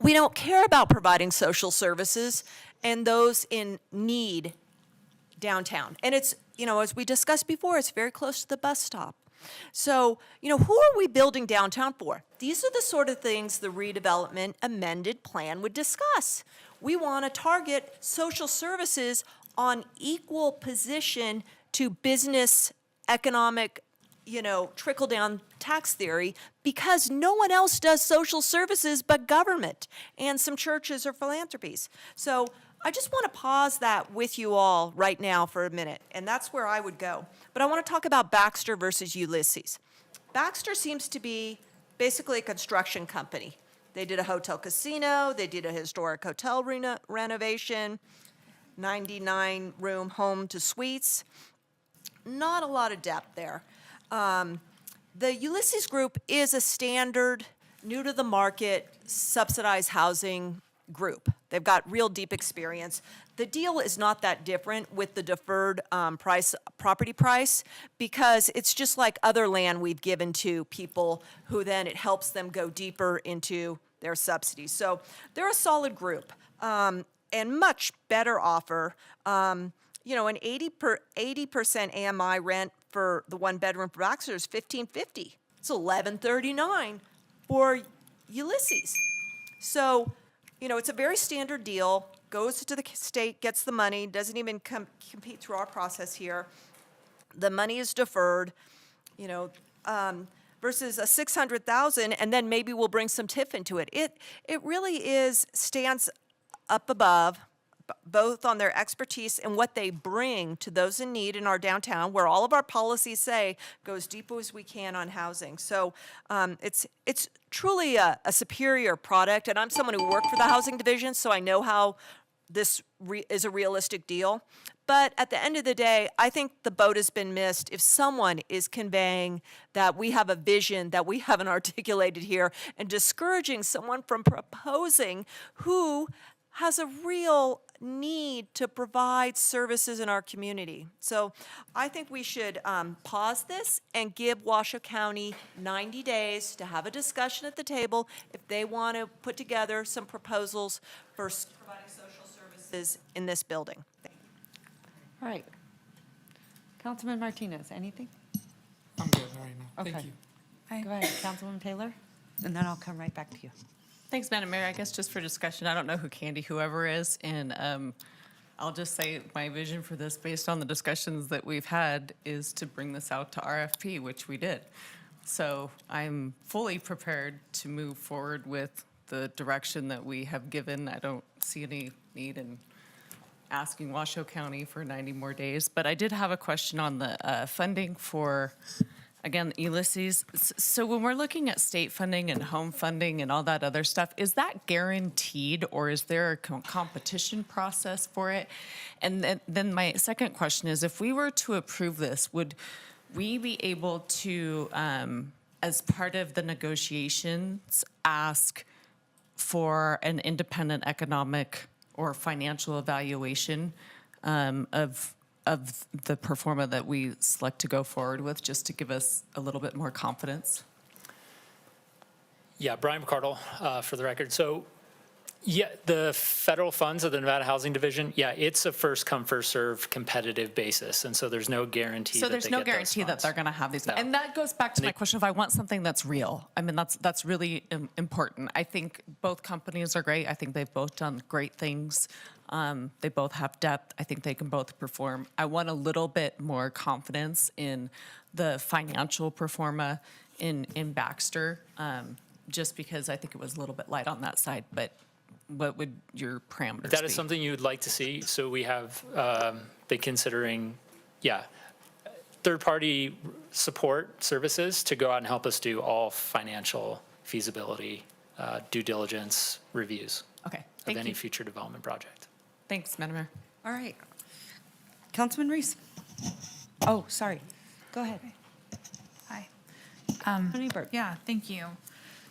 [SPEAKER 16] we don't care about providing social services and those in need downtown. And it's, as we discussed before, it's very close to the bus stop. So, who are we building downtown for? These are the sort of things the redevelopment amended plan would discuss. We want to target social services on equal position to business, economic trickle-down tax theory because no one else does social services but government and some churches or philanthropies. So I just want to pause that with you all right now for a minute, and that's where I would go. But I want to talk about Baxter versus Ulysses. Baxter seems to be basically a construction company. They did a hotel casino, they did a historic hotel renovation, 99-room home to suites. Not a lot of depth there. The Ulysses Group is a standard, new-to-the-market, subsidized housing group. They've got real deep experience. The deal is not that different with the deferred property price because it's just like other land we've given to people who then it helps them go deeper into their subsidies. So they're a solid group and much better offer. An 80% AMI rent for the one bedroom for Baxter is $1,550. It's $1,139 for Ulysses. So, it's a very standard deal. Goes to the state, gets the money, doesn't even compete through our process here. The money is deferred, versus a $600,000, and then maybe we'll bring some TIF into it. It really stands up above, both on their expertise and what they bring to those in need in our downtown, where all of our policies say go as deep as we can on housing. So it's truly a superior product, and I'm someone who worked for the housing division, so I know how this is a realistic deal. But at the end of the day, I think the boat has been missed if someone is conveying that we have a vision that we haven't articulated here and discouraging someone from proposing who has a real need to provide services in our community. So I think we should pause this and give Washoe County 90 days to have a discussion at the table if they want to put together some proposals for providing social services in this building.
[SPEAKER 17] All right. Councilman Martinez, anything?
[SPEAKER 19] I'm good right now.
[SPEAKER 17] Okay.
[SPEAKER 19] Thank you.
[SPEAKER 17] Go ahead, Councilwoman Taylor, and then I'll come right back to you.
[SPEAKER 18] Thanks, Madam Mayor. I guess just for discussion, I don't know who whoever is, and I'll just say my vision for this, based on the discussions that we've had, is to bring this out to RFP, which we did. So I'm fully prepared to move forward with the direction that we have given. I don't see any need in asking Washoe County for 90 more days. But I did have a question on the funding for, again, Ulysses. So when we're looking at state funding and home funding and all that other stuff, is that guaranteed, or is there a competition process for it? And then my second question is, if we were to approve this, would we be able to, as part of the negotiations, ask for an independent economic or financial evaluation of the pro forma that we select to go forward with, just to give us a little bit more confidence?
[SPEAKER 15] Yeah, Brian McCardle, for the record. So, yeah, the federal funds of the Nevada Housing Division, yeah, it's a first come, first serve competitive basis. And so there's no guarantee
[SPEAKER 18] So
[SPEAKER 15] that
[SPEAKER 18] there's
[SPEAKER 15] they
[SPEAKER 18] no
[SPEAKER 15] get those
[SPEAKER 18] guarantee that
[SPEAKER 15] funds.
[SPEAKER 18] they're going to have these.
[SPEAKER 15] No.
[SPEAKER 18] And that goes back to my question, if I want something that's real. I mean, that's really important. I think both companies are great. I think they've both done great things. They both have depth. I think they can both perform. I want a little bit more confidence in the financial pro forma in Baxter, just because I think it was a little bit light on that side. But what would your parameters be?
[SPEAKER 15] That is something you would like to see. So we have been considering, third-party support services to go out and help us do all financial feasibility, due diligence reviews
[SPEAKER 18] Okay,
[SPEAKER 15] of
[SPEAKER 18] thank
[SPEAKER 15] any
[SPEAKER 18] you.
[SPEAKER 15] future development project.
[SPEAKER 18] Thanks, Madam Mayor.
[SPEAKER 17] All right. Councilman Reese. Oh, sorry. Go ahead.
[SPEAKER 5] Hi.
[SPEAKER 17] Honeyberg.
[SPEAKER 5] Yeah, thank you.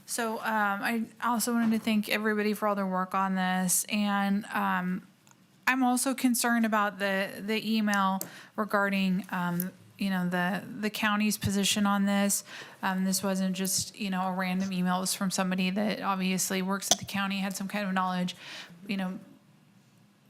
[SPEAKER 5] So I also wanted to thank everybody for all their work on this. And I'm also concerned about the email regarding, the county's position on this. This wasn't just, a random email. It was from somebody that obviously works at the county, had some kind of knowledge.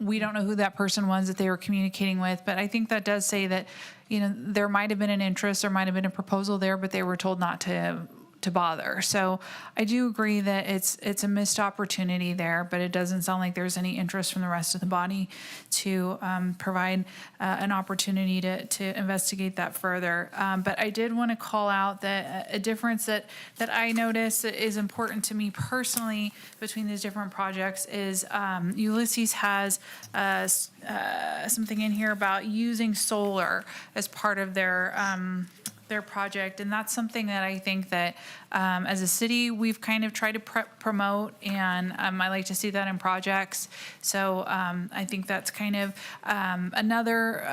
[SPEAKER 5] We don't know who that person was that they were communicating with, but I think that does say that, there might have been an interest, there might have been a proposal there, but they were told not to to bother. So I do agree that it's a missed opportunity there, but it doesn't sound like there's any interest from the rest of the body to provide an opportunity to investigate that further. But I did want to call out that a difference that I noticed that is important to me personally between these different projects is Ulysses has something in here about using solar as part of their project, and that's something that I think that as a city we've kind of tried to promote, and I like to see that in projects. So I think that's kind of another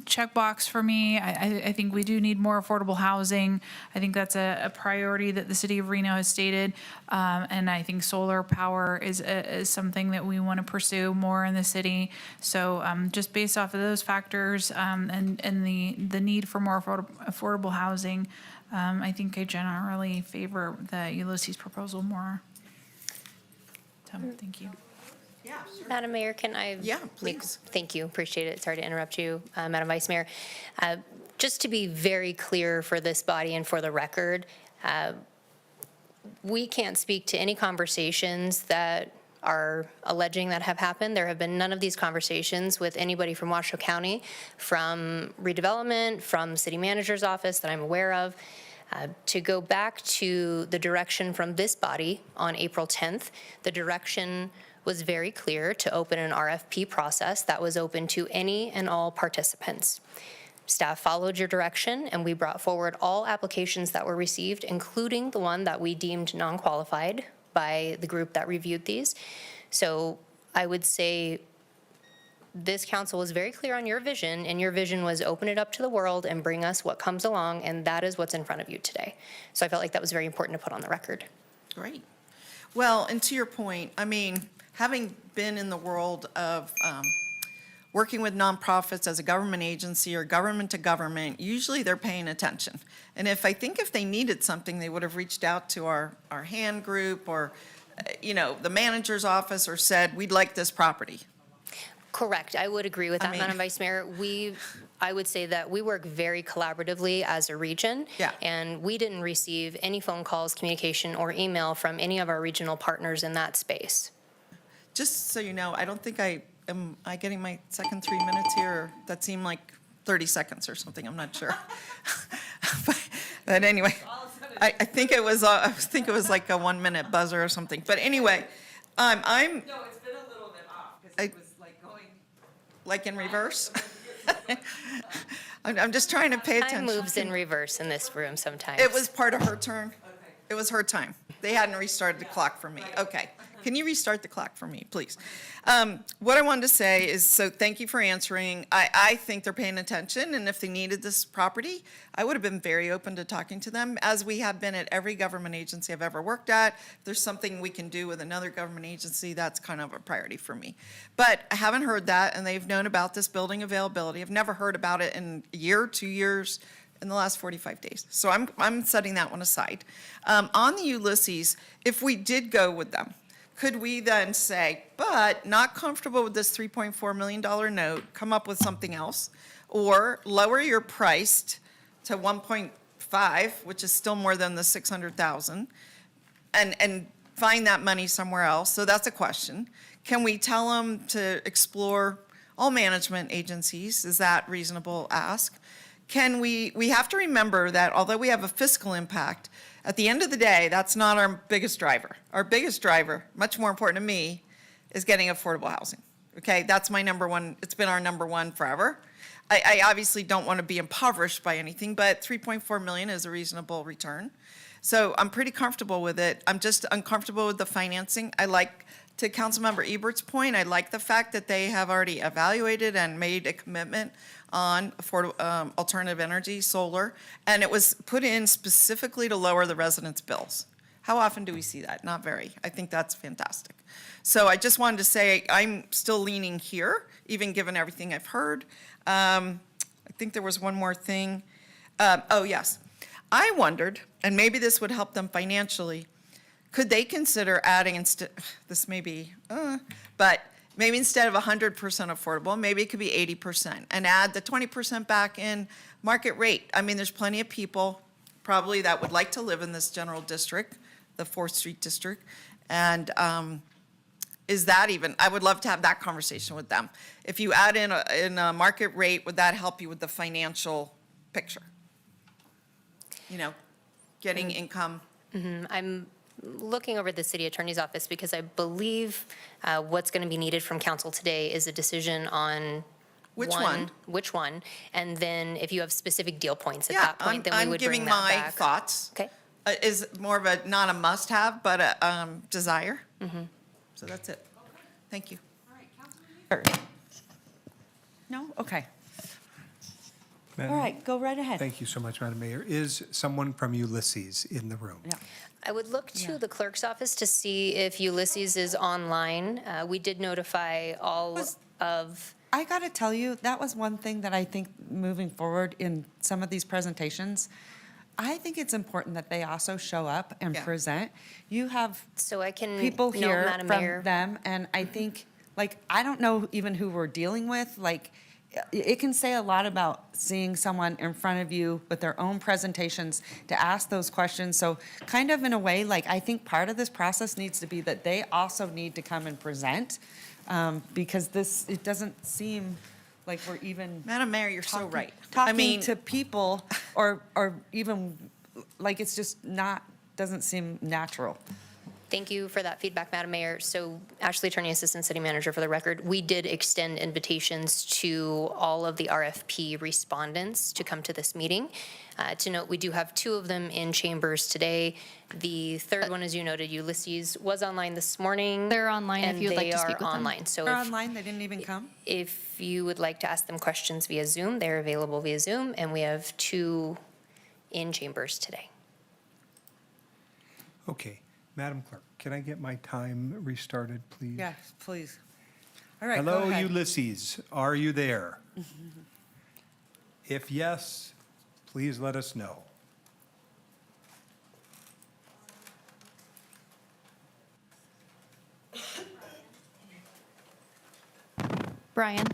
[SPEAKER 5] checkbox for me. I think we do need more affordable housing. I think that's a priority that the city of Reno has stated, and I think solar power is something that we want to pursue more in the city. So just based off of those factors and the need for more affordable housing, I think I generally favor the Ulysses proposal more. So, thank you.
[SPEAKER 1] Yeah, sure.
[SPEAKER 4] Madam Mayor, can I?
[SPEAKER 1] Yeah, please.
[SPEAKER 4] Thank you, appreciate it. Sorry to interrupt you, Madam Vice Mayor. Just to be very clear for this body and for the record, we can't speak to any conversations that are alleging that have happened. There have been none of these conversations with anybody from Washoe County, from redevelopment, from city manager's office that I'm aware of. To go back to the direction from this body on April 10th, the direction was very clear to open an RFP process that was open to any and all participants. Staff followed your direction, and we brought forward all applications that were received, including the one that we deemed non-qualified by the group that reviewed these. So I would say this council was very clear on your vision, and your vision was open it up to the world and bring us what comes along, and that is what's in front of you today. So I felt like that was very important to put on the record.
[SPEAKER 1] Great. Well, and to your point, I mean, having been in the world of working with nonprofits as a government agency or government to government, usually they're paying attention. And if they needed something, they would have reached out to our hand group or, the manager's office or said, we'd like this property.
[SPEAKER 4] Correct. I would agree with that, Madam Vice Mayor. I would say that we work very collaboratively as a region.
[SPEAKER 1] Yeah.
[SPEAKER 4] And we didn't receive any phone calls, communication, or email from any of our regional partners in that space.
[SPEAKER 1] Just so you know, I don't think am I getting my second 3 minutes here? Or that seemed like 30 seconds or something. I'm not sure. but anyway, I think it was like a 1 minute buzzer or something. But anyway, I'm.
[SPEAKER 17] No, it's been a little bit off because it was like going.
[SPEAKER 1] Like in reverse? I'm just trying to pay attention.
[SPEAKER 4] Time moves in reverse in this room sometimes.
[SPEAKER 1] It was part of her turn. It was her time. They hadn't restarted the clock for me. Okay. Can you restart the clock for me, please? What I wanted to say is, so thank you for answering. I think they're paying attention, and if they needed this property, I would have been very open to talking to them, as we have been at every government agency I've ever worked at. If there's something we can do with another government agency, that's kind of a priority for me. But I haven't heard that, and they've known about this building availability. I've never heard about it in a year, 2 years, in the last 45 days. So I'm setting that one aside. On the Ulysses, if we did go with them, could we then say, but not comfortable with this $3.4 million note, come up with something else? Or lower your price to 1.5, which is still more than the 600,000, and find that money somewhere else? So that's a question. Can we tell them to explore all management agencies? Is that reasonable ask? We have to remember that although we have a fiscal impact, at the end of the day, that's not our biggest driver. Our biggest driver, much more important to me, is getting affordable housing. Okay, that's my number one. It's been our number one forever. I obviously don't want to be impoverished by anything, but 3.4 million is a reasonable return. So I'm pretty comfortable with it. I'm just uncomfortable with the financing. To Councilmember Ebert's point, I like the fact that they have already evaluated and made a commitment on alternative energy, solar, and it was put in specifically to lower the residents' bills. How often do we see that? Not very. I think that's fantastic. So I just wanted to say I'm still leaning here, even given everything I've heard. I think there was one more thing. Yes. I wondered, and maybe this would help them financially, could they consider adding, this may be, but maybe instead of 100% affordable, maybe it could be 80%, and add the 20% back in market rate. I mean, there's plenty of people probably that would like to live in this general district, the 4th Street district. And is that even, I would love to have that conversation with them. If you add in a market rate, would that help you with the financial picture? You know, getting income.
[SPEAKER 4] I'm looking over the city attorney's office because I believe what's going to be needed from council today is a decision on
[SPEAKER 1] Which one?
[SPEAKER 4] Which one, and then if you have specific deal points at
[SPEAKER 1] Yeah,
[SPEAKER 4] that point, then we
[SPEAKER 1] I'm
[SPEAKER 4] would bring
[SPEAKER 1] giving
[SPEAKER 4] that
[SPEAKER 1] my
[SPEAKER 4] back.
[SPEAKER 1] thoughts.
[SPEAKER 4] Okay.
[SPEAKER 1] Is more of a, not a must-have, but a desire. So that's it. Thank you.
[SPEAKER 17] No? Okay.
[SPEAKER 12] Madam-
[SPEAKER 17] All right, go right ahead.
[SPEAKER 12] Thank you so much, Madam Mayor. Is someone from Ulysses in the room?
[SPEAKER 17] Yeah.
[SPEAKER 4] I would look to the clerk's office to see if Ulysses is online. We did notify all of,
[SPEAKER 17] I got to tell you, that was one thing that I think moving forward in some of these presentations, I think it's important that they also show up and present. You have
[SPEAKER 4] so I can
[SPEAKER 17] people
[SPEAKER 4] note,
[SPEAKER 17] here
[SPEAKER 4] Madam
[SPEAKER 17] from
[SPEAKER 4] Mayor.
[SPEAKER 17] them, and I think, like, I don't know even who we're dealing with. Like, it can say a lot about seeing someone in front of you with their own presentations to ask those questions. So kind of in a way, like, I think part of this process needs to be that they also need to come and present, because this, it doesn't seem like we're even.
[SPEAKER 1] Madam Mayor, you're so
[SPEAKER 17] talking-
[SPEAKER 1] right. I
[SPEAKER 17] Talking
[SPEAKER 1] mean,
[SPEAKER 17] to people or even, like, it's just not, doesn't seem natural.
[SPEAKER 4] Thank you for that feedback, Madam Mayor. So Ashley Attorney, Assistant City Manager, for the record, we did extend invitations to all of the RFP respondents to come to this meeting. To note, we do have 2 of them in chambers today. The third one, as you noted, Ulysses, was online this morning.
[SPEAKER 2] They're online if you would like to speak with them.
[SPEAKER 4] And they are online. So
[SPEAKER 17] They're
[SPEAKER 4] if-
[SPEAKER 17] online, they didn't even come?
[SPEAKER 4] if you would like to ask them questions via Zoom, they're available via Zoom, and we have 2 in chambers today.
[SPEAKER 12] Okay. Madam Clerk, can I get my time restarted, please?
[SPEAKER 17] Yes, please. All right, go
[SPEAKER 12] Hello,
[SPEAKER 17] ahead.
[SPEAKER 12] Ulysses. Are you there? If yes, please let us know.
[SPEAKER 2] Brian?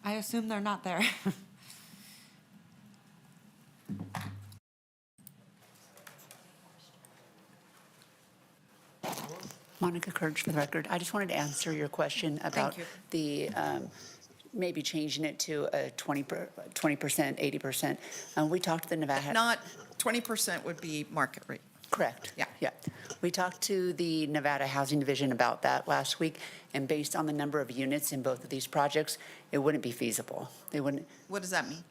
[SPEAKER 17] I assume they're not there.
[SPEAKER 20] Monica Kurtz for the record. I just wanted to answer your question about the, maybe changing it to a 20%, 80%. We talked to the Nevada.
[SPEAKER 1] Not, 20% would be market rate.
[SPEAKER 20] Correct.
[SPEAKER 1] Yeah.
[SPEAKER 20] Yeah. We talked to the Nevada Housing Division about that last week, and based on the number of units in both of these projects, it wouldn't be feasible. They wouldn't,
[SPEAKER 1] What does that mean?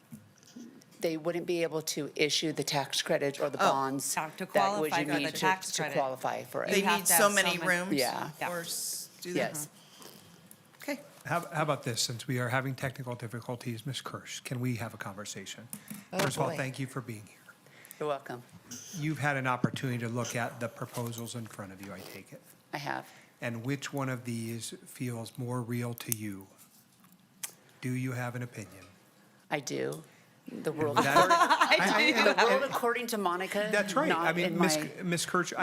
[SPEAKER 20] they wouldn't be able to issue the tax credit or the bonds.
[SPEAKER 17] To
[SPEAKER 20] that would
[SPEAKER 17] qualify
[SPEAKER 20] you
[SPEAKER 17] for the
[SPEAKER 20] need
[SPEAKER 17] tax
[SPEAKER 20] to
[SPEAKER 17] credit.
[SPEAKER 20] qualify for
[SPEAKER 1] They
[SPEAKER 20] it.
[SPEAKER 17] have
[SPEAKER 1] need
[SPEAKER 17] to
[SPEAKER 1] so
[SPEAKER 17] have
[SPEAKER 1] many
[SPEAKER 17] so many-
[SPEAKER 1] rooms?
[SPEAKER 20] Yeah.
[SPEAKER 1] Or do that?
[SPEAKER 20] Yes.
[SPEAKER 1] Okay.
[SPEAKER 12] How about this? Since we are having technical difficulties, Ms. Kirsch, can we have a conversation? First of all,
[SPEAKER 20] boy.
[SPEAKER 12] thank you for being here.
[SPEAKER 20] You're welcome.
[SPEAKER 12] You've had an opportunity to look at the proposals in front of you, I take it.
[SPEAKER 20] I have.
[SPEAKER 12] And which one of these feels more real to you? Do you have an opinion?
[SPEAKER 20] I do. The world,
[SPEAKER 12] that-
[SPEAKER 20] the world according to Monica.
[SPEAKER 12] That's right.
[SPEAKER 20] not
[SPEAKER 12] I mean,
[SPEAKER 20] in
[SPEAKER 12] Ms.
[SPEAKER 20] my-
[SPEAKER 12] Ms. Kirch,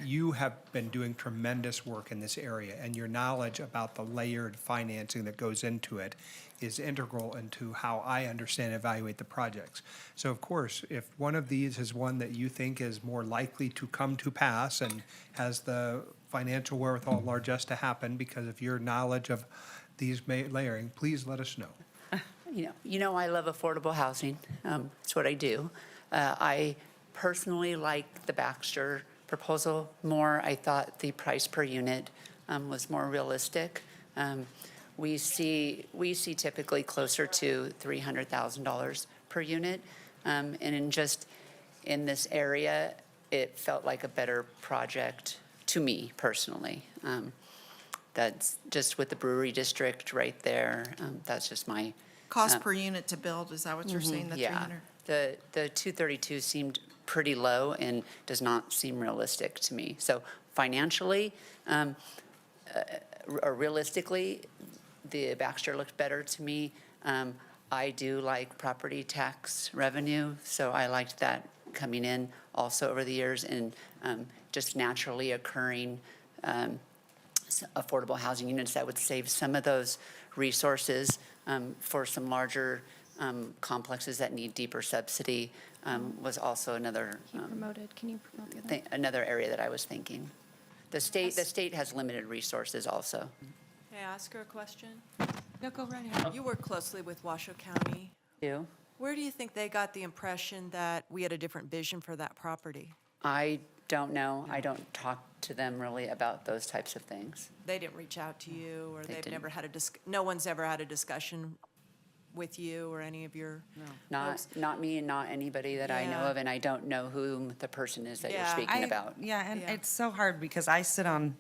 [SPEAKER 12] you have been doing tremendous work in this area, and your knowledge about the layered financing that goes into it is integral into how I understand and evaluate the projects. So of course, if one of these is one that you think is more likely to come to pass and has the financial wherewithal largesse to happen because of your knowledge of these layering, please let us know.
[SPEAKER 20] You know, I love affordable housing. It's what I do. I personally like the Baxter proposal more. I thought the price per unit was more realistic. We see typically closer to $300,000 per unit. And in this area, it felt like a better project to me personally. That's just with the brewery district right there. That's just my.
[SPEAKER 1] Cost per unit to build, is that what you're saying, the 300?
[SPEAKER 20] The 232 seemed pretty low and does not seem realistic to me. So financially, or realistically, the Baxter looked better to me. I do like property tax revenue, so I liked that coming in also over the years, and just naturally occurring affordable housing units that would save some of those resources for some larger complexes that need deeper subsidy was also another
[SPEAKER 2] Promoted, can you promote the other?
[SPEAKER 20] another area that I was thinking. The state has limited resources also.
[SPEAKER 16] May I ask her a question?
[SPEAKER 17] No, go right ahead.
[SPEAKER 16] You work closely with Washoe County.
[SPEAKER 20] You?
[SPEAKER 16] Where do you think they got the impression that we had a different vision for that property?
[SPEAKER 20] I don't know. I don't talk to them really about those types of things.
[SPEAKER 16] They didn't reach out to you, or
[SPEAKER 20] They
[SPEAKER 16] they've
[SPEAKER 20] didn't.
[SPEAKER 16] never had no one's ever had a discussion with you or any of your folks?
[SPEAKER 20] Not me and not anybody that I know
[SPEAKER 16] Yeah.
[SPEAKER 20] of, and I don't know whom the person is that you're
[SPEAKER 16] Yeah.
[SPEAKER 20] speaking about.
[SPEAKER 17] Yeah, and
[SPEAKER 16] Yeah.
[SPEAKER 17] it's so hard because I sit on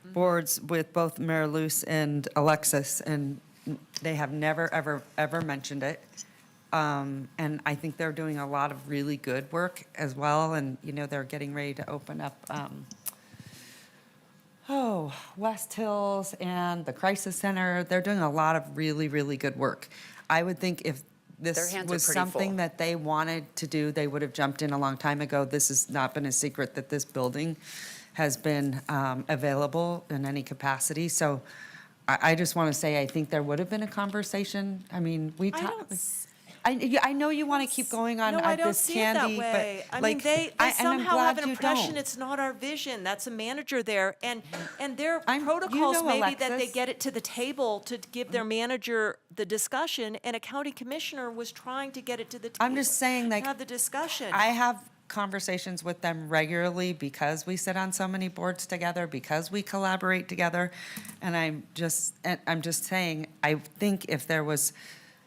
[SPEAKER 17] boards with both Mayor Luce and Alexis, and they have never, ever, ever mentioned it. And I think they're doing a lot of really good work as well, and, they're getting ready to open up, West Hills and the Crisis Center. They're doing a lot of really, really good work. I would think if
[SPEAKER 20] Their
[SPEAKER 17] this
[SPEAKER 20] hands are
[SPEAKER 17] was
[SPEAKER 20] pretty
[SPEAKER 17] something
[SPEAKER 20] full.
[SPEAKER 17] that they wanted to do, they would have jumped in a long time ago. This has not been a secret that this building has been available in any capacity. So I just want to say, I think there would have been a conversation. I mean, we talked. I know you want to keep going on
[SPEAKER 16] No, I don't
[SPEAKER 17] this
[SPEAKER 16] see
[SPEAKER 17] candy,
[SPEAKER 16] it that way.
[SPEAKER 17] but
[SPEAKER 16] I mean,
[SPEAKER 17] like,
[SPEAKER 16] they
[SPEAKER 17] and I'm
[SPEAKER 16] somehow have
[SPEAKER 17] glad
[SPEAKER 16] an
[SPEAKER 17] you
[SPEAKER 16] impression
[SPEAKER 17] don't.
[SPEAKER 16] it's not our vision. That's a manager there, and their
[SPEAKER 17] you
[SPEAKER 16] protocols
[SPEAKER 17] know,
[SPEAKER 16] maybe that they
[SPEAKER 17] Alexis.
[SPEAKER 16] get it to the table to give their manager the discussion, and a county commissioner was trying to get it to the table.
[SPEAKER 17] I'm just saying, like,
[SPEAKER 16] to have the discussion.
[SPEAKER 17] I have conversations with them regularly because we sit on so many boards together, because we collaborate together. And I'm just saying, I think if there was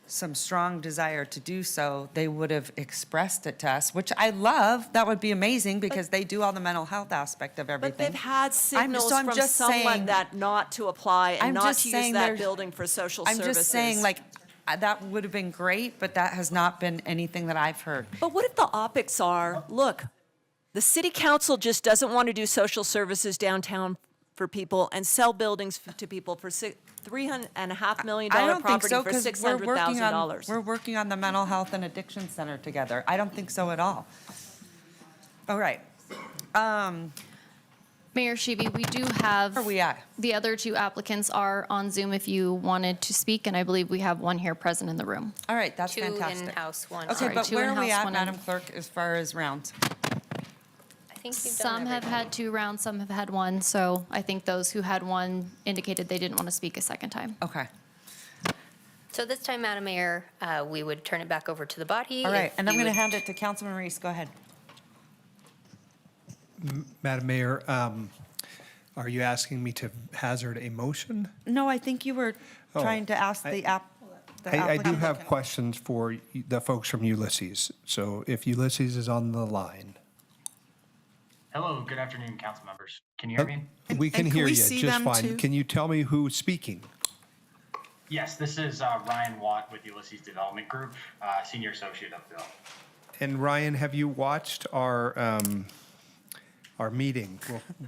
[SPEAKER 17] some strong desire to do so, they would have expressed it to us, which I love. That would be amazing because they do all the mental health aspect of everything.
[SPEAKER 16] But they've had signals
[SPEAKER 17] I'm
[SPEAKER 16] from
[SPEAKER 17] just
[SPEAKER 16] someone
[SPEAKER 17] saying-
[SPEAKER 16] that not to apply and
[SPEAKER 17] I'm
[SPEAKER 16] not
[SPEAKER 17] just
[SPEAKER 16] to use
[SPEAKER 17] saying
[SPEAKER 16] that
[SPEAKER 17] there's-
[SPEAKER 16] building for social
[SPEAKER 17] I'm
[SPEAKER 16] services.
[SPEAKER 17] just saying, like, that would have been great, but that has not been anything that I've heard.
[SPEAKER 16] But what if the optics are, look, the city council just doesn't want to do social services downtown for people and sell buildings to people for $3.5 million
[SPEAKER 17] I don't think
[SPEAKER 16] property
[SPEAKER 17] so,
[SPEAKER 16] for
[SPEAKER 17] 'cause we're working on,
[SPEAKER 16] $600,000.
[SPEAKER 17] we're working on the mental health and addiction center together. I don't think so at all. All right.
[SPEAKER 2] Mayor Shivi, we do have.
[SPEAKER 17] Where are we at?
[SPEAKER 2] The other two applicants are on Zoom if you wanted to speak, and I believe we have one here present in the room.
[SPEAKER 17] All right, that's
[SPEAKER 4] Two
[SPEAKER 17] fantastic.
[SPEAKER 4] in-house, one.
[SPEAKER 17] Okay,
[SPEAKER 2] Sorry,
[SPEAKER 17] but
[SPEAKER 2] two
[SPEAKER 17] where are we
[SPEAKER 2] in-house,
[SPEAKER 17] at,
[SPEAKER 2] one in-
[SPEAKER 17] Madam Clerk, as far as rounds?
[SPEAKER 4] I think you've done
[SPEAKER 2] Some have
[SPEAKER 4] everything.
[SPEAKER 2] had 2 rounds, some have had 1, so I think those who had 1 indicated they didn't want to speak a second time.
[SPEAKER 17] Okay.
[SPEAKER 4] So this time, Madam Mayor, we would turn it back over to the body.
[SPEAKER 17] All right,
[SPEAKER 4] If
[SPEAKER 17] and I'm
[SPEAKER 4] you
[SPEAKER 17] going to
[SPEAKER 4] would-
[SPEAKER 17] hand it to Councilman Reese. Go ahead.
[SPEAKER 12] Madam Mayor, are you asking me to hazard a motion?
[SPEAKER 17] No, I think you were
[SPEAKER 12] Oh,
[SPEAKER 17] trying to ask the
[SPEAKER 12] I do
[SPEAKER 17] applicant.
[SPEAKER 12] have questions for the folks from Ulysses. So if Ulysses is on the line.
[SPEAKER 10] Hello, good afternoon, council members. Can you hear me?
[SPEAKER 12] We can
[SPEAKER 1] and can
[SPEAKER 12] hear
[SPEAKER 1] we
[SPEAKER 12] you
[SPEAKER 1] see
[SPEAKER 12] just
[SPEAKER 1] them
[SPEAKER 12] fine.
[SPEAKER 1] too?
[SPEAKER 12] Can you tell me who's speaking?
[SPEAKER 10] Yes, this is Ryan Watt with Ulysses Development Group, Senior Associate of Bill.
[SPEAKER 12] And Ryan, have you watched our meeting?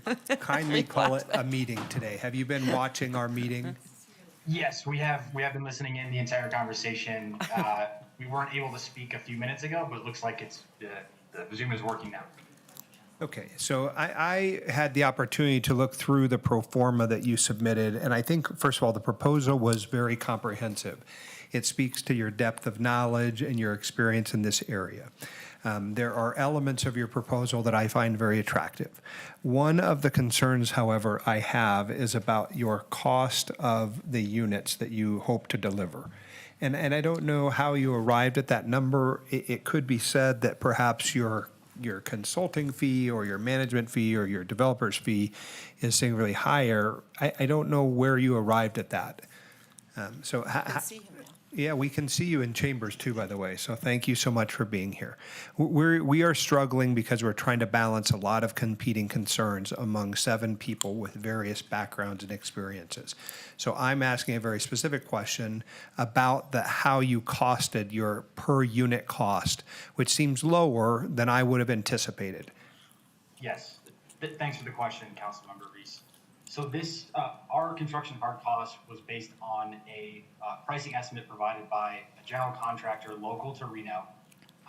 [SPEAKER 12] We'll kindly call it a meeting today. Have you been watching our meeting?
[SPEAKER 10] Yes, we have been listening in the entire conversation. We weren't able to speak a few minutes ago, but it looks like it's the Zoom is working now.
[SPEAKER 12] Okay, so I had the opportunity to look through the pro forma that you submitted, and I think, first of all, the proposal was very comprehensive. It speaks to your depth of knowledge and your experience in this area. There are elements of your proposal that I find very attractive. One of the concerns, however, I have is about your cost of the units that you hope to deliver. And I don't know how you arrived at that number. It could be said that perhaps your consulting fee or your management fee or your developer's fee is significantly higher. I don't know where you arrived at that. So yeah, we can see you in chambers too, by the way. So thank you so much for being here. We are struggling because we're trying to balance a lot of competing concerns among 7 people with various backgrounds and experiences. So I'm asking a very specific question about how you costed your per unit cost, which seems lower than I would have anticipated.
[SPEAKER 10] Yes, thanks for the question, Councilmember Reese. So this, our construction hard cost was based on a pricing estimate provided by a general contractor local to Reno,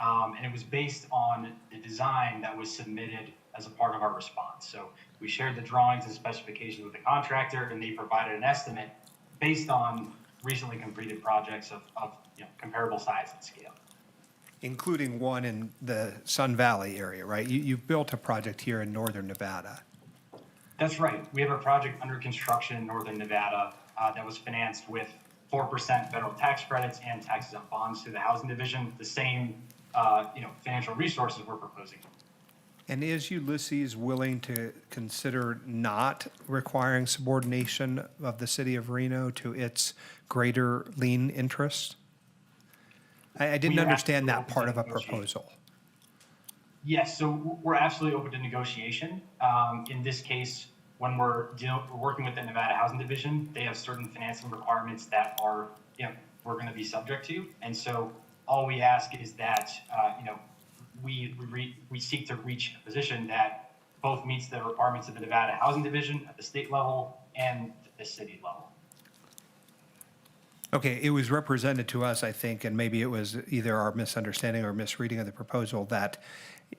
[SPEAKER 10] And it was based on the design that was submitted as a part of our response. So we shared the drawings and specifications with the contractor, and they provided an estimate based on recently completed projects of comparable size and scale.
[SPEAKER 12] Including one in the Sun Valley area, right? You've built a project here in northern Nevada.
[SPEAKER 10] That's right. We have a project under construction in northern Nevada that was financed with 4% federal tax credits and taxes on bonds through the housing division, the same financial resources we're proposing.
[SPEAKER 12] And is Ulysses willing to consider not requiring subordination of the city of Reno to its greater lien interest? I didn't
[SPEAKER 10] We are
[SPEAKER 12] understand that
[SPEAKER 10] absolutely
[SPEAKER 12] part of a
[SPEAKER 10] open to negotiate.
[SPEAKER 12] proposal.
[SPEAKER 10] Yes, so we're absolutely open to negotiation. In this case, when we're working with the Nevada Housing Division, they have certain financing requirements that are, we're going to be subject to. And so all we ask is that, we seek to reach a position that both meets the requirements of the Nevada Housing Division at the state level and the city level.
[SPEAKER 12] Okay, it was represented to us, I think, and maybe it was either our misunderstanding or misreading of the proposal, that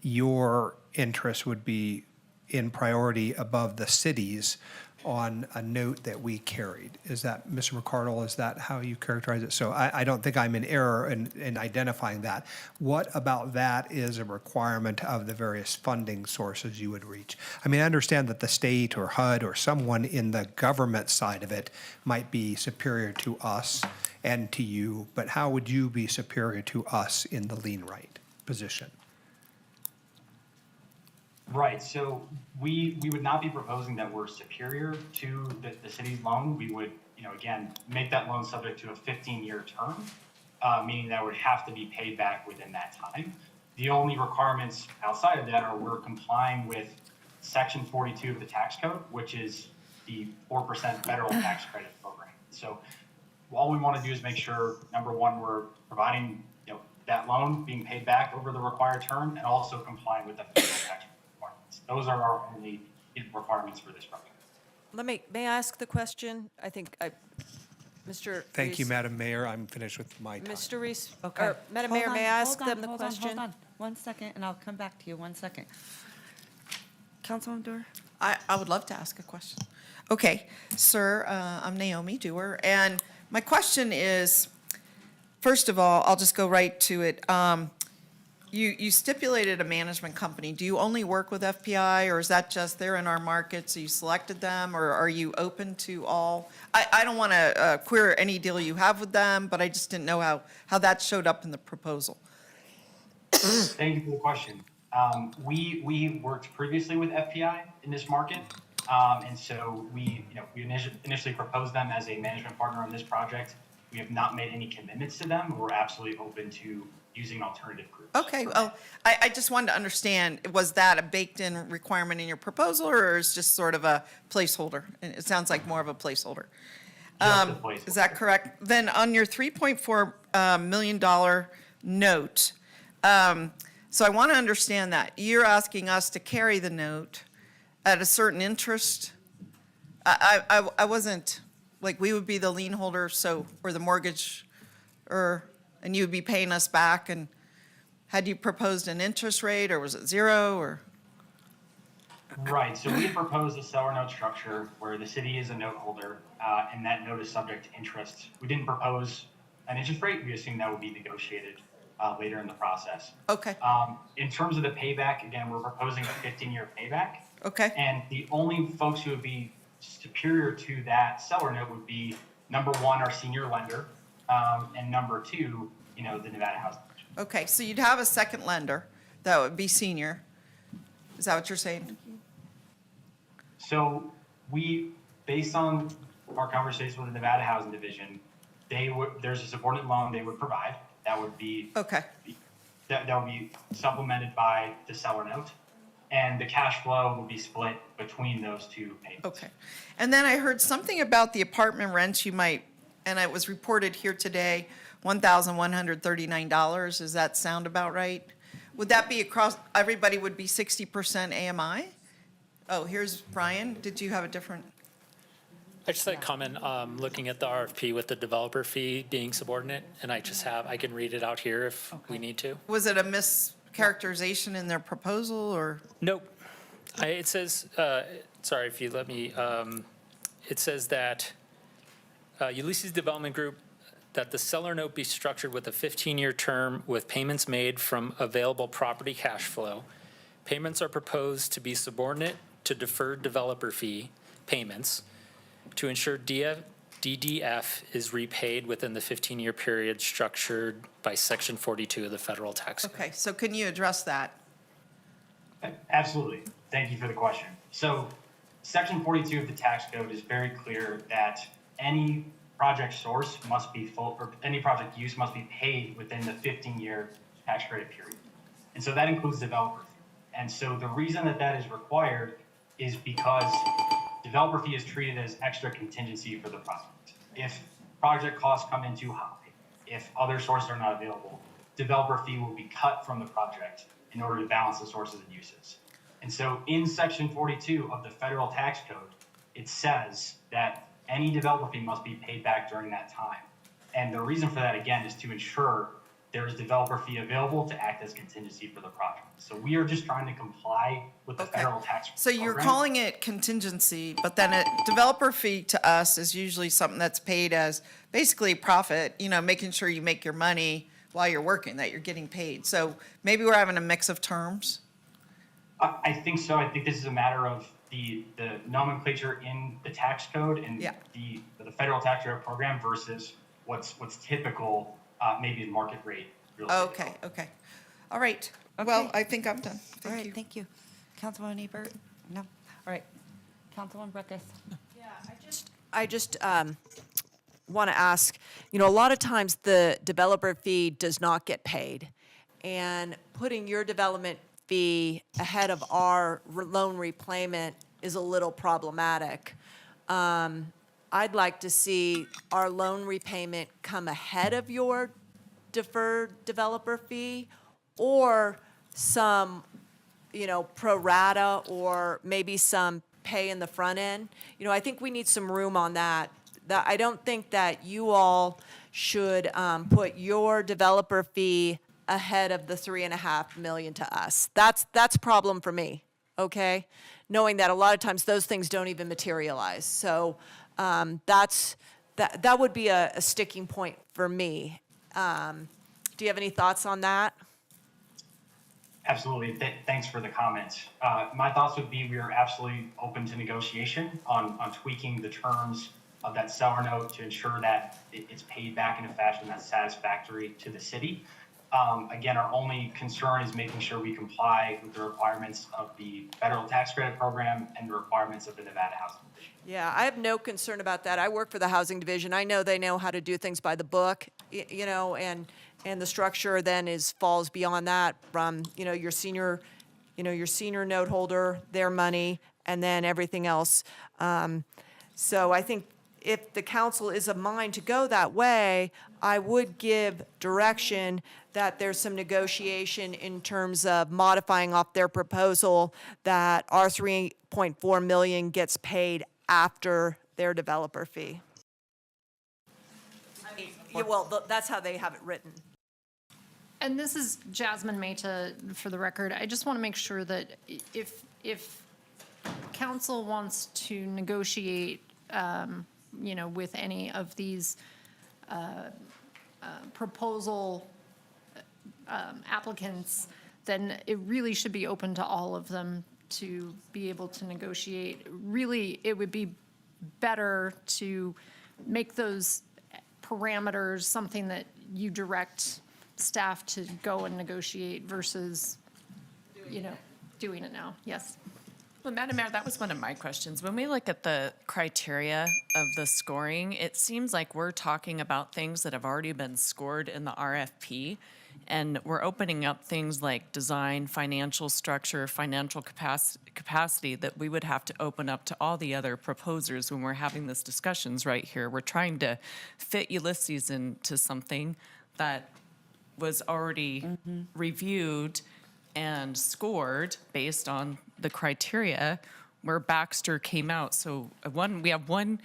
[SPEAKER 12] your interest would be in priority above the city's on a note that we carried. Is that, Mr. McCardle, is that how you characterize it? So I don't think I'm in error in identifying that. What about that is a requirement of the various funding sources you would reach? I mean, I understand that the state or HUD or someone in the government side of it might be superior to us and to you, but how would you be superior to us in the lien right position?
[SPEAKER 10] Right, so we would not be proposing that we're superior to the city's loan. We would, again, make that loan subject to a 15-year term, meaning that would have to be paid back within that time. The only requirements outside of that are we're complying with Section 42 of the tax code, which is the 4% federal tax credit program. So all we want to do is make sure, number one, we're providing, that loan being paid back over the required term and also complying with the federal tax requirements. Those are our only requirements for this project.
[SPEAKER 16] May I ask the question? I think Mr.
[SPEAKER 12] Thank you,
[SPEAKER 16] Reese-
[SPEAKER 12] Madam Mayor. I'm finished with my time.
[SPEAKER 16] Mr. Reese,
[SPEAKER 23] Okay.
[SPEAKER 16] or Madam
[SPEAKER 23] Hold
[SPEAKER 16] Mayor,
[SPEAKER 23] on,
[SPEAKER 16] may I ask
[SPEAKER 23] hold on,
[SPEAKER 16] them the
[SPEAKER 23] hold on,
[SPEAKER 16] question?
[SPEAKER 23] Hold on, 1 second, and I'll come back to you, 1 second. Councilwoman Dewar?
[SPEAKER 1] I would love to ask a question. Okay, sir, I'm Naomi Dewar, and my question is, first of all, I'll just go right to it. You stipulated a management company. Do you only work with FPI, or is that just they're in our market, so you selected them, or are you open to all? I don't want to queer any deal you have with them, but I just didn't know how that showed up in the proposal.
[SPEAKER 10] Thank you for the question. We worked previously with FPI in this market, and so we initially proposed them as a management partner on this project. We have not made any commitments to them. We're absolutely open to using an alternative group.
[SPEAKER 1] Okay, well, I just wanted to understand, was that a baked-in requirement in your proposal, or is just sort of a placeholder? And it sounds like more of a placeholder.
[SPEAKER 10] Just a placeholder.
[SPEAKER 1] Is that correct? Then on your $3.4 million note, so I want to understand that. You're asking us to carry the note at a certain interest? I wasn't, like, we would be the lien holder, so, or the mortgage, and you would be paying us back, and had you proposed an interest rate, or was it zero, or?
[SPEAKER 10] Right, so we proposed a seller note structure where the city is a note holder, and that note is subject to interest. We didn't propose an interest rate. We assumed that would be negotiated later in the process.
[SPEAKER 1] Okay.
[SPEAKER 10] In terms of the payback, again, we're proposing a 15-year payback.
[SPEAKER 1] Okay.
[SPEAKER 10] And the only folks who would be superior to that seller note would be, number one, our senior lender, and number two, the Nevada Housing Division.
[SPEAKER 1] Okay, so you'd have a second lender that would be senior. Is that what you're saying?
[SPEAKER 10] So based on our conversation with the Nevada Housing Division, there's a subordinate loan they would provide that would be
[SPEAKER 1] Okay.
[SPEAKER 10] that would be supplemented by the seller note, and the cash flow would be split between those two payments.
[SPEAKER 1] Okay. And then I heard something about the apartment rents you might, and it was reported here today, $1,139. Does that sound about right? Would that be across, everybody would be 60% AMI? Oh, here's Brian. Did you have a different?
[SPEAKER 15] I just had a comment, looking at the RFP with the developer fee being subordinate, and I can read it out here if we need to.
[SPEAKER 1] Was it a mischaracterization in their proposal or?
[SPEAKER 15] Nope. It says, sorry if you let me, it says that Ulysses Development Group, that the seller note be structured with a 15-year term with payments made from available property cash flow. Payments are proposed to be subordinate to deferred developer fee payments to ensure DDF is repaid within the 15-year period structured by Section 42 of the federal tax code.
[SPEAKER 1] Okay, so can you address that?
[SPEAKER 10] Absolutely. Thank you for the question. So Section 42 of the tax code is very clear that any project source must be full, or any project use must be paid within the 15-year tax credit period. And so that includes developer fee. And so the reason that that is required is because developer fee is treated as extra contingency for the project. If project costs come in too high, if other sources are not available, developer fee will be cut from the project in order to balance the sources and uses. And so in Section 42 of the federal tax code, it says that any developer fee must be paid back during that time. And the reason for that, again, is to ensure there is developer fee available to act as contingency for the project. So we are just trying to comply with the federal tax
[SPEAKER 1] So you're
[SPEAKER 10] program.
[SPEAKER 1] calling it contingency, but then a developer fee to us is usually something that's paid as basically profit, you know, making sure you make your money while you're working, that you're getting paid. So maybe we're having a mix of terms.
[SPEAKER 10] I think so. I think this is a matter of the nomenclature in the tax code and the federal tax credit program versus what's typical, maybe in market rate. real estate.
[SPEAKER 1] Okay. All right. Well, I think I'm done.
[SPEAKER 17] All
[SPEAKER 1] Thank
[SPEAKER 17] right,
[SPEAKER 1] you.
[SPEAKER 17] thank you. Councilwoman Ebert? No? All right. Councilwoman Breckus?
[SPEAKER 16] I just want to ask, you know, a lot of times the developer fee does not get paid. And putting your development fee ahead of our loan repayment is a little problematic. I'd like to see our loan repayment come ahead of your deferred developer fee, or some, you know, pro rata, or maybe some pay in the front end. You know, I think we need some room on that. I don't think that you all should put your developer fee ahead of the 3.5 million to us. That's a problem for me, okay? Knowing that a lot of times those things don't even materialize. So that would be a sticking point for me. Do you have any thoughts on that?
[SPEAKER 10] Absolutely. Thanks for the comments. My thoughts would be we are absolutely open to negotiation on tweaking the terms of that seller note to ensure that it's paid back in a fashion that's satisfactory to the city. Again, our only concern is making sure we comply with the requirements of the federal tax credit program and the requirements of the Nevada Housing Division.
[SPEAKER 16] Yeah, I have no concern about that. I work for the Housing Division. I know they know how to do things by the book, you know, and the structure then falls beyond that from, you know, your senior note holder, their money, and then everything else. So I think if the council is of mind to go that way, I would give direction that there's some negotiation in terms of modifying off their proposal that our 3.4 million gets paid after their developer fee. I mean, yeah, well, that's how they have it written.
[SPEAKER 2] And this is Jasmine Mehta, for the record. I just want to make sure that if council wants to negotiate, you know, with any of these proposal applicants, then it really should be open to all of them to be able to negotiate. Really, it would be better to make those parameters something that you direct staff to go and negotiate versus, you know, doing it now. Yes.
[SPEAKER 18] Well, Madam Mayor, that was one of my questions. When we look at the criteria of the scoring, it seems like we're talking about things that have already been scored in the RFP, and we're opening up things like design, financial structure, financial capacity that we would have to open up to all the other proposers when we're having these discussions right here. We're trying to fit Ulysses into something that was already reviewed and scored based on the criteria, where Baxter came out. So we have one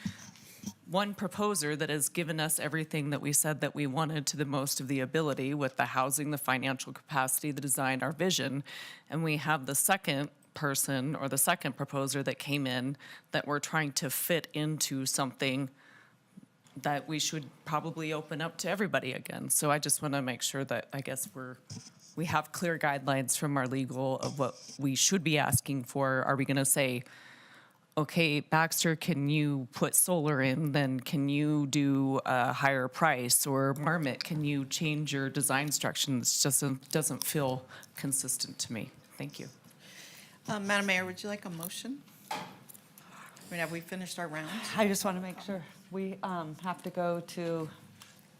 [SPEAKER 18] proposer that has given us everything that we said that we wanted to the most of the ability with the housing, the financial capacity, the design, our vision. And we have the second person or the second proposer that came in that we're trying to fit into something that we should probably open up to everybody again. So I just want to make sure that, I guess, we have clear guidelines from our legal of what we should be asking for. Are we going to say, okay, Baxter, can you put solar in? Then can you do a higher price? Or Marmot, can you change your design structure? This just doesn't feel consistent to me. Thank you.
[SPEAKER 1] Madam Mayor, would you like a motion? I mean, have we finished our round?
[SPEAKER 17] I just want to make sure. We have to go to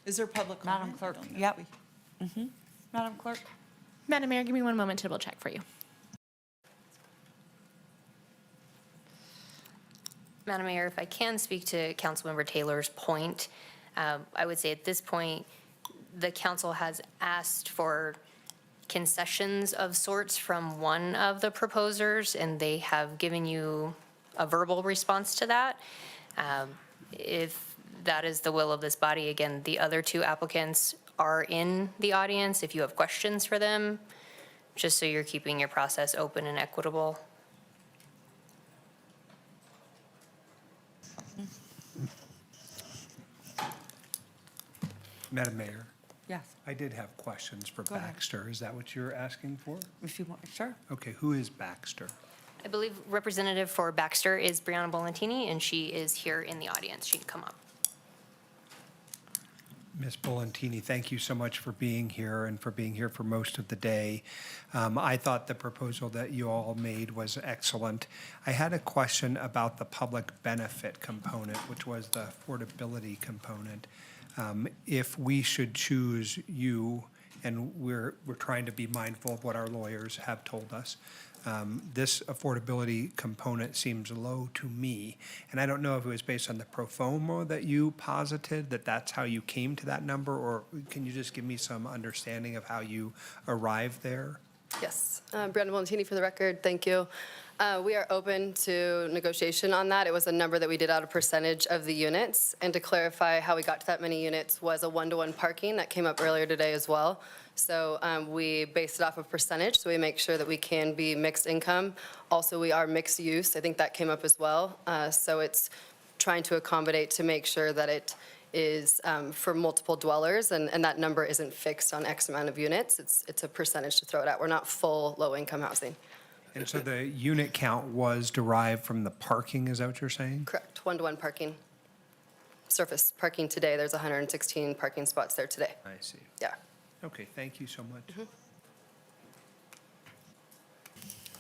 [SPEAKER 1] Is there public
[SPEAKER 17] Madam
[SPEAKER 1] comment? I
[SPEAKER 17] Clerk.
[SPEAKER 1] don't know if
[SPEAKER 17] Yep.
[SPEAKER 1] we-
[SPEAKER 17] Madam Clerk?
[SPEAKER 2] Madam Mayor, give me one moment to double check for you.
[SPEAKER 4] Madam Mayor, if I can speak to Councilmember Taylor's point, I would say at this point, the council has asked for concessions of sorts from one of the proposers, and they have given you a verbal response to that. If that is the will of this body, again, the other two applicants are in the audience. If you have questions for them, just so you're keeping your process open and equitable.
[SPEAKER 12] Madam Mayor,
[SPEAKER 17] Yes,
[SPEAKER 12] I did have questions for
[SPEAKER 17] Go ahead.
[SPEAKER 12] Baxter. Is that what you're asking for?
[SPEAKER 17] if you want, sure.
[SPEAKER 12] Okay, who is Baxter?
[SPEAKER 4] I believe Representative for Baxter is Brianna Bolentini, and she is here in the audience. She can come up.
[SPEAKER 12] Ms. Bolentini, thank you so much for being here and for being here for most of the day. I thought the proposal that you all made was excellent. I had a question about the public benefit component, which was the affordability component. If we should choose you, and we're trying to be mindful of what our lawyers have told us, this affordability component seems low to me. And I don't know if it was based on the pro forma that you posited, that that's how you came to that number, or can you just give me some understanding of how you arrived there?
[SPEAKER 7] Yes, Brianna Valentini for the record, thank you. We are open to negotiation on that. It was a number that we did out of percentage of the units. And to clarify how we got to that many units was a one-to-one parking that came up earlier today as well. So we based it off of percentage, so we make sure that we can be mixed income. Also, we are mixed use. I think that came up as well. So it's trying to accommodate to make sure that it is for multiple dwellers, and that number isn't fixed on X amount of units. It's a percentage to throw it at. We're not full low-income housing.
[SPEAKER 12] And so the unit count was derived from the parking, is that what you're saying?
[SPEAKER 7] Correct, one-to-one parking. Surface parking today, there's 116 parking spots there today.
[SPEAKER 12] I see.
[SPEAKER 7] Yeah.
[SPEAKER 12] Okay, thank you so much.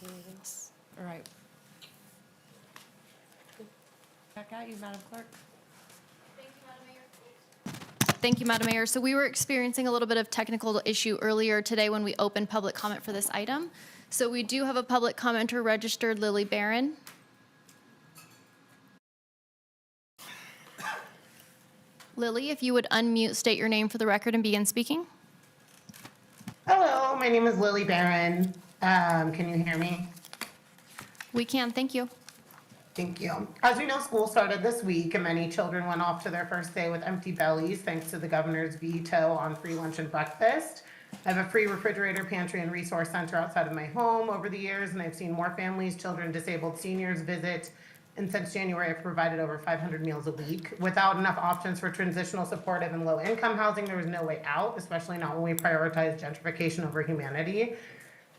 [SPEAKER 17] Anything else? All right. Back at you, Madam Clerk.
[SPEAKER 2] Thank you, Madam Mayor. So we were experiencing a little bit of technical issue earlier today when we opened public comment for this item. So we do have a public commenter registered, Lily Barron. Lily, if you would unmute, state your name for the record, and begin speaking.
[SPEAKER 21] Hello, my name is Lily Barron. Can you hear me?
[SPEAKER 2] We can, thank you.
[SPEAKER 21] Thank you. As we know, school started this week, and many children went off to their first day with empty bellies thanks to the governor's veto on free lunch and breakfast. I have a free refrigerator, pantry, and resource center outside of my home over the years, and I've seen more families, children, disabled seniors visit. And since January, I've provided over 500 meals a week. Without enough options for transitional, supportive, and low-income housing, there was no way out, especially not when we prioritize gentrification over humanity.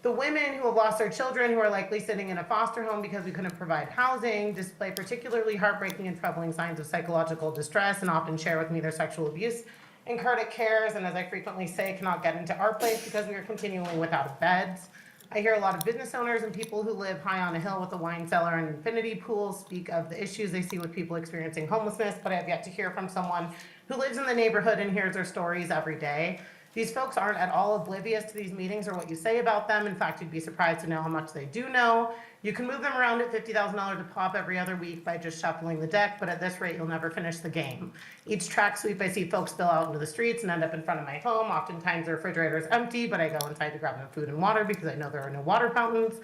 [SPEAKER 21] The women who have lost their children, who are likely sitting in a foster home because we couldn't provide housing, display particularly heartbreaking and troubling signs of psychological distress and often share with me their sexual abuse incurred at cares, and as I frequently say, cannot get into our place because we are continually without beds. I hear a lot of business owners and people who live high on a hill with a wine cellar and infinity pools speak of the issues they see with people experiencing homelessness, but I have yet to hear from someone who lives in the neighborhood and hears their stories every day. These folks aren't at all oblivious to these meetings or what you say about them. In fact, you'd be surprised to know how much they do know. You can move them around at $50,000 a pop every other week by just shuffling the deck, but at this rate, you'll never finish the game. Each track sweep, I see folks spill out into the streets and end up in front of my home. Oftentimes, the refrigerator is empty, but I go inside to grab them food and water because I know there are no water fountains.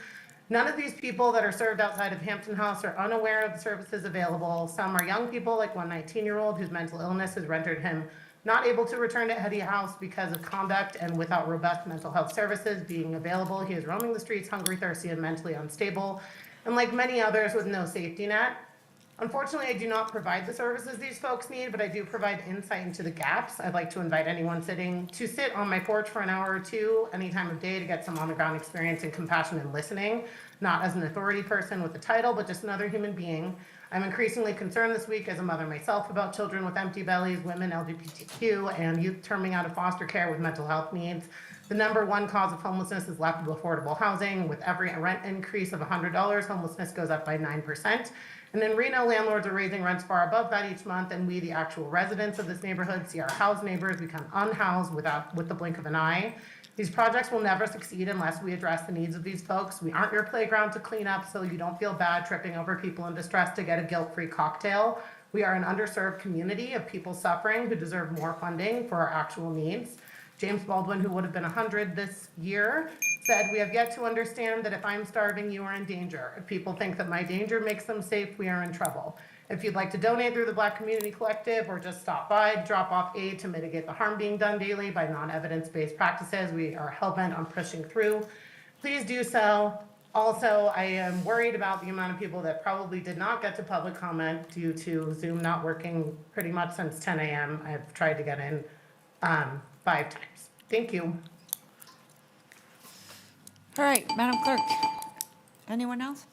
[SPEAKER 21] None of these people that are served outside of Hampton House are unaware of the services available. Some are young people, like one 19-year-old whose mental illness has rendered him not able to return to Hetty House because of conduct, and without robust mental health services being available, he is roaming the streets, hungry, thirsty, and mentally unstable, and like many others with no safety net. Unfortunately, I do not provide the services these folks need, but I do provide insight into the gaps. I'd like to invite anyone to sit on my porch for an hour or two any time of day to get some on-the-ground experience in compassion and listening, not as an authority person with a title, but just another human being. I'm increasingly concerned this week as a mother myself about children with empty bellies, women, LGBTQ, and youth terming out of foster care with mental health needs. The number one cause of homelessness is lack of affordable housing. With every rent increase of $100, homelessness goes up by 9%. And in Reno, landlords are raising rents far above that each month, and we, the actual residents of this neighborhood, see our housed neighbors become unhoused with the blink of an eye. These projects will never succeed unless we address the needs of these folks. We aren't your playground to clean up, so you don't feel bad tripping over people in distress to get a guilt-free cocktail. We are an underserved community of people suffering who deserve more funding for our actual needs. James Baldwin, who would have been 100 this year, said, "We have yet to understand that if I'm starving, you are in danger. If people think that my danger makes them safe, we are in trouble. If you'd like to donate through the Black Community Collective or just stop by, drop off aid to mitigate the harm being done daily by non-evidence-based practices we are hell-bent on pushing through, please do so." Also, I am worried about the amount of people that probably did not get to public comment due to Zoom not working pretty much since 10 a.m. I've tried to get in 5 times. Thank you.
[SPEAKER 17] All right, Madam Clerk. Anyone else?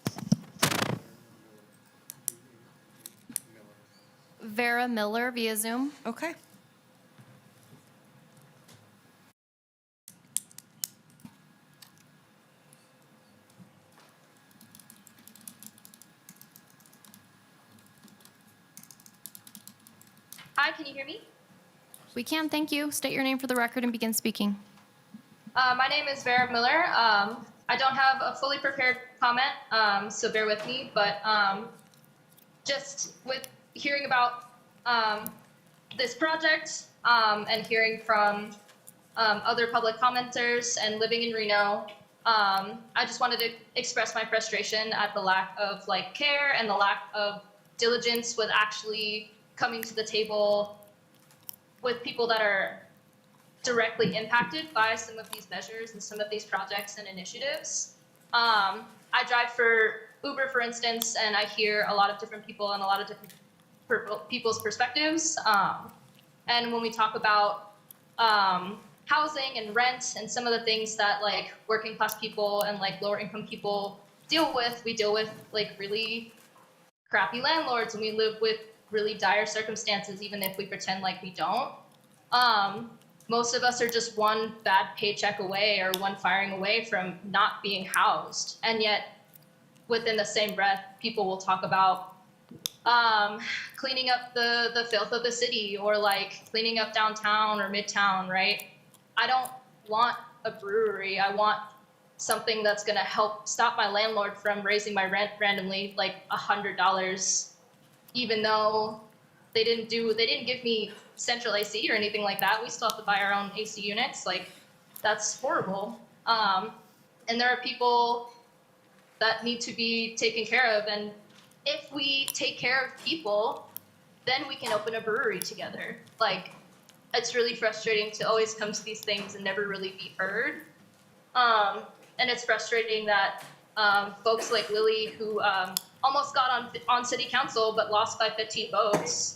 [SPEAKER 2] Vera Miller via Zoom.
[SPEAKER 17] Okay.
[SPEAKER 8] Hi, can you hear me?
[SPEAKER 2] We can, thank you. State your name for the record and begin speaking.
[SPEAKER 8] My name is Vera Miller. I don't have a fully prepared comment, so bear with me, but just with hearing about this project and hearing from other public commenters and living in Reno, I just wanted to express my frustration at the lack of care and the lack of diligence with actually coming to the table with people that are directly impacted by some of these measures and some of these projects and initiatives. I drive for Uber, for instance, and I hear a lot of different people and a lot of different people's perspectives. And when we talk about housing and rent and some of the things that working class people and lower income people deal with, we deal with really crappy landlords, and we live with really dire circumstances, even if we pretend like we don't. Most of us are just one bad paycheck away or one firing away from not being housed. And yet, within the same breath, people will talk about cleaning up the filth of the city or cleaning up downtown or midtown, right? I don't want a brewery. I want something that's gonna help stop my landlord from raising my rent randomly $100, even though they didn't give me central AC or anything like that. We still have to buy our own AC units. That's horrible. And there are people that need to be taken care of. And if we take care of people, then we can open a brewery together. It's really frustrating to always come to these things and never really be heard. And it's frustrating that folks like Lily, who almost got on city council but lost by 15 votes,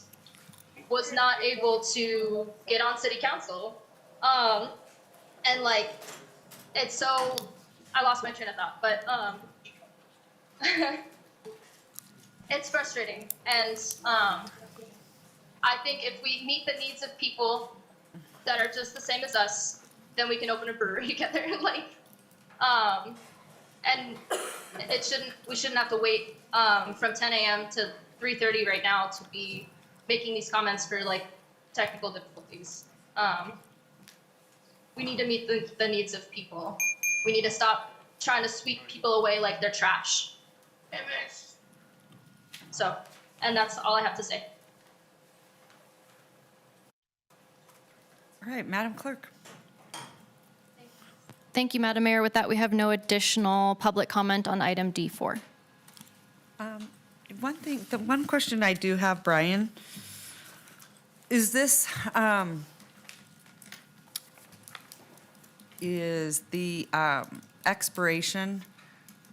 [SPEAKER 8] was not able to get on city council. And it's so, I lost my train of thought, but it's frustrating. And I think if we meet the needs of people that are just the same as us, then we can open a brewery together. And we shouldn't have to wait from 10 a.m. to 3:30 right now to be making these comments for technical difficulties. We need to meet the needs of people. We need to stop trying to sweep people away like they're trash. So, and that's all I have to say.
[SPEAKER 17] All right, Madam Clerk.
[SPEAKER 2] Thank you, Madam Mayor. With that, we have no additional public comment on item D4.
[SPEAKER 17] The one question I do have, Brian, is this, is the expiration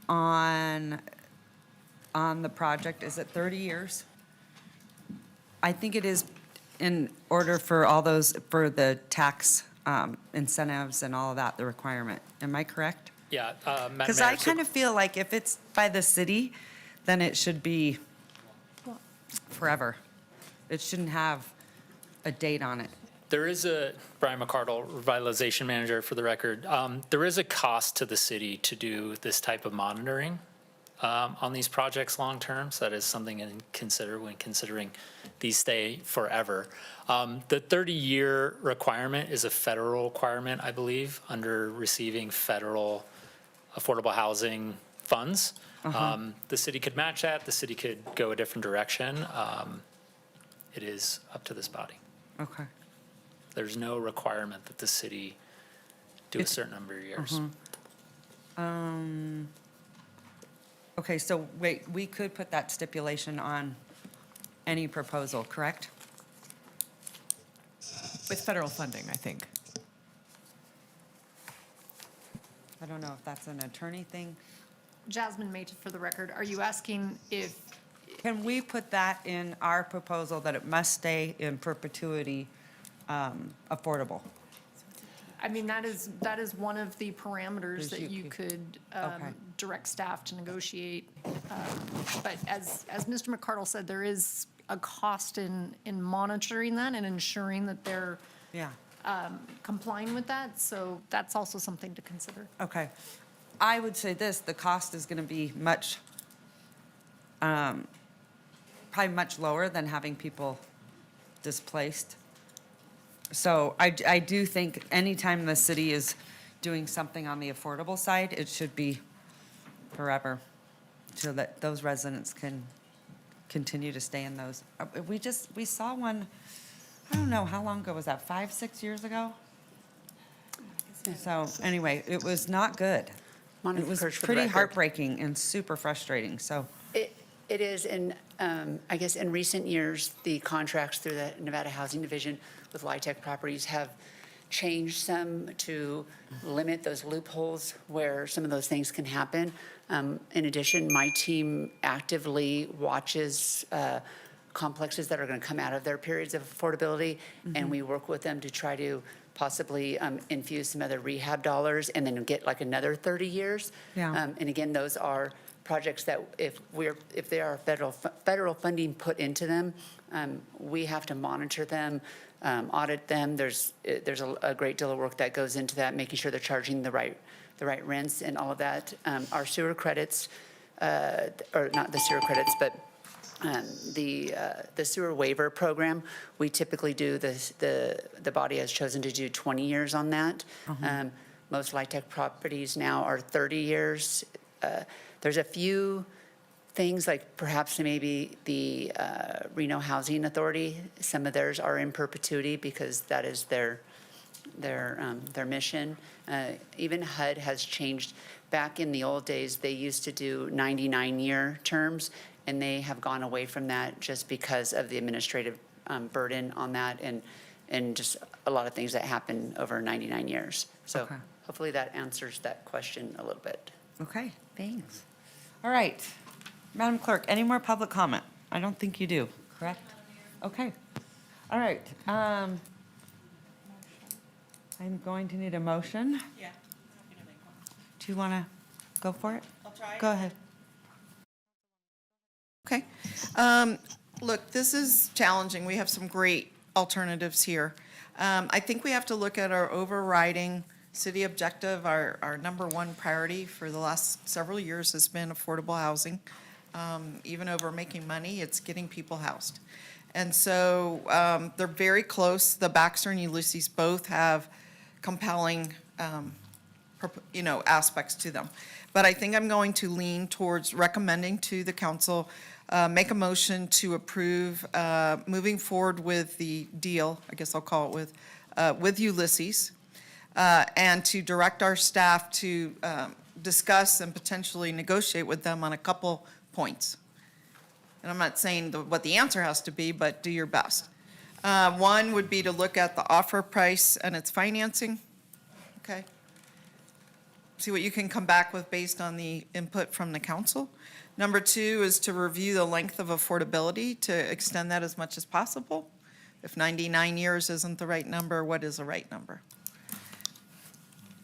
[SPEAKER 17] on the project, is it 30 years? I think it is in order for all those, for the tax incentives and all of that, the requirement. Am I correct?
[SPEAKER 15] Yeah, Madam Mayor.
[SPEAKER 17] Because I
[SPEAKER 15] so-
[SPEAKER 17] kind of feel like if it's by the city, then it should be forever. It shouldn't have a date on it.
[SPEAKER 15] There is a, Brian McCardle, Revitalization Manager for the record, there is a cost to the city to do this type of monitoring on these projects long-term, so that is something to consider when considering these stay forever. The 30-year requirement is a federal requirement, I believe, under receiving federal affordable housing funds. The city could match that, the city could go a different direction. It is up to this body.
[SPEAKER 17] Okay.
[SPEAKER 15] There's no requirement that the city do a certain number of years.
[SPEAKER 17] Okay, so wait, we could put that stipulation on any proposal, correct?
[SPEAKER 18] With federal funding, I think.
[SPEAKER 17] I don't know if that's an attorney thing.
[SPEAKER 6] Jasmine Mate, for the record, are you asking if,
[SPEAKER 17] Can we put that in our proposal that it must stay in perpetuity affordable?
[SPEAKER 6] I mean, that is one of the parameters
[SPEAKER 17] Is
[SPEAKER 6] that you could
[SPEAKER 17] Okay.
[SPEAKER 6] direct staff to negotiate. But as Mr. McCardle said, there is a cost in monitoring that and ensuring that they're
[SPEAKER 17] Yeah,
[SPEAKER 6] complying with that. So that's also something to consider.
[SPEAKER 17] okay. I would say this, the cost is gonna be much, probably much lower than having people displaced. So I do think anytime the city is doing something on the affordable side, it should be forever, so that those residents can continue to stay in those. We saw one, I don't know, how long ago was that, 5, 6 years ago? So anyway, it was not good.
[SPEAKER 20] Monica
[SPEAKER 17] It was
[SPEAKER 20] Kirsch for the
[SPEAKER 17] pretty
[SPEAKER 20] record.
[SPEAKER 17] heartbreaking and super frustrating, so.
[SPEAKER 20] It is, and I guess in recent years, the contracts through the Nevada Housing Division with LIHTC properties have changed some to limit those loopholes where some of those things can happen. In addition, my team actively watches complexes that are going to come out of their periods of affordability, and we work with them to try to possibly infuse some other rehab dollars and then get like another 30 years.
[SPEAKER 17] Yeah.
[SPEAKER 20] And again, those are projects that if there are federal funding put into them, we have to monitor them, audit them. There's a great deal of work that goes into that, making sure they're charging the right rents and all of that. Our sewer credits, or not the sewer credits, but the sewer waiver program, we typically do, the body has chosen to do 20 years on that. Most LIHTC properties now are 30 years. There's a few things like perhaps maybe the Reno Housing Authority, some of theirs are in perpetuity because that is their mission. Even HUD has changed. Back in the old days, they used to do 99-year terms, and they have gone away from that just because of the administrative burden on that and just a lot of things that happen over 99 years. So
[SPEAKER 17] Okay.
[SPEAKER 20] hopefully that answers that question a little bit.
[SPEAKER 17] Okay, thanks. All right. Madam Clerk, any more public comment? I don't think you do, correct? Okay. All right. I'm going to need a motion.
[SPEAKER 11] Yeah.
[SPEAKER 17] Do you want to go for it?
[SPEAKER 11] I'll try.
[SPEAKER 17] Go ahead.
[SPEAKER 1] Okay. Look, this is challenging. We have some great alternatives here. I think we have to look at our overriding city objective. Our number one priority for the last several years has been affordable housing. Even over making money, it's getting people housed. And so they're very close. The Baxter and Ulysses both have compelling aspects to them. But I think I'm going to lean towards recommending to the council, make a motion to approve moving forward with the deal, I guess I'll call it with Ulysses. and to direct our staff to discuss and potentially negotiate with them on a couple points. And I'm not saying what the answer has to be, but do your best. One would be to look at the offer price and its financing, okay? See what you can come back with based on the input from the council. Number two is to review the length of affordability, to extend that as much as possible. If 99 years isn't the right number, what is the right number?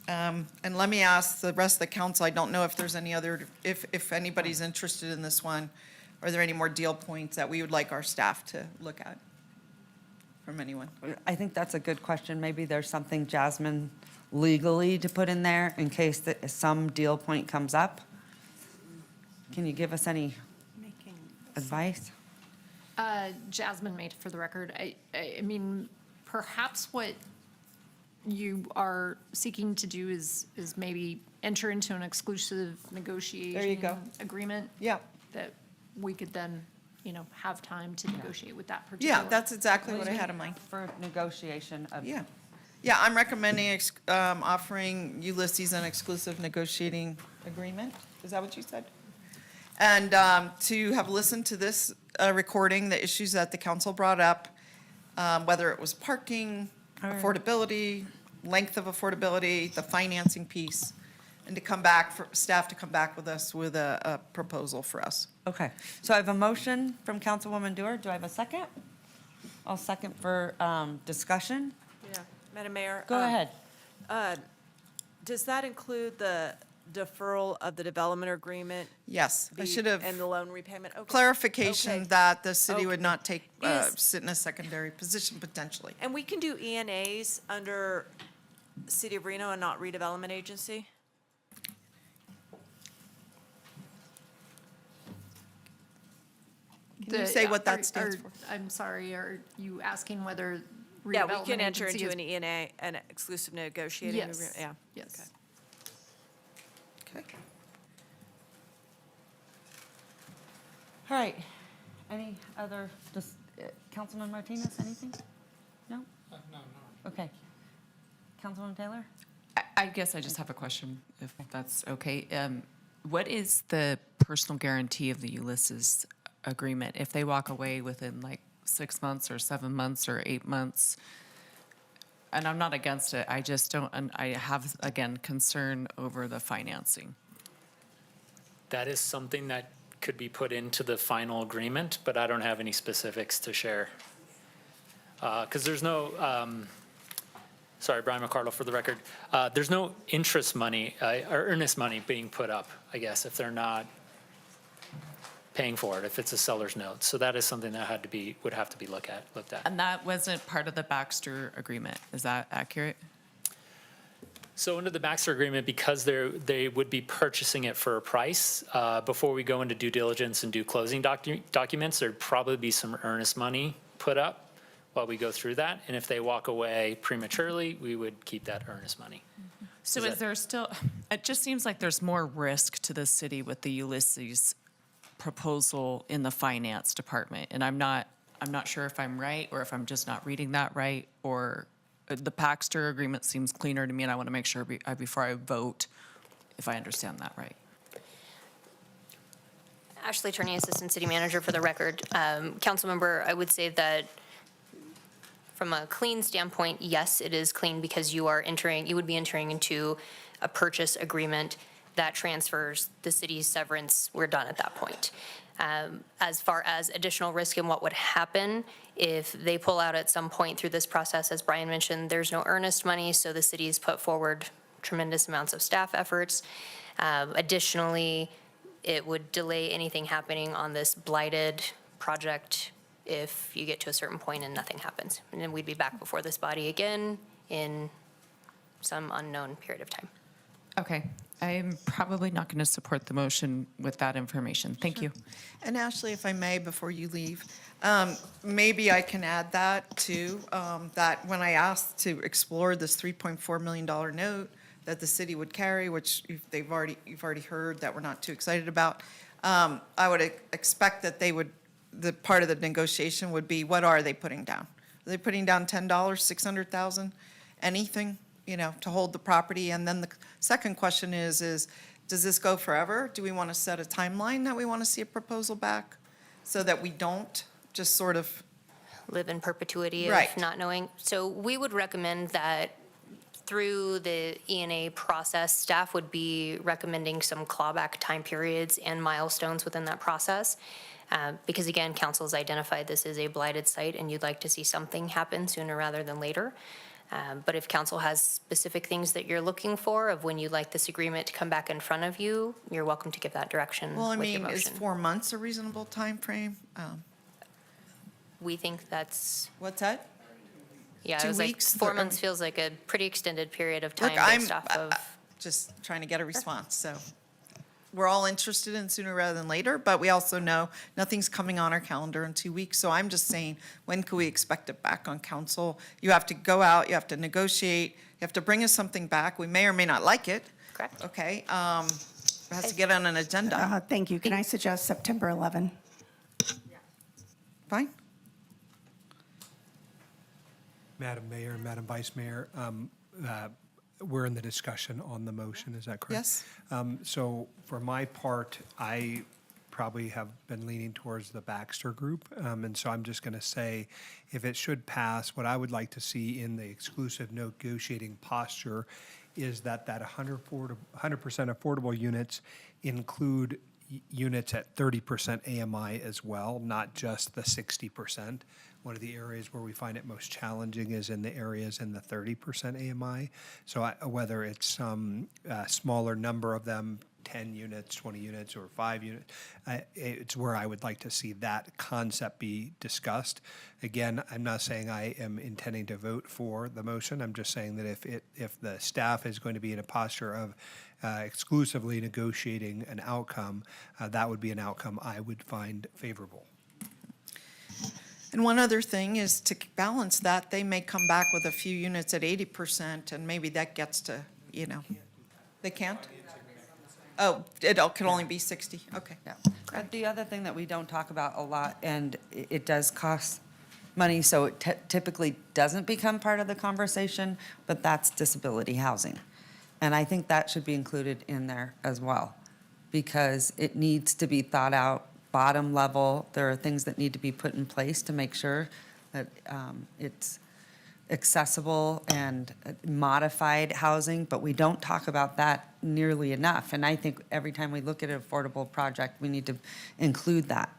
[SPEAKER 1] And let me ask the rest of the council, I don't know if there's any other, if anybody's interested in this one, are there any more deal points that we would like our staff to look at from anyone?
[SPEAKER 17] I think that's a good question. Maybe there's something, Jasmine, legally to put in there in case that some deal point comes up. Can you give us any advice?
[SPEAKER 6] Jasmine made for the record. I mean, perhaps what you are seeking to do is maybe enter into an exclusive negotiation agreement.
[SPEAKER 1] Yeah.
[SPEAKER 6] That we could then, have time to negotiate with that particular.
[SPEAKER 1] Yeah, that's exactly what I had in mind.
[SPEAKER 17] For negotiation of.
[SPEAKER 1] Yeah. Yeah, I'm recommending offering Ulysses an exclusive negotiating agreement. Is that what you said? And to have listened to this recording, the issues that the council brought up, whether it was parking, affordability, length of affordability, the financing piece, and to come back, for staff to come back with us with a proposal for us.
[SPEAKER 17] Okay, so I have a motion from Councilwoman Dewar. Do I have a second? I'll second for discussion.
[SPEAKER 16] Yeah, Madam Mayor.
[SPEAKER 17] Go ahead.
[SPEAKER 16] Does that include the deferral of the development agreement?
[SPEAKER 1] Yes, I should have.
[SPEAKER 16] And the loan repayment? Okay.
[SPEAKER 1] Clarification
[SPEAKER 16] Okay.
[SPEAKER 1] that the city would
[SPEAKER 16] Okay.
[SPEAKER 1] not take,
[SPEAKER 16] Is-
[SPEAKER 1] sit in a secondary position potentially.
[SPEAKER 16] And we can do ENAs under City of Reno and not redevelopment agency?
[SPEAKER 1] Can you say what that stands for?
[SPEAKER 6] I'm sorry, are you asking whether
[SPEAKER 16] Yeah, we
[SPEAKER 6] redevelopment
[SPEAKER 16] can enter
[SPEAKER 6] agency
[SPEAKER 16] into
[SPEAKER 6] is-
[SPEAKER 16] an ENA, an exclusive negotiating
[SPEAKER 6] Yes.
[SPEAKER 16] agreement. Yeah.
[SPEAKER 6] Yes.
[SPEAKER 1] Okay.
[SPEAKER 17] All right. Any other, Councilman Martinez, anything? No?
[SPEAKER 19] No.
[SPEAKER 17] Okay. Councilwoman Taylor?
[SPEAKER 9] I guess I just have a question, if that's okay. What is the personal guarantee of the Ulysses agreement? If they walk away within like 6 months or 7 months or 8 months, and I'm not against it, I just don't, and I have, again, concern over the financing.
[SPEAKER 15] That is something that could be put into the final agreement, but I don't have any specifics to share. Because there's no, sorry, Brian McCardle for the record, there's no interest money, or earnest money being put up, I guess, if they're not paying for it, if it's a seller's note. So that is something that would have to be looked at.
[SPEAKER 9] And that wasn't part of the Baxter agreement. Is that accurate?
[SPEAKER 15] So under the Baxter agreement, because they would be purchasing it for a price, before we go into due diligence and do closing documents, there'd probably be some earnest money put up while we go through that. And if they walk away prematurely, we would keep that earnest money.
[SPEAKER 9] So is there still, it just seems like there's more risk to the city with the Ulysses proposal in the finance department. And I'm not sure if I'm right or if I'm just not reading that right, or the Baxter agreement seems cleaner to me, and I want to make sure before I vote if I understand that right.
[SPEAKER 4] Ashley Turney, Assistant City Manager for the record. Councilmember, I would say that from a clean standpoint, yes, it is clean because you would be entering into a purchase agreement that transfers the city's severance. We're done at that point. As far as additional risk and what would happen if they pull out at some point through this process, as Brian mentioned, there's no earnest money, so the city's put forward tremendous amounts of staff efforts. Additionally, it would delay anything happening on this blighted project if you get to a certain point and nothing happens. And then we'd be back before this body again in some unknown period of time.
[SPEAKER 9] Okay. I'm probably not going to support the motion with that information. Thank you.
[SPEAKER 1] And Ashley, if I may, before you leave, maybe I can add that too, that when I asked to explore this $3.4 million note that the city would carry, which you've already heard that we're not too excited about, I would expect that the part of the negotiation would be, what are they putting down? Are they putting down $10, $600,000, anything? to hold the property. And then the second question is does this go forever? Do we want to set a timeline that we want to see a proposal back so that we don't just sort of,
[SPEAKER 4] Live in perpetuity of
[SPEAKER 1] Right.
[SPEAKER 4] not knowing. So we would recommend that through the E&A process, staff would be recommending some clawback time periods and milestones within that process. Because again, council's identified this as a blighted site and you'd like to see something happen sooner rather than later. But if council has specific things that you're looking for of when you'd like this agreement to come back in front of you, you're welcome to give that direction
[SPEAKER 1] well, I
[SPEAKER 4] with your
[SPEAKER 1] mean, is
[SPEAKER 4] motion.
[SPEAKER 1] 4 months a reasonable timeframe?
[SPEAKER 4] We think that's,
[SPEAKER 1] What's that?
[SPEAKER 4] yeah,
[SPEAKER 1] 2
[SPEAKER 4] it was like
[SPEAKER 1] weeks?
[SPEAKER 4] 4 months feels like a pretty extended period of
[SPEAKER 1] Look,
[SPEAKER 4] time
[SPEAKER 1] I'm
[SPEAKER 4] based off of.
[SPEAKER 1] just trying to get a response, so. We're all interested in sooner rather than later, but we also know nothing's coming on our calendar in 2 weeks. So I'm just saying, when can we expect it back on council? You have to go out, you have to negotiate, you have to bring us something back. We may or may not like it.
[SPEAKER 4] Correct.
[SPEAKER 1] Okay, it has to get on an agenda.
[SPEAKER 11] Thank you. Can I suggest September 11?
[SPEAKER 1] Fine?
[SPEAKER 12] Madam Mayor, Madam Vice Mayor, we're in the discussion on the motion, is that correct?
[SPEAKER 1] Yes.
[SPEAKER 12] So for my part, I probably have been leaning towards the Baxter Group. And so I'm just going to say, if it should pass, what I would like to see in the exclusive negotiating posture is that 100% affordable units include units at 30% AMI as well, not just the 60%. One of the areas where we find it most challenging is in the areas in the 30% AMI. So whether it's some smaller number of them, 10 units, 20 units, or 5 units, it's where I would like to see that concept be discussed. Again, I'm not saying I am intending to vote for the motion. I'm just saying that if the staff is going to be in a posture of exclusively negotiating an outcome, that would be an outcome I would find favorable.
[SPEAKER 1] And one other thing is to balance that, they may come back with a few units at 80%, and maybe that gets to, they can't? Oh, it can only be 60, okay.
[SPEAKER 17] The other thing that we don't talk about a lot, and it does cost money, so it typically doesn't become part of the conversation, but that's disability housing. And I think that should be included in there as well, because it needs to be thought out bottom level. There are things that need to be put in place to make sure that it's accessible and modified housing, but we don't talk about that nearly enough. And I think every time we look at an affordable project, we need to include that.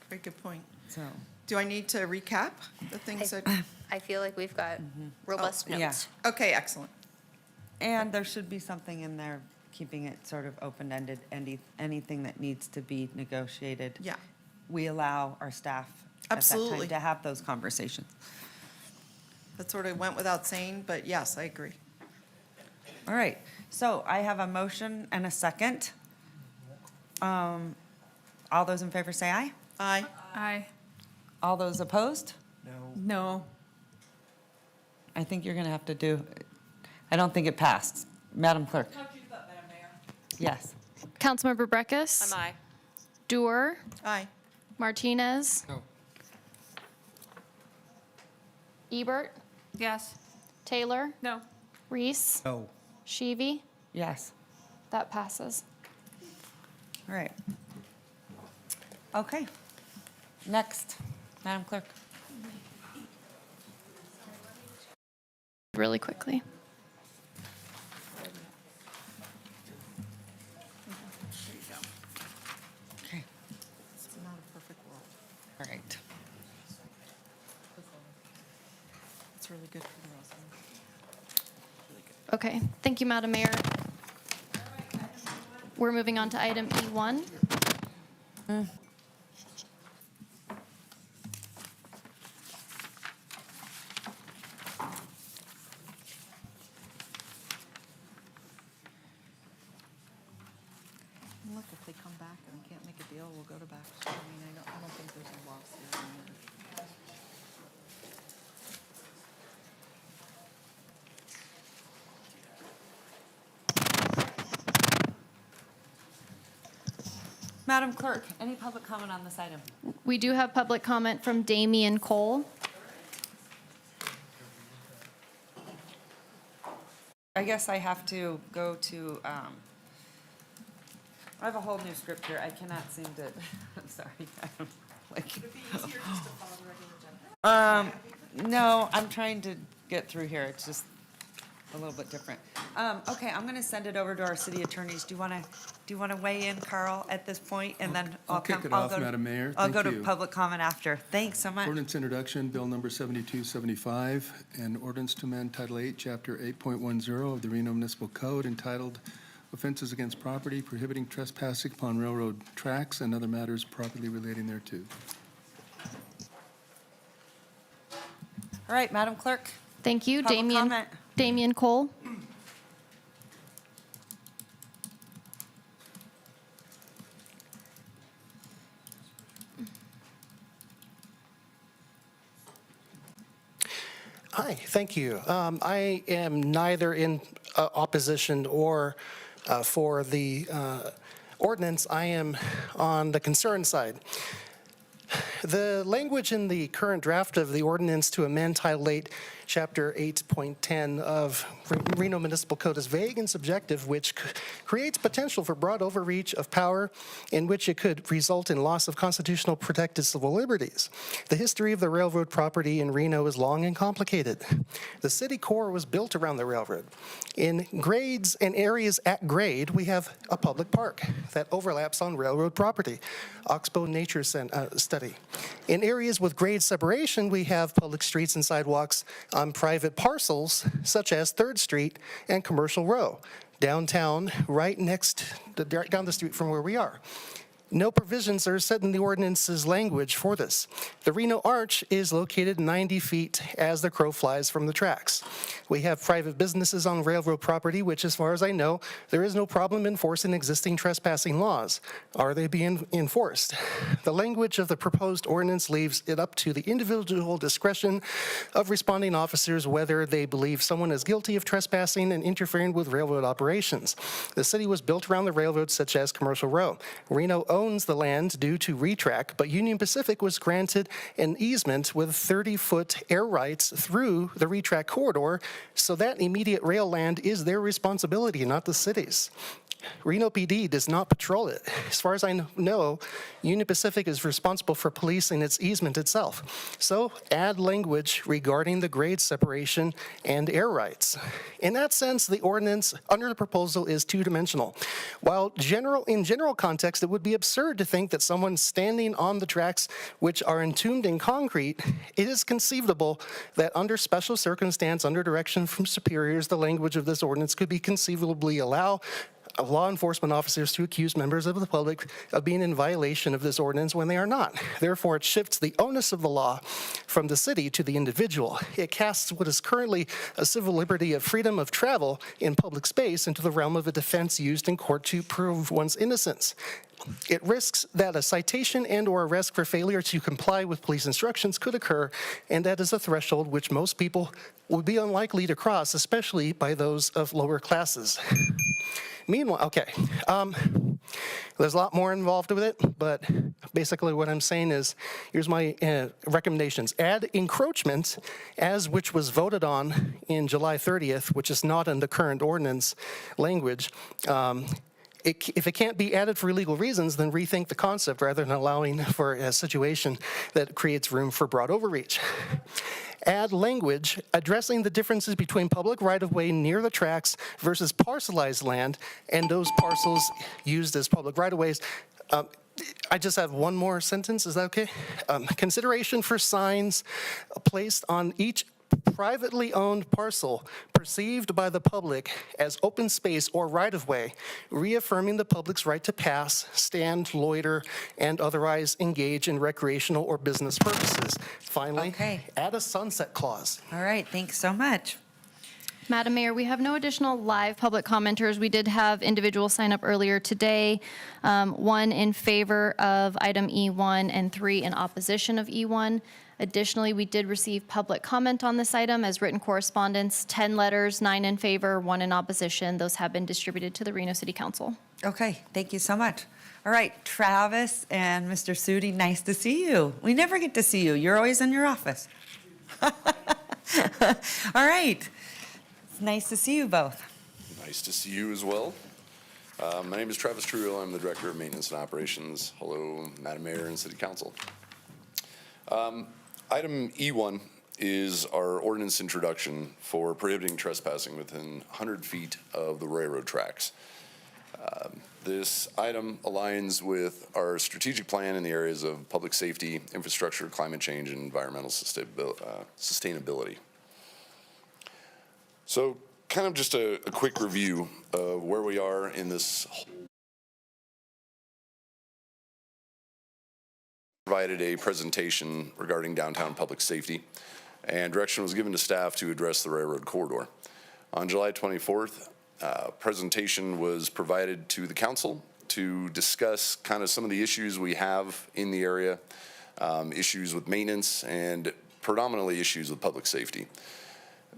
[SPEAKER 1] Very good point.
[SPEAKER 17] So,
[SPEAKER 1] Do I need to recap the things that?
[SPEAKER 4] I feel like we've got robust
[SPEAKER 17] yeah.
[SPEAKER 4] notes.
[SPEAKER 1] Okay, excellent.
[SPEAKER 17] And there should be something in there, keeping it sort of open-ended, anything that needs to be negotiated.
[SPEAKER 1] Yeah.
[SPEAKER 17] We allow our staff at that
[SPEAKER 1] Absolutely.
[SPEAKER 17] time to have those conversations.
[SPEAKER 1] That sort of went without saying, but yes, I agree.
[SPEAKER 17] All right, so I have a motion and a second. All those in favor say aye.
[SPEAKER 1] Aye.
[SPEAKER 5] Aye.
[SPEAKER 17] All those opposed?
[SPEAKER 5] No.
[SPEAKER 17] I think you're going to have to do, I don't think it passed. Madam Clerk? Yes.
[SPEAKER 2] Councilmember Breckus?
[SPEAKER 18] aye.
[SPEAKER 2] Doer?
[SPEAKER 1] Aye.
[SPEAKER 2] Martinez?
[SPEAKER 19] No.
[SPEAKER 2] Ebert?
[SPEAKER 5] Yes.
[SPEAKER 2] Taylor?
[SPEAKER 5] No.
[SPEAKER 2] Reese?
[SPEAKER 12] No.
[SPEAKER 2] Sheevy?
[SPEAKER 17] Yes.
[SPEAKER 2] That passes.
[SPEAKER 17] All right. Okay. Next, Madam Clerk.
[SPEAKER 2] Really quickly.
[SPEAKER 17] Okay.
[SPEAKER 1] It's not a perfect world.
[SPEAKER 17] All right.
[SPEAKER 1] It's really good for the residents.
[SPEAKER 2] Okay, thank you, Madam Mayor. We're moving on to item E1.
[SPEAKER 1] Look, if they come back and can't make a deal, we'll go to Baxter. I mean, I don't think there's a loss there.
[SPEAKER 17] Madam Clerk, any public comment on this item?
[SPEAKER 2] We do have public comment from Damian Cole.
[SPEAKER 17] guess I have to go to, I have a whole new script here. I cannot seem to, I'm sorry. I don't like. No, I'm trying to get through here. It's just a little bit different. Okay, I'm gonna send it over to our city attorneys. Do you wanna weigh in, Carl, at this point? And then
[SPEAKER 3] I'll kick it off,
[SPEAKER 17] go to-
[SPEAKER 3] Madam Mayor.
[SPEAKER 17] I'll go
[SPEAKER 3] Thank
[SPEAKER 17] to
[SPEAKER 3] you.
[SPEAKER 17] public comment after. Thanks so much.
[SPEAKER 3] Ordinance introduction, Bill number 7275, and ordinance to amend Title 8, Chapter 8.10 of the Reno Municipal Code entitled Offenses Against Property, Prohibiting Trespassing Upon Railroad Tracks and Other Matters Properly Relating thereto.
[SPEAKER 17] All right, Madam Clerk.
[SPEAKER 2] Thank you.
[SPEAKER 17] Public comment.
[SPEAKER 2] Damian Cole.
[SPEAKER 14] Hi, thank you. I am neither in opposition or for the ordinance. I am on the concern side. The language in the current draft of the ordinance to amend Title 8, Chapter 8.10 of Reno Municipal Code is vague and subjective, which creates potential for broad overreach of power in which it could result in loss of constitutional protected civil liberties. The history of the railroad property in Reno is long and complicated. The city core was built around the railroad. In grades and areas at grade, we have a public park that overlaps on railroad property, Oxbow Nature Study. In areas with grade separation, we have public streets and sidewalks on private parcels, such as 3rd Street and Commercial Row, downtown, right down the street from where we are. No provisions are set in the ordinance's language for this. The Reno Arch is located 90 feet as the crow flies from the tracks. We have private businesses on railroad property, which, as far as I know, there is no problem enforcing existing trespassing laws. Are they being enforced? The language of the proposed ordinance leaves it up to the individual discretion of responding officers whether they believe someone is guilty of trespassing and interfering with railroad operations. The city was built around the railroad, such as Commercial Row. Reno owns the land due to retrack, but Union Pacific was granted an easement with 30-foot air rights through the retrack corridor, so that immediate rail land is their responsibility, not the city's. Reno PD does not patrol it. As far as I know, Union Pacific is responsible for policing its easement itself. So add language regarding the grade separation and air rights. In that sense, the ordinance under the proposal is two-dimensional. While in general context, it would be absurd to think that someone standing on the tracks which are entombed in concrete, it is conceivable that under special circumstance, under direction from superiors, the language of this ordinance could be conceivably allow law enforcement officers to accuse members of the public of being in violation of this ordinance when they are not. Therefore, it shifts the onus of the law from the city to the individual. It casts what is currently a civil liberty of freedom of travel in public space into the realm of a defense used in court to prove one's innocence. It risks that a citation and/or arrest for failure to comply with police instructions could occur, and that is a threshold which most people would be unlikely to cross, especially by those of lower classes. Meanwhile, okay, there's a lot more involved with it, but basically what I'm saying is, here's my recommendations. Add encroachment, as which was voted on in July 30th, which is not in the current ordinance language. If it can't be added for illegal reasons, then rethink the concept rather than allowing for a situation that creates room for broad overreach. Add language addressing the differences between public right-of-way near the tracks versus parcelized land and those parcels used as public right-of-ways. I just have one more sentence, is that okay? Consideration for signs placed on each privately owned parcel perceived by the public as open space or right-of-way, reaffirming the public's right to pass, stand, loiter, and otherwise engage in recreational or business purposes. Finally, add a sunset clause.
[SPEAKER 17] All right, thanks so much.
[SPEAKER 2] Madam Mayor, we have no additional live public commenters. We did have individuals sign up earlier today, one in favor of item E1 and 3 in opposition of E1. Additionally, we did receive public comment on this item as written correspondence, 10 letters, 9 in favor, 1 in opposition. Those have been distributed to the Reno City Council.
[SPEAKER 17] Okay, thank you so much. All right, Travis and Mr. Sudi, nice to see you. We never get to see you. You're always in your office. All right, it's nice to see you both.
[SPEAKER 13] Nice to see you as well. My name is Travis Trujillo. I'm the Director of Maintenance and Operations. Hello, Madam Mayor and City Council. Item E1 is our ordinance introduction for prohibiting trespassing within 100 feet of the railroad tracks. This item aligns with our strategic plan in the areas of public safety, infrastructure, climate change, and environmental sustainability. So kind of just a quick review of where we are in this. Provided a presentation regarding downtown public safety, and direction was given to staff to address the railroad corridor. On July 24th, presentation was provided to the council to discuss kind of some of the issues we have in the area, issues with maintenance, and predominantly issues with public safety.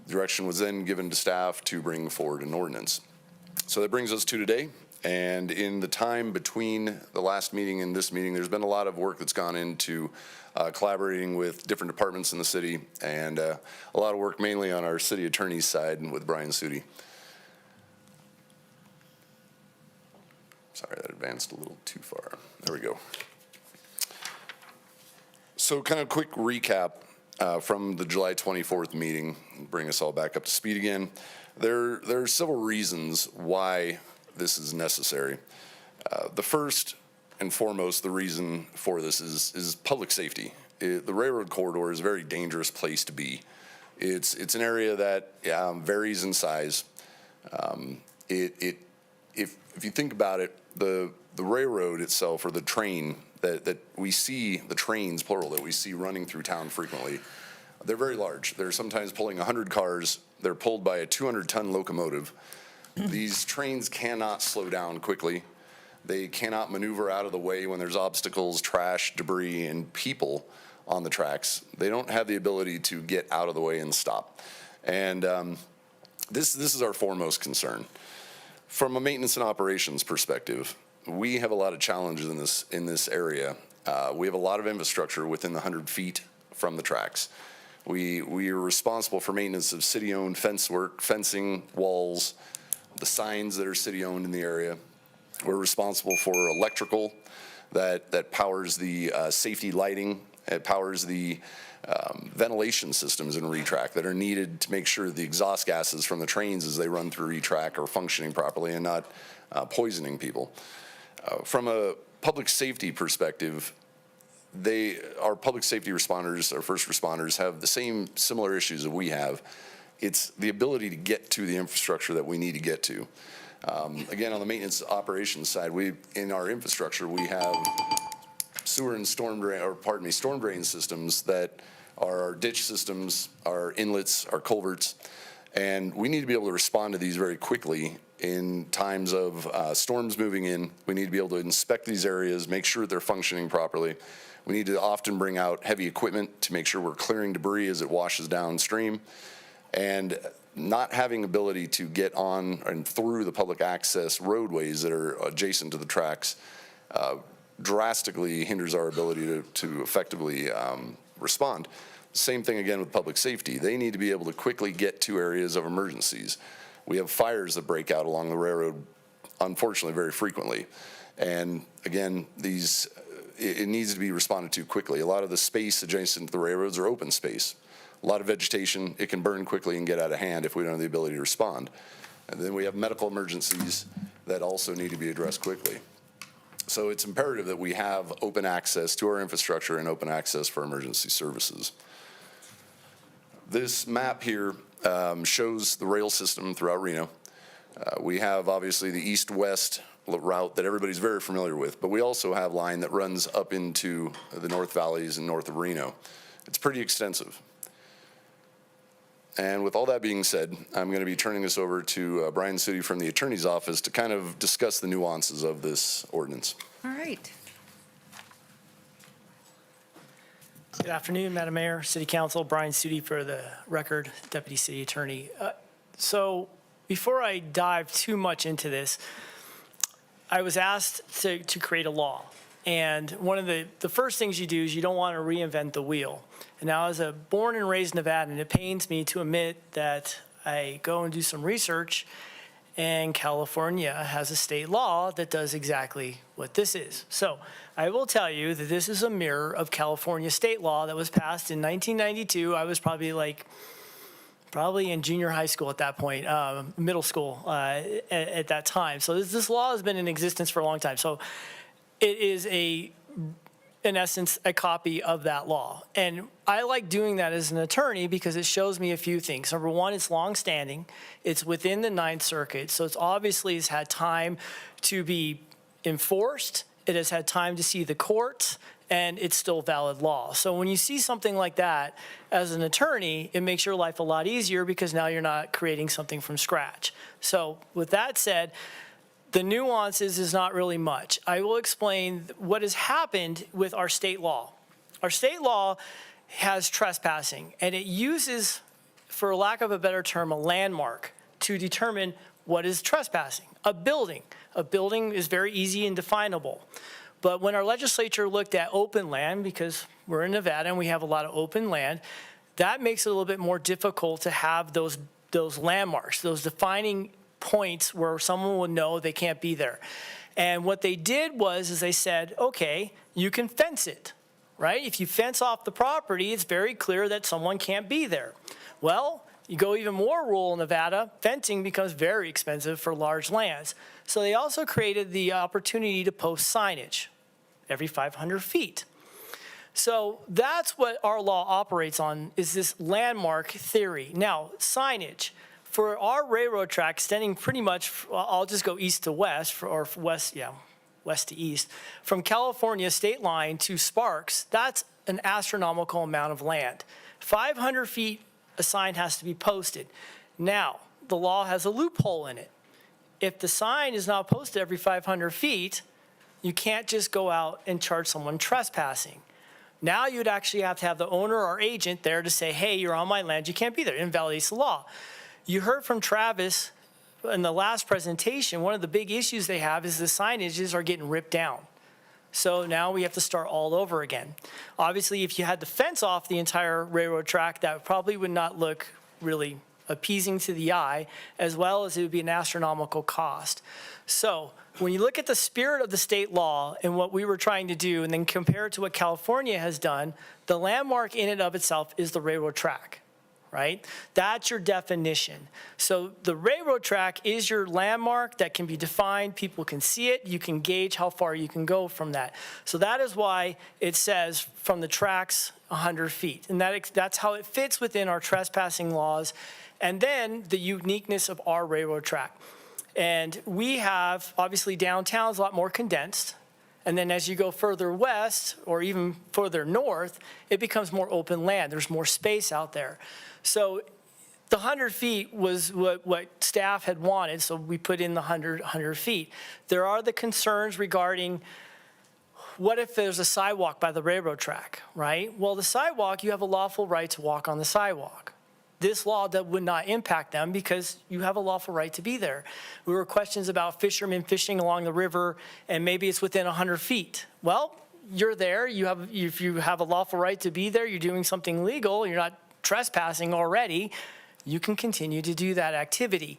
[SPEAKER 13] Direction was then given to staff to bring forward an ordinance. So that brings us to today. And in the time between the last meeting and this meeting, there's been a lot of work that's gone into collaborating with different departments in the city, and a lot of work mainly on our city attorney's side and with Brian Sudi. Sorry, that advanced a little too far. There we go. So kind of quick recap from the July 24th meeting, bring us all back up to speed again. There are several reasons why this is necessary. The first and foremost, the reason for this is public safety. The railroad corridor is a very dangerous place to be. It's an area that varies in size. If you think about it, the railroad itself, or the train that we see, the trains plural that we see running through town frequently, they're very large. They're sometimes pulling 100 cars. They're pulled by a 200-ton locomotive. These trains cannot slow down quickly. They cannot maneuver out of the way when there's obstacles, trash, debris, and people on the tracks. They don't have the ability to get out of the way and stop. And this is our foremost concern. From a maintenance and operations perspective, we have a lot of challenges in this area. We have a lot of infrastructure within the 100 feet from the tracks. We are responsible for maintenance of city-owned fence work, fencing, walls, the signs that are city-owned in the area. We're responsible for electrical that powers the safety lighting. It powers the ventilation systems in retrack that are needed to make sure the exhaust gases from the trains as they run through retrack are functioning properly and not poisoning people. From a public safety perspective, our public safety responders, our first responders, have the same similar issues that we have. It's the ability to get to the infrastructure that we need to get to. Again, on the maintenance operations side, in our infrastructure, we have sewer and storm drain systems that are our ditch systems, our inlets, our culverts, and we need to be able to respond to these very quickly in times of storms moving in. We need to be able to inspect these areas, make sure they're functioning properly. We need to often bring out heavy equipment to make sure we're clearing debris as it washes downstream. And not having ability to get on and through the public access roadways that are adjacent to the tracks drastically hinders our ability to effectively respond. Same thing again with public safety. They need to be able to quickly get to areas of emergencies. We have fires that break out along the railroad, unfortunately, very frequently. And again, it needs to be responded to quickly. A lot of the space adjacent to the railroads are open space. A lot of vegetation, it can burn quickly and get out of hand if we don't have the ability to respond. And then we have medical emergencies that also need to be addressed quickly. So it's imperative that we have open access to our infrastructure and open access for emergency services. This map here shows the rail system throughout Reno. We have obviously the east-west route that everybody's very familiar with, but we also have line that runs up into the North Valleys and north of Reno. It's pretty extensive. And with all that being said, I'm going to be turning this over to Brian Sudi from the Attorney's Office to kind of discuss the nuances of this ordinance.
[SPEAKER 22] All right.
[SPEAKER 23] Good afternoon, Madam Mayor, City Council. Brian Sudi for the record, Deputy City Attorney. So before I dive too much into this, I was asked to create a law. And one of the first things you do is you don't want to reinvent the wheel. And now, as a born and raised Nevadan, it pains me to admit that I go and do some research And California has a state law that does exactly what this is. So I will tell you that this is a mirror of California state law that was passed in 1992. I was probably in junior high school at that point, middle school at that time. So this law has been in existence for a long time. So it is in essence, a copy of that law. And I like doing that as an attorney because it shows me a few things. Number one, it's longstanding. It's within the Ninth Circuit. So it's obviously has had time to be enforced. It has had time to see the courts, and it's still valid law. So when you see something like that as an attorney, it makes your life a lot easier because now you're not creating something from scratch. So with that said, the nuances is not really much. I will explain what has happened with our state law. Our state law has trespassing, and it uses, for lack of a better term, a landmark to determine what is trespassing. A building. A building is very easy and definable. But when our legislature looked at open land, because we're in Nevada and we have a lot of open land, that makes it a little bit more difficult to have those landmarks, those defining points where someone would know they can't be there. And what they did is they said, okay, you can fence it, right? If you fence off the property, it's very clear that someone can't be there. Well, you go even more rural in Nevada, fencing becomes very expensive for large lands. So they also created the opportunity to post signage every 500 feet. So that's what our law operates on, is this landmark theory. Now, signage. For our railroad track extending pretty much, I'll just go east to west, or west to east, from California state line to Sparks, that's an astronomical amount of land. 500 feet, a sign has to be posted. Now, the law has a loophole in it. If the sign is not posted every 500 feet, you can't just go out and charge someone trespassing. Now you'd actually have to have the owner or agent there to say, hey, you're on my land, you can't be there. It invalidates the law. You heard from Travis in the last presentation, one of the big issues they have is the signages are getting ripped down. So now we have to start all over again. Obviously, if you had to fence off the entire railroad track, that probably would not look really appeasing to the eye, as well as it would be an astronomical cost. So when you look at the spirit of the state law and what we were trying to do, and then compare it to what California has done, the landmark in and of itself is the railroad track. Right? That's your definition. So the railroad track is your landmark that can be defined. People can see it. You can gauge how far you can go from that. So that is why it says from the tracks 100 feet. And that's how it fits within our trespassing laws. And then the uniqueness of our railroad track. And we have, obviously, downtown's a lot more condensed. And then as you go further west or even further north, it becomes more open land. There's more space out there. So the 100 feet was what staff had wanted, so we put in the 100 feet. There are the concerns regarding what if there's a sidewalk by the railroad track, right? Well, the sidewalk, you have a lawful right to walk on the sidewalk. This law that would not impact them because you have a lawful right to be there. There were questions about fishermen fishing along the river, and maybe it's within 100 feet. Well, you're there. If you have a lawful right to be there, you're doing something legal, you're not trespassing already, you can continue to do that activity.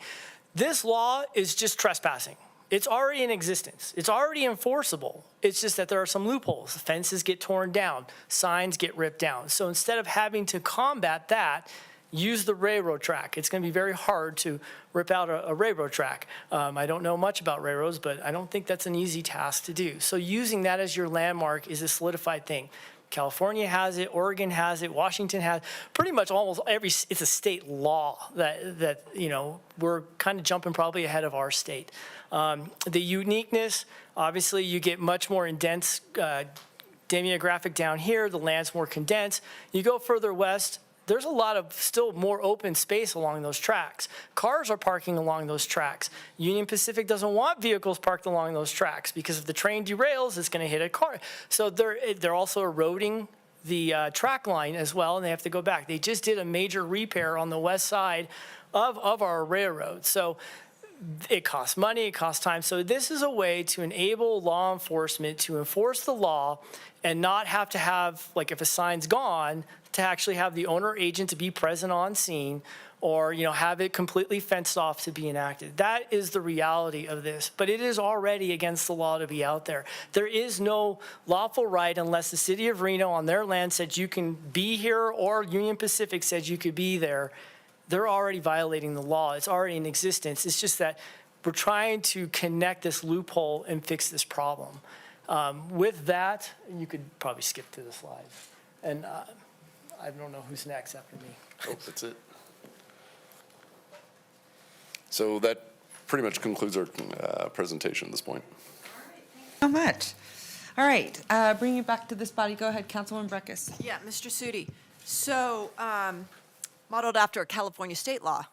[SPEAKER 23] This law is just trespassing. It's already in existence. It's already enforceable. It's just that there are some loopholes. Fences get torn down, signs get ripped down. So instead of having to combat that, use the railroad track. It's going to be very hard to rip out a railroad track. I don't know much about railroads, but I don't think that's an easy task to do. So using that as your landmark is a solidified thing. California has it, Oregon has it, Washington has, pretty much almost every, it's a state law that we're kind of jumping probably ahead of our state. The uniqueness, obviously you get much more dense demographic down here, the land's more condensed. You go further west, there's a lot of still more open space along those tracks. Cars are parking along those tracks. Union Pacific doesn't want vehicles parked along those tracks because if the train derails, it's going to hit a car. So they're also eroding the track line as well, and they have to go back. They just did a major repair on the west side of our railroad. So it costs money, it costs time. So this is a way to enable law enforcement to enforce the law and not have to have, like if a sign's gone, to actually have the owner agent to be present on scene or, have it completely fenced off to be enacted. That is the reality of this, but it is already against the law to be out there. There is no lawful right unless the city of Reno on their land said you can be here or Union Pacific said you could be there. They're already violating the law. It's already in existence. It's just that we're trying to connect this loophole and fix this problem. With that, you could probably skip to the slides. And I don't know who's next after me.
[SPEAKER 13] Oh, that's it. So that pretty much concludes our presentation at this point.
[SPEAKER 17] So much. All right, bring it back to this body. Go ahead, Councilwoman Breckus.
[SPEAKER 16] Yeah, Mr. Sudi. So, modeled after a California state law.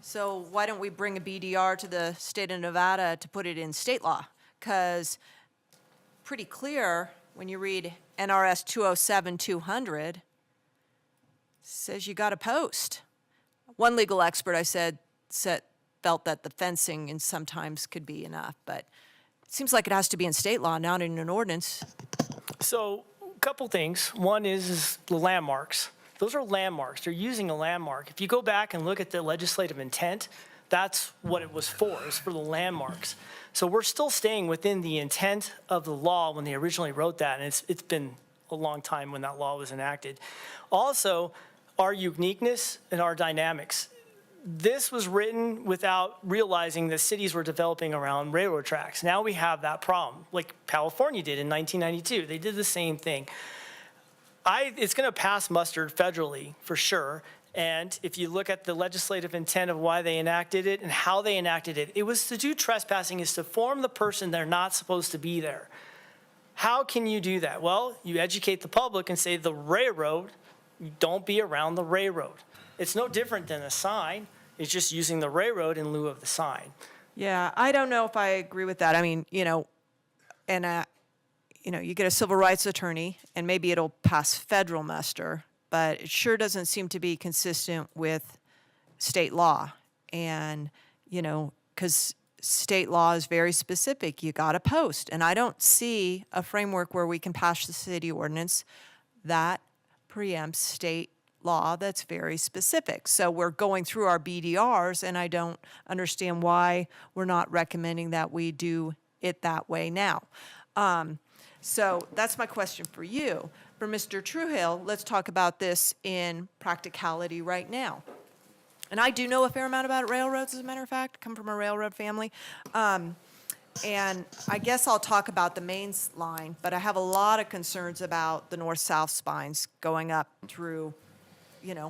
[SPEAKER 16] So why don't we bring a BDR to the state of Nevada to put it in state law? Because pretty clear when you read NRS 207-200, says you got to post. One legal expert I said felt that the fencing and sometimes could be enough, but it seems like it has to be in state law, not in an ordinance.
[SPEAKER 23] So a couple things. One is the landmarks. Those are landmarks. They're using a landmark. If you go back and look at the legislative intent, that's what it was for. It was for the landmarks. So we're still staying within the intent of the law when they originally wrote that, and it's been a long time when that law was enacted. Also, our uniqueness and our dynamics. This was written without realizing that cities were developing around railroad tracks. Now we have that problem, like California did in 1992. They did the same thing. It's going to pass muster federally for sure. And if you look at the legislative intent of why they enacted it and how they enacted it, it was to do trespassing is to form the person they're not supposed to be there. How can you do that? Well, you educate the public and say the railroad, don't be around the railroad. It's no different than a sign. It's just using the railroad in lieu of the sign.
[SPEAKER 16] Yeah, I don't know if I agree with that. I mean, and you get a civil rights attorney, and maybe it'll pass federal muster, but it sure doesn't seem to be consistent with state law. And, because state law is very specific. You got to post. And I don't see a framework where we can pass the city ordinance that preempts state law that's very specific. So we're going through our BDRs, and I don't understand why we're not recommending that we do it that way now. So that's my question for you. For Mr. Truhill, let's talk about this in practicality right now. And I do know a fair amount about railroads, as a matter of fact, come from a railroad family. And I guess I'll talk about the main line, but I have a lot of concerns about the north-south spines going up through,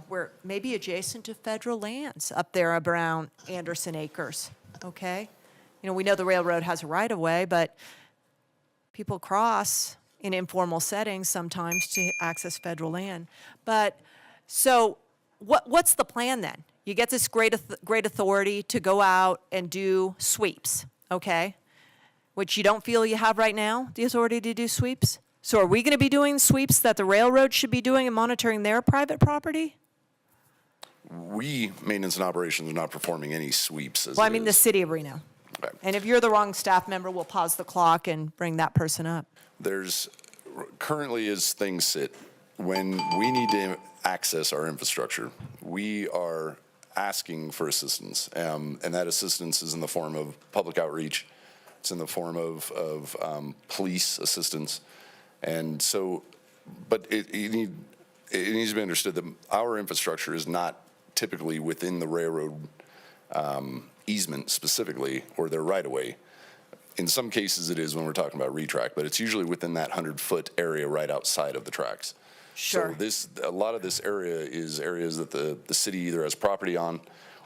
[SPEAKER 16] where maybe adjacent to federal lands up there around Anderson Acres, okay? We know the railroad has a right-of-way, but people cross in informal settings sometimes to access federal land. But so what's the plan then? You get this great authority to go out and do sweeps, okay? Which you don't feel you have right now, the authority to do sweeps? So are we going to be doing sweeps that the railroad should be doing and monitoring their private property?
[SPEAKER 13] We, maintenance and operations, are not performing any sweeps.
[SPEAKER 16] Well, I mean the city of Reno.
[SPEAKER 13] Okay.
[SPEAKER 16] And if you're the wrong staff member, we'll pause the clock and bring that person up.
[SPEAKER 13] Currently as things sit, when we need to access our infrastructure, we are asking for assistance. And that assistance is in the form of public outreach. It's in the form of police assistance. And so, but it needs to be understood that our infrastructure is not typically within the railroad easement specifically, or their right-of-way. In some cases it is when we're talking about retrack, but it's usually within that 100-foot area right outside of the tracks.
[SPEAKER 16] Sure.
[SPEAKER 13] So a lot of this area is areas that the city either has property on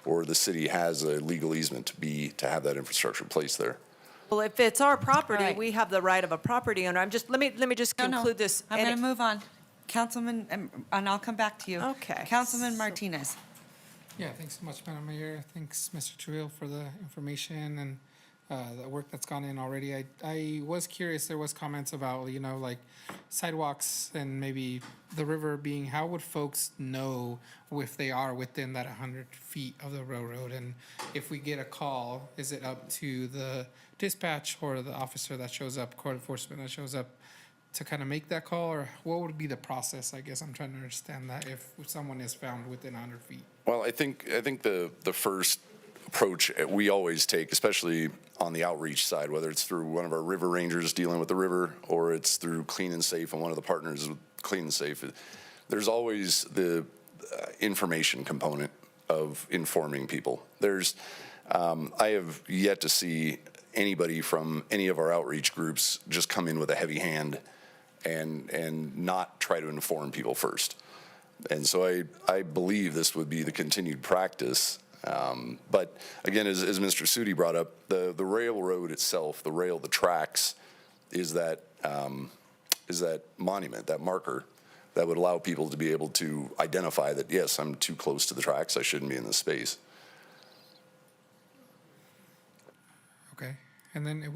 [SPEAKER 13] or the city has a legal easement to have that infrastructure placed there.
[SPEAKER 16] Well, if it's our property,
[SPEAKER 17] Right.
[SPEAKER 16] we have the right of a property owner. Let me just conclude this.
[SPEAKER 17] I'm
[SPEAKER 16] And
[SPEAKER 17] going to move on. Councilman, and I'll come back to you.
[SPEAKER 16] Okay.
[SPEAKER 17] Councilman Martinez.
[SPEAKER 19] Yeah, thanks so much, Madam Mayor. Thanks, Mr. Truhill, for the information. And the work that's gone in already. I was curious, there was comments about, like sidewalks and maybe the river being, how would folks know if they are within that 100 feet of the railroad? And if we get a call, is it up to the dispatch or the officer that shows up, court enforcement that shows up, to kind of make that call? Or what would be the process? I guess I'm trying to understand that if someone is found within 100 feet.
[SPEAKER 13] Well, I think the first approach we always take, especially on the outreach side, whether it's through one of our river rangers dealing with the river or it's through Clean and Safe and one of the partners with Clean and Safe, there's always the information component of informing people. I have yet to see anybody from any of our outreach groups just come in with a heavy hand and not try to inform people first. And so I believe this would be the continued practice. But again, as Mr. Sudi brought up, the railroad itself, the tracks, is that monument, that marker that would allow people to be able to identify that, yes, I'm too close to the tracks, I shouldn't be in this space.
[SPEAKER 19] Okay. And then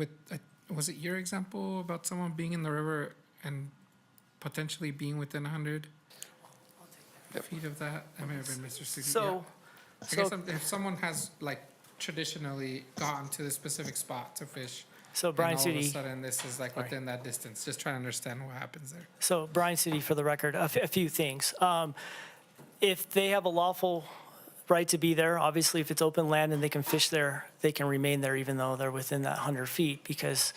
[SPEAKER 19] was it your example about someone being in the river and potentially being within 100 feet of that? That may have been Mr. Sudi.
[SPEAKER 23] So,
[SPEAKER 19] I guess if someone has like traditionally gone to the specific spot to fish,
[SPEAKER 23] so Brian
[SPEAKER 19] and all of a
[SPEAKER 23] Sudi.
[SPEAKER 19] sudden this is like within that distance, just trying to understand what happens there.
[SPEAKER 23] So Brian City, for the record, a few things. If they have a lawful right to be there, obviously if it's open land and they can fish there, they can remain there even though they're within that 100 feet because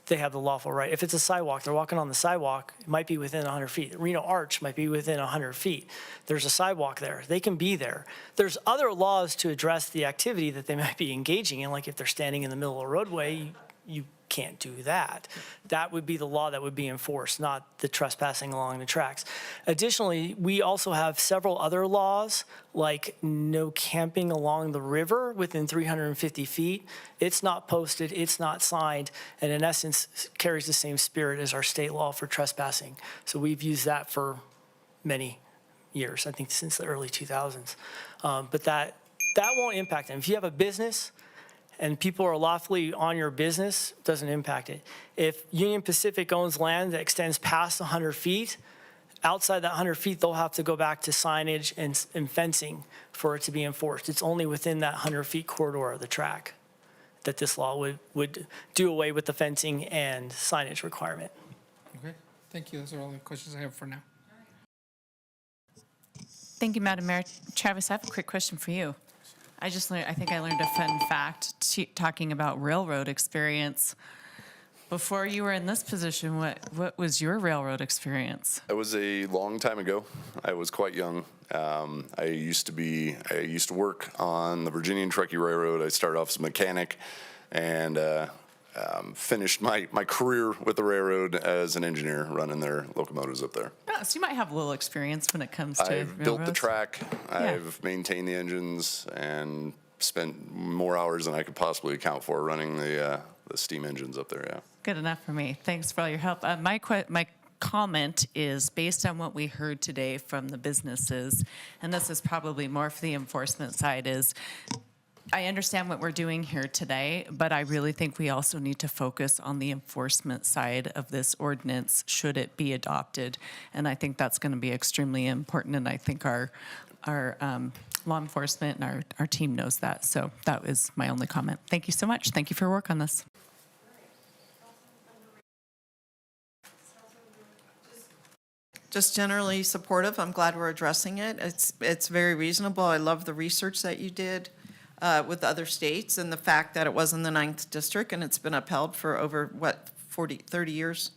[SPEAKER 23] they have the lawful right. If it's a sidewalk, they're walking on the sidewalk, it might be within 100 feet. Reno Arch might be within 100 feet. There's a sidewalk there. They can be there. There's other laws to address the activity that they might be engaging in, like if they're standing in the middle of a roadway, you can't do that. That would be the law that would be enforced, not the trespassing along the tracks. Additionally, we also have several other laws, like no camping along the river within 350 feet. It's not posted, it's not signed, and in essence carries the same spirit as our state law for trespassing. So we've used that for many years, I think since the early 2000s. But that won't impact them. If you have a business, and people are lawfully on your business, doesn't impact it. If Union Pacific owns land that extends past 100 feet, outside that 100 feet, they'll have to go back to signage and fencing for it to be enforced. It's only within that 100 feet corridor of the track that this law would do away with the fencing and signage requirement.
[SPEAKER 19] Okay, thank you. Those are all the questions I have for now.
[SPEAKER 18] Thank you, Madam Mayor. Travis, I have a quick question for you. I think I learned a fun fact talking about railroad experience. Before you were in this position, what was your railroad experience?
[SPEAKER 13] It was a long time ago. I was quite young. I used to work on the Virginia and Truckee Railroad. I started off as a mechanic and finished my career with the railroad as an engineer running their locomotives up there.
[SPEAKER 18] Oh, so you might have a little experience when it comes to
[SPEAKER 13] I've built the
[SPEAKER 18] railroads.
[SPEAKER 13] track, I've maintained the engines, and spent more hours than I could possibly account for running the steam engines up there, yeah.
[SPEAKER 18] Good enough for me. Thanks for all your help. My comment is based on what we heard today from the businesses, and this is probably more for the enforcement side, is I understand what we're doing here today, but I really think we also need to focus on the enforcement side of this ordinance should it be adopted. And I think that's going to be extremely important, and I think our law enforcement and our team knows that. So that was my only comment. Thank you so much. Thank you for your work on this.
[SPEAKER 1] Just generally supportive. I'm glad we're addressing it. It's very reasonable. I love the research that you did with other states and the fact that it was in the 9th district and it's been upheld for over, 30 years.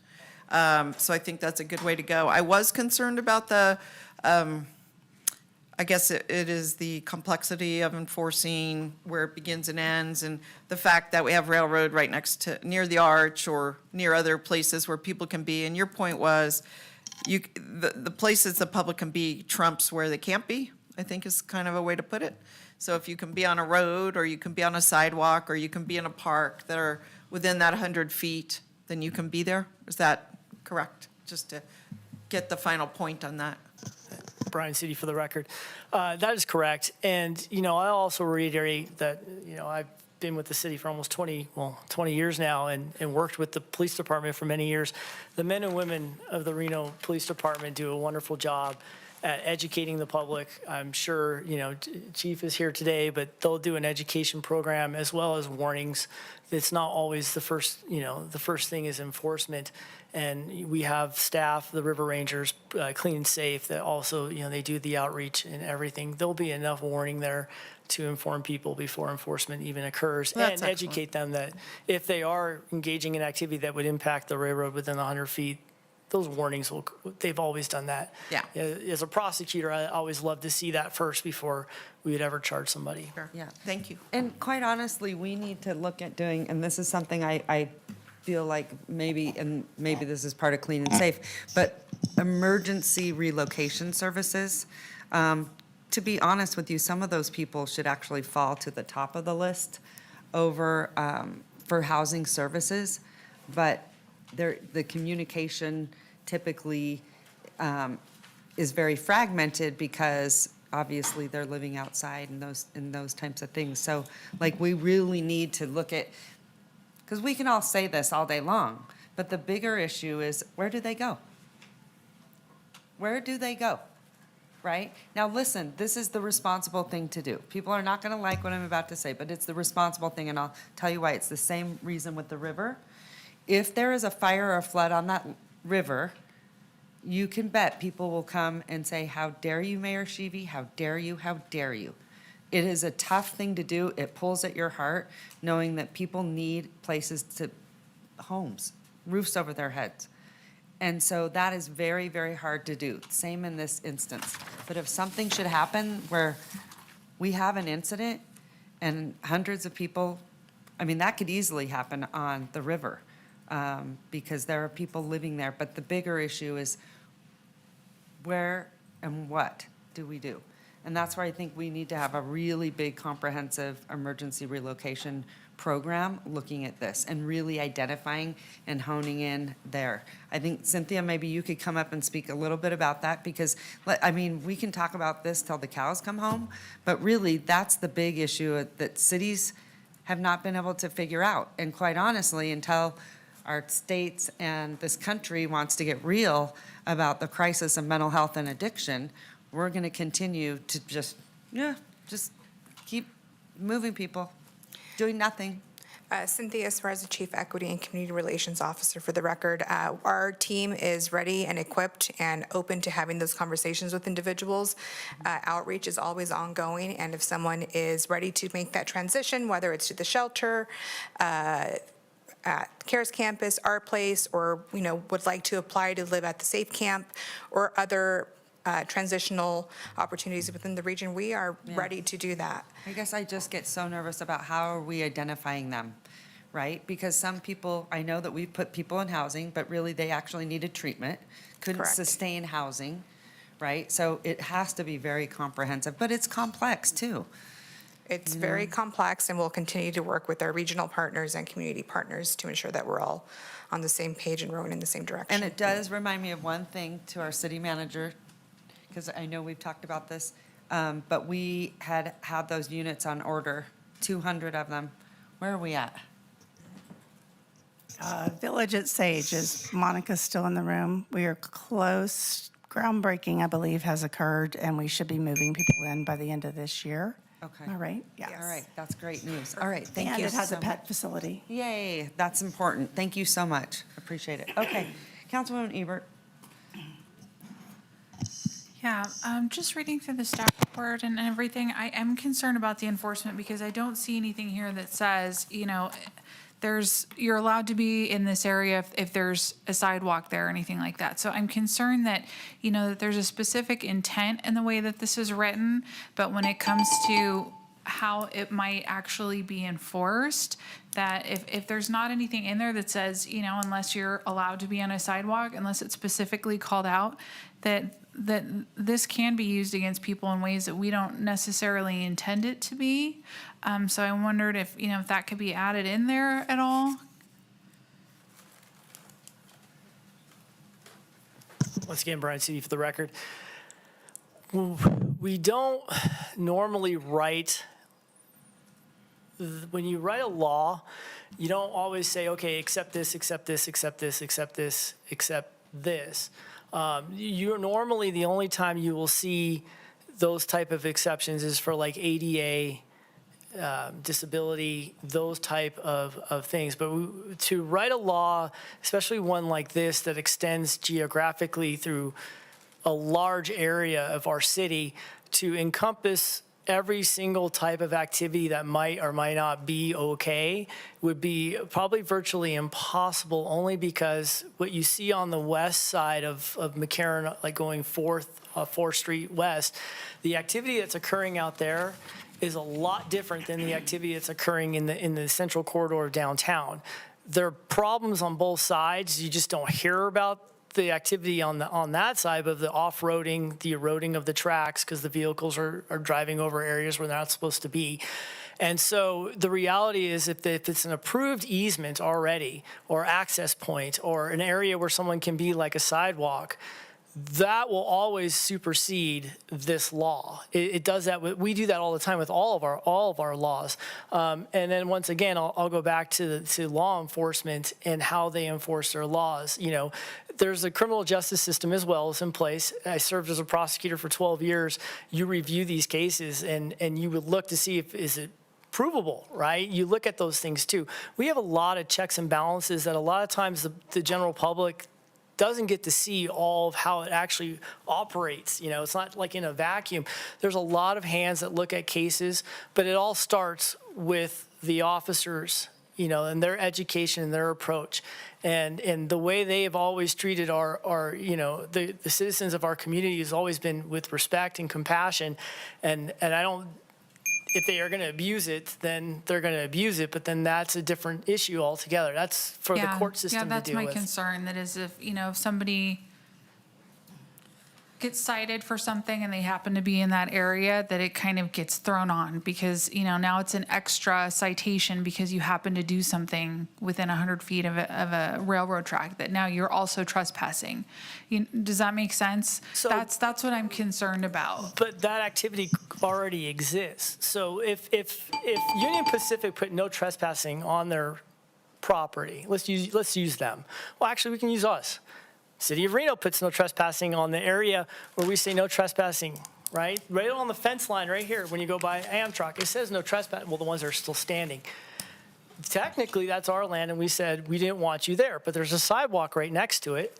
[SPEAKER 1] So I think that's a good way to go. I was concerned about the, I guess it is the complexity of enforcing where it begins and ends, and the fact that we have railroad right near the arch or near other places where people can be. And your point was, the places the public can be trumps where they can't be, I think is kind of a way to put it. So if you can be on a road, or you can be on a sidewalk, or you can be in a park that are within that 100 feet, then you can be there. Is that correct? Just to get the final point on that.
[SPEAKER 23] Brian City, for the record. That is correct. And, I'll also reiterate that, I've been with the city for almost 20 years now and worked with the police department for many years. The men and women of the Reno Police Department do a wonderful job at educating the public. I'm sure, Chief is here today, but they'll do an education program as well as warnings. It's not always the first thing is enforcement. And we have staff, the River Rangers, Clean and Safe, that also, they do the outreach and everything. There'll be enough warning there to inform people before enforcement even occurs, and educate them that if they are engaging in activity that would impact the railroad within 100 feet, those warnings they've always done that.
[SPEAKER 17] Yeah.
[SPEAKER 23] As a prosecutor, I always love to see that first before we would ever charge somebody.
[SPEAKER 17] Yeah.
[SPEAKER 1] Thank you.
[SPEAKER 17] And quite honestly, we need to look at doing, and this is something I feel like maybe this is part of Clean and Safe, but emergency relocation services. To be honest with you, some of those people should actually fall to the top of the list over for housing services, but the communication typically is very fragmented because obviously they're living outside and those types of things. So like we really need to look at, because we can all say this all day long, but the bigger issue is where do they go? Where do they go? Right? Now, listen, this is the responsible thing to do. People are not going to like what I'm about to say, but it's the responsible thing, and I'll tell you why. It's the same reason with the river. If there is a fire or a flood on that river, you can bet people will come and say, how dare you, Mayor Sheevy? How dare you? How dare you? It is a tough thing to do. It pulls at your heart, knowing that people need places to, homes, roofs over their heads. And so that is very, very hard to do. Same in this instance. But if something should happen where we have an incident and hundreds of people, that could easily happen on the river because there are people living there. But the bigger issue is where and what do we do? And that's where I think we need to have a really big comprehensive emergency relocation program looking at this and really identifying and honing in there. I think, Cynthia, maybe you could come up and speak a little bit about that because, we can talk about this till the cows come home, but really that's the big issue that cities have not been able to figure out. And quite honestly, until our states and this country wants to get real about the crisis of mental health and addiction, we're going to continue to just keep moving people, doing nothing.
[SPEAKER 7] Cynthia Suarez, Chief Equity and Community Relations Officer for the record. Our team is ready and equipped and open to having those conversations with individuals. Outreach is always ongoing, and if someone is ready to make that transition, whether it's to the shelter, at CARES Campus, our place, or would like to apply to live at the Safe Camp or other transitional opportunities within the region, we are ready to do that.
[SPEAKER 17] I guess I just get so nervous about how are we identifying them, right? Because some people, I know that we put people in housing, but really they actually needed treatment, couldn't
[SPEAKER 7] Correct.
[SPEAKER 17] sustain housing, right? So it has to be very comprehensive, but it's complex too.
[SPEAKER 7] It's very complex, and we'll continue to work with our regional partners and community partners to ensure that we're all on the same page and rowing in the same direction.
[SPEAKER 17] And it does remind me of one thing to our city manager, because I know we've talked about this, but we had those units on order, 200 of them. Where are we at?
[SPEAKER 11] Village at Sage, is Monica's still in the room? We are close. Groundbreaking, I believe, has occurred, and we should be moving people in by the end of this year.
[SPEAKER 17] Okay.
[SPEAKER 11] Am I right? Yes.
[SPEAKER 17] All right, that's great news. All right, thank you.
[SPEAKER 11] And it has a
[SPEAKER 17] so
[SPEAKER 11] pet
[SPEAKER 17] much.
[SPEAKER 11] facility.
[SPEAKER 17] Yay, that's important. Thank you so much. Appreciate it. Okay, Councilwoman Ebert.
[SPEAKER 5] Yeah, just reading through the staff report and everything, I am concerned about the enforcement because I don't see anything here that says, you're allowed to be in this area if there's a sidewalk there or anything like that. So I'm concerned that, that there's a specific intent in the way that this is written, but when it comes to how it might actually be enforced, that if there's not anything in there that says, unless you're allowed to be on a sidewalk, unless it's specifically called out, that this can be used against people in ways that we don't necessarily intend it to be. So I wondered if that could be added in there at all.
[SPEAKER 23] Once again, Brian City for the record. We don't normally write when you write a law, you don't always say, okay, accept this, accept this, accept this, accept this, accept this. You're normally, the only time you will see those type of exceptions is for like ADA, disability, those type of things. But to write a law, especially one like this that extends geographically through a large area of our city, to encompass every single type of activity that might or might not be okay would be probably virtually impossible, only because what you see on the west side of McCarran, like going 4th Street West, the activity that's occurring out there is a lot different than the activity that's occurring in the central corridor of downtown. There are problems on both sides. You just don't hear about the activity on that side of the off-roading, the eroding of the tracks because the vehicles are driving over areas where they're not supposed to be. And so the reality is if it's an approved easement already or access point or an area where someone can be like a sidewalk, that will always supersede this law. It does that. We do that all the time with all of our laws. And then once again, I'll go back to law enforcement and how they enforce their laws. You know, there's a criminal justice system as well as in place. I served as a prosecutor for 12 years. You review these cases and you would look to see is it provable, right? You look at those things too. We have a lot of checks and balances that a lot of times the general public doesn't get to see all of how it actually operates. You know, it's not like in a vacuum. There's a lot of hands that look at cases, but it all starts with the officers, you know, and their education and their approach. And the way they have always treated our you know, the citizens of our community has always been with respect and compassion. And I don't, if they are going to abuse it, then they're going to abuse it, but then that's a different issue altogether. That's for the court system to deal with.
[SPEAKER 5] Yeah, that's my concern. That is if, you know, if somebody gets cited for something and they happen to be in that area, that it kind of gets thrown on because, you know, now it's an extra citation because you happen to do something within 100 feet of a railroad track, that now you're also trespassing. Does that make sense?
[SPEAKER 23] So
[SPEAKER 5] that's what I'm concerned about.
[SPEAKER 23] But that activity already exists. So if Union Pacific put no trespassing on their property, let's use them. Well, actually, we can use us. City of Reno puts no trespassing on the area where we say no trespassing, right? Right on the fence line right here, when you go by Amtrak, it says no trespass. Well, the ones that are still standing. Technically, that's our land, and we said we didn't want you there, but there's a sidewalk right next to it,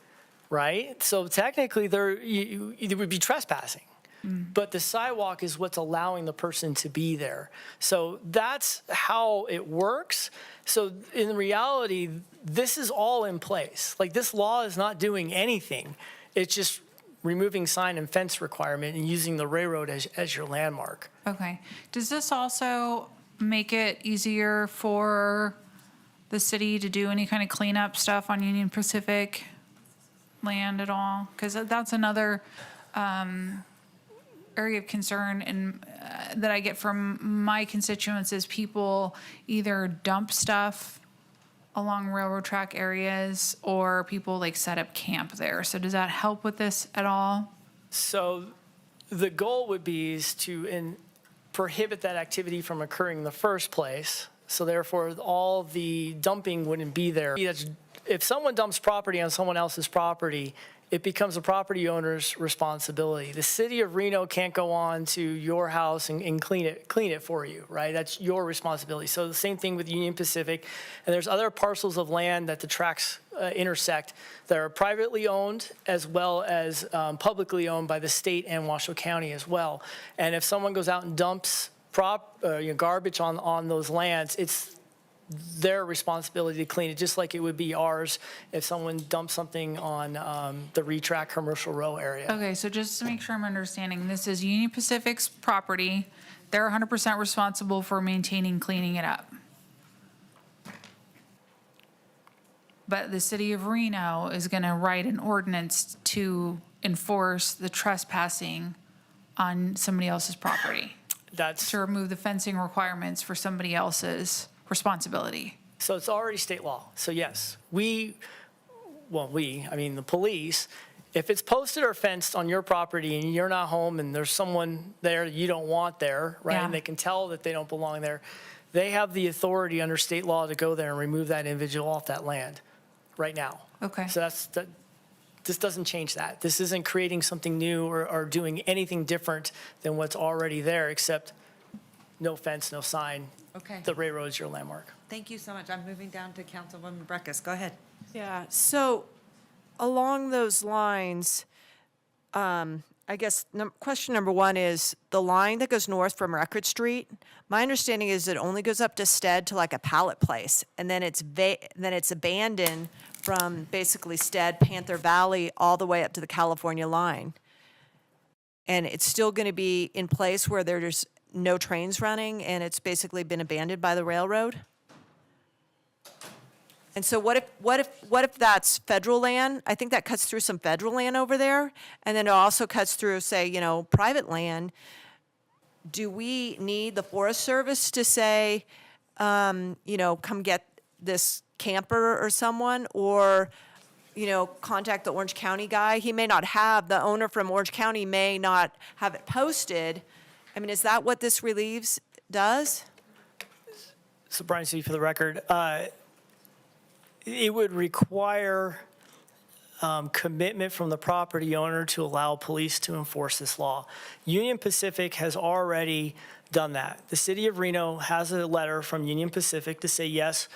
[SPEAKER 23] right? So technically, it would be trespassing. But the sidewalk is what's allowing the person to be there. So that's how it works. So in reality, this is all in place. Like, this law is not doing anything. It's just removing sign and fence requirement and using the railroad as your landmark.
[SPEAKER 5] Okay. Does this also make it easier for the city to do any kind of cleanup stuff on Union Pacific land at all? Because that's another area of concern and that I get from my constituents is people either dump stuff along railroad track areas or people like set up camp there. So does that help with this at all?
[SPEAKER 23] So the goal would be is to prohibit that activity from occurring in the first place. So therefore, all the dumping wouldn't be there. If someone dumps property on someone else's property, it becomes a property owner's responsibility. The city of Reno can't go on to your house and clean it for you, right? That's your responsibility. So the same thing with Union Pacific. And there's other parcels of land that the tracks intersect that are privately owned as well as publicly owned by the state and Washoe County as well. And if someone goes out and dumps garbage on those lands, it's their responsibility to clean it, just like it would be ours if someone dumped something on the retrack commercial row area.
[SPEAKER 5] Okay, so just to make sure I'm understanding, this is Union Pacific's property. They're 100% responsible for maintaining, cleaning it up. But the city of Reno is going to write an ordinance to enforce the trespassing on somebody else's property.
[SPEAKER 23] That's
[SPEAKER 5] to remove the fencing requirements for somebody else's responsibility.
[SPEAKER 23] So it's already state law. So yes, the police, if it's posted or fenced on your property and you're not home and there's someone there you don't want there, right?
[SPEAKER 5] Yeah.
[SPEAKER 23] And they can tell that they don't belong there, They have the authority under state law to go there and remove that individual off that land right now.
[SPEAKER 5] Okay.
[SPEAKER 23] So this doesn't change that. This isn't creating something new or doing anything different than what's already there, except no fence, no sign.
[SPEAKER 17] Okay.
[SPEAKER 23] The railroad's your landmark.
[SPEAKER 17] Thank you so much. I'm moving down to Councilwoman Breckus. Go ahead.
[SPEAKER 16] Yeah, so along those lines, I guess question number one is the line that goes north from Record Street. My understanding is it only goes up to Stead to like a pallet place, and then it's abandoned from basically Stead, Panther Valley, all the way up to the California line. And it's still going to be in place where there's no trains running, and it's basically been abandoned by the railroad. And so what if that's federal land? I think that cuts through some federal land over there, and then it also cuts through, say, private land. Do we need the Forest Service to say, come get this camper or someone, or, contact the Orange County guy? He may not have, the owner from Orange County may not have it posted. I mean, is that what this relieves does?
[SPEAKER 23] So Brian City, for the record, it would require commitment from the property owner to allow police to enforce this law. Union Pacific has already done that. The city of Reno has a letter from Union Pacific to say, yes,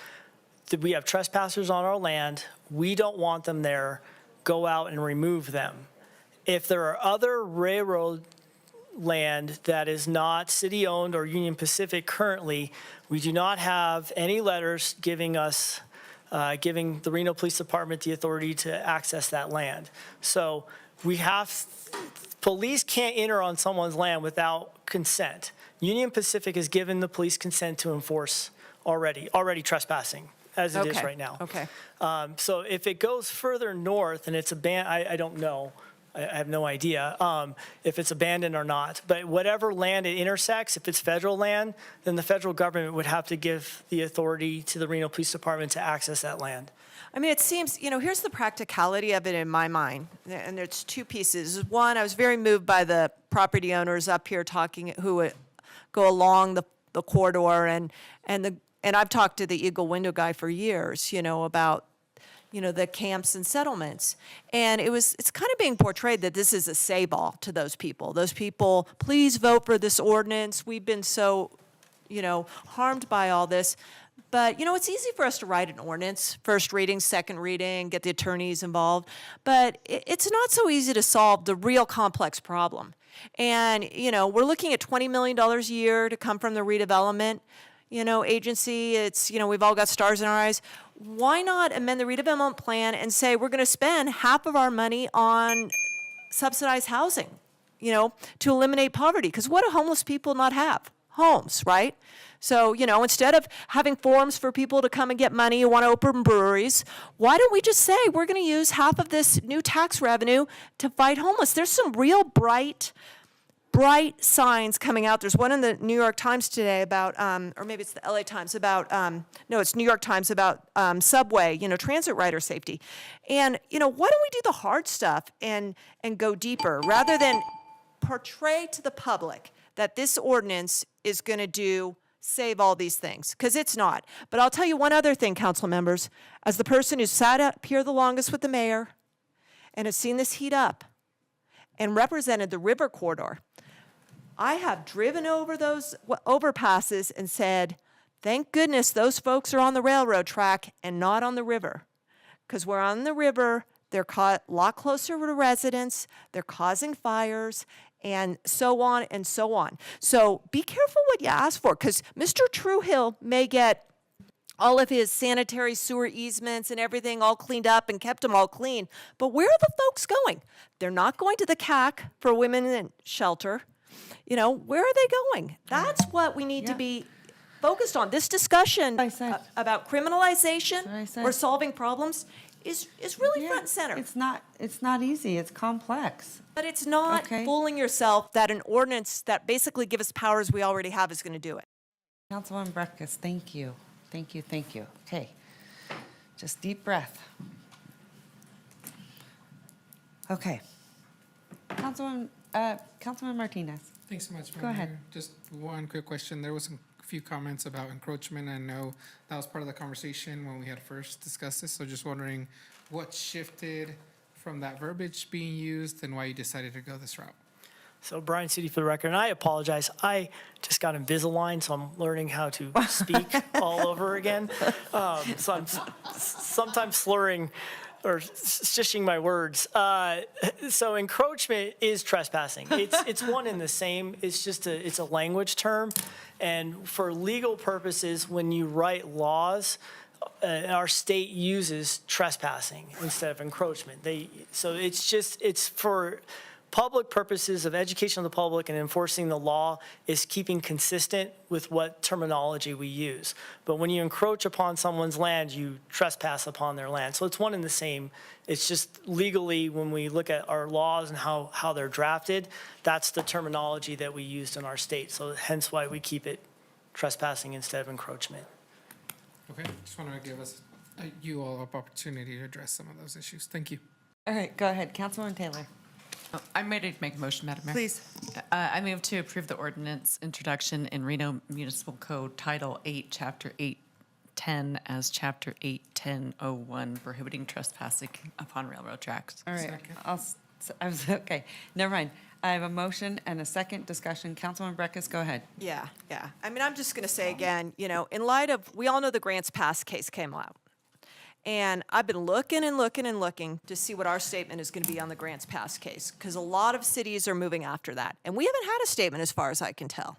[SPEAKER 23] that we have trespassers on our land. We don't want them there. Go out and remove them. If there are other railroad land that is not city-owned or Union Pacific currently, we do not have any letters giving the Reno Police Department the authority to access that land. So police can't enter on someone's land without consent. Union Pacific has given the police consent to enforce already trespassing, as it is right now.
[SPEAKER 16] Okay.
[SPEAKER 23] So if it goes further north and it's I don't know. I have no idea if it's abandoned or not. But whatever land it intersects, if it's federal land, then the federal government would have to give the authority to the Reno Police Department to access that land.
[SPEAKER 16] I mean, it seems, here's the practicality of it in my mind, and there's two pieces. One, I was very moved by the property owners up here talking, who would go along the corridor, and I've talked to the Eagle Window guy for years, about the camps and settlements. And it's kind of being portrayed that this is a save-all to those people. Those people, please vote for this ordinance. We've been so, harmed by all this. But, it's easy for us to write an ordinance, first reading, second reading, get the attorneys involved. But it's not so easy to solve the real complex problem. And, we're looking at $20 million a year to come from the redevelopment agency. It's, we've all got stars in our eyes. Why not amend the redevelopment plan and say we're going to spend half of our money on subsidized housing, to eliminate poverty? Because what do homeless people not have? Homes, right? So, instead of having forums for people to come and get money who want to open breweries, why don't we just say we're going to use half of this new tax revenue to fight homeless? There's some real bright signs coming out. There's one in the New York Times today about, or maybe it's the LA Times about, no, it's New York Times about subway, transit rider safety. And, why don't we do the hard stuff and go deeper rather than portray to the public that this ordinance is going to save all these things, because it's not. But I'll tell you one other thing, council members. As the person who sat up here the longest with the mayor and has seen this heat up and represented the river corridor, I have driven over those overpasses and said, thank goodness those folks are on the railroad track and not on the river. Because we're on the river, they're a lot closer to residents, they're causing fires, and so on and so on. So be careful what you ask for, because Mr. Truehill may get all of his sanitary sewer easements and everything all cleaned up and kept them all clean. But where are the folks going? They're not going to the CAC for women in shelter. Where are they going? That's what we need to be focused on. This discussion about criminalization or solving problems is really front and center.
[SPEAKER 17] It's not easy. It's complex.
[SPEAKER 16] But it's not fooling yourself that an ordinance that basically gives us powers we already have is going to do it.
[SPEAKER 17] Councilwoman Breckus, thank you. Thank you. Okay. Just deep breath. Okay. Councilwoman Martinez.
[SPEAKER 19] Thanks so much.
[SPEAKER 17] Go ahead.
[SPEAKER 19] Just one quick question. There was some few comments about encroachment. I know that was part of the conversation when we had first discussed this, so just wondering what shifted from that verbiage being used and why you decided to go this route.
[SPEAKER 23] So Brian Sudi for the record, and I apologize. I just got Invisalign, so I'm learning how to speak all over again. So I'm sometimes slurring or stitching my words. So encroachment is trespassing. It's one and the same. It's just it's a language term. And for legal purposes, when you write laws, our state uses trespassing instead of encroachment. So it's for public purposes of education of the public and enforcing the law is keeping consistent with what terminology we use. But when you encroach upon someone's land, you trespass upon their land. So it's one and the same. It's just legally, when we look at our laws and how they're drafted, that's the terminology that we used in our state. So hence why we keep it trespassing instead of encroachment.
[SPEAKER 19] Okay, just want to give us, you all an opportunity to address some of those issues. Thank you.
[SPEAKER 16] All right, go ahead, Councilwoman Taylor.
[SPEAKER 9] I'm ready to make a motion, Madam Mayor.
[SPEAKER 16] Please.
[SPEAKER 9] I move to approve the ordinance introduction in Reno Municipal Code Title 8, Chapter 810 as Chapter 81001, prohibiting trespassing upon railroad tracks.
[SPEAKER 17] All right, okay, never mind. I have a motion and a second discussion. Councilwoman Breckus, go ahead.
[SPEAKER 16] Yeah. I mean, I'm just going to say again, in light of, we all know the Grants Pass case came out. And I've been looking to see what our statement is going to be on the Grants Pass case, because a lot of cities are moving after that. And we haven't had a statement as far as I can tell.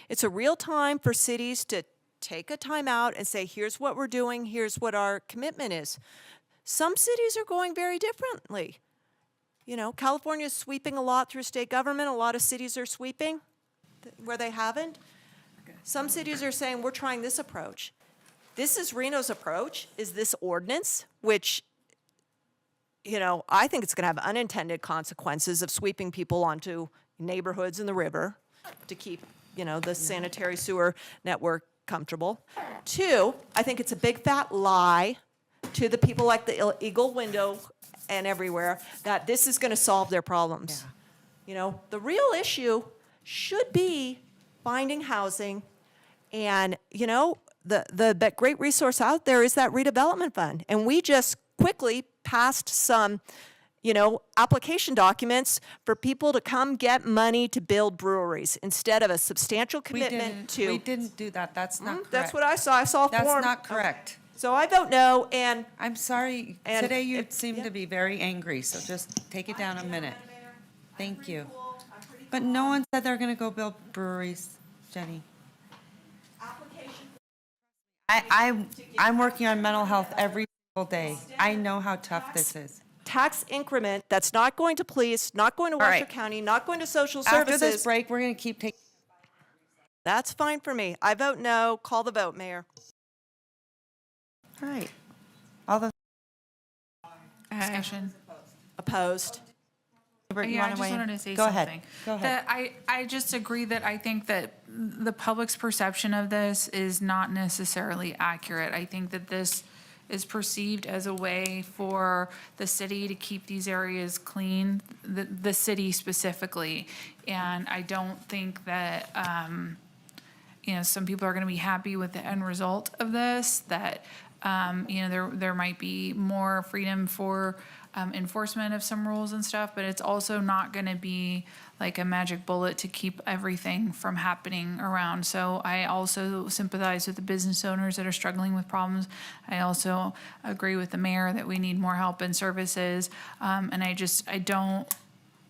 [SPEAKER 16] It's a real time for cities to take a time out and say, here's what we're doing, here's what our commitment is. Some cities are going very differently. California is sweeping a lot through state government. A lot of cities are sweeping where they haven't. Some cities are saying, we're trying this approach. This is Reno's approach, is this ordinance, which, I think it's going to have unintended consequences of sweeping people onto neighborhoods in the river to keep, the sanitary sewer network comfortable. 2, I think it's a big fat lie to the people like the Eagle Window and everywhere that this is going to solve their problems. The real issue should be finding housing and, the great resource out there is that redevelopment fund. And we just quickly passed some, application documents for people to come get money to build breweries instead of a substantial commitment to.
[SPEAKER 17] We didn't do that. That's not correct.
[SPEAKER 16] That's what I saw. I saw a form.
[SPEAKER 17] That's not correct.
[SPEAKER 16] So I vote no, and.
[SPEAKER 17] I'm sorry,
[SPEAKER 16] And
[SPEAKER 17] today you
[SPEAKER 16] it's-
[SPEAKER 17] seem
[SPEAKER 16] yeah.
[SPEAKER 17] to be very angry, so just take it down a minute. Thank you. But no one said they're gonna go build breweries, Jenny. I'm working on mental health every single day. I know how tough this is.
[SPEAKER 16] Tax increment that's not going to police, not going to
[SPEAKER 17] All right.
[SPEAKER 16] Washoe County, not going to social
[SPEAKER 17] After this
[SPEAKER 16] services.
[SPEAKER 17] break, we're gonna keep taking.
[SPEAKER 16] That's fine for me. I vote no. Call the vote, Mayor.
[SPEAKER 17] All right. All the.
[SPEAKER 5] Discussion.
[SPEAKER 16] Opposed.
[SPEAKER 17] You
[SPEAKER 5] Yeah, I
[SPEAKER 17] wanna
[SPEAKER 5] just
[SPEAKER 17] weigh in?
[SPEAKER 5] wanted to say
[SPEAKER 17] Go
[SPEAKER 5] something.
[SPEAKER 17] ahead. Go ahead.
[SPEAKER 5] That I just agree that I think that the public's perception of this is not necessarily accurate. I think that this is perceived as a way for the city to keep these areas clean, the city specifically. And I don't think that, some people are going to be happy with the end result of this, that, there might be more freedom for enforcement of some rules and stuff, but it's also not going to be like a magic bullet to keep everything from happening around. So I also sympathize with the business owners that are struggling with problems. I also agree with the mayor that we need more help and services. And I don't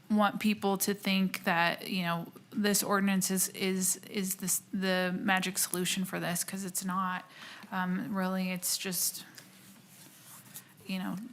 [SPEAKER 5] want people to think that, this ordinance is the magic solution for this, because it's not. Really, it's just,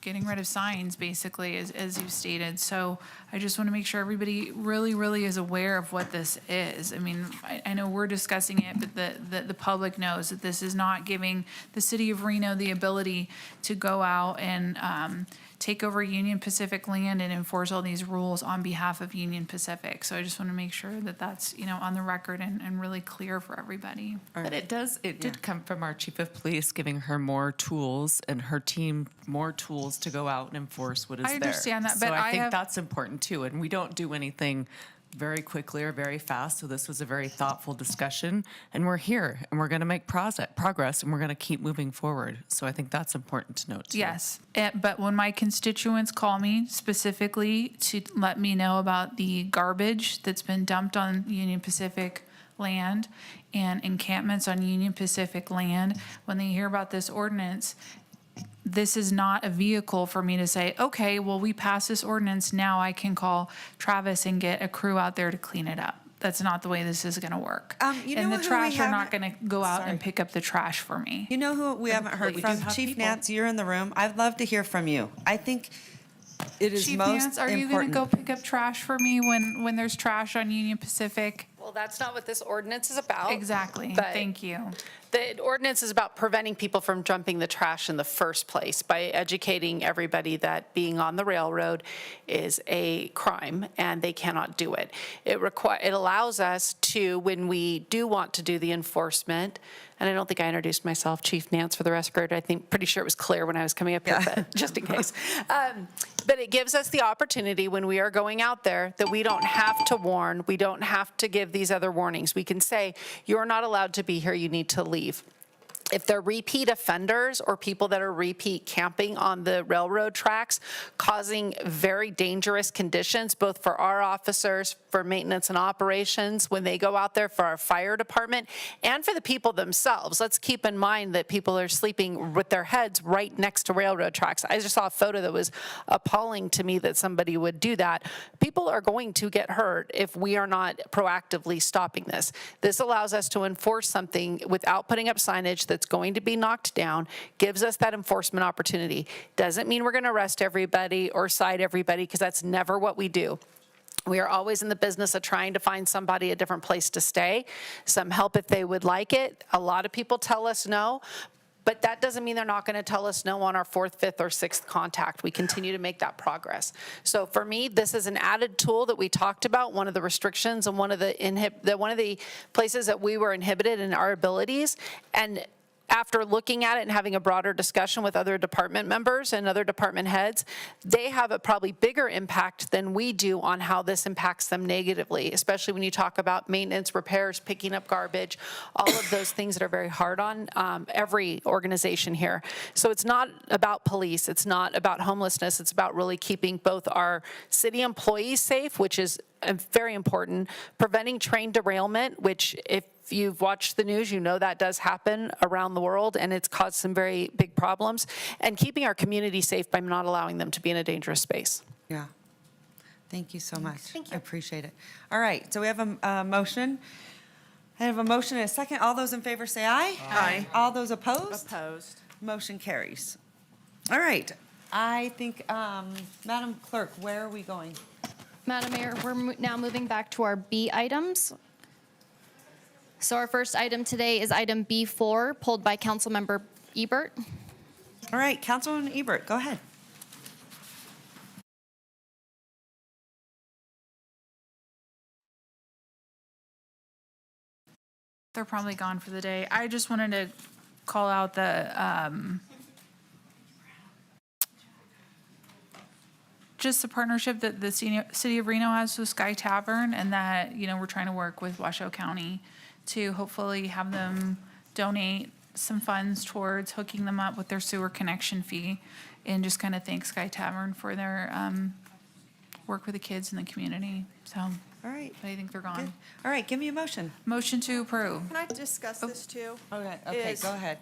[SPEAKER 5] getting rid of signs, basically, as you stated. So I just want to make sure everybody really, really is aware of what this is. I mean, I know we're discussing it, but the public knows that this is not giving the city of Reno the ability to go out and take over Union Pacific land and enforce all these rules on behalf of Union Pacific. So I just want to make sure that that's, on the record and really clear for everybody.
[SPEAKER 9] But it did come from our chief of police giving her more tools and her team more tools to go out and enforce what is there.
[SPEAKER 5] I understand that,
[SPEAKER 9] So
[SPEAKER 5] but
[SPEAKER 9] I
[SPEAKER 5] I
[SPEAKER 9] think
[SPEAKER 5] have-
[SPEAKER 9] that's important too. And we don't do anything very quickly or very fast, so this was a very thoughtful discussion, and we're here, and we're going to make progress, and we're going to keep moving forward. So I think that's important to note, too.
[SPEAKER 5] Yes, but when my constituents call me specifically to let me know about the garbage that's been dumped on Union Pacific land and encampments on Union Pacific land, when they hear about this ordinance, this is not a vehicle for me to say, okay, well, we passed this ordinance, now I can call Travis and get a crew out there to clean it up. That's not the way this is gonna work.
[SPEAKER 16] You know
[SPEAKER 5] And the
[SPEAKER 16] who we
[SPEAKER 5] trash are not
[SPEAKER 16] haven't-
[SPEAKER 5] gonna go out
[SPEAKER 16] Sorry.
[SPEAKER 5] and pick up the trash for me.
[SPEAKER 16] You know who we haven't heard
[SPEAKER 5] We
[SPEAKER 16] from?
[SPEAKER 5] do have
[SPEAKER 16] Chief
[SPEAKER 5] people.
[SPEAKER 16] Nance, you're in the room. I'd love to hear from you. I think it is
[SPEAKER 5] Chief
[SPEAKER 16] most
[SPEAKER 5] Nance, are you gonna
[SPEAKER 16] important.
[SPEAKER 5] go pick up trash for me when there's trash on Union Pacific?
[SPEAKER 10] Well, that's not what this ordinance is about.
[SPEAKER 5] Exactly,
[SPEAKER 10] but
[SPEAKER 5] thank you.
[SPEAKER 10] The ordinance is about preventing people from dumping the trash in the first place by educating everybody that being on the railroad is a crime and they cannot do it. It allows us to, when we do want to do the enforcement, and I don't think I introduced myself, Chief Nance, for the record. I think, pretty sure it was clear when I was coming up here, but just in case. But it gives us the opportunity when we are going out there that we don't have to warn, we don't have to give these other warnings. We can say, you're not allowed to be here, you need to leave. If they're repeat offenders or people that are repeat camping on the railroad tracks, causing very dangerous conditions, both for our officers, for maintenance and operations, when they go out there, for our fire department, and for the people themselves. Let's keep in mind that people are sleeping with their heads right next to railroad tracks. I just saw a photo that was appalling to me that somebody would do that. People are going to get hurt if we are not proactively stopping this. This allows us to enforce something without putting up signage that's going to be knocked down, gives us that enforcement opportunity. Doesn't mean we're going to arrest everybody or cite everybody, because that's never what we do. We are always in the business of trying to find somebody a different place to stay, some help if they would like it. A lot of people tell us no, but that doesn't mean they're not going to tell us no on our 4th, 5th, or 6th contact. We continue to make that progress. So for me, this is an added tool that we talked about, one of the restrictions and one of the places that we were inhibited in our abilities. And after looking at it and having a broader discussion with other department members and other department heads, they have a probably bigger impact than we do on how this impacts them negatively, especially when you talk about maintenance, repairs, picking up garbage, all of those things that are very hard on every organization here. So it's not about police, it's not about homelessness, it's about really keeping both our city employees safe, which is very important, preventing train derailment, which if you've watched the news, you know that does happen around the world, and it's caused some very big problems, and keeping our community safe by not allowing them to be in a dangerous space.
[SPEAKER 16] Yeah. Thank you so much. Thank you. I appreciate it. All right, so we have a motion. I have a motion and a second. All those in favor say aye. Aye. All those opposed?
[SPEAKER 18] Opposed.
[SPEAKER 16] Motion carries. All right, I think, Madam Clerk, where are we going?
[SPEAKER 2] Madam Mayor, we're now moving back to our B items. So our first item today is item B4, pulled by Councilmember Ebert.
[SPEAKER 16] All right, Councilman Ebert, go ahead.
[SPEAKER 5] They're probably gone for the day. I just wanted to call out just the partnership that the city of Reno has with Sky Tavern, and that, we're trying to work with Washoe County to hopefully have them donate some funds towards hooking them up with their sewer connection fee, and just kind of thank Sky Tavern for their work with the kids in the community. So,
[SPEAKER 16] all right,
[SPEAKER 5] I think they're gone.
[SPEAKER 16] All right, give me a motion.
[SPEAKER 5] Motion to approve.
[SPEAKER 21] Can I discuss this too?
[SPEAKER 16] Okay, go ahead.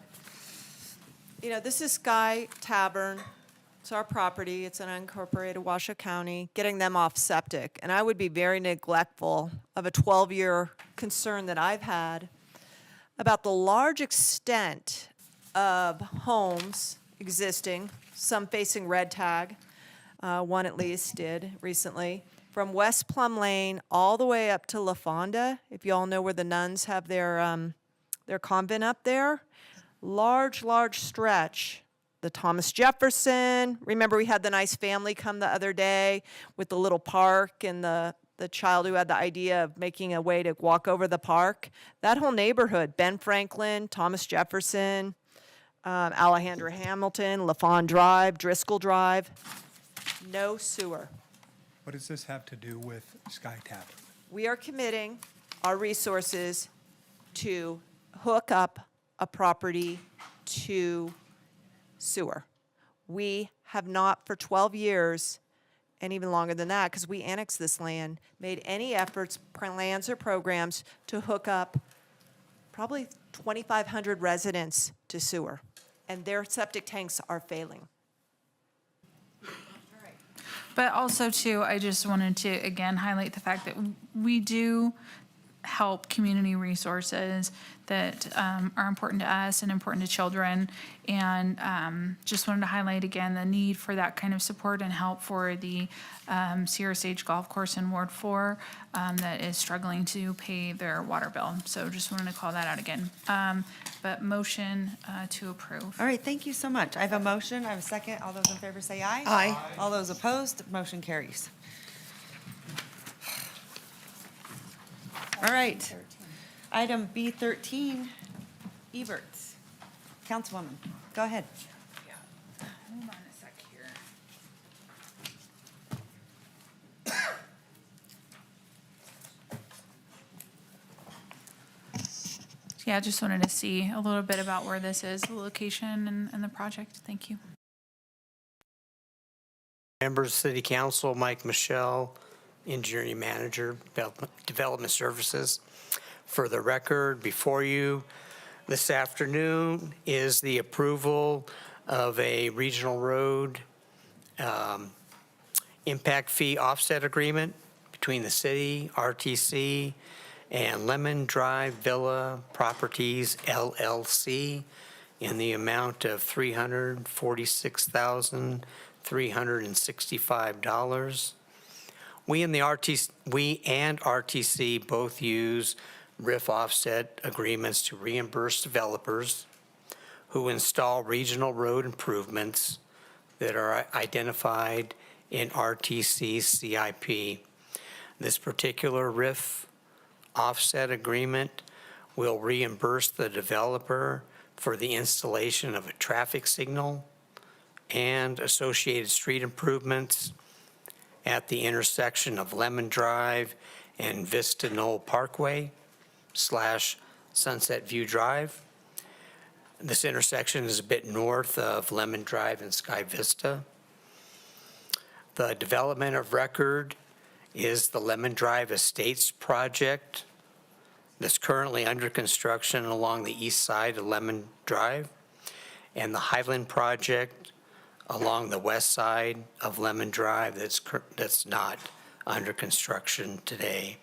[SPEAKER 21] This is Sky Tavern. It's our property. It's an unincorporated Washoe County, getting them off septic. And I would be very neglectful of a 12-year concern that I've had about the large extent of homes existing, some facing red tag, one at least did recently, from West Plum Lane all the way up to La Fonda. If you all know where the nuns have their convent up there, large stretch. The Thomas Jefferson. Remember, we had the nice family come the other day with the little park and the child who had the idea of making a way to walk over the park. That whole neighborhood, Ben Franklin, Thomas Jefferson, Alejandra Hamilton, LaFawn Drive, Driscoll Drive, no sewer.
[SPEAKER 12] What does this have to do with Sky Tavern?
[SPEAKER 16] We are committing our resources to hook up a property to sewer. We have not for 12 years, and even longer than that, because we annexed this land, made any efforts, plans or programs to hook up probably 2,500 residents to sewer, and their septic tanks are failing.
[SPEAKER 5] But also too, I just wanted to again highlight the fact that we do help community resources that are important to us and important to children. And just wanted to highlight again the need for that kind of support and help for the Sierra Sage Golf Course in Ward 4 that is struggling to pay their water bill. So just wanted to call that out again. But motion to approve.
[SPEAKER 17] All right, thank you so much. I have a motion, I have a second. All those in favor say aye.
[SPEAKER 1] Aye.
[SPEAKER 17] All those opposed, motion carries. All right. Item B13, Eberts. Councilwoman, go ahead.
[SPEAKER 5] Hold on a sec here. Yeah, just wanted to see a little bit about where this is, the location and the project. Thank you.
[SPEAKER 8] Members, City Council, Mike Michelle, Engineering Manager, Development Services. For the record, before you this afternoon is the approval of a regional road impact fee offset agreement between the city, RTC, and Lemon Drive Villa Properties LLC in the amount of $346,365. We and RTC both use RIF offset agreements to reimburse developers who install regional road improvements that are identified in RTC's CIP. This particular RIF offset agreement will reimburse the developer for the installation of a traffic signal and associated street improvements at the intersection of Lemon Drive and Vista Knoll Parkway / Sunset View Drive. This intersection is a bit north of Lemon Drive and Sky Vista. The development of record is the Lemon Drive Estates project that's currently under construction along the east side of Lemon Drive, and the Highland project along the west side of Lemon Drive that's not under construction today.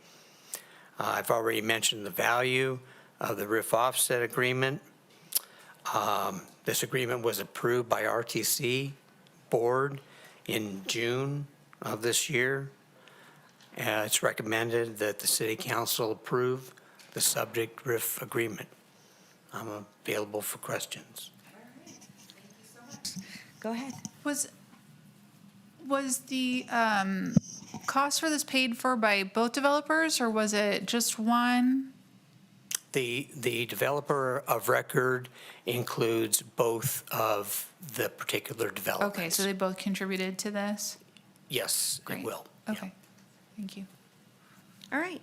[SPEAKER 8] I've already mentioned the value of the RIF offset agreement. This agreement was approved by RTC board in June of this year. It's recommended that the City Council approve the subject RIF agreement. I'm available for questions.
[SPEAKER 17] Go ahead.
[SPEAKER 5] Was the cost for this paid for by both developers, or was it just one?
[SPEAKER 8] The developer of record includes both of the particular developments.
[SPEAKER 5] Okay, so they both contributed to this?
[SPEAKER 8] Yes, it
[SPEAKER 5] Great.
[SPEAKER 8] will.
[SPEAKER 5] Okay, thank you.
[SPEAKER 17] All right.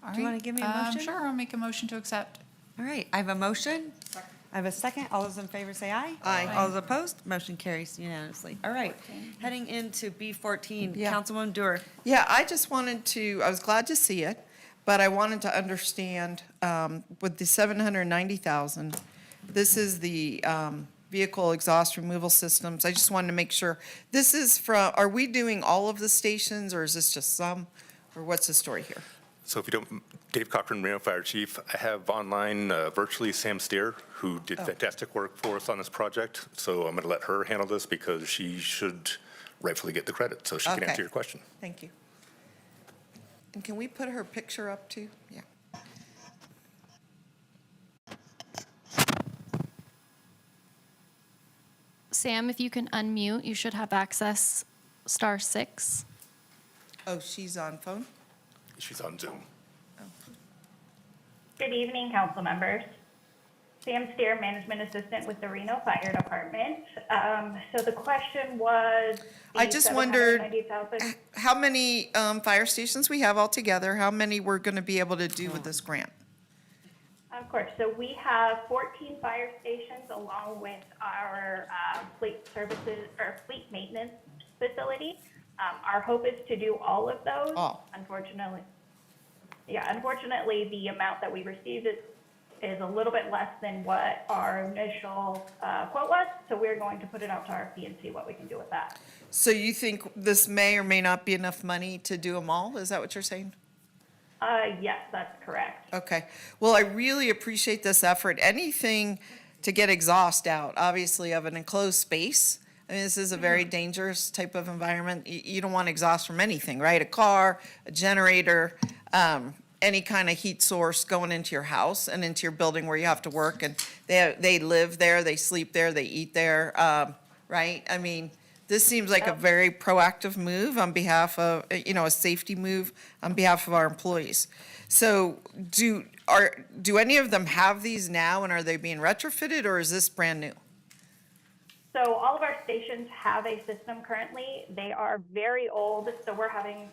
[SPEAKER 5] All
[SPEAKER 17] Do you
[SPEAKER 5] right,
[SPEAKER 17] want to give me a motion?
[SPEAKER 5] Sure, I'll make a motion to accept.
[SPEAKER 17] All right, I have a motion. I have a second. All those in favor say aye.
[SPEAKER 1] Aye.
[SPEAKER 17] All those opposed, motion carries unanimously. All right, heading into B14,
[SPEAKER 1] Yeah.
[SPEAKER 17] Councilwoman Dewar.
[SPEAKER 1] Yeah, I just wanted to, I was glad to see it, but I wanted to understand, with the 790,000, this is the vehicle exhaust removal systems. I just wanted to make sure, this is from, are we doing all of the stations, or is this just some? Or what's the story here?
[SPEAKER 20] So if you don't, Dave Cochran, Reno Fire Chief, I have online virtually Sam Steer, who did fantastic work for us on this project. So I'm going to let her handle this because she should rightfully get the credit, so she can
[SPEAKER 1] Okay.
[SPEAKER 20] answer your question.
[SPEAKER 1] Thank you. And can we put her picture up too? Yeah.
[SPEAKER 2] Sam, if you can unmute, you should have access *6.
[SPEAKER 1] Oh, she's on phone?
[SPEAKER 20] She's on Zoom.
[SPEAKER 22] Good evening, council members.
[SPEAKER 6] Sam Steer, Management Assistant with the Reno Fire Department. So the question was.
[SPEAKER 1] I just wondered
[SPEAKER 6] 790,000.
[SPEAKER 1] how many fire stations we have altogether, how many we're going to be able to do with this grant?
[SPEAKER 6] Of course. So we have 14 fire stations along with our fleet services or fleet maintenance facility. Our hope is to do all of those.
[SPEAKER 1] Oh.
[SPEAKER 6] Unfortunately, the amount that we received is a little bit less than what our initial quote was. So we're going to put it out to RFP and see what we can do with that.
[SPEAKER 1] So you think this may or may not be enough money to do them all? Is that what you're saying?
[SPEAKER 6] Yes, that's correct.
[SPEAKER 1] Okay. Well, I really appreciate this effort. Anything to get exhaust out, obviously, of an enclosed space. I mean, this is a very dangerous type of environment. You don't want exhaust from anything, right? A car, a generator, any kind of heat source going into your house and into your building where you have to work. And they live there, they sleep there, they eat there, right? I mean, this seems like a very proactive move on behalf of, a safety move on behalf of our employees. So do any of them have these now, and are they being retrofitted, or is this brand new?
[SPEAKER 6] So all of our stations have a system currently. They are very old, so we're having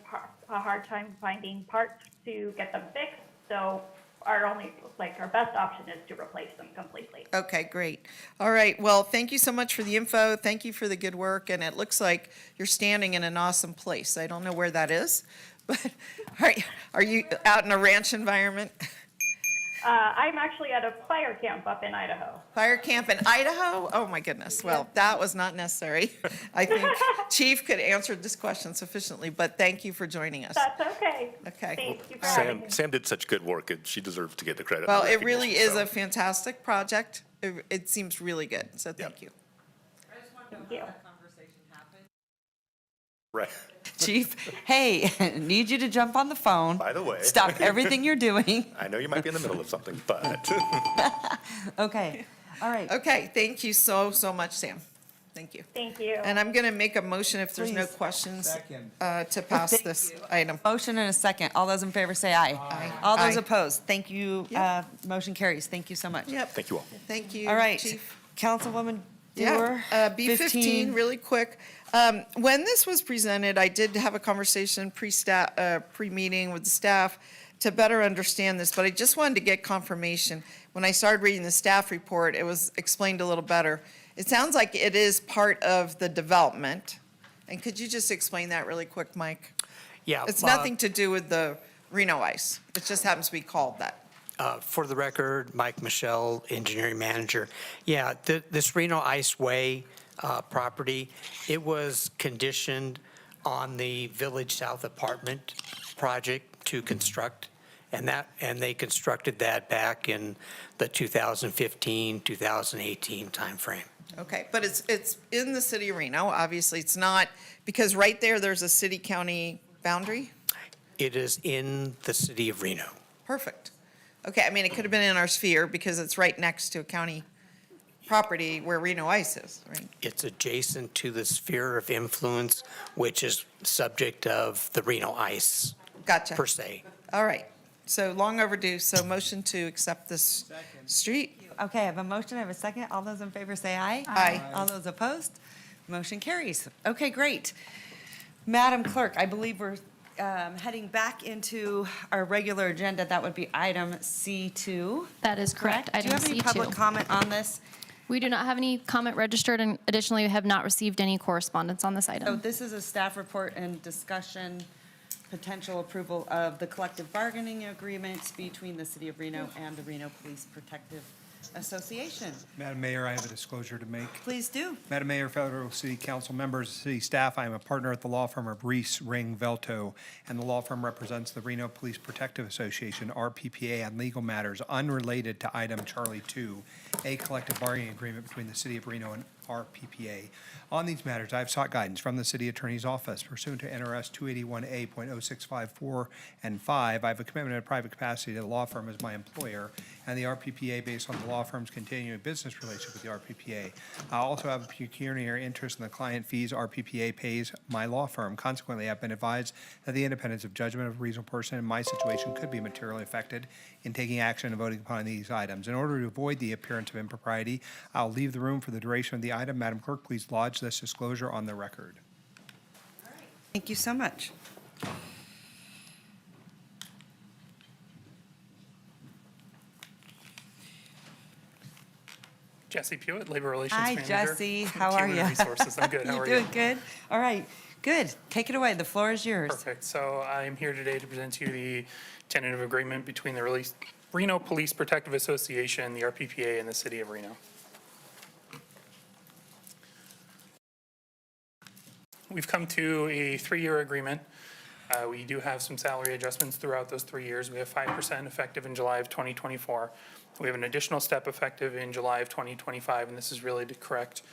[SPEAKER 6] a hard time finding parts to get them fixed. So our best option is to replace them completely.
[SPEAKER 1] Okay, great. All right, well, thank you so much for the info. Thank you for the good work, and it looks like you're standing in an awesome place. I don't know where that is, but are you out in a ranch environment?
[SPEAKER 6] I'm actually at a fire camp up in Idaho.
[SPEAKER 1] Fire camp in Idaho? Oh, my goodness. Well, that was not necessary. I think Chief could answer this question sufficiently, but thank you for joining us.
[SPEAKER 6] That's okay.
[SPEAKER 1] Okay.
[SPEAKER 6] Thank you for having me.
[SPEAKER 20] Sam did such good work, and she deserves to get the credit.
[SPEAKER 1] Well,
[SPEAKER 20] and
[SPEAKER 1] it really
[SPEAKER 20] recognition,
[SPEAKER 1] is
[SPEAKER 20] so.
[SPEAKER 1] a fantastic project. It seems really good, so thank you.
[SPEAKER 6] Thank you.
[SPEAKER 20] Right.
[SPEAKER 17] Chief, hey, need you to jump on the phone.
[SPEAKER 20] By the way.
[SPEAKER 17] Stop everything you're doing.
[SPEAKER 20] I know you might be in the middle of something, but.
[SPEAKER 17] Okay, all right.
[SPEAKER 1] Okay, thank you so much, Sam. Thank you.
[SPEAKER 6] Thank you.
[SPEAKER 1] And I'm going to make a motion, if there's no
[SPEAKER 17] Please.
[SPEAKER 1] questions, to pass
[SPEAKER 17] Thank
[SPEAKER 1] this
[SPEAKER 17] you.
[SPEAKER 1] item.
[SPEAKER 17] Motion and a second. All those in favor say aye.
[SPEAKER 1] Aye.
[SPEAKER 17] All those
[SPEAKER 1] Aye.
[SPEAKER 17] opposed, thank you.
[SPEAKER 1] Yep.
[SPEAKER 17] Motion carries. Thank you so much.
[SPEAKER 1] Yep.
[SPEAKER 20] Thank you all.
[SPEAKER 1] Thank you,
[SPEAKER 17] All right,
[SPEAKER 1] Chief.
[SPEAKER 17] Councilwoman
[SPEAKER 1] Yeah,
[SPEAKER 17] Dewar.
[SPEAKER 1] B15, really quick. When this was presented, I did have a conversation pre-meeting with the staff to better understand this, but I just wanted to get confirmation. When I started reading the staff report, it was explained a little better. It sounds like it is part of the development. And could you just explain that really quick, Mike?
[SPEAKER 8] Yeah.
[SPEAKER 1] It's nothing to do with the Reno Ice. It just happens to be called that.
[SPEAKER 8] For the record, Mike Michelle, Engineering Manager. Yeah, this Reno Ice Way property, it was conditioned on the Village South Apartment project to construct, and they constructed that back in the 2015, 2018 timeframe.
[SPEAKER 1] Okay, but it's in the city of Reno. Obviously, it's not, because right there's a city-county boundary?
[SPEAKER 8] It is in the city of Reno.
[SPEAKER 1] Perfect. Okay, I mean, it could have been in our sphere because it's right next to a county property where Reno Ice is, right?
[SPEAKER 8] It's adjacent to the sphere of influence, which is subject of the Reno Ice
[SPEAKER 1] Gotcha.
[SPEAKER 8] per se.
[SPEAKER 1] All right, so long overdue, so motion to accept this street.
[SPEAKER 17] Okay, I have a motion, I have a second. All those in favor say aye.
[SPEAKER 1] Aye.
[SPEAKER 17] All those opposed? Motion carries. Okay, great. Madam Clerk, I believe we're heading back into our regular agenda. That would be item C2.
[SPEAKER 2] That is correct.
[SPEAKER 17] Do you have any
[SPEAKER 2] Item
[SPEAKER 17] public
[SPEAKER 2] C2.
[SPEAKER 17] comment on this?
[SPEAKER 2] We do not have any comment registered, and additionally, we have not received any correspondence on this
[SPEAKER 17] So
[SPEAKER 2] item.
[SPEAKER 17] this is a staff report and discussion, potential approval of the collective bargaining agreements between the City of Reno and the Reno Police Protective Association.
[SPEAKER 12] Madam Mayor, I have a disclosure to make.
[SPEAKER 17] Please do.
[SPEAKER 12] Madam Mayor, fellow city council members, city staff, I am a partner at the law firm of Reese, Ring, Velto, and the law firm represents the Reno Police Protective Association, RPPA, on legal matters unrelated to item Charlie 2, a collective bargaining agreement between the city of Reno and RPPA. On these matters, I have sought guidance from the City Attorney's Office pursuant to NRS 281A.0654 and 5. I have a commitment in a private capacity to the law firm as my employer and the RPPA based on the law firm's continuing business relationship with the RPPA. I also have a pecuniary interest in the client fees RPPA pays my law firm. Consequently, I've been advised that the independence of judgment of a reasonable person in my situation could be materially affected in taking action and voting upon these items. In order to avoid the appearance of impropriety, I'll leave the room for the duration of the item. Madam Clerk, please lodge this disclosure on the record.
[SPEAKER 17] Thank you so much.
[SPEAKER 4] Jesse Pewitt, Labor Relations
[SPEAKER 17] Hi,
[SPEAKER 4] Manager.
[SPEAKER 17] Jesse.
[SPEAKER 4] from
[SPEAKER 17] How are
[SPEAKER 4] Human
[SPEAKER 17] you?
[SPEAKER 4] Resources. I'm good. How
[SPEAKER 17] You
[SPEAKER 4] are you?
[SPEAKER 17] doing good? All right, good. Take it away. The floor is yours.
[SPEAKER 4] Perfect. So I'm here today to present to you the tentative agreement between the Reno Police Protective Association, the RPPA, and the City of Reno. We've come to a 3-year agreement. We do have some salary adjustments throughout those 3 years. We have 5% effective in July of 2024. We have an additional step effective in July of 2025, and this is really to correct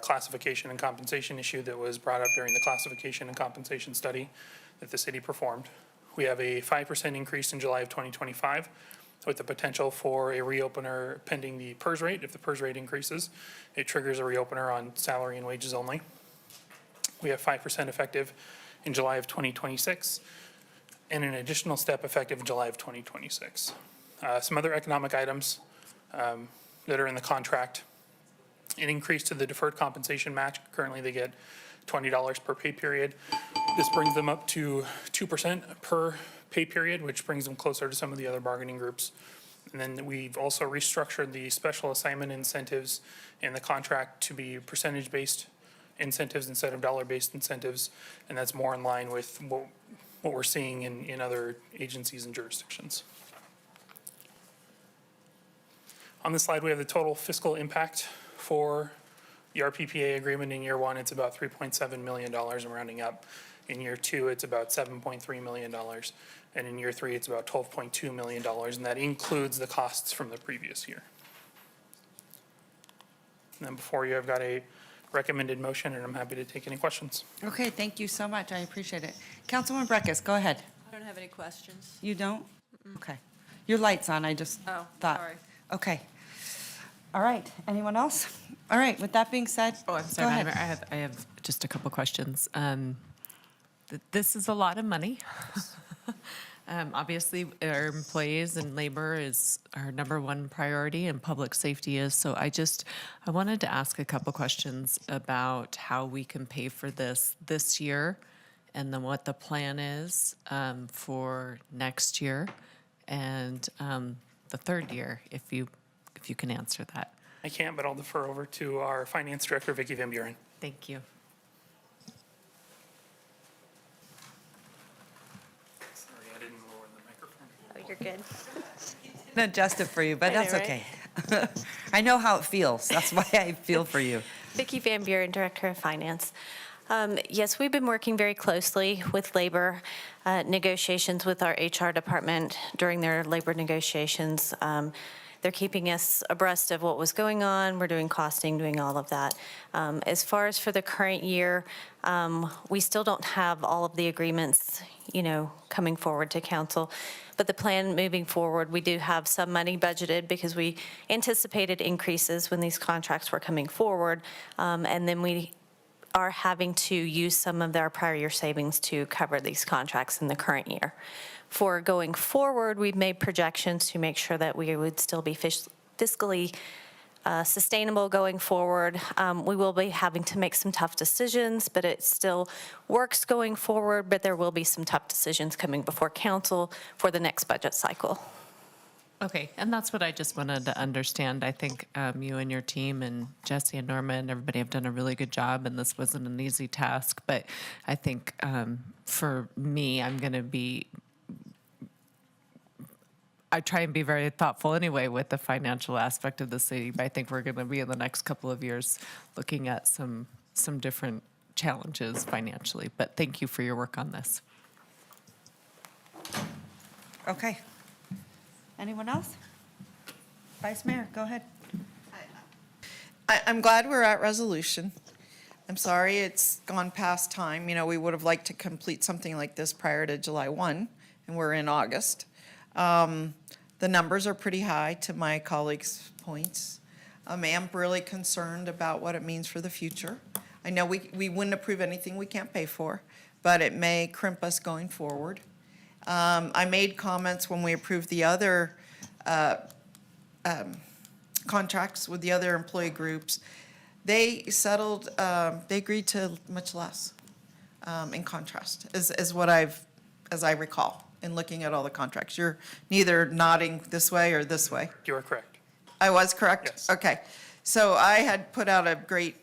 [SPEAKER 4] classification and compensation issue that was brought up during the classification and compensation study that the city performed. We have a 5% increase in July of 2025 with the potential for a reopener pending the PERS rate. If the PERS rate increases, it triggers a reopener on salary and wages only. We have 5% effective in July of 2026 and an additional step effective in July of 2026. Some other economic items that are in the contract. An increase to the deferred compensation match. Currently, they get $20 per pay period. This brings them up to 2% per pay period, which brings them closer to some of the other bargaining groups. And then we've also restructured the special assignment incentives in the contract to be percentage-based incentives instead of dollar-based incentives, and that's more in line with what we're seeing in other agencies and jurisdictions. On this slide, we have the total fiscal impact for the RPPA agreement. In year 1, it's about $3.7 million, I'm rounding up. In year 2, it's about $7.3 million. And in year 3, it's about $12.2 million, and that includes the costs from the previous year. And then before you, I've got a recommended motion, and I'm happy to take any questions.
[SPEAKER 17] Okay, thank you so much. I appreciate it. Councilwoman Breckus, go ahead.
[SPEAKER 16] I don't have any questions.
[SPEAKER 17] You don't? Okay. Your light's on, I just
[SPEAKER 16] Oh,
[SPEAKER 17] thought.
[SPEAKER 16] sorry.
[SPEAKER 17] Okay. All right, anyone else? All right, with that being said,
[SPEAKER 9] Oh, I'm sorry,
[SPEAKER 17] go
[SPEAKER 9] Madam
[SPEAKER 17] ahead.
[SPEAKER 9] Mayor, I have just a couple questions. This is a lot of money. Obviously, our employees and labor is our #1 priority, and public safety is. So I wanted to ask a couple questions about how we can pay for this year, and then what the plan is for next year and the third year, if you can answer that.
[SPEAKER 4] I can't, but I'll defer over to our Finance Director, Vicki Van Buren.
[SPEAKER 9] Thank you.
[SPEAKER 4] Sorry, I didn't lower the microphone.
[SPEAKER 15] Oh, you're good.
[SPEAKER 17] Didn't adjust it for you, but
[SPEAKER 15] I know,
[SPEAKER 17] that's
[SPEAKER 15] right?
[SPEAKER 17] okay. I know how it feels. That's why I feel for you.
[SPEAKER 15] Vicki Van Buren, Director of Finance. Yes, we've been working very closely with labor negotiations with our HR department during their labor negotiations. They're keeping us abreast of what was going on. We're doing costing, doing all of that. As far as for the current year, we still don't have all of the agreements, coming forward to council. But the plan moving forward, we do have some money budgeted because we anticipated increases when these contracts were coming forward. And then we are having to use some of our prior year savings to cover these contracts in the current year. For going forward, we've made projections to make sure that we would still be fiscally sustainable going forward. We will be having to make some tough decisions, but it still works going forward, but there will be some tough decisions coming before council for the next budget cycle.
[SPEAKER 9] Okay, and that's what I just wanted to understand. I think you and your team and Jesse and Norma and everybody have done a really good job, and this wasn't an easy task. But I think for me, I try and be very thoughtful anyway with the financial aspect of the city, but I think we're going to be in the next couple of years looking at some different challenges financially. But thank you for your work on this.
[SPEAKER 17] Okay. Anyone else? Vice Mayor, go ahead.
[SPEAKER 1] I'm glad we're at resolution. I'm sorry it's gone past time. You know, we would have liked to complete something like this prior to July 1, and we're in August. The numbers are pretty high, to my colleagues' points. I am really concerned about what it means for the future. I know we wouldn't approve anything we can't pay for, but it may crimp us going forward. I made comments when we approved the other contracts with the other employee groups. They settled, they agreed to much less, in contrast, as I recall, in looking at all the contracts. You're neither nodding this way or this way.
[SPEAKER 4] You are correct.
[SPEAKER 1] I was correct?
[SPEAKER 4] Yes.
[SPEAKER 1] Okay. So I had put out a great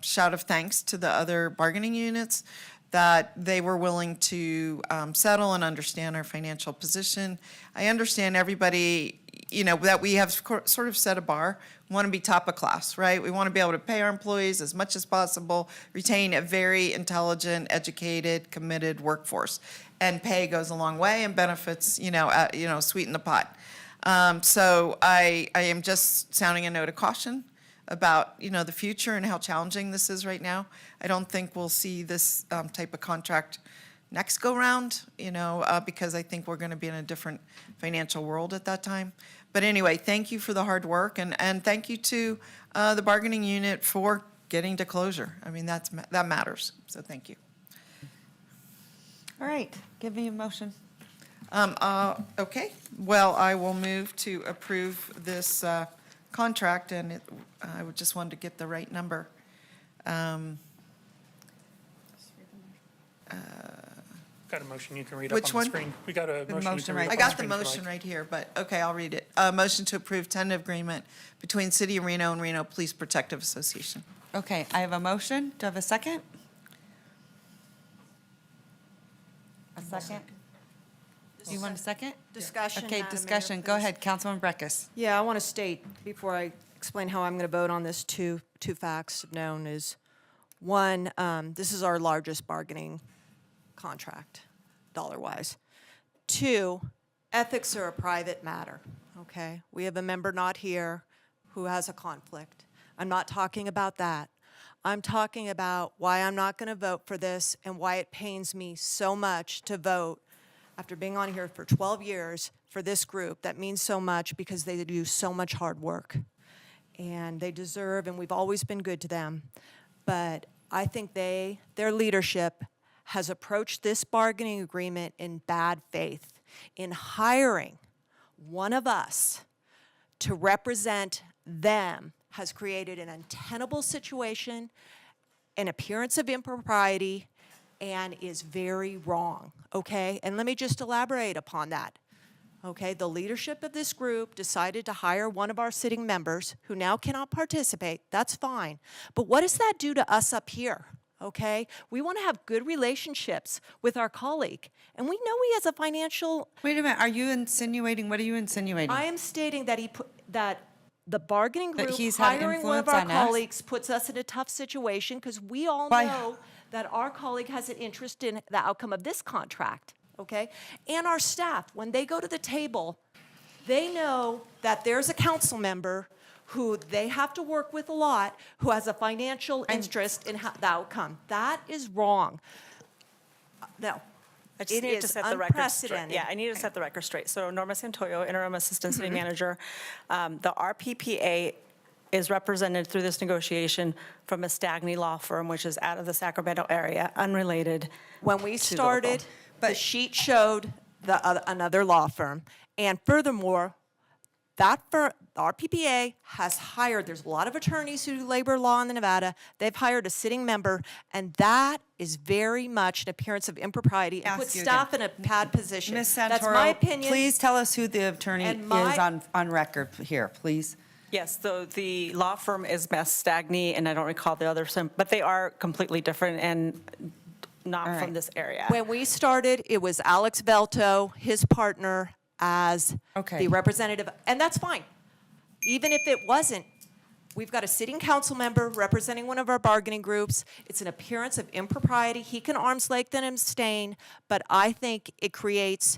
[SPEAKER 1] shout of thanks to the other bargaining units that they were willing to settle and understand our financial position. I understand everybody, you know, that we have sort of set a bar. We want to be top of class, right? We want to be able to pay our employees as much as possible, retain a very intelligent, educated, committed workforce. And pay goes a long way, and benefits, sweeten the pot. So I am just sounding a note of caution about, the future and how challenging this is right now. I don't think we'll see this type of contract next go round, because I think we're going to be in a different financial world at that time. But anyway, thank you for the hard work, and thank you to the bargaining unit for getting to closure. I mean, that matters, so thank you.
[SPEAKER 17] All right, give me a motion.
[SPEAKER 1] Okay, well, I will move to approve this contract, and I would just wanted to get the right number.
[SPEAKER 4] Got a motion you can read up
[SPEAKER 1] Which
[SPEAKER 4] on the
[SPEAKER 1] one?
[SPEAKER 4] screen. We got a motion you
[SPEAKER 17] motion
[SPEAKER 4] can
[SPEAKER 17] right
[SPEAKER 4] read
[SPEAKER 1] I
[SPEAKER 4] up on
[SPEAKER 1] got
[SPEAKER 4] the
[SPEAKER 1] the
[SPEAKER 4] screen if you
[SPEAKER 1] motion
[SPEAKER 4] like.
[SPEAKER 1] right here, but, okay, I'll read it. Motion to approve tentative agreement between City of Reno and Reno Police Protective Association.
[SPEAKER 17] Okay, I have a motion. Do I have a second? A second? Do you want a second?
[SPEAKER 16] Discussion,
[SPEAKER 17] Okay,
[SPEAKER 16] Madam Mayor,
[SPEAKER 17] discussion. Go
[SPEAKER 16] please.
[SPEAKER 17] ahead, Councilman Breckus.
[SPEAKER 16] Yeah, I want to state, before I explain how I'm going to vote on this, two facts known is, one, this is our largest bargaining contract, dollar-wise. Two, ethics are a private matter, okay? We have a member not here who has a conflict. I'm not talking about that. I'm talking about why I'm not going to vote for this and why it pains me so much to vote after being on here for 12 years for this group. That means so much because they do so much hard work. And they deserve, and we've always been good to them. But I think their leadership has approached this bargaining agreement in bad faith in hiring one of us to represent them has created an untenable situation, an appearance of impropriety, and is very wrong, okay? And let me just elaborate upon that. Okay, the leadership of this group decided to hire one of our sitting members who now cannot participate. That's fine. But what does that do to us up here? Okay, we want to have good relationships with our colleague, and we know he has a financial.
[SPEAKER 17] Wait a minute, are you insinuating, what are you insinuating?
[SPEAKER 16] I am stating that that the bargaining
[SPEAKER 17] That
[SPEAKER 16] group
[SPEAKER 17] he's had
[SPEAKER 16] hiring one of
[SPEAKER 17] influence
[SPEAKER 16] our
[SPEAKER 17] on us?
[SPEAKER 16] colleagues puts us in a tough situation because we all
[SPEAKER 17] Why?
[SPEAKER 16] know that our colleague has an interest in the outcome of this contract. Okay, and our staff, when they go to the table, they know that there's a council member who they have to work with a lot, who has a financial interest in the outcome. That is wrong. No.
[SPEAKER 3] I just
[SPEAKER 16] It
[SPEAKER 3] need to
[SPEAKER 16] is
[SPEAKER 3] set the record straight.
[SPEAKER 16] unprecedented.
[SPEAKER 3] Yeah, I need to set the record straight. So Norma Santoyo, Interim Assistant City Manager, the RPPA is represented through this negotiation from a Stagney law firm, which is out of the Sacramento area, unrelated.
[SPEAKER 16] When we
[SPEAKER 3] to the
[SPEAKER 16] started, the sheet showed another law firm. And furthermore, that firm, RPPA has hired, there's a lot of attorneys who do labor law in Nevada. They've hired a sitting member, and that is very much an appearance of impropriety and
[SPEAKER 17] Ask
[SPEAKER 16] puts
[SPEAKER 17] you
[SPEAKER 16] staff in
[SPEAKER 17] again.
[SPEAKER 16] a bad position.
[SPEAKER 17] Ms.
[SPEAKER 16] That's my
[SPEAKER 17] Santoro,
[SPEAKER 16] opinion.
[SPEAKER 17] please tell us who the attorney
[SPEAKER 16] And
[SPEAKER 17] is
[SPEAKER 16] my-
[SPEAKER 17] on record here, please.
[SPEAKER 3] Yes, so the law firm is Beth Stagney, and I don't recall the other, but they are completely different and not from this area.
[SPEAKER 16] When we started, it was Alex Velto, his partner, as the representative, and that's fine. Even if it wasn't, we've got a sitting council member representing one of our bargaining groups. It's an appearance of impropriety. He can arm's length and abstain, but I think it creates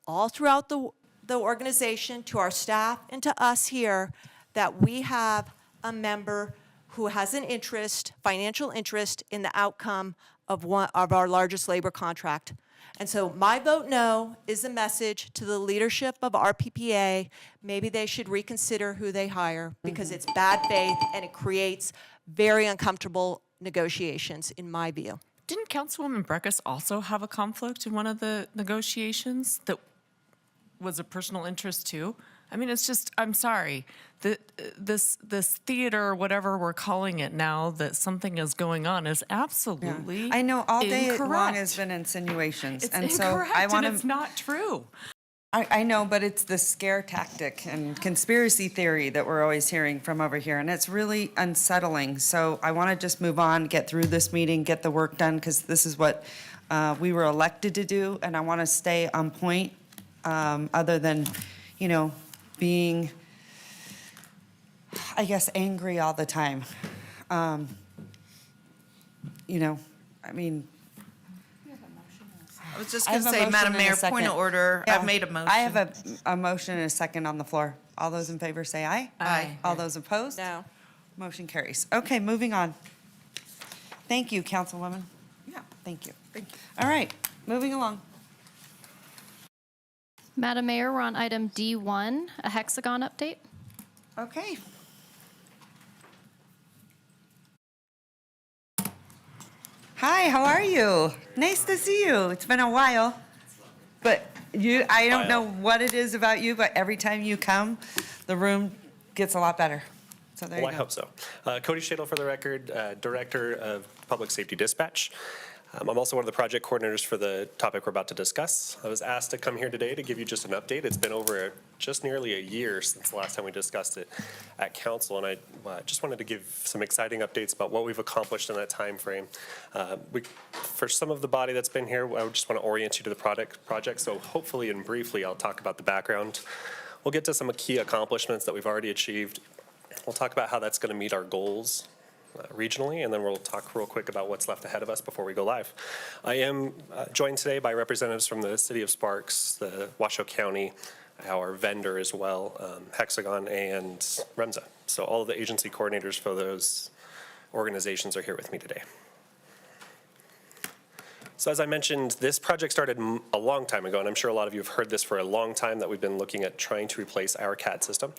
[SPEAKER 16] all throughout the organization, to our staff and to us here, that we have a member who has an interest, financial interest in the outcome of one of our largest labor contract. And so my vote no is a message to the leadership of RPPA. Maybe they should reconsider who they hire because it's bad faith and it creates very uncomfortable negotiations, in my view.
[SPEAKER 9] Didn't Councilwoman Breckus also have a conflict in one of the negotiations that was a personal interest too? I mean, it's just, I'm sorry, this theater, whatever we're calling it now, that something is going on is absolutely
[SPEAKER 17] I know all day long
[SPEAKER 9] incorrect.
[SPEAKER 17] has been insinuations.
[SPEAKER 9] It's
[SPEAKER 17] and
[SPEAKER 9] incorrect,
[SPEAKER 17] so I want
[SPEAKER 9] and it's not true.
[SPEAKER 17] I know, but it's the scare tactic and conspiracy theory that we're always hearing from over here, and it's really unsettling. So I want to just move on, get through this meeting, get the work done, because this is what we were elected to do, and I want to stay on point, other than, you know, being, I guess, angry all the time. You know, I mean,
[SPEAKER 1] I was just
[SPEAKER 17] I
[SPEAKER 1] going to
[SPEAKER 17] have a
[SPEAKER 1] say,
[SPEAKER 17] motion
[SPEAKER 1] Madam
[SPEAKER 17] and a
[SPEAKER 1] Mayor, point
[SPEAKER 17] second.
[SPEAKER 1] of order.
[SPEAKER 17] Yeah.
[SPEAKER 1] I've made a motion.
[SPEAKER 17] I have a motion and a second on the floor. All those in favor say aye.
[SPEAKER 1] Aye.
[SPEAKER 17] All those opposed?
[SPEAKER 16] No.
[SPEAKER 17] Motion carries. Okay, moving on. Thank you, Councilwoman.
[SPEAKER 1] Yeah.
[SPEAKER 17] Thank you.
[SPEAKER 1] Thank you.
[SPEAKER 17] All right, moving along.
[SPEAKER 2] Madam Mayor, we're on item D1, a hexagon update.
[SPEAKER 17] Okay. Hi, how are you? Nice to see you. It's been a while. But I don't know what it is about you, but every time you come, the room gets a lot better. So there you
[SPEAKER 13] Well,
[SPEAKER 17] go.
[SPEAKER 13] I hope so. Cody Shadle, for the record, Director of Public Safety Dispatch. I'm also one of the project coordinators for the topic we're about to discuss. I was asked to come here today to give you just an update. It's been over just nearly a year since the last time we discussed it at council, and I just wanted to give some exciting updates about what we've accomplished in that time frame. For some of the body that's been here, I just want to orient you to the project, so hopefully and briefly I'll talk about the background. We'll get to some key accomplishments that we've already achieved. We'll talk about how that's going to meet our goals regionally, and then we'll talk real quick about what's left ahead of us before we go live. I am joined today by representatives from the City of Sparks, the Washoe County, our vendor as well, Hexagon and REMSA. So all of the agency coordinators for those organizations are here with me today. So as I mentioned, this project started a long time ago, and I'm sure a lot of you have heard this for a long time, that we've been looking at trying to replace our CAD system.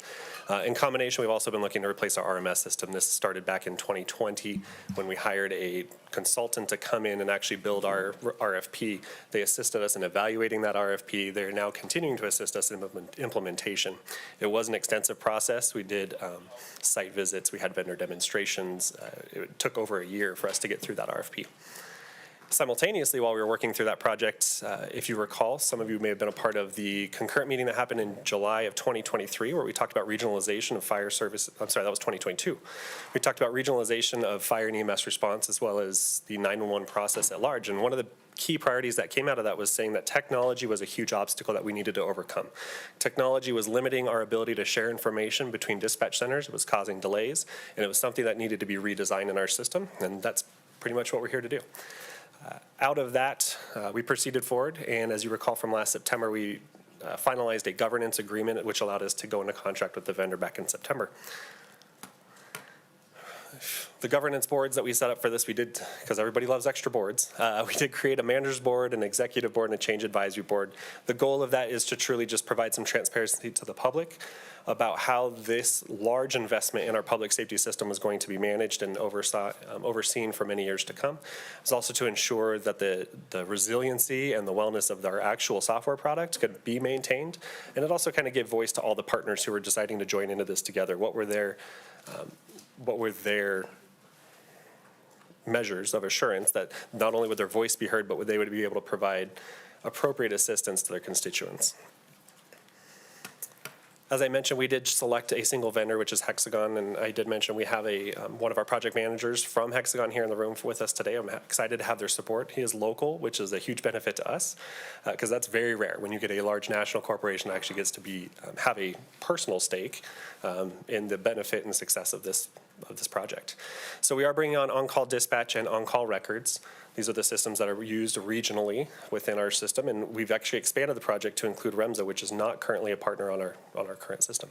[SPEAKER 13] In combination, we've also been looking to replace our RMS system. This started back in 2020 when we hired a consultant to come in and actually build our RFP. They assisted us in evaluating that RFP. They're now continuing to assist us in implementation. It was an extensive process. We did site visits. We had vendor demonstrations. It took over a year for us to get through that RFP. Simultaneously, while we were working through that project, if you recall, some of you may have been a part of the concurrent meeting that happened in July of 2023, where we talked about regionalization of fire service. I'm sorry, that was 2022. We talked about regionalization of fire and EMS response, as well as the 911 process at large. And one of the key priorities that came out of that was saying that technology was a huge obstacle that we needed to overcome. Technology was limiting our ability to share information between dispatch centers. It was causing delays, and it was something that needed to be redesigned in our system, and that's pretty much what we're here to do. Out of that, we proceeded forward, and as you recall from last September, we finalized a governance agreement which allowed us to go into contract with the vendor back in September. The governance boards that we set up for this, we did, because everybody loves extra boards, we did create a manager's board, an executive board, and a change advisory board. The goal of that is to truly just provide some transparency to the public about how this large investment in our public safety system is going to be managed and overseen for many years to come. It's also to ensure that the resiliency and the wellness of our actual software product could be maintained. And it also kind of gave voice to all the partners who were deciding to join into this together. What were their measures of assurance that not only would their voice be heard, but they would be able to provide appropriate assistance to their constituents. As I mentioned, we did select a single vendor, which is Hexagon, and I did mention we have one of our project managers from Hexagon here in the room with us today. I'm excited to have their support. He is local, which is a huge benefit to us, because that's very rare when you get a large national corporation that actually gets to have a personal stake in the benefit and success of this project. So we are bringing on-call dispatch and on-call records. These are the systems that are used regionally within our system, and we've actually expanded the project to include REMSA, which is not currently a partner on our current system.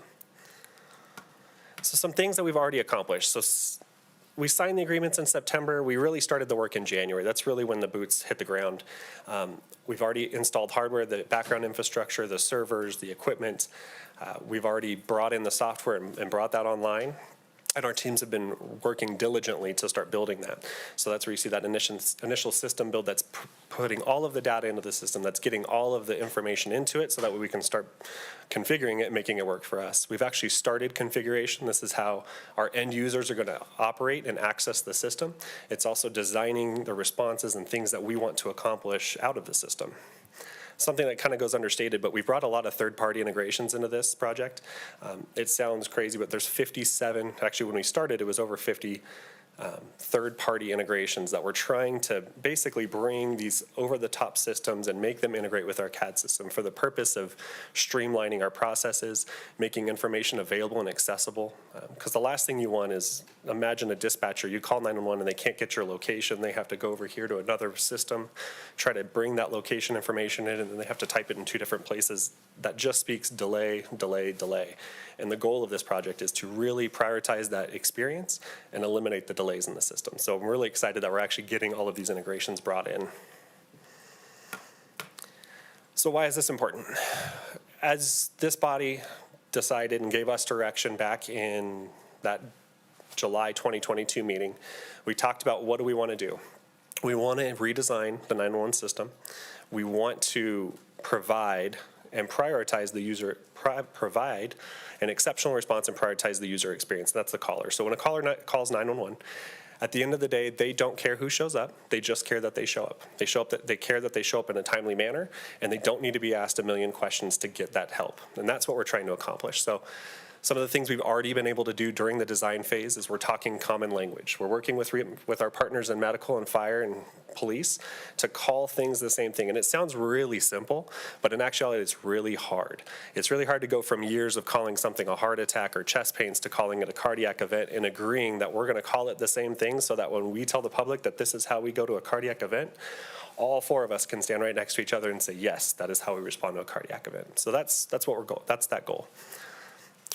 [SPEAKER 13] So some things that we've already accomplished. So we signed the agreements in September. We really started the work in January. That's really when the boots hit the ground. We've already installed hardware, the background infrastructure, the servers, the equipment. We've already brought in the software and brought that online. And our teams have been working diligently to start building that. So that's where you see that initial system build that's putting all of the data into the system, that's getting all of the information into it so that way we can start configuring it and making it work for us. We've actually started configuration. This is how our end users are going to operate and access the system. It's also designing the responses and things that we want to accomplish out of the system. Something that kind of goes understated, but we've brought a lot of third-party integrations into this project. It sounds crazy, but there's 57, actually when we started it was over 50 third-party integrations that we're trying to basically bring these over-the-top systems and make them integrate with our CAD system for the purpose of streamlining our processes, making information available and accessible. Because the last thing you want is, imagine a dispatcher, you call 911 and they can't get your location, they have to go over here to another system, try to bring that location information in, and then they have to type it in 2 different places. That just speaks delay, delay, delay. And the goal of this project is to really prioritize that experience and eliminate the delays in the system. So I'm really excited that we're actually getting all of these integrations brought in. So why is this important? As this body decided and gave us direction back in that July 2022 meeting, we talked about what do we want to do. We want to redesign the 911 system. We want to provide and prioritize the user, provide an exceptional response and prioritize the user experience. That's the caller. So when a caller calls 911, at the end of the day, they don't care who shows up. They just care that they show up. They care that they show up in a timely manner, and they don't need to be asked a million questions to get that help. And that's what we're trying to accomplish. So some of the things we've already been able to do during the design phase is we're talking common language. We're working with our partners in medical and fire and police to call things the same thing. And it sounds really simple, but in actuality, it's really hard. It's really hard to go from years of calling something a heart attack or chest pains to calling it a cardiac event and agreeing that we're going to call it the same thing so that when we tell the public that this is how we go to a cardiac event, all 4 of us can stand right next to each other and say, yes, that is how we respond to a cardiac event. So that's what we're going. That's that goal.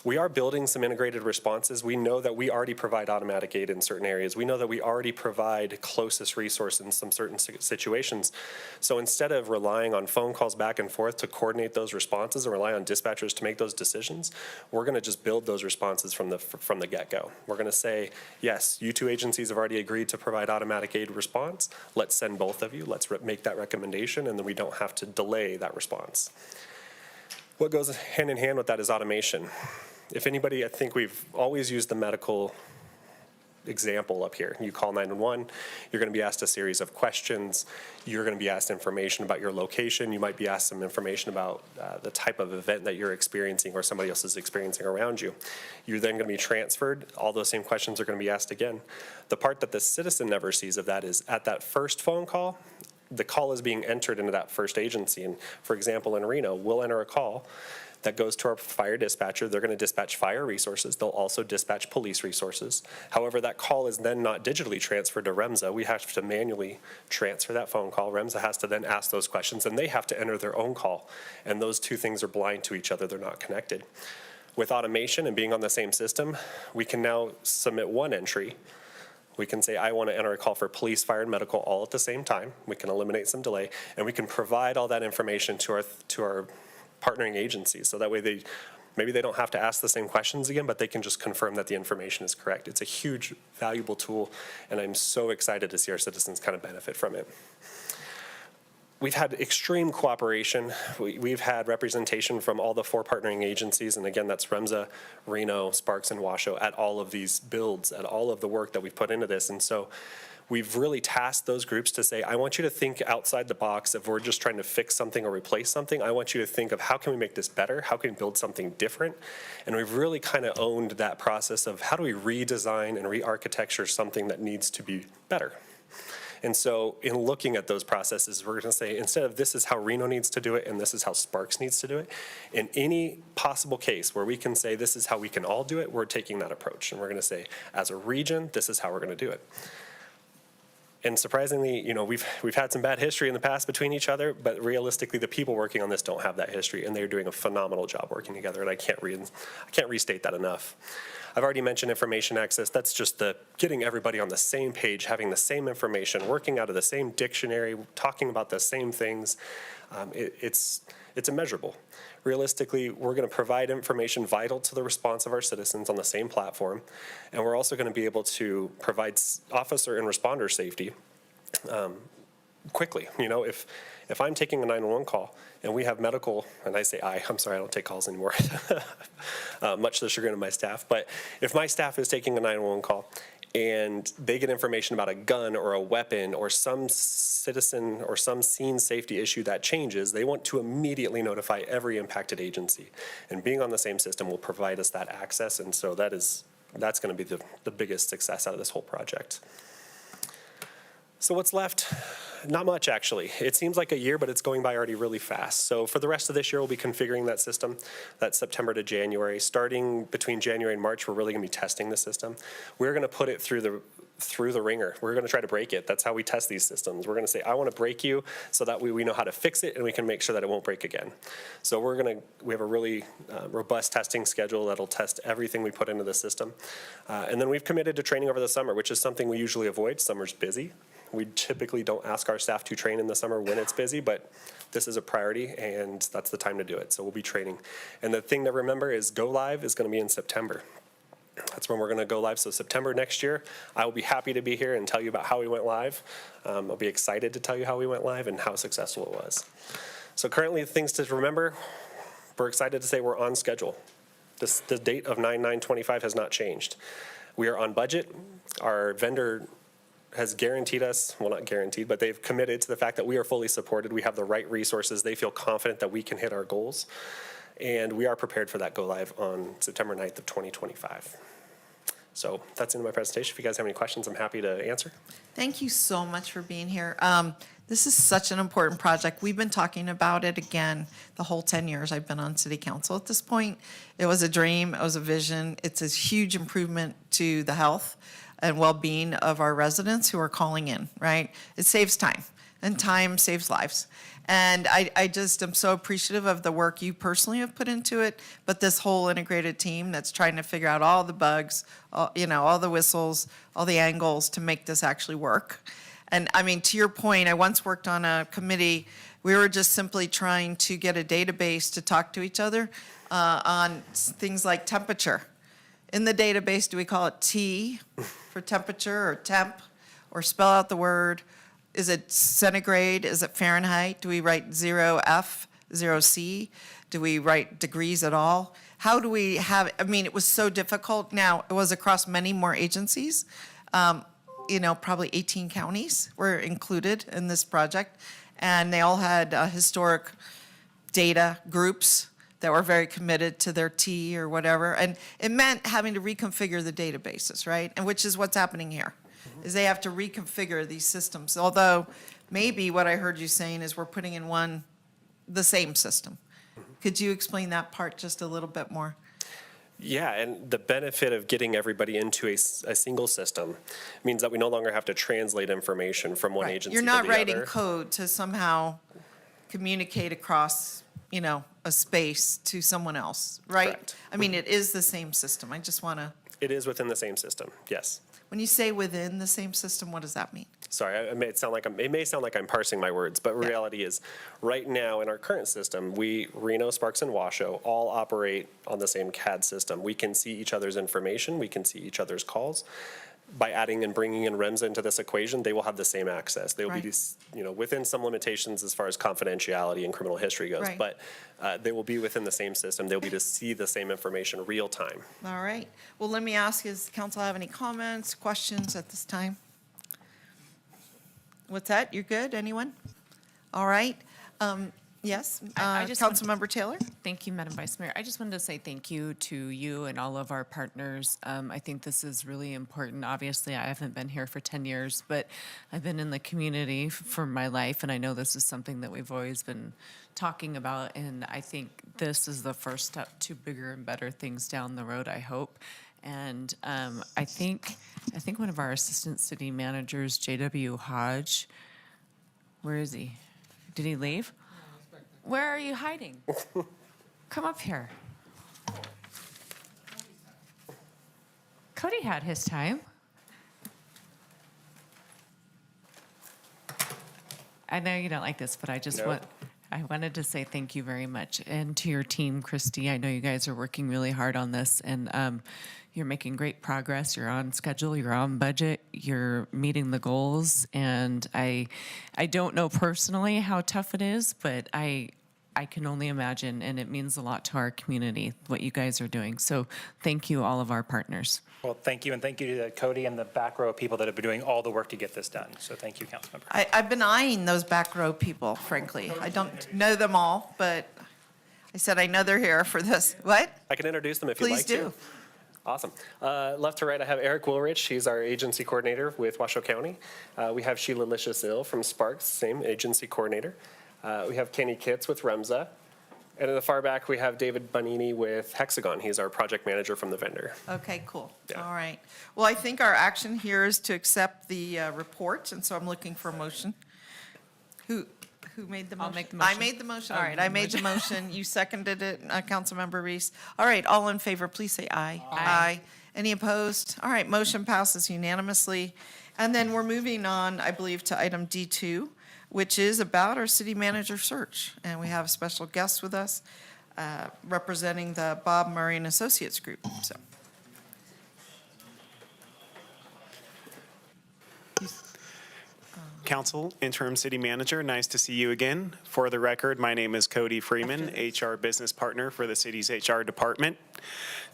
[SPEAKER 13] We are building some integrated responses. We know that we already provide automatic aid in certain areas. We know that we already provide closest resource in some certain situations. So instead of relying on phone calls back and forth to coordinate those responses and rely on dispatchers to make those decisions, we're going to just build those responses from the get-go. We're going to say, yes, you 2 agencies have already agreed to provide automatic aid response. Let's send both of you. Let's make that recommendation, and then we don't have to delay that response. What goes hand in hand with that is automation. If anybody, I think we've always used the medical example up here. You call 911, you're going to be asked a series of questions. You're going to be asked information about your location. You might be asked some information about the type of event that you're experiencing or somebody else is experiencing around you. You're then going to be transferred. All those same questions are going to be asked again. The part that the citizen never sees of that is at that first phone call, the call is being entered into that first agency. And for example, in Reno, we'll enter a call that goes to our fire dispatcher. They're going to dispatch fire resources. They'll also dispatch police resources. However, that call is then not digitally transferred to REMSA. We have to manually transfer that phone call. REMSA has to then ask those questions, and they have to enter their own call. And those 2 things are blind to each other. They're not connected. With automation and being on the same system, we can now submit 1 entry. We can say, I want to enter a call for police, fire, and medical all at the same time. We can eliminate some delay, and we can provide all that information to our partnering agencies. So that way maybe they don't have to ask the same questions again, but they can just confirm that the information is correct. It's a huge, valuable tool, and I'm so excited to see our citizens kind of benefit from it. We've had extreme cooperation. We've had representation from all the 4 partnering agencies, and again, that's REMSA, Reno, Sparks, and Washoe at all of these builds, at all of the work that we've put into this. And so we've really tasked those groups to say, I want you to think outside the box. If we're just trying to fix something or replace something, I want you to think of how can we make this better? How can we build something different? And we've really kind of owned that process of how do we redesign and re-architecture something that needs to be better? And so in looking at those processes, we're going to say, instead of this is how Reno needs to do it and this is how Sparks needs to do it, in any possible case where we can say this is how we can all do it, we're taking that approach. And we're going to say, as a region, this is how we're going to do it. And surprisingly, we've had some bad history in the past between each other, but realistically, the people working on this don't have that history, and they're doing a phenomenal job working together, and I can't restate that enough. I've already mentioned information access. That's just the getting everybody on the same page, having the same information, working out of the same dictionary, talking about the same things. It's immeasurable. Realistically, we're going to provide information vital to the response of our citizens on the same platform, and we're also going to be able to provide officer and responder safety quickly. If I'm taking a 911 call and we have medical, and I'm sorry, I don't take calls anymore, much to the chagrin of my staff, but if my staff is taking a 911 call and they get information about a gun or a weapon or some citizen or some scene safety issue that changes, they want to immediately notify every impacted agency. And being on the same system will provide us that access, and so that's going to be the biggest success out of this whole project. So what's left? Not much, actually. It seems like a year, but it's going by already really fast. So for the rest of this year, we'll be configuring that system. That's September to January. Starting between January and March, we're really going to be testing the system. We're going to put it through the ringer. We're going to try to break it. That's how we test these systems. We're going to say, I want to break you, so that we know how to fix it, and we can make sure that it won't break again. So we have a really robust testing schedule that'll test everything we put into the system. And then we've committed to training over the summer, which is something we usually avoid. Summer's busy. We typically don't ask our staff to train in the summer when it's busy, but this is a priority, and that's the time to do it. So we'll be training. And the thing to remember is go live is going to be in September. That's when we're going to go live. So September next year, I will be happy to be here and tell you about how we went live. I'll be excited to tell you how we went live and how successful it was. So currently, things to remember, we're excited to say we're on schedule. The date of 9/9/25 has not changed. We are on budget. Our vendor has guaranteed us, well, not guaranteed, but they've committed to the fact that we are fully supported. We have the right resources. They feel confident that we can hit our goals. And we are prepared for that go live on September 9th of 2025. So that's the end of my presentation. If you guys have any questions, I'm happy to answer.
[SPEAKER 1] Thank you so much for being here. This is such an important project. We've been talking about it again the whole 10 years I've been on city council. At this point, it was a dream, it was a vision. It's a huge improvement to the health and well-being of our residents who are calling in, right? It saves time, and time saves lives. And I just am so appreciative of the work you personally have put into it, but this whole integrated team that's trying to figure out all the bugs, all the whistles, all the angles to make this actually work. And I mean, to your point, I once worked on a committee. We were just simply trying to get a database to talk to each other on things like temperature. In the database, do we call it T for temperature or temp, or spell out the word? Is it centigrade? Is it Fahrenheit? Do we write 0F, 0C? Do we write degrees at all? How do we have, I mean, it was so difficult. Now, it was across many more agencies. Probably 18 counties were included in this project, and they all had historic data groups that were very committed to their T or whatever. And it meant having to reconfigure the databases, right? And which is what's happening here, is they have to reconfigure these systems. Although maybe what I heard you saying is we're putting in the same system. Could you explain that part just a little bit more?
[SPEAKER 13] Yeah, and the benefit of getting everybody into a single system means that we no longer have to translate information from one agency to the other.
[SPEAKER 1] You're not writing code to somehow communicate across, a space to someone else, right?
[SPEAKER 13] Correct.
[SPEAKER 1] I mean, it is the same system. I just want to.
[SPEAKER 13] It is within the same system, yes.
[SPEAKER 1] When you say within the same system, what does that mean?
[SPEAKER 13] Sorry, it may sound like I'm parsing my words, but reality is, right now in our current system, Reno, Sparks, and Washoe all operate on the same CAD system. We can see each other's information, we can see each other's calls. By adding and bringing in REMSA into this equation, they will have the same access. They will be, within some limitations as far as confidentiality and criminal history goes, but they will be within the same system. They'll be to see the same information real time.
[SPEAKER 1] All right. Well, let me ask, does the council have any comments, questions at this time? What's that? You're good? Anyone? All right. Yes, Councilmember Taylor?
[SPEAKER 9] Thank you, Madam Vice Mayor. I just wanted to say thank you to you and all of our partners. I think this is really important. Obviously, I haven't been here for 10 years, but I've been in the community for my life, and I know this is something that we've always been talking about, and I think this is the first step to bigger and better things down the road, I hope. And I think one of our assistant city managers, J.W. Hodge, where is he? Did he leave? Where are you hiding? Come up here. Cody had his time. I know you don't like this, but I wanted to say thank you very much. And to your team, Christy, I know you guys are working really hard on this, and you're making great progress. You're on schedule, you're on budget, you're meeting the goals. And I don't know personally how tough it is, but I can only imagine, and it means a lot to our community, what you guys are doing. So thank you, all of our partners.
[SPEAKER 7] Well, thank you, and thank you to Cody and the back row of people that have been doing all the work to get this done. So thank you, Councilmember.
[SPEAKER 1] I've been eyeing those back row people, frankly. I don't know them all, but I said I know they're here for this. What?
[SPEAKER 13] I can introduce them if you'd like to.
[SPEAKER 1] Please do.
[SPEAKER 13] Awesome. Left to right, I have Eric Woolrich. He's our agency coordinator with Washoe County. We have Sheila Licious-Ill from Sparks, same agency coordinator. We have Kenny Kitts with REMSA. And in the far back, we have David Bonini with Hexagon. He's our project manager from the vendor.
[SPEAKER 1] Okay, cool.
[SPEAKER 13] Yeah.
[SPEAKER 1] All right. Well, I think our action here is to accept the report, and so I'm looking for a motion. Who made the motion?
[SPEAKER 9] I'll make the motion.
[SPEAKER 1] I made the motion.
[SPEAKER 9] Oh,
[SPEAKER 1] All right,
[SPEAKER 9] you
[SPEAKER 1] I made the motion. You seconded it, Councilmember Reese. All right, all in favor, please say aye. Aye. Any opposed? All right, motion passes unanimously. And then we're moving on, I believe, to item D2, which is about our city manager search. And we have a special guest with us representing the Bob Murray and Associates Group. So,
[SPEAKER 14] Council, Interim City Manager, nice to see you again. For the record, my name is Cody Freeman, HR Business Partner for the city's HR Department.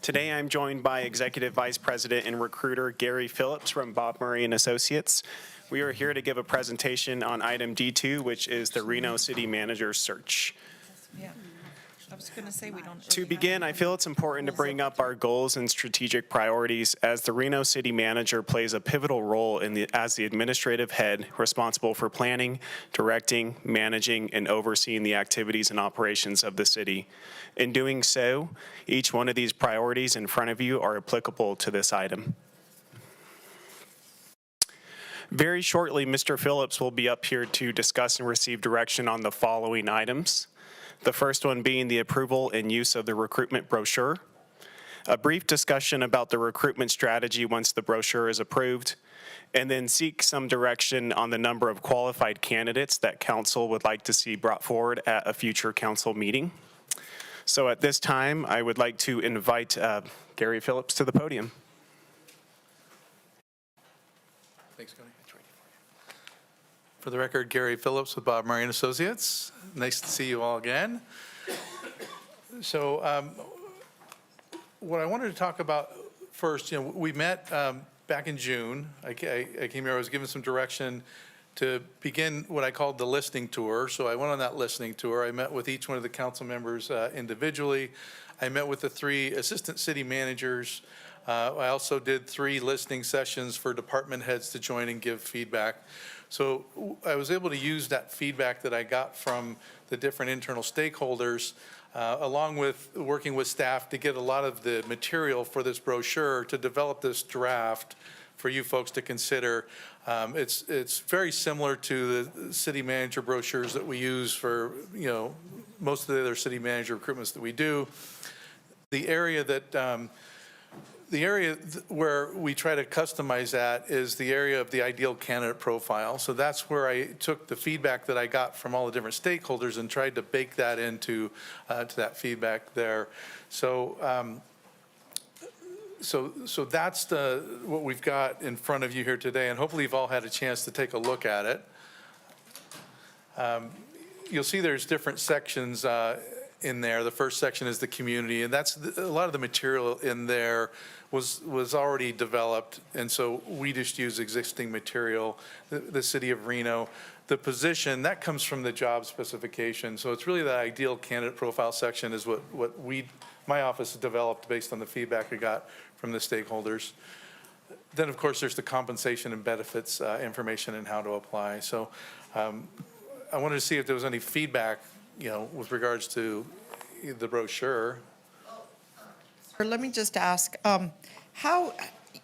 [SPEAKER 14] Today, I'm joined by Executive Vice President and Recruiter Gary Phillips from Bob Murray and Associates. We are here to give a presentation on item D2, which is the Reno City Manager search.
[SPEAKER 1] yeah. I was going to say we don't.
[SPEAKER 14] To begin, I feel it's important to bring up our goals and strategic priorities as the Reno City Manager plays a pivotal role as the administrative head responsible for planning, directing, managing, and overseeing the activities and operations of the city. In doing so, each one of these priorities in front of you are applicable to this item. Very shortly, Mr. Phillips will be up here to discuss and receive direction on the following items. The first one being the approval and use of the recruitment brochure, a brief discussion about the recruitment strategy once the brochure is approved, and then seek some direction on the number of qualified candidates that council would like to see brought forward at a future council meeting. So at this time, I would like to invite Gary Phillips to the podium.
[SPEAKER 22] Thanks, Cody. For the record, Gary Phillips with Bob Murray and Associates. Nice to see you all again. So what I wanted to talk about first, we met back in June. I came here, I was given some direction to begin what I called the listening tour. So I went on that listening tour. I met with each one of the council members individually. I met with the 3 assistant city managers. I also did 3 listening sessions for department heads to join and give feedback. So I was able to use that feedback that I got from the different internal stakeholders, along with working with staff to get a lot of the material for this brochure to develop this draft for you folks to consider. It's very similar to the city manager brochures that we use for, most of the other city manager recruitments that we do. The area that where we try to customize that is the area of the ideal candidate profile. So that's where I took the feedback that I got from all the different stakeholders and tried to bake that into to that feedback there. So so that's what we've got in front of you here today, and hopefully you've all had a chance to take a look at it. You'll see there's different sections in there. The first section is the community, and that's a lot of the material in there was already developed, and so we just use existing material. The city of Reno, the position that comes from the job specification. So it's really the ideal candidate profile section is what my office developed based on the feedback we got from the stakeholders. Then of course there's the compensation and benefits information and how to apply. So I wanted to see if there was any feedback, with regards to the brochure.
[SPEAKER 1] Let me just ask, how,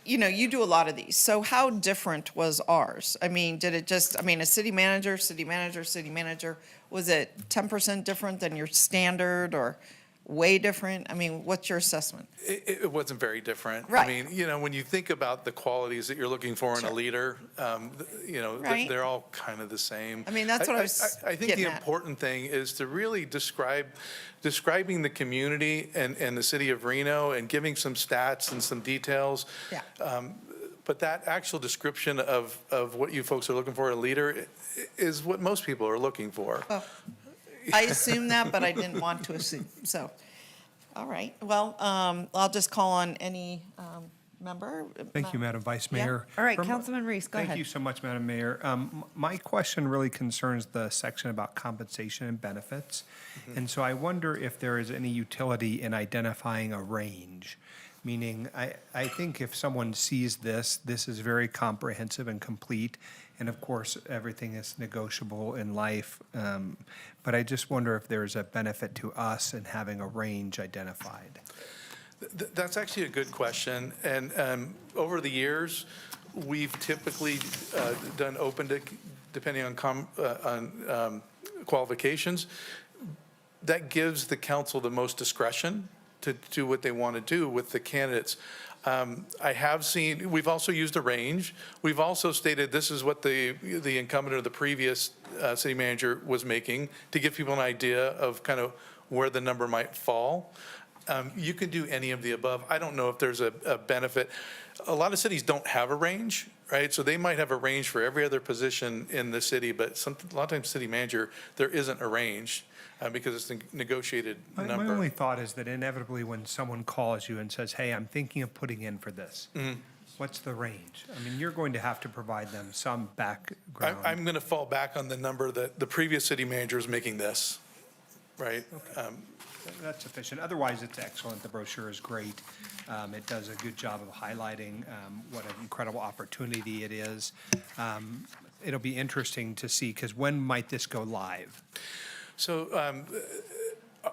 [SPEAKER 1] you do a lot of these, so how different was ours? I mean, did it just, a city manager, city manager, city manager, was it 10% different than your standard or way different? I mean, what's your assessment?
[SPEAKER 22] It wasn't very different.
[SPEAKER 1] Right.
[SPEAKER 22] I mean, when you think about the qualities that you're looking for in a leader,
[SPEAKER 1] Right.
[SPEAKER 22] they're all kind of the same.
[SPEAKER 1] I mean, that's what I was
[SPEAKER 22] I think
[SPEAKER 1] getting
[SPEAKER 22] the
[SPEAKER 1] at.
[SPEAKER 22] important thing is to really describing the community and the city of Reno and giving some stats and some details.
[SPEAKER 1] Yeah.
[SPEAKER 22] But that actual description of what you folks are looking for in a leader is what most people are looking for.
[SPEAKER 1] Oh, I assumed that, but I didn't want to assume, so. All right, well, I'll just call on any member.
[SPEAKER 12] Thank you, Madam Vice
[SPEAKER 1] Yeah.
[SPEAKER 12] Mayor.
[SPEAKER 17] All right,
[SPEAKER 12] From-
[SPEAKER 17] Councilman Reese, go ahead.
[SPEAKER 12] Thank you so much, Madam Mayor. My question really concerns the section about compensation and benefits. And so I wonder if there is any utility in identifying a range. Meaning, I think if someone sees this is very comprehensive and complete. And of course, everything is negotiable in life. But I just wonder if there's a benefit to us in having a range identified.
[SPEAKER 22] That's actually a good question. And over the years, we've typically done open to, depending on qualifications. That gives the council the most discretion to do what they want to do with the candidates. I have seen, we've also used a range. We've also stated this is what the incumbent or the previous city manager was making to give people an idea of kind of where the number might fall. You can do any of the above. I don't know if there's a benefit. A lot of cities don't have a range, right? So they might have a range for every other position in the city, but a lot of times city manager, there isn't a range because it's a negotiated
[SPEAKER 12] My
[SPEAKER 22] number.
[SPEAKER 12] only thought is that inevitably when someone calls you and says, hey, I'm thinking of putting in for this, what's the range? I mean, you're going to have to provide them some background.
[SPEAKER 22] I'm going to fall back on the number that the previous city manager is making this, right?
[SPEAKER 12] That's sufficient. Otherwise, it's excellent. The brochure is great. It does a good job of highlighting what an incredible opportunity it is. It'll be interesting to see, because when might this go live?
[SPEAKER 22] So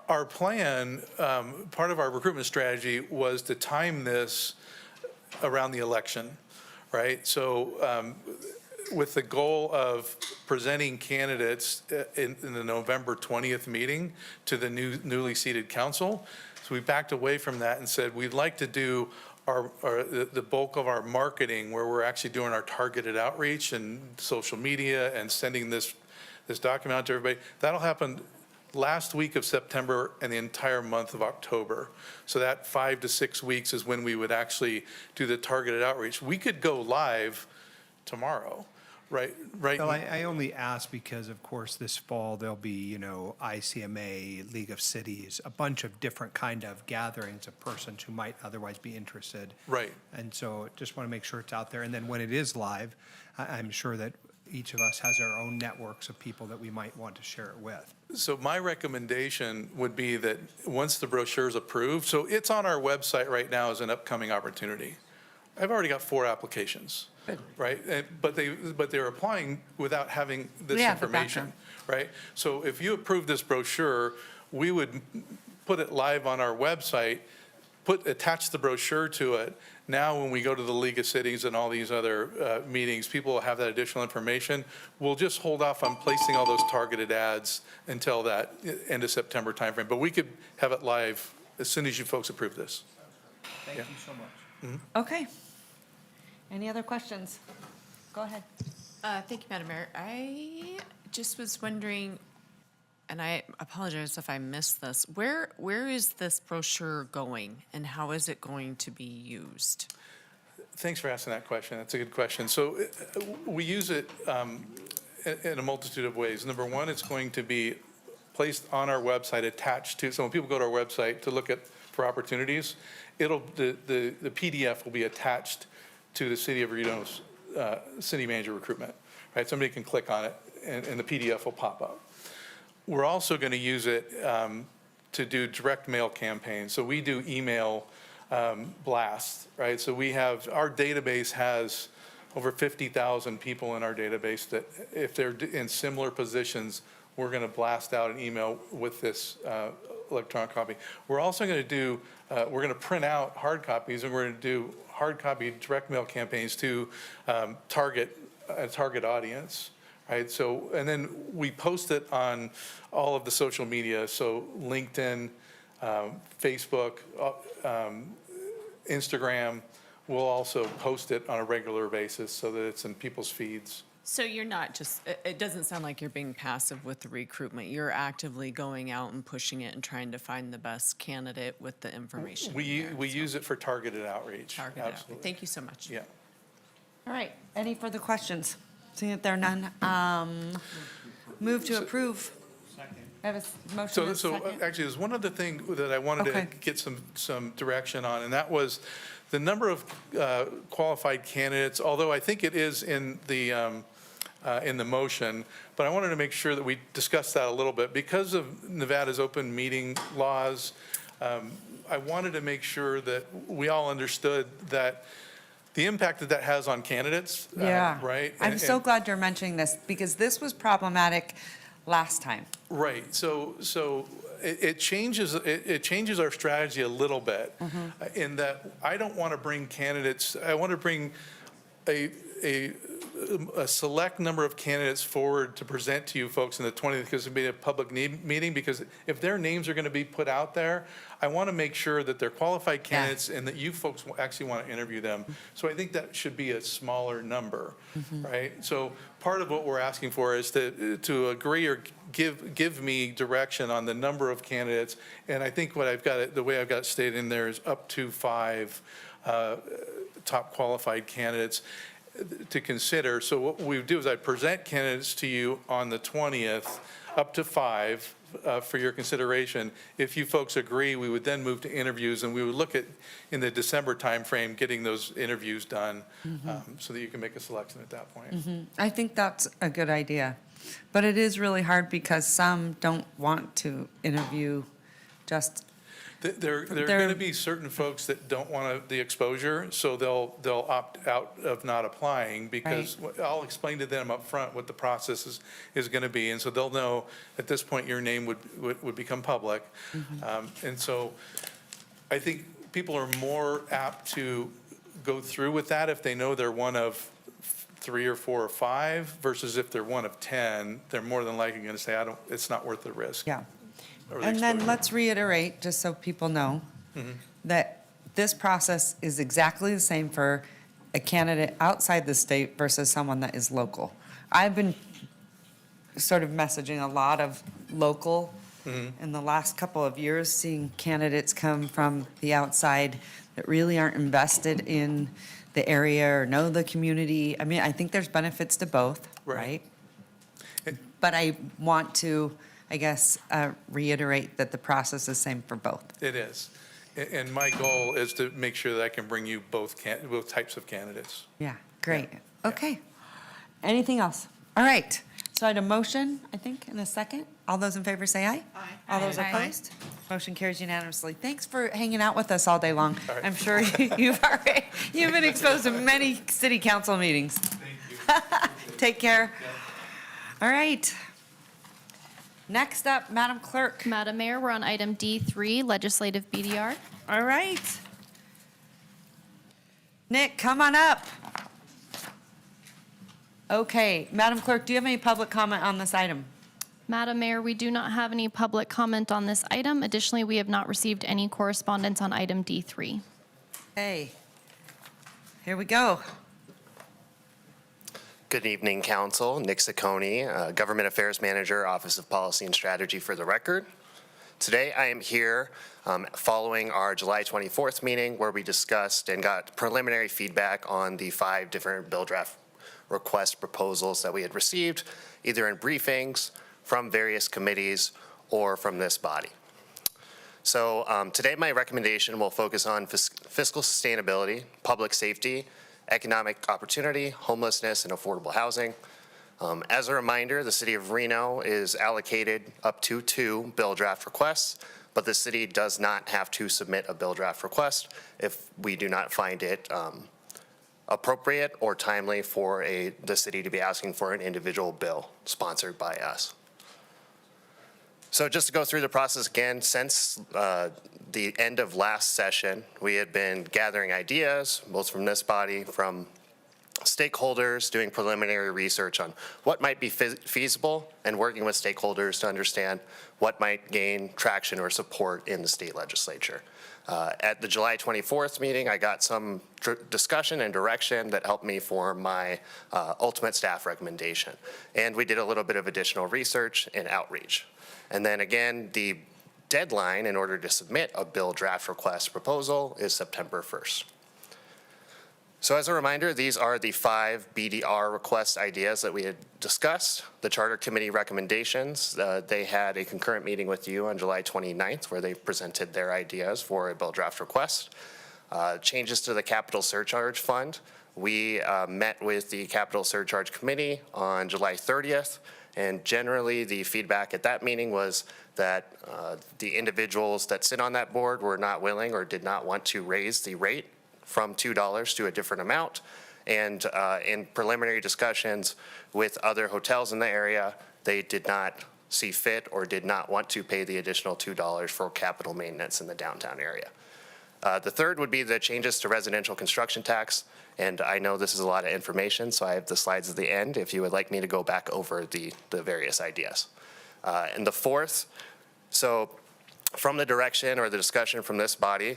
[SPEAKER 22] our plan, part of our recruitment strategy was to time this around the election, right? So with the goal of presenting candidates in the November 20th meeting to the newly seated council. So we backed away from that and said, we'd like to do the bulk of our marketing where we're actually doing our targeted outreach and social media and sending this document out to everybody. That'll happen last week of September and the entire month of October. So that 5 to 6 weeks is when we would actually do the targeted outreach. We could go live tomorrow, right?
[SPEAKER 12] Well, I only ask because, of course, this fall there'll be, ICMA, League of Cities, a bunch of different kind of gatherings of persons who might otherwise be interested.
[SPEAKER 22] Right.
[SPEAKER 12] And so just want to make sure it's out there. And then when it is live, I'm sure that each of us has our own networks of people that we might want to share it with.
[SPEAKER 22] So my recommendation would be that once the brochure is approved, so it's on our website right now as an upcoming opportunity. I've already got 4 applications, right? But they're applying without having this
[SPEAKER 10] Yeah, the
[SPEAKER 22] information, right? So if you approve this brochure, we would put it live on our website, attach the brochure to it. Now, when we go to the League of Cities and all these other meetings, people will have that additional information. We'll just hold off on placing all those targeted ads until that end of September timeframe. But we could have it live as soon as you folks approve this.
[SPEAKER 12] Thank you so much.
[SPEAKER 17] Okay. Any other questions? Go ahead.
[SPEAKER 9] Thank you, Madam Mayor. I just was wondering, and I apologize if I missed this, where is this brochure going and how is it going to be used?
[SPEAKER 22] Thanks for asking that question. That's a good question. So we use it in a multitude of ways. Number one, it's going to be placed on our website attached to, so when people go to our website to look for opportunities, the PDF will be attached to the City of Reno's city manager recruitment, right? Somebody can click on it and the PDF will pop up. We're also going to use it to do direct mail campaigns. So we do email blasts, right? So our database has over 50,000 people in our database that if they're in similar positions, we're going to blast out an email with this electronic copy. We're also going to do, we're going to print out hard copies, and we're going to do hard copy direct mail campaigns to target a target audience, right? So, and then we post it on all of the social media, so LinkedIn, Facebook, Instagram. We'll also post it on a regular basis so that it's in people's feeds.
[SPEAKER 9] So you're not just, it doesn't sound like you're being passive with the recruitment. You're actively going out and pushing it and trying to find the best candidate with the information.
[SPEAKER 22] We use it for targeted outreach.
[SPEAKER 9] Targeted outreach.
[SPEAKER 22] Absolutely.
[SPEAKER 9] Thank you so much.
[SPEAKER 22] Yeah.
[SPEAKER 17] All right, any further questions? Seeing that there are none, move to approve. I have a motion and a
[SPEAKER 22] So
[SPEAKER 17] second.
[SPEAKER 22] actually, there's one other thing that I wanted to
[SPEAKER 17] Okay.
[SPEAKER 22] get some direction on, and that was the number of qualified candidates, although I think it is in the motion, but I wanted to make sure that we discuss that a little bit. Because of Nevada's open meeting laws, I wanted to make sure that we all understood that the impact that has on candidates,
[SPEAKER 17] Yeah.
[SPEAKER 22] right?
[SPEAKER 17] I'm
[SPEAKER 22] And-
[SPEAKER 17] so glad you're mentioning this because this was problematic last time.
[SPEAKER 22] Right, so it changes our strategy a little bit in that I don't want to bring candidates, I want to bring a select number of candidates forward to present to you folks in the 20th, because it'll be a public meeting, because if their names are going to be put out there, I want to make sure that they're qualified candidates and that you folks actually want to interview them. So I think that should be a smaller number, right? So part of what we're asking for is to agree or give me direction on the number of candidates. And I think what I've got it, the way I've got it stated in there is up to 5 top qualified candidates to consider. So what we do is I present candidates to you on the 20th, up to 5 for your consideration. If you folks agree, we would then move to interviews, and we would look at, in the December timeframe, getting those interviews done so that you can make a selection at that point.
[SPEAKER 17] I think that's a good idea. But it is really hard because some don't want to interview just.
[SPEAKER 22] There are going to be certain folks that don't want the exposure, so they'll opt out of not applying, because I'll explain to them up front what the process is going to be, and so they'll know at this point your name would become public. And so I think people are more apt to go through with that if they know they're one of 3 or 4 or 5, versus if they're one of 10, they're more than likely going to say, it's not worth the risk.
[SPEAKER 17] Yeah.
[SPEAKER 22] or the
[SPEAKER 17] And then
[SPEAKER 22] exposure.
[SPEAKER 17] let's reiterate, just so people know, that this process is exactly the same for a candidate outside the state versus someone that is local. I've been sort of messaging a lot of local in the last couple of years, seeing candidates come from the outside that really aren't invested in the area or know the community. I mean, I think there's benefits to both, right? But I want to, I guess, reiterate that the process is the same for both.
[SPEAKER 22] It is. And my goal is to make sure that I can bring you both types of candidates.
[SPEAKER 17] Yeah, great. Okay. Anything else? All right. So I had a motion, I think, in a second. All those in favor say aye. Aye. All those opposed? Motion carries unanimously. Thanks for hanging out with us all day long. I'm sure you've been exposed to many city council meetings. Thank you. Take care. All right. Next up, Madam Clerk.
[SPEAKER 2] Madam Mayor, we're on item D3, legislative BDR.
[SPEAKER 17] All right. Nick, come on up. Okay, Madam Clerk, do you have any public comment on this item?
[SPEAKER 2] Madam Mayor, we do not have any public comment on this item. Additionally, we have not received any correspondence on item D3.
[SPEAKER 17] Hey, here we go.
[SPEAKER 11] Good evening, Council. Nick Ciccone, Government Affairs Manager, Office of Policy and Strategy for the record. Today, I am here following our July 24th meeting where we discussed and got preliminary feedback on the 5 different bill draft request proposals that we had received, either in briefings, from various committees, or from this body. So today, my recommendation will focus on fiscal sustainability, public safety, economic opportunity, homelessness, and affordable housing. As a reminder, the city of Reno is allocated up to 2 bill draft requests, but the city does not have to submit a bill draft request if we do not find it appropriate or timely for the city to be asking for an individual bill sponsored by us. So just to go through the process again, since the end of last session, we had been gathering ideas, both from this body, from stakeholders, doing preliminary research on what might be feasible, and working with stakeholders to understand what might gain traction or support in the state legislature. At the July 24th meeting, I got some discussion and direction that helped me form my ultimate staff recommendation. And we did a little bit of additional research and outreach. And then again, the deadline in order to submit a bill draft request proposal is September 1st. So as a reminder, these are the 5 BDR request ideas that we had discussed. The Charter Committee recommendations, they had a concurrent meeting with you on July 29th where they presented their ideas for a bill draft request. Changes to the Capital Surcharge Fund. We met with the Capital Surcharge Committee on July 30th, and generally the feedback at that meeting was that the individuals that sit on that board were not willing or did not want to raise the rate from $2 to a different amount. And in preliminary discussions with other hotels in the area, they did not see fit or did not want to pay the additional $2 for capital maintenance in the downtown area. The third would be the changes to residential construction tax. And I know this is a lot of information, so I have the slides at the end if you would like me to go back over the various ideas. And the fourth, so from the direction or the discussion from this body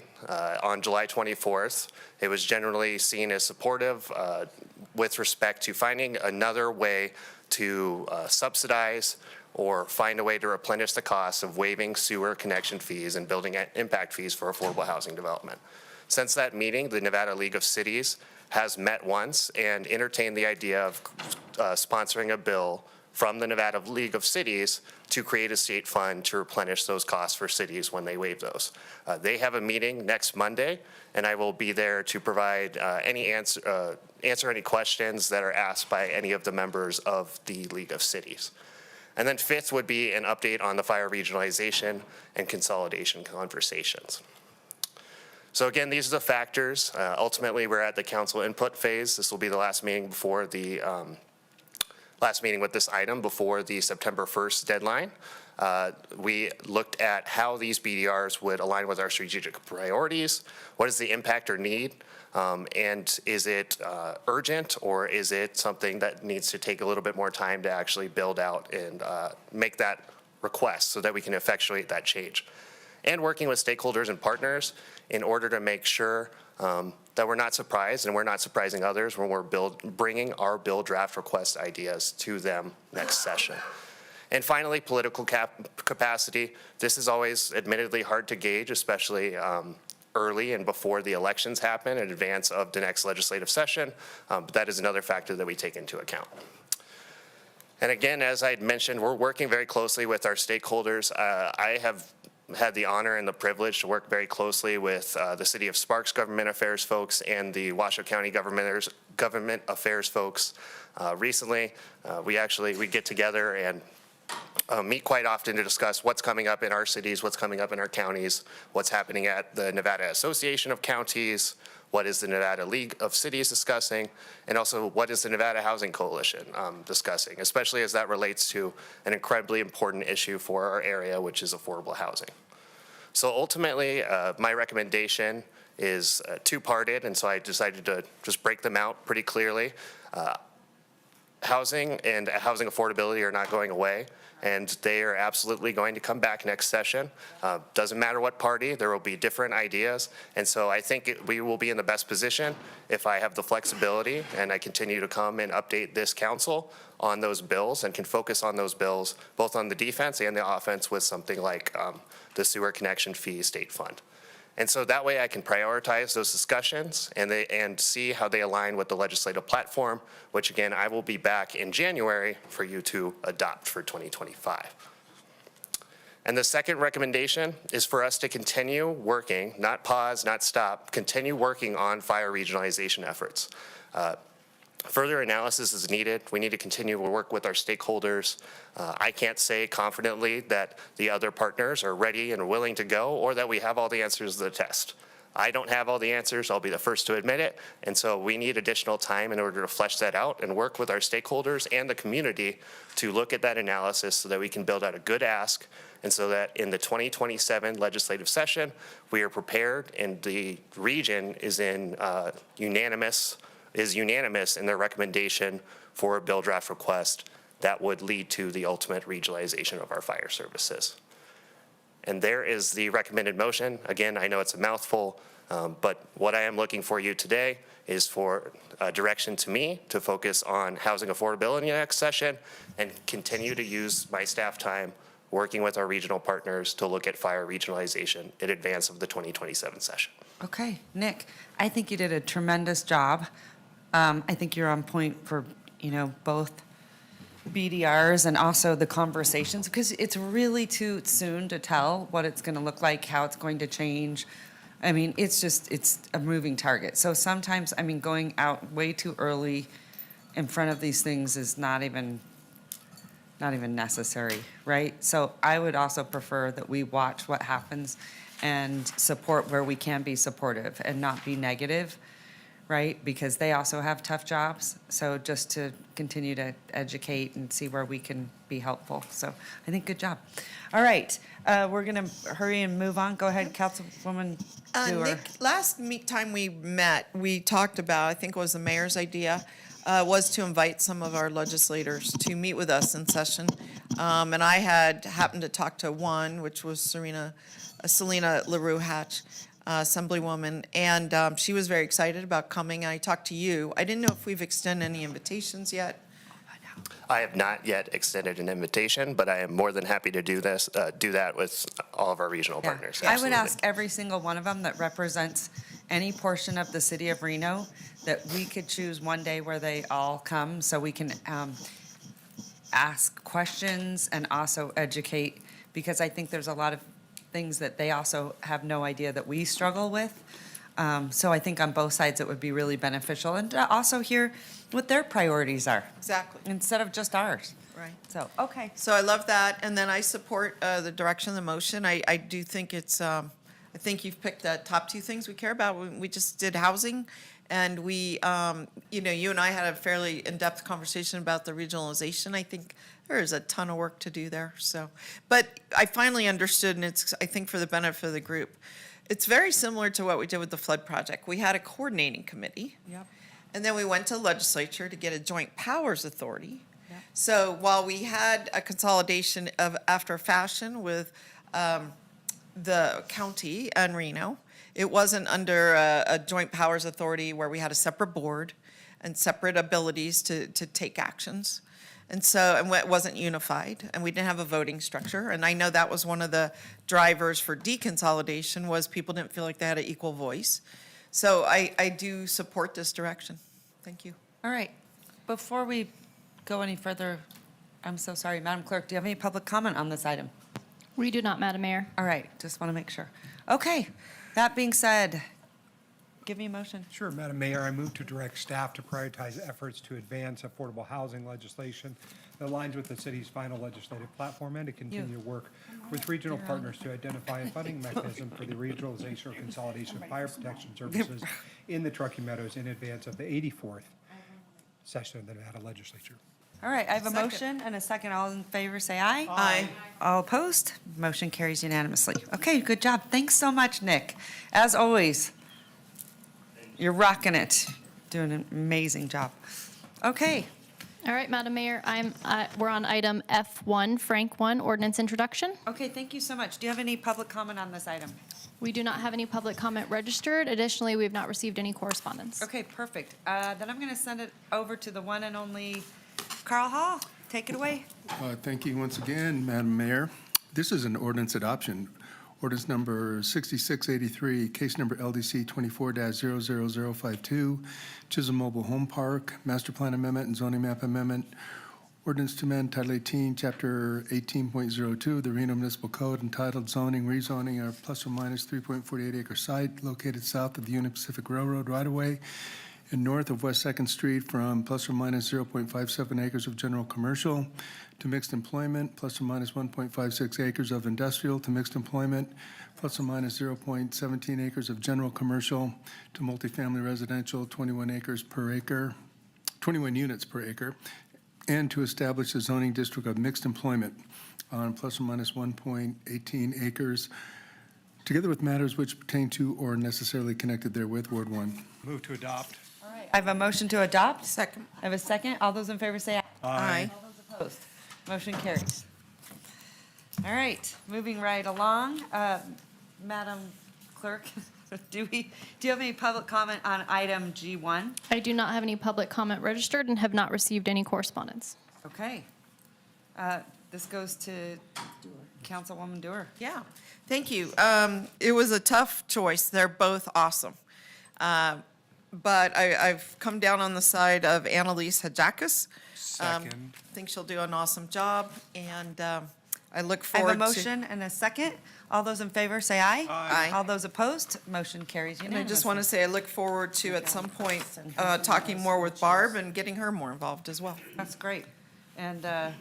[SPEAKER 11] on July 24th, it was generally seen as supportive with respect to finding another way to subsidize or find a way to replenish the costs of waiving sewer connection fees and building impact fees for affordable housing development. Since that meeting, the Nevada League of Cities has met once and entertained the idea of sponsoring a bill from the Nevada League of Cities to create a state fund to replenish those costs for cities when they waive those. They have a meeting next Monday, and I will be there to provide answer any questions that are asked by any of the members of the League of Cities. And then fifth would be an update on the fire regionalization and consolidation conversations. So again, these are the factors. Ultimately, we're at the council input phase. This will be the last meeting before the last meeting with this item before the September 1st deadline. We looked at how these BDRs would align with our strategic priorities. What is the impact or need? And is it urgent, or is it something that needs to take a little bit more time to actually build out and make that request so that we can effectuate that change? And working with stakeholders and partners in order to make sure that we're not surprised and we're not surprising others when we're bringing our bill draft request ideas to them next session. And finally, political capacity. This is always admittedly hard to gauge, especially early and before the elections happen in advance of the next legislative session. But that is another factor that we take into account. And again, as I had mentioned, we're working very closely with our stakeholders. I have had the honor and the privilege to work very closely with the City of Sparks Government Affairs folks and the Washoe County Government Affairs folks. Recently, we get together and meet quite often to discuss what's coming up in our cities, what's coming up in our counties, what's happening at the Nevada Association of Counties, what is the Nevada League of Cities discussing, and also what is the Nevada Housing Coalition discussing, especially as that relates to an incredibly important issue for our area, which is affordable housing. So ultimately, my recommendation is two-parted, and so I decided to just break them out pretty clearly. Housing and housing affordability are not going away, and they are absolutely going to come back next session. Doesn't matter what party, there will be different ideas, and so I think we will be in the best position if I have the flexibility and I continue to come and update this council on those bills and can focus on those bills, both on the defense and the offense, with something like the sewer connection fee state fund. And so that way I can prioritize those discussions and see how they align with the legislative platform, which again, I will be back in January for you to adopt for 2025. And the second recommendation is for us to continue working, not pause, not stop, continue working on fire regionalization efforts. Further analysis is needed. We need to continue to work with our stakeholders. I can't say confidently that the other partners are ready and willing to go, or that we have all the answers to the test. I don't have all the answers. I'll be the first to admit it. And so we need additional time in order to flesh that out and work with our stakeholders and the community to look at that analysis so that we can build out a good ask, and so that in the 2027 legislative session, we are prepared and the region is unanimous in their recommendation for a bill draft request that would lead to the ultimate regionalization of our fire services. And there is the recommended motion. Again, I know it's a mouthful, but what I am looking for you today is for direction to me to focus on housing affordability next session and continue to use my staff time working with our regional partners to look at fire regionalization in advance of the 2027 session.
[SPEAKER 17] Okay, Nick, I think you did a tremendous job. I think you're on point for, both BDRs and also the conversations, because it's really too soon to tell what it's going to look like, how it's going to change. I mean, it's a moving target. So sometimes, going out way too early in front of these things is not even necessary, right? So I would also prefer that we watch what happens and support where we can be supportive and not be negative, right? Because they also have tough jobs. So just to continue to educate and see where we can be helpful. So I think good job. All right, we're going to hurry and move on. Go ahead, Councilwoman Dewar.
[SPEAKER 1] Nick, last time we met, we talked about, I think it was the mayor's idea, was to invite some of our legislators to meet with us in session. And I had happened to talk to one, which was Selena LaRue Hatch, Assemblywoman, and she was very excited about coming. I talked to you. I didn't know if we've extended any invitations yet.
[SPEAKER 11] I have not yet extended an invitation, but I am more than happy to do that with all of our regional partners.
[SPEAKER 17] I would
[SPEAKER 11] Absolutely.
[SPEAKER 17] ask every single one of them that represents any portion of the city of Reno that we could choose one day where they all come so we can ask questions and also educate, because I think there's a lot of things that they also have no idea that we struggle with. So I think on both sides it would be really beneficial, and to also hear what their priorities are
[SPEAKER 1] Exactly.
[SPEAKER 17] instead of just ours.
[SPEAKER 1] Right.
[SPEAKER 17] So, okay.
[SPEAKER 1] So I love that, and then I support the direction of the motion. I do think it's, I think you've picked the top two things we care about. We just did housing, and we, you and I had a fairly in-depth conversation about the regionalization. I think there is a ton of work to do there, so. But I finally understood, and it's, I think, for the benefit of the group. It's very similar to what we did with the flood project. We had a coordinating committee.
[SPEAKER 17] Yep.
[SPEAKER 1] And then we went to legislature to get a joint powers authority. So while we had a consolidation of after fashion with the county and Reno, it wasn't under a joint powers authority where we had a separate board and separate abilities to take actions. And so, and it wasn't unified, and we didn't have a voting structure. And I know that was one of the drivers for deconsolidation, was people didn't feel like they had an equal voice. So I do support this direction. Thank you.
[SPEAKER 17] All right. Before we go any further, I'm so sorry, Madam Clerk, do you have any public comment on this item?
[SPEAKER 2] We do not, Madam Mayor.
[SPEAKER 17] All right, just want to make sure. Okay, that being said, give me a motion.
[SPEAKER 12] Sure, Madam Mayor, I move to direct staff to prioritize efforts to advance affordable housing legislation that aligns with the city's final legislative platform, and to continue to work with regional partners to identify a funding mechanism for the regionalization or consolidation of fire protection services in the Truckee Meadows in advance of the 84th session of the Nevada Legislature.
[SPEAKER 17] All right, I have a motion and a second. All in favor, say aye.
[SPEAKER 1] Aye.
[SPEAKER 17] All opposed? Motion carries unanimously. Okay, good job. Thanks so much, Nick. As always, you're rocking it. Doing an amazing job. Okay.
[SPEAKER 2] All right, Madam Mayor, we're on item F1, Frank 1, ordinance introduction.
[SPEAKER 17] Okay, thank you so much. Do you have any public comment on this item?
[SPEAKER 2] We do not have any public comment registered. Additionally, we have not received any correspondence.
[SPEAKER 17] Okay, perfect. Then I'm going to send it over to the one and only Carl Hall. Take it away.
[SPEAKER 18] Thank you once again, Madam Mayor. This is an ordinance adoption. Ordinance number 6683, case number LDC 24-00052, Chisholm Mobile Home Park, Master Plan Amendment and Zoning Map Amendment. Ordinance to amend Title 18, Chapter 18.02 of the Reno Municipal Code entitled Zoning, Rezoning of plus or minus 3.48 acre site located south of the Union Pacific Railroad right-of-way and north of West Second Street from plus or minus 0.57 acres of general commercial to mixed employment, plus or minus 1.56 acres of industrial to mixed employment, plus or minus 0.17 acres of general commercial to multifamily residential, 21 acres per acre, 21 units per acre, and to establish a zoning district of mixed employment on plus or minus 1.18 acres, together with matters which pertain to or necessarily connected therewith. Ward 1.
[SPEAKER 12] Move to adopt.
[SPEAKER 17] I have a motion to adopt.
[SPEAKER 1] Second.
[SPEAKER 17] I have a second. All those in favor say aye.
[SPEAKER 1] Aye.
[SPEAKER 17] All those opposed? Motion carries. All right, moving right along. Madam Clerk, do you have any public comment on item G1?
[SPEAKER 2] I do not have any public comment registered and have not received any correspondence.
[SPEAKER 17] Okay. This goes to Councilwoman Dewar.
[SPEAKER 1] Yeah, thank you. It was a tough choice. They're both awesome. But I've come down on the side of Annalise Hadjakis.
[SPEAKER 12] Second.
[SPEAKER 1] Think she'll do an awesome job, and I look
[SPEAKER 17] I have
[SPEAKER 1] forward
[SPEAKER 17] a
[SPEAKER 1] to.
[SPEAKER 17] motion and a second. All those in favor say aye.
[SPEAKER 1] Aye.
[SPEAKER 17] All those opposed, motion carries
[SPEAKER 1] And I
[SPEAKER 17] unanimously.
[SPEAKER 1] just want to say I look forward to, at some point, talking more with Barb and getting her more involved as well.
[SPEAKER 17] That's great. And the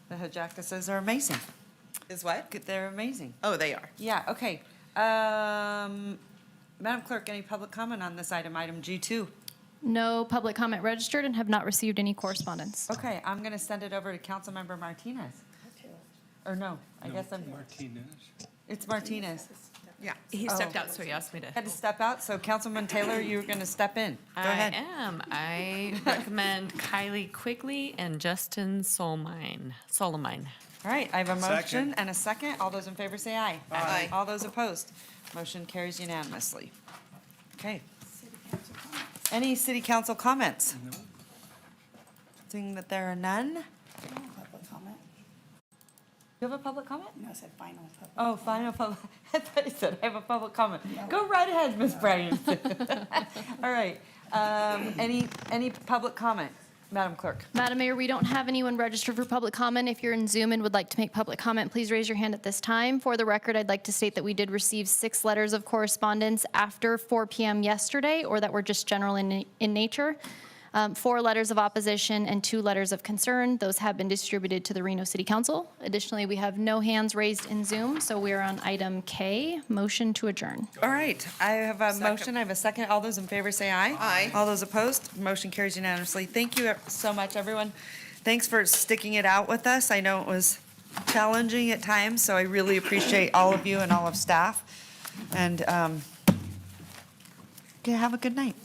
[SPEAKER 17] Hadjakises are amazing.
[SPEAKER 1] Is what?
[SPEAKER 17] They're amazing.
[SPEAKER 1] Oh, they are.
[SPEAKER 17] Yeah, okay. Madam Clerk, any public comment on this item, item G2?
[SPEAKER 2] No public comment registered and have not received any correspondence.
[SPEAKER 17] Okay, I'm going to send it over to Councilmember Martinez. Or no, I guess I'm,
[SPEAKER 12] Martinez.
[SPEAKER 17] it's Martinez.
[SPEAKER 1] Yeah.
[SPEAKER 9] He
[SPEAKER 17] Oh.
[SPEAKER 9] stepped out, so he asked me to.
[SPEAKER 17] Had to step out, so Councilman Taylor, you were going to step in. Go
[SPEAKER 9] I
[SPEAKER 17] ahead.
[SPEAKER 9] am. I recommend Kylie Quigley and Justin Solomine.
[SPEAKER 17] All right, I have a motion
[SPEAKER 12] Second.
[SPEAKER 17] and a second. All those in favor say aye.
[SPEAKER 1] Aye.
[SPEAKER 17] All those opposed, motion carries unanimously. Okay. Any city council comments? Seeing that there are none.
[SPEAKER 19] Public comment?
[SPEAKER 17] You have a public comment?
[SPEAKER 19] No, I said final public.
[SPEAKER 17] Oh, final public, I thought you said I have a public comment. Go right ahead, Ms. Bryan. All right, any public comment, Madam Clerk?
[SPEAKER 2] Madam Mayor, we don't have anyone registered for public comment. If you're in Zoom and would like to make public comment, please raise your hand at this time. For the record, I'd like to state that we did receive 6 letters of correspondence after 4 p.m. yesterday, or that were just general in nature. 4 letters of opposition and 2 letters of concern. Those have been distributed to the Reno City Council. Additionally, we have no hands raised in Zoom, so we are on item K, motion to adjourn.
[SPEAKER 17] All right, I have a motion, I have a second. All those in favor say aye.
[SPEAKER 1] Aye.
[SPEAKER 17] All those opposed, motion carries unanimously. Thank you so much, everyone. Thanks for sticking it out with us. I know it was challenging at times, so I really appreciate all of you and all of staff. And have a good night.